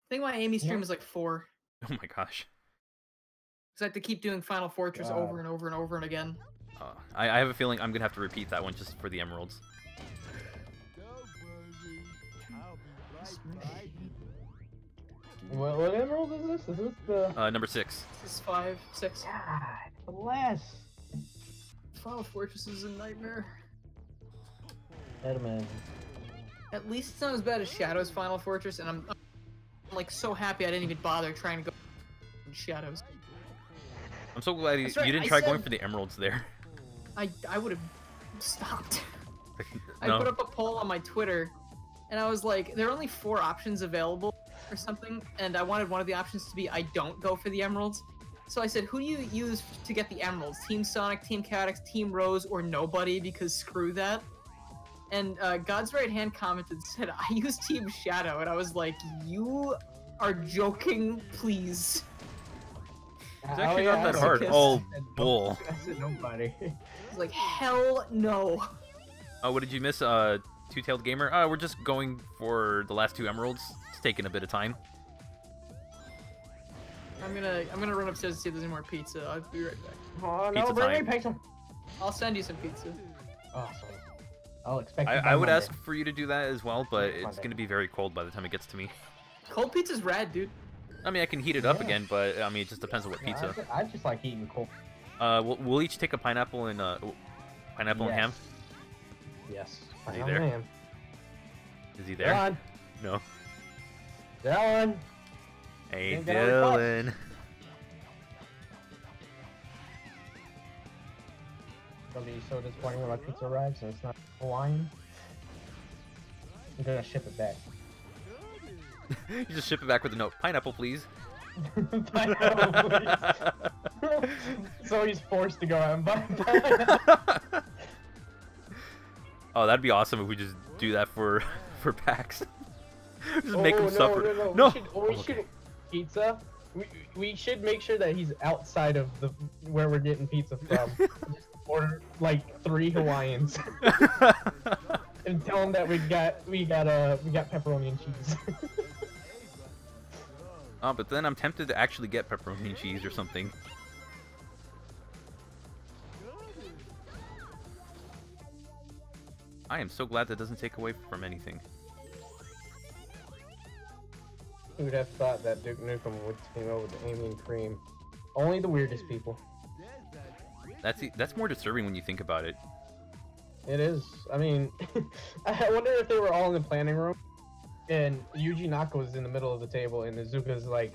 Speaker 2: think my Amy stream is like 4.
Speaker 1: Oh my gosh.
Speaker 2: Because I have to keep doing Final Fortress
Speaker 3: God.
Speaker 2: over and over and over and again.
Speaker 1: I have a feeling I'm gonna have to repeat that one just for the emeralds.
Speaker 3: What emerald is this? Is this the?
Speaker 1: Number 6.
Speaker 2: This is 5, 6.
Speaker 3: God bless.
Speaker 2: Final Fortress is a nightmare.
Speaker 3: I'd imagine.
Speaker 2: At least it's not as bad as Shadow's Final Fortress, and I'm like so happy I didn't even bother trying to go in Shadows.
Speaker 1: I'm so glad you
Speaker 2: That's right,
Speaker 1: didn't
Speaker 2: I
Speaker 1: try going
Speaker 2: said-
Speaker 1: for the emeralds there.
Speaker 2: I would have stopped. I
Speaker 1: No.
Speaker 2: put up a poll on my Twitter, and I was like, there are only 4 options available or something, and I wanted one of the options to be I don't go for the emeralds. So I said, who do you use to get the emeralds? Team Sonic, Team Cadix, Team Rose, or nobody, because screw that. And God's Right Hand commented and said, I use Team Shadow, and I was like, you are joking, please.
Speaker 1: It's actually not that hard.
Speaker 2: Kiss.
Speaker 1: Oh, bull.
Speaker 3: I said nobody.
Speaker 2: I was like, hell no.
Speaker 1: Oh, what did you miss? Two-tailed gamer? We're just going for the last 2 emeralds. It's taking a bit of time.
Speaker 2: I'm gonna run upstairs and see if there's any more pizza. I'll be right back.
Speaker 3: Oh no,
Speaker 1: Pizza
Speaker 3: bring
Speaker 1: time.
Speaker 3: me pizza.
Speaker 2: I'll send you some pizza.
Speaker 3: Awesome. I'll expect. it by
Speaker 1: I would
Speaker 3: Monday.
Speaker 1: ask for you to do that as well, but it's
Speaker 3: Monday.
Speaker 1: gonna be very cold by the time it gets to me.
Speaker 2: Cold pizza's rad, dude.
Speaker 1: I mean, I can heat it up
Speaker 3: Yeah.
Speaker 1: again, but I mean, it just depends on what
Speaker 3: Yeah,
Speaker 1: pizza.
Speaker 3: I just like eating cold.
Speaker 1: We'll each take a pineapple and pineapple and ham.
Speaker 3: Yes.
Speaker 1: Is he
Speaker 3: I
Speaker 1: there?
Speaker 3: am.
Speaker 1: Is he there?
Speaker 3: Dylan.
Speaker 1: No.
Speaker 3: Dylan.
Speaker 1: Hey,
Speaker 3: Didn't get a request.
Speaker 1: Dylan.
Speaker 3: It's gonna be so disappointing when my pizza arrives and it's not Hawaiian. I'm gonna ship it back.
Speaker 1: You just ship it back with a note. Pineapple, please.
Speaker 3: Pineapple, please. So he's forced to go out and buy pineapple.
Speaker 1: Oh, that'd be awesome if we just do that for packs. Just make him suffer.
Speaker 3: No. We should pizza. We should make sure that he's outside of the where we're getting pizza from. Just order like 3 Hawaiians and tell him that we got pepperoni and cheese.
Speaker 1: Oh, but then I'm tempted to actually get pepperoni and cheese or something. I am so glad that doesn't take away from anything.
Speaker 3: Who would have thought that Duke Nukem would team up with Amy and Cream? Only the weirdest people.
Speaker 1: That's more disturbing when you think about it.
Speaker 3: It is. I mean, I wonder if they were all in the planning room, and Yuji Naka was in the middle of the table, and Izuka's like,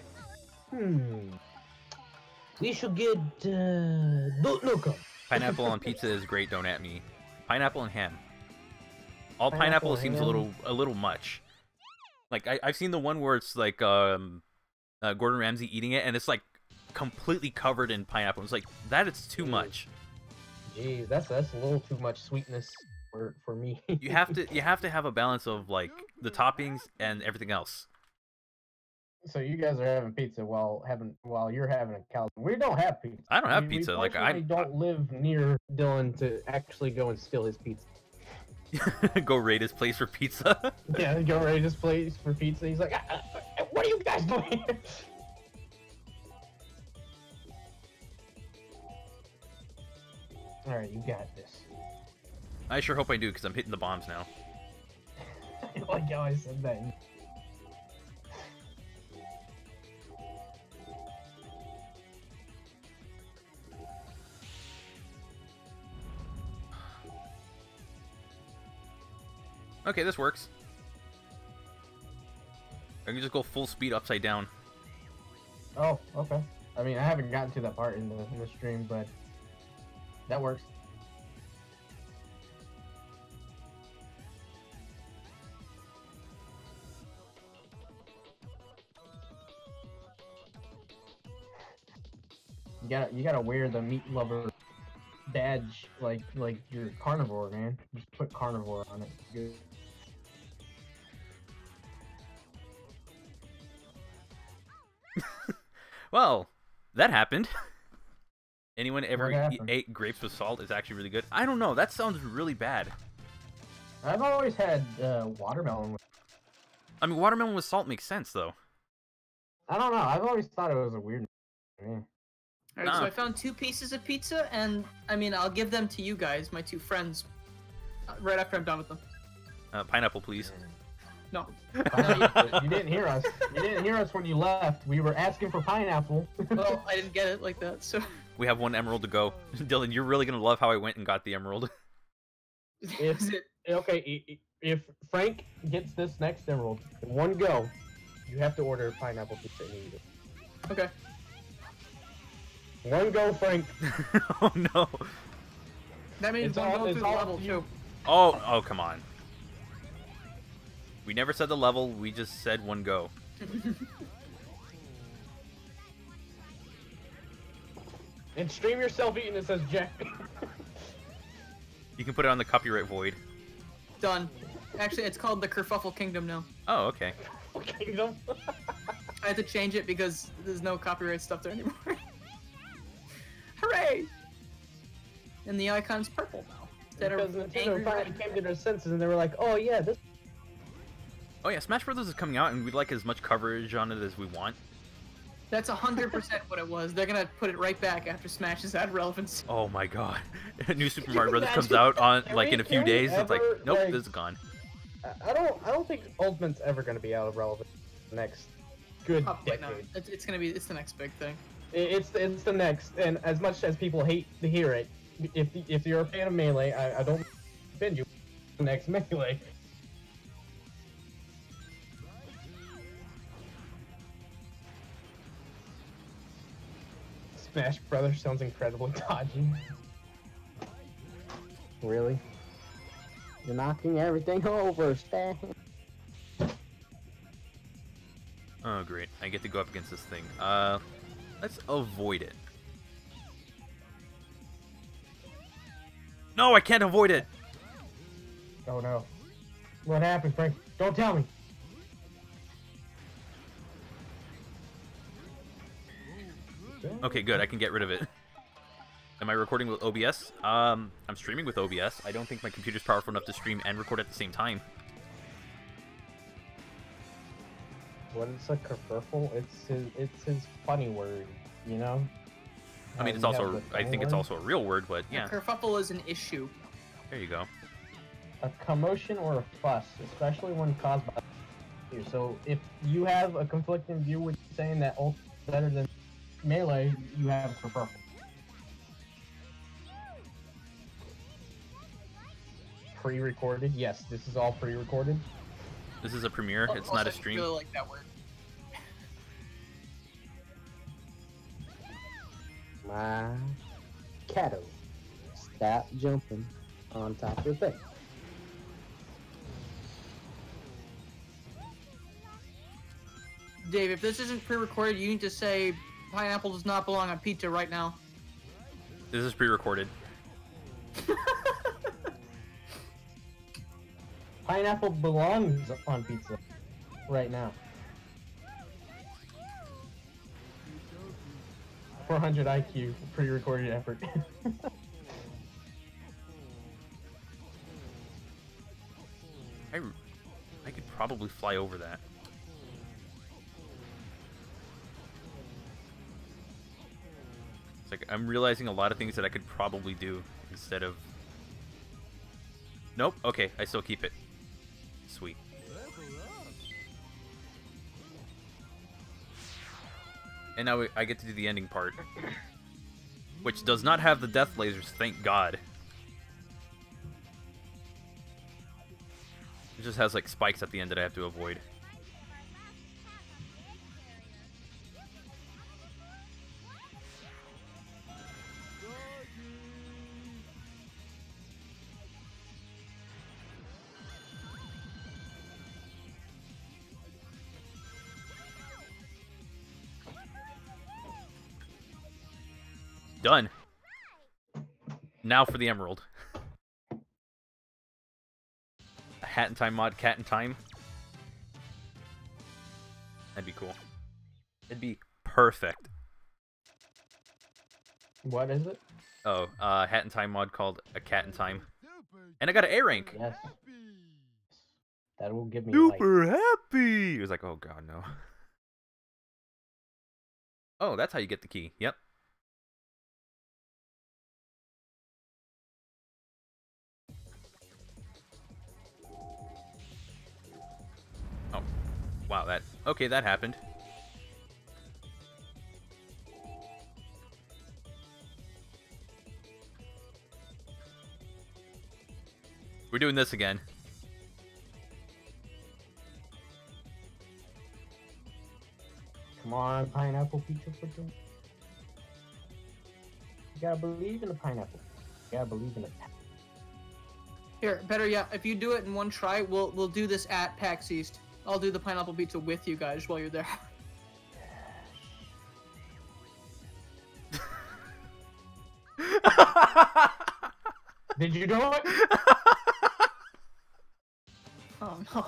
Speaker 3: we should get Duke Nukem.
Speaker 1: Pineapple on pizza is great. Don't at me. Pineapple and ham. All pineapple seems a little much. Like I've seen the one where it's like Gordon Ramsay eating it, and it's like completely covered in pineapple. It's like it's too much.
Speaker 3: Jeez, that's a little too much sweetness for me.
Speaker 1: You have to have a balance of like the toppings and everything else.
Speaker 3: So you guys are having pizza while you're having a California. We don't have pizza.
Speaker 1: I don't have pizza. Like I
Speaker 3: don't live near Dylan to actually go and steal his pizza.
Speaker 1: Go raid his place for pizza.
Speaker 3: Yeah, go raid his place for pizza. He's like, what are you guys doing? All right, you got this.
Speaker 1: I sure hope I do, because I'm hitting the bombs now.
Speaker 3: Like how I said that.
Speaker 1: Okay, this works. I can just go full speed upside down.
Speaker 3: Oh, okay. I mean, I haven't gotten to that part in the stream, but that works. You gotta wear the meat lover badge like you're carnivore, man. Just put carnivore on it. Good.
Speaker 1: Well, that happened. Anyone ever ate grapes with salt is actually really good. I don't know. That sounds really bad.
Speaker 3: I've always had watermelon.
Speaker 1: I mean, watermelon with salt makes sense, though.
Speaker 3: I don't know. I've always thought it was a weird.
Speaker 2: Alright, so I found 2 pieces of pizza, and I mean, I'll give them to you guys, my 2 friends, right after I'm done with them.
Speaker 1: Pineapple, please.
Speaker 2: No.
Speaker 3: You didn't hear us. You didn't hear us when you left. We were asking for pineapple.
Speaker 2: Well, I didn't get it like that, so.
Speaker 1: We have 1 emerald to go. Dylan, you're really gonna love how I went and got the emerald.
Speaker 3: If Frank gets this next emerald in 1 go, you have to order pineapple pizza and eat it.
Speaker 2: Okay.
Speaker 3: 1 go, Frank.
Speaker 1: Oh no.
Speaker 2: That means one go through the level too.
Speaker 1: Oh, come on. We never said the level, we just said 1 go.
Speaker 3: And stream yourself eating it says Jack.
Speaker 1: You can put it on the copyright void.
Speaker 2: Done. Actually, it's called the Kerfuffle Kingdom now.
Speaker 1: Oh, okay.
Speaker 3: Kingdom?
Speaker 2: I had to change it because there's no copyright stuff there anymore. Hooray! And the icon's purple now.
Speaker 3: Because Nintendo finally came to their senses and they were like, oh yeah, this...
Speaker 1: Oh yeah, Smash Brothers is coming out and we'd like as much coverage on it as we want.
Speaker 2: That's 100% what it was. They're gonna put it right back after Smash has had relevance.
Speaker 1: Oh my god. New Super Mario Brothers comes out on like in a few days. It's like, nope, this is gone.
Speaker 3: I don't think Ultimate's ever gonna be out of relevance next good decade.
Speaker 2: No. It's the next big thing.
Speaker 3: It's the next, and as much as people hate to hear it, if you're a fan of Melee, I don't offend you. Next Melee. Smash Brothers sounds incredibly dodgy. Really? You're knocking everything over, Stan.
Speaker 1: Oh, great. I get to go up against this thing. Let's avoid it. No, I can't avoid it!
Speaker 3: Oh no. What happened, Frank? Don't tell me.
Speaker 1: Okay, good. I can get rid of it. Am I recording with OBS? I'm streaming with OBS. I don't think my computer's powerful enough to stream and record at the same time.
Speaker 3: What is a kerfuffle? It's his funny word, you know?
Speaker 1: I mean, it's also, I think it's also a real word, but yeah.
Speaker 2: A kerfuffle is an issue.
Speaker 1: There you go.
Speaker 3: A commotion or a fuss, especially when caused by you. So if you have a conflicting view with saying that ult is better than melee, you have a kerfuffle. Pre-recorded? Yes, this is all pre-recorded.
Speaker 1: This is a premiere. It's not a stream.
Speaker 2: I really like that word.
Speaker 5: My catto, stop jumping on top of the thing.
Speaker 2: Dave, if this isn't pre-recorded, you need to say pineapple does not belong on pizza right now.
Speaker 1: This is pre-recorded.
Speaker 3: Pineapple belongs on pizza right now. 400 IQ, pre-recorded effort.
Speaker 1: I could probably fly over that. It's like I'm realizing a lot of things that I could probably do instead of... Nope. Okay, I still keep it. Sweet. And now I get to do the ending part. Which does not have the death lasers, thank God. It just has like spikes at the end that I have to avoid. Done. Now for the emerald. A hat in time mod, cat in time. That'd be cool. It'd be perfect.
Speaker 3: What is it?
Speaker 1: Oh, hat in time mod called a cat in time. And I got an A rank.
Speaker 3: Yes. That will give me
Speaker 4: Super happy!
Speaker 1: He was like, oh god, no. Oh, that's how you get the key. Yep. Oh, wow, that... Okay, that happened. We're doing this again.
Speaker 3: Come on, pineapple pizza pudding. You gotta believe in the pineapple. You gotta believe in it.
Speaker 2: Here, better yet, if you do it in one try, we'll do this at PAX East. I'll do the pineapple pizza with you guys while you're there.
Speaker 3: Did you do it?
Speaker 2: Oh no.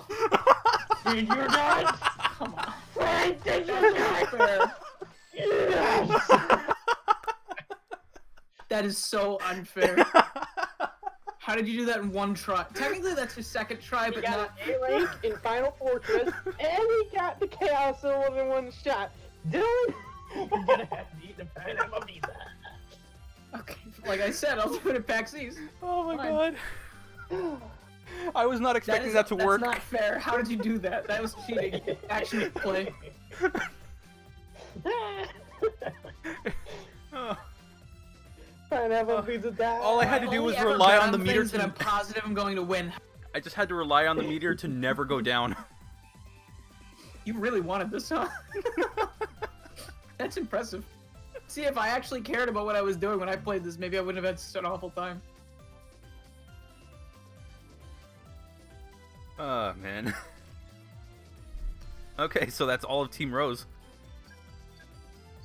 Speaker 3: Did you do it?
Speaker 2: Come on.
Speaker 3: Frank, did you do it? Yes!
Speaker 2: That is so unfair. How did you do that in one try? Technically, that's your second try,
Speaker 5: He
Speaker 2: but
Speaker 5: got
Speaker 2: not.
Speaker 5: an A rank in Final Fortress, and he got the Chaos Emerald in one shot. Dude,
Speaker 3: You're gonna have to eat the pineapple pizza.
Speaker 2: Okay, like I said, I'll do it at PAX East.
Speaker 1: Oh my
Speaker 2: Fine.
Speaker 1: god. I was not expecting that to work.
Speaker 2: That's not fair. How did you do that? That was cheating. Action play.
Speaker 1: Oh.
Speaker 5: pineapple pizza died.
Speaker 1: All I had to do
Speaker 2: Only
Speaker 1: was
Speaker 2: ever
Speaker 1: rely
Speaker 2: bet
Speaker 1: on the meter
Speaker 2: things that I'm positive I'm going to win.
Speaker 1: I just had to rely on the meter to never go down.
Speaker 2: You really wanted this, huh? That's impressive. See, if I actually cared about what I was doing when I played this, maybe I wouldn't have had such an awful time.
Speaker 1: Oh, man. Okay, so that's all of Team Rose.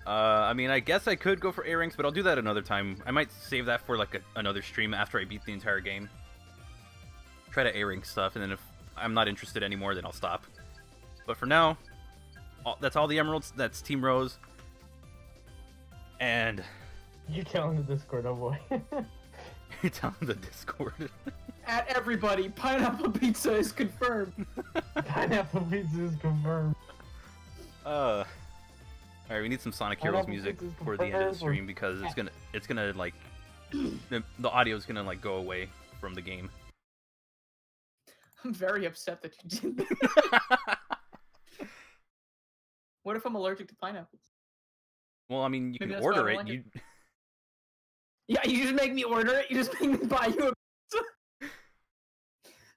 Speaker 1: I mean, I guess I could go for A ranks, but I'll do that another time. I might save that for like another stream after I beat the entire game. Try to A rank stuff, and then if I'm not interested anymore, then I'll stop. But for now, that's all the emeralds. That's Team Rose. And
Speaker 3: You telling the Discord, oh boy.
Speaker 1: you're telling the Discord.
Speaker 2: At everybody, pineapple pizza is confirmed.
Speaker 3: Pineapple pizza is confirmed.
Speaker 1: Alright, we need some Sonic Heroes
Speaker 3: Pineapple
Speaker 1: music
Speaker 3: pizza's
Speaker 1: for the end of the
Speaker 3: confirmed.
Speaker 1: stream because it's gonna like the audio is gonna like go away from the game.
Speaker 2: I'm very upset that you did that. What if I'm allergic to pineapples?
Speaker 1: Well, I mean, you
Speaker 2: Maybe
Speaker 1: can
Speaker 2: that's why I
Speaker 1: order
Speaker 2: don't
Speaker 1: it.
Speaker 2: like
Speaker 1: You
Speaker 2: Yeah, you just make me order it. You just make me buy you a pizza.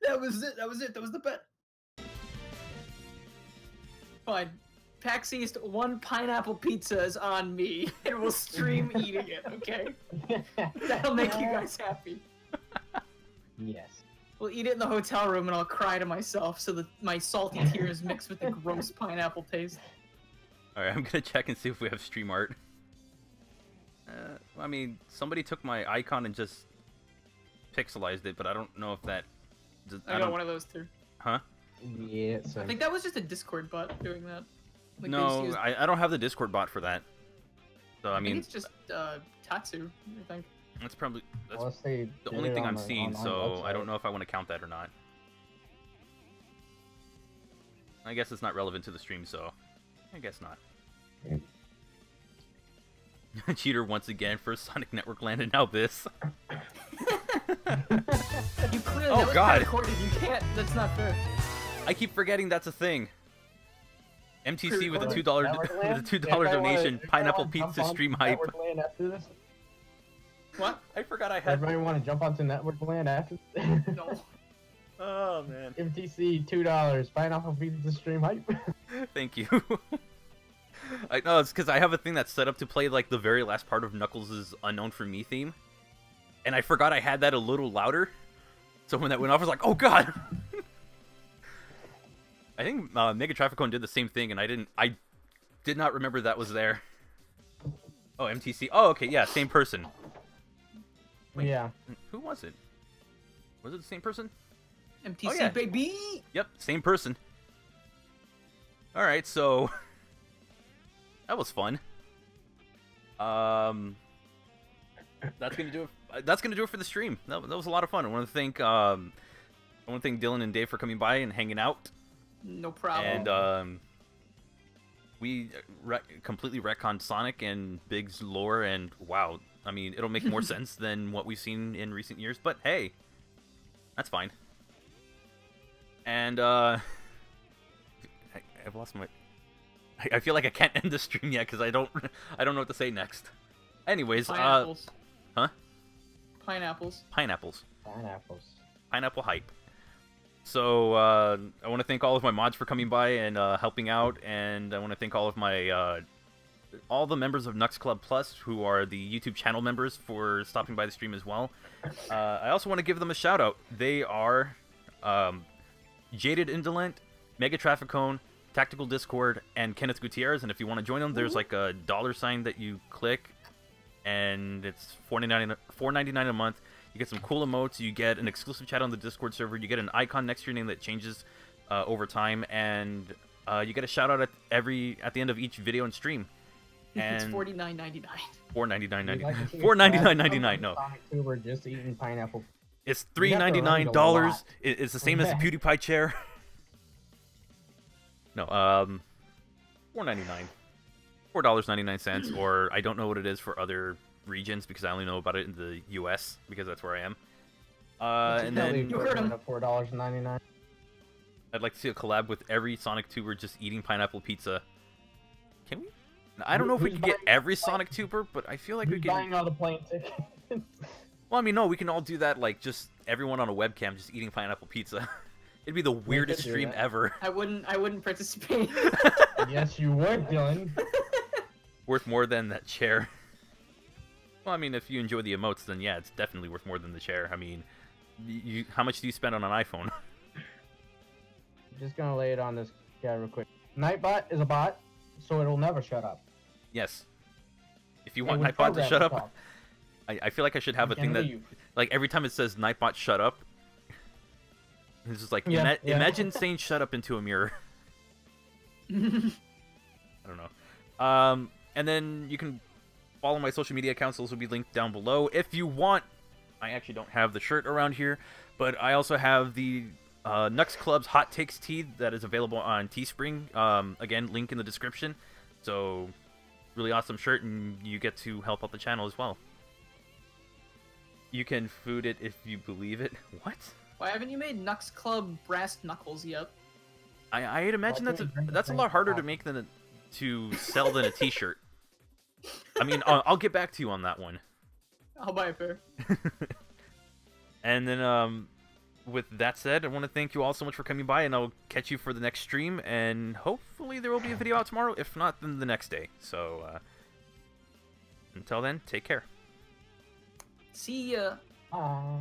Speaker 2: That was it. That was it. That was the bet. Fine. PAX East, 1 pineapple pizza is on me, and we'll stream eating it, okay? That'll make you guys happy.
Speaker 3: Yes.
Speaker 2: We'll eat it in the hotel room, and I'll cry to myself so that my salty tears mix with the gross pineapple taste.
Speaker 1: Alright, I'm gonna check and see if we have stream art. I mean, somebody took my icon and just pixelized it, but I don't know if that.
Speaker 2: I got one of those too.
Speaker 1: Huh?
Speaker 3: Yeah, so
Speaker 2: I think that was just a Discord bot doing that. Like, they just
Speaker 1: No,
Speaker 2: used-
Speaker 1: I don't have the Discord bot for that. So I
Speaker 2: I think
Speaker 1: mean,
Speaker 2: it's just Tatsu. I think.
Speaker 1: that's probably
Speaker 3: unless they
Speaker 1: the
Speaker 3: did
Speaker 1: only
Speaker 3: it
Speaker 1: thing
Speaker 3: on
Speaker 1: I'm
Speaker 3: the
Speaker 1: seeing.
Speaker 3: online
Speaker 1: So I
Speaker 3: website.
Speaker 1: don't know if I want to count that or not. I guess it's not relevant to the stream, so I guess not. Cheater once again. First Sonic Network land and now this.
Speaker 2: You clearly
Speaker 1: Oh,
Speaker 2: that was
Speaker 1: God.
Speaker 2: recorded. You can't. That's not fair.
Speaker 1: I keep forgetting that's a thing. MTC with a
Speaker 2: Pre-recorded.
Speaker 1: $2
Speaker 3: Network land?
Speaker 1: with a $2
Speaker 3: Everybody wanna-
Speaker 1: donation.
Speaker 3: everybody
Speaker 1: Pineapple
Speaker 3: wanna
Speaker 1: pizza
Speaker 3: jump on
Speaker 1: stream hype.
Speaker 3: Network land after this?
Speaker 2: What?
Speaker 1: I forgot I had.
Speaker 3: Everybody want to jump onto Network land after this?
Speaker 2: No.
Speaker 1: Oh man.
Speaker 3: MTC $2. Pineapple pizza stream hype.
Speaker 1: Thank you. I know it's because I have a thing that's set up to play like the very last part of Knuckles' Unknown for Me theme, and I forgot I had that a little louder. So when that went off, I was like, "Oh God!" I think Mega Trafficone did the same thing, and I did not remember that was there. Oh, MTC. Oh, okay, yeah, same person. Wait.
Speaker 3: Yeah.
Speaker 1: Who was it? Was it the same person?
Speaker 2: MTC
Speaker 1: yeah.
Speaker 2: baby.
Speaker 1: Yep, same person. All right, so that was fun. That's gonna do it. That's gonna do it for the stream. That was a lot of fun. I want to thank Dylan and Dave for coming by and hanging out.
Speaker 2: No problem.
Speaker 1: And we completely retconned Sonic and Big's lore, and wow, I mean, it'll make more sense than what we've seen in recent years. But hey, that's fine. And I've lost my. I feel like I can't end the stream yet because I don't know what to say next. Anyways,
Speaker 2: Pineapples.
Speaker 1: huh?
Speaker 2: Pineapples.
Speaker 1: Pineapples.
Speaker 3: Pineapples.
Speaker 1: Pineapple hype. So I want to thank all of my mods for coming by and helping out, and I want to thank all of my all the members of Knux Club Plus who are the YouTube channel members for stopping by the stream as well. I also want to give them a shout out. They are Jaded Indolent, Mega Trafficone, Tactical Discord, and Kenneth Gutierrez. And if you want to join them, there's like a $sign that you click, and it's $4.99 a month. You get some cool emotes, you get an exclusive chat on the Discord server, you get an icon next to your name that changes over time, and you get a shout out at the end of each video and stream.
Speaker 2: It's
Speaker 1: And
Speaker 2: $49.99.
Speaker 1: $4.99.99. $4.99.99. No,
Speaker 3: Sonic Tuber just eating pineapple.
Speaker 1: it's
Speaker 3: You have to run
Speaker 1: $3.99.
Speaker 3: it a lot.
Speaker 1: It's the same as the PewDiePie chair. No, $4.99. $4.99, or I don't know what it is for other regions because I only know about it in the U.S. because that's where I am. And then
Speaker 2: You heard him.
Speaker 3: $4.99.
Speaker 1: I'd like to see a collab with every Sonic Tuber just eating pineapple pizza. Can we? I don't know if we
Speaker 3: Who's
Speaker 1: can get
Speaker 3: buying
Speaker 1: every Sonic Tuber, but I feel like we
Speaker 3: Who's
Speaker 1: can.
Speaker 3: buying all the plane tickets?
Speaker 1: Well, I mean, no, we can all do that. Like just everyone on a webcam just eating pineapple pizza. It'd be the weirdest
Speaker 3: do
Speaker 1: stream
Speaker 3: that.
Speaker 1: ever.
Speaker 2: I wouldn't participate.
Speaker 3: Yes, you would, Dylan.
Speaker 1: Worth more than that chair. Well, I mean, if you enjoy the emotes, then yeah, it's definitely worth more than the chair. I mean, how much do you spend on an iPhone?
Speaker 3: Just gonna lay it on this guy real quick. Nightbot is a bot, so it'll never shut up.
Speaker 1: Yes. If you
Speaker 3: It
Speaker 1: want
Speaker 3: would
Speaker 1: Nightbot to
Speaker 3: program
Speaker 1: shut
Speaker 3: to
Speaker 1: up,
Speaker 3: talk.
Speaker 1: I feel like I should have a
Speaker 3: You
Speaker 1: thing
Speaker 3: can
Speaker 1: that,
Speaker 3: leave.
Speaker 1: like, every time it says Nightbot shut up, it's just like,
Speaker 3: Yeah, yeah.
Speaker 1: imagine saying shut up into a mirror. I don't know. And then you can follow my social media accounts. Those will be linked down below. If you want, I actually don't have the shirt around here, but I also have the Knux Club's Hot Takes tee that is available on Teespring. Again, link in the description. So, really awesome shirt, and you get to help out the channel as well. You can food it if you believe it. What?
Speaker 2: Why haven't you made Knux Club brass knuckles yet?
Speaker 1: I'd imagine that's a lot harder to make than to sell than a T-shirt. I mean, I'll get back to you on that one.
Speaker 2: I'll buy a pair.
Speaker 1: And then, with that said, I want to thank you all so much for coming by, and I'll catch you for the next stream, and hopefully there will be a video out tomorrow. If not, then the next day. So, until then, take care.
Speaker 2: See ya.
Speaker 3: Aw.